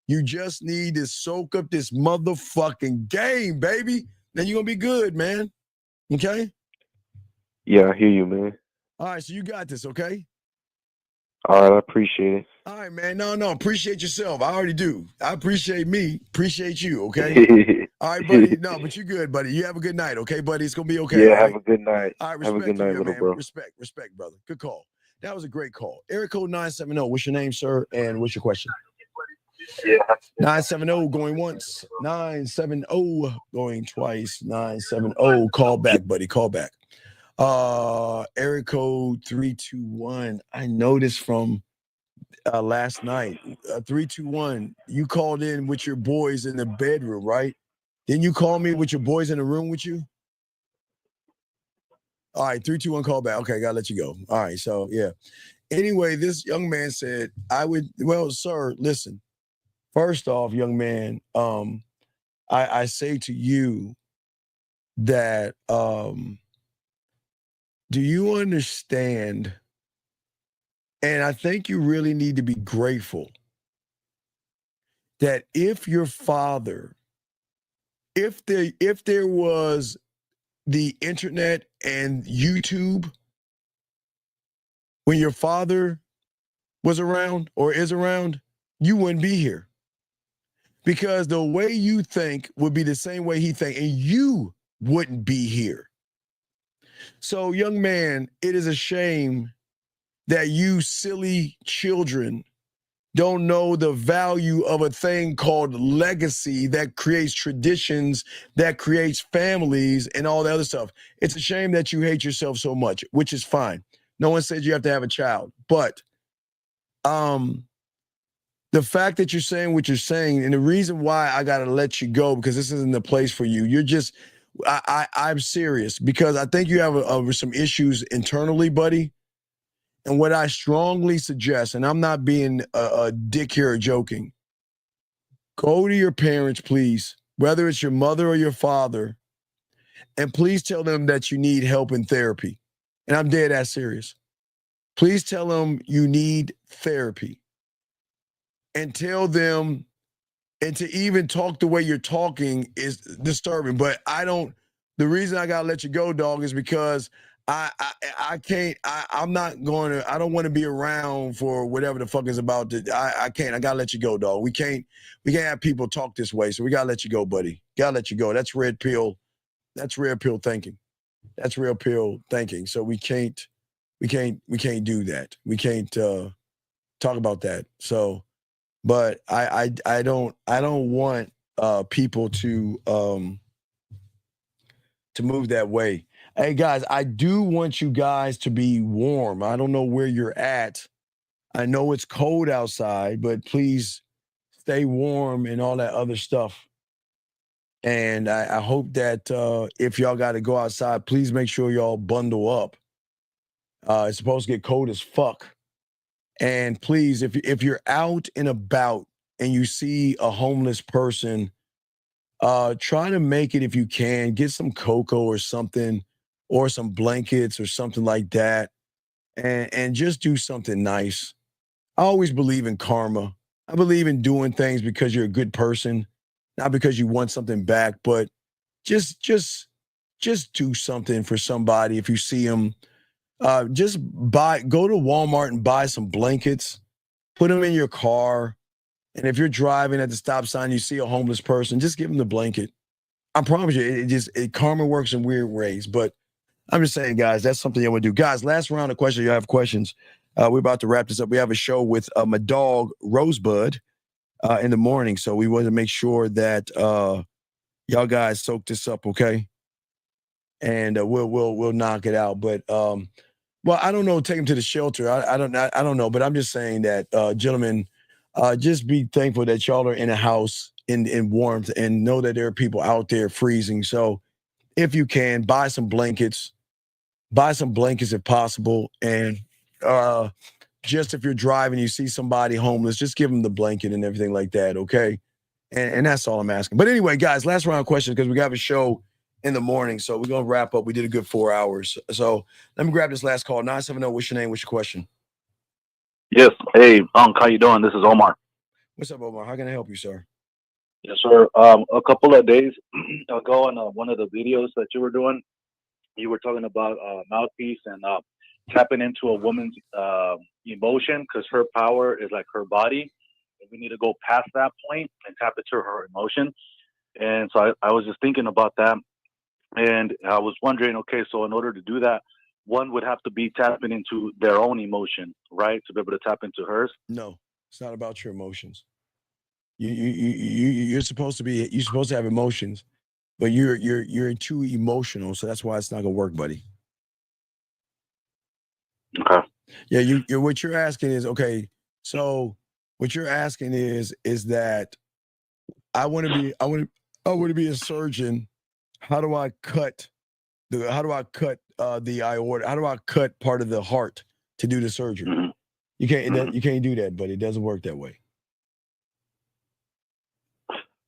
You just need to soak up this motherfucking game, baby. Then you're going to be good, man. Okay? Yeah, I hear you, man. All right, so you got this, okay? All right, I appreciate it. All right, man. No, appreciate yourself. I already do. I appreciate me. Appreciate you, okay? All right, buddy. No, but you're good, buddy. You have a good night, okay, buddy? It's going to be okay. Yeah, right? have a good night. All right, have a good night, little bro. Respect, brother. Good call. That was a great call. Area code 970. What's your name, sir? And what's your question? Yeah. 970 going once, 970 going twice, 970. Call back, buddy. Call back. Area code 321. I noticed from last night. 321. You called in with your boys in the bedroom, right? Didn't you call me with your boys in the room with you? All right, 321 call back. Okay, gotta let you go. All right, so yeah. Anyway, this young man said, well, sir, listen. First off, young man, I say to you that do you understand? And I think you really need to be grateful that if your father, if there was the internet and YouTube when your father was around or is around, you wouldn't be here. Because the way you think would be the same way he think, and you wouldn't be here. So, young man, it is a shame that you silly children don't know the value of a thing called legacy that creates traditions, that creates families, and all the other stuff. It's a shame that you hate yourself so much, which is fine. No one said you have to have a child, but the fact that you're saying what you're saying, and the reason why I gotta let you go, because this isn't the place for you. You're just, I'm serious, because I think you have some issues internally, buddy. And what I strongly suggest, and I'm not being a dick here or joking, go to your parents, please, whether it's your mother or your father, and please tell them that you need help in therapy. And I'm dead ass serious. Please tell them you need therapy. And tell them, and to even talk the way you're talking is disturbing. But the reason I gotta let you go, dog, is because I can't, I'm not going to, I don't want to be around for whatever the fuck is about to, I can't, I gotta let you go, dog. We can't have people talk this way, so we gotta let you go, buddy. Gotta let you go. That's red pill thinking. That's real pill thinking. So we can't do that. We can't talk about that. So, but I don't want people to move that way. Hey guys, I do want you guys to be warm. I don't know where you're at. I know it's cold outside, but please stay warm and all that other stuff. And I hope that if y'all got to go outside, please make sure y'all bundle up. It's supposed to get cold as fuck. And please, if you're out and about and you see a homeless person, try to make it if you can. Get some cocoa or something, or some blankets or something like that, and just do something nice. I always believe in karma. I believe in doing things because you're a good person, not because you want something back, but just do something for somebody if you see them. Go to Walmart and buy some blankets, put them in your car. And if you're driving at the stop sign, you see a homeless person, just give them the blanket. I promise you, karma works in weird ways. But I'm just saying, guys, that's something I would do. Guys, last round of questions. You have questions. We're about to wrap this up. We have a show with my dog, Rosebud, in the morning. So we want to make sure that y'all guys soak this up, okay? And we'll knock it out. But well, I don't know. Take him to the shelter. I don't know. But I'm just saying that, gentlemen, just be thankful that y'all are in a house in warmth, and know that there are people out there freezing. So if you can, buy some blankets if possible. And just if you're driving, you see somebody homeless, just give them the blanket and everything like that. Okay. And that's all I'm asking. But anyway, guys, last round of questions, because we got a show in the morning. So we're going to wrap up. We did a good 4 hours. So let me grab this last call. 970, what's your name? What's your question? Yes. Hey, how you doing? This is Omar. What's up, Omar? How can I help you, sir? Yes, sir. A couple of days ago on one of the videos that you were doing, you were talking about mouthpiece and tapping into a woman's emotion, because her power is like her body. And we need to go past that point and tap into her emotion. And so I was just thinking about that. And I was wondering, okay, so in order to do that, one would have to be tapping into their own emotion, right? To be able to tap into hers. No, it's not about your emotions. You're supposed to have emotions, but you're too emotional, so that's why it's not gonna work, buddy. Okay. Yeah, what you're asking is okay. So what you're asking is that I want to be a surgeon. How do I cut the aorta? How do I cut part of the heart to do the surgery? Mm-hmm. You can't you can't do that, buddy. It doesn't work that way.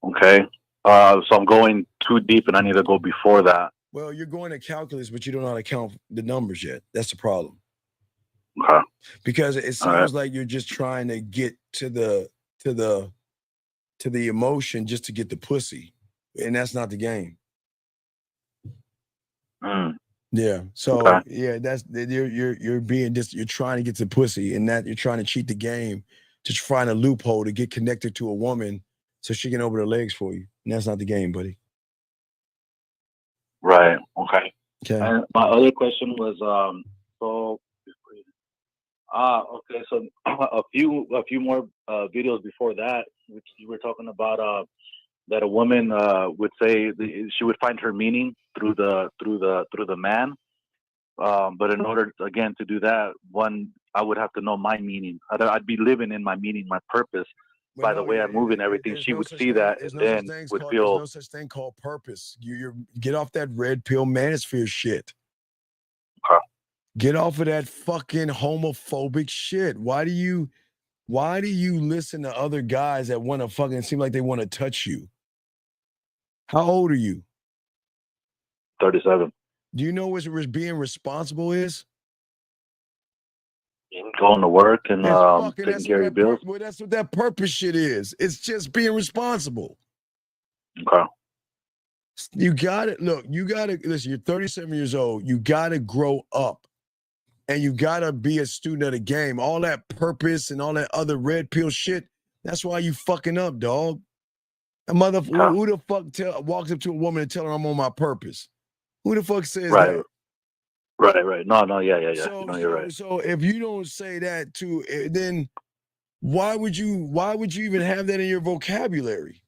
Okay. So I'm going too deep, and I need to go before that. Well, you're going to calculus, but you don't know how to count the numbers yet. That's the problem. Okay. Because it sounds like you're just trying to get to the emotion just to get the pussy, and that's not the game. Yeah. So yeah, that's you're being just you're trying to get to pussy, and that you're trying to cheat the game, just find a loophole to get connected to a woman so she can open her legs for you, and that's not the game, buddy. Right. Okay. Okay. And my other question was okay. So a few more videos before that, which you were talking about that a woman would say she would find her meaning through the man, but in order again to do that, I would have to know my meaning. I'd be living in my meaning, my purpose. By the way I move and everything, she would see that and then would feel. There's no such thing called purpose. You get off that red pill manosphere shit. Get off of that fucking homophobic shit. Why do you listen to other guys that want to fucking seem like they want to touch you? How old are you? 37. Do you know what being responsible is? Going to work and taking care of your bills. Well, that's what that purpose shit is. It's just being responsible. Okay. You got it. Look, you got to listen. You're 37 years old. You got to grow up, and you got to be a student of the game. All that purpose and all that other red pill shit. That's why you fucking up, dog. A motherfucker. Who the fuck walks up to a woman and tell her I'm on my purpose? Who the fuck says that? Right. No, yeah. So, no, you're right. So if you don't say that then why would you even have that in your vocabulary?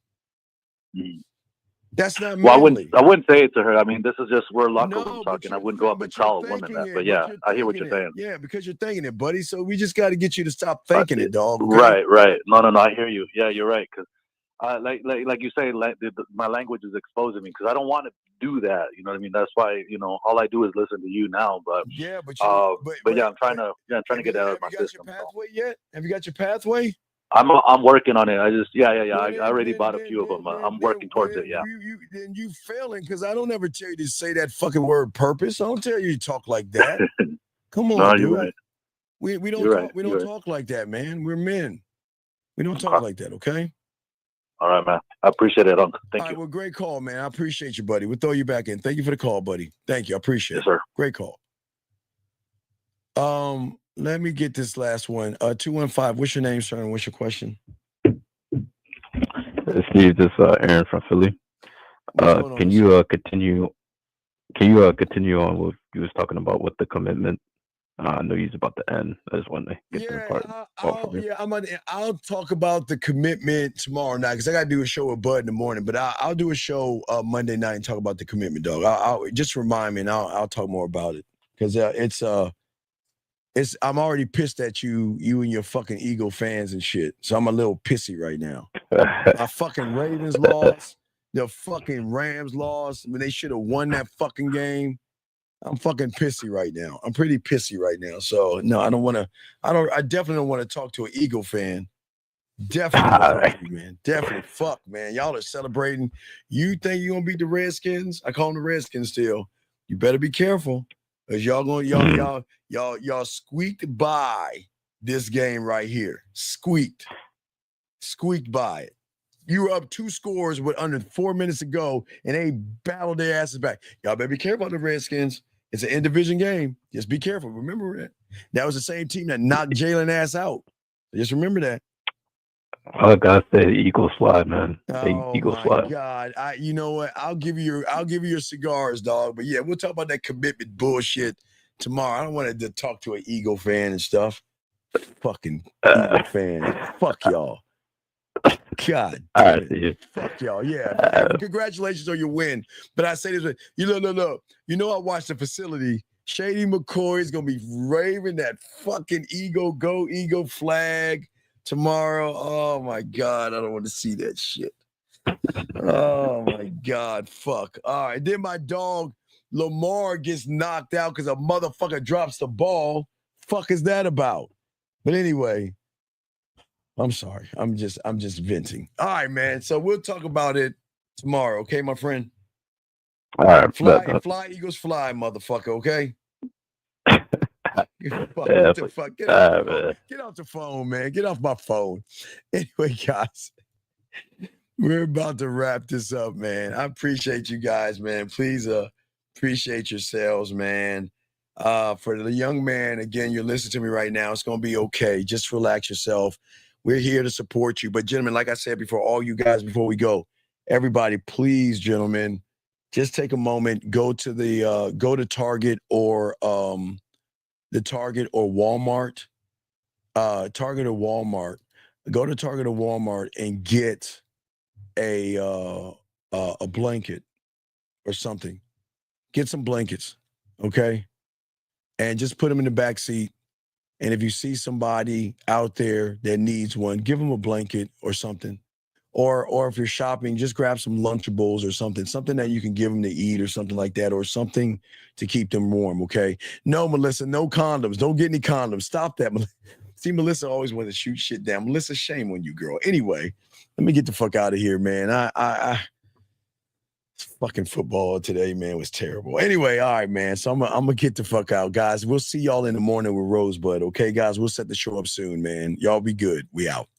That's not manly. I wouldn't say it to her. I mean, this is just we're locker room talking. I wouldn't go up and tell a woman that. But yeah, I hear what you're saying. Yeah, because you're thinking it, buddy. So we just got to get you to stop thinking it, dog. Okay? Right. No, I hear you. Yeah, you're right. Because like you say, my language is exposing me because I don't want to do that. You know what I mean? That's why all I do is listen to you now. But yeah, but I'm trying to get out of my system. Have you got your pathway yet? Have you got your pathway? I'm working on it. I just I already bought a few of them. I'm working towards it. Yeah. Then you failing because I don't ever tell you to say that fucking word purpose. I don't tell you to talk like that. Come on, no, dude. You're right. We don't talk like that, man. We're men. We don't talk like that. Okay. All right, man. I appreciate it, Uncle. Thank you. Well, great call, man. I appreciate you, buddy. We'll throw you back in. Thank you for the call, buddy. Thank you. I appreciate it. Yes, sir. Great call. Let me get this last one. 215. What's your name, sir? And what's your question? Steve, this is Aaron from Philly. Can you continue on what you was talking about with the commitment? I know you're about to end. I just want to get to the part. I'll talk about the commitment tomorrow night because I got to do a show with Bud in the morning. But I'll do a show Monday night and talk about the commitment, dog. I'll just remind me, and I'll talk more about it because I'm already pissed at you and your fucking Eagle fans and shit. So I'm a little pissy right now. My fucking Ravens lost. The fucking Rams lost. I mean, they should have won that fucking game. I'm fucking pissy right now. I'm pretty pissy right now. So no, I definitely don't want to talk to an Eagle fan. Definitely, man. Definitely. Fuck, man. Y'all are celebrating. You think you're gonna beat the Redskins? I call them the Redskins still. You better be careful. Because y'all squeaked by this game right here. Squeaked by it. You were up 2 scores with under 4 minutes to go, and they battled their asses back. Y'all better be careful about the Redskins. It's an in-division game. Just be careful. Remember that. That was the same team that knocked Jalen ass out. Just remember that. I gotta say, the Eagles slide, man. Eagles slide. God, you know what? I'll give you your cigars, dog. But yeah, we'll talk about that commitment bullshit tomorrow. I don't want to talk to an Eagle fan and stuff. Fucking Eagle fan. Fuck y'all. God. All right, see you. Fuck y'all. Yeah. Congratulations on your win. But I say this, no. You know, I watched the facility. Shady McCoy is gonna be raving that fucking Ego flag tomorrow. Oh my God, I don't want to see that shit. Oh my God, fuck. All right, then my dog Lamar gets knocked out because a motherfucker drops the ball. Fuck is that about? But anyway, I'm sorry. I'm just venting. All right, man. So we'll talk about it tomorrow, okay, my friend? All right, fly, Eagles fly, motherfucker, okay? Get off the phone, man. Get off my phone. Anyway, guys, we're about to wrap this up, man. I appreciate you guys, man. Please appreciate yourselves, man. For the young man, again, you're listening to me right now. It's going to be okay. Just relax yourself. We're here to support you. But, gentlemen, like I said before, all you guys, before we go, everybody, please, gentlemen, just take a moment, go to Target or the Target or Walmart. Target or Walmart. Go to Target or Walmart and get a blanket or something. Get some blankets, okay? And just put them in the back seat. And if you see somebody out there that needs one, give them a blanket or something. Or if you're shopping, just grab some Lunchables or something that you can give them to eat or something like that, or something to keep them warm, okay? No, Melissa, no condoms. Don't get any condoms. Stop that. See, Melissa always wants to shoot shit down. Melissa, shame on you, girl. Anyway, let me get the fuck out of here, man. Fucking football today, man, was terrible. Anyway, all right, man. So I'm gonna get the fuck out, guys. We'll see y'all in the morning with Rosebud, okay, guys? We'll set the show up soon, man. Y'all be good. We out.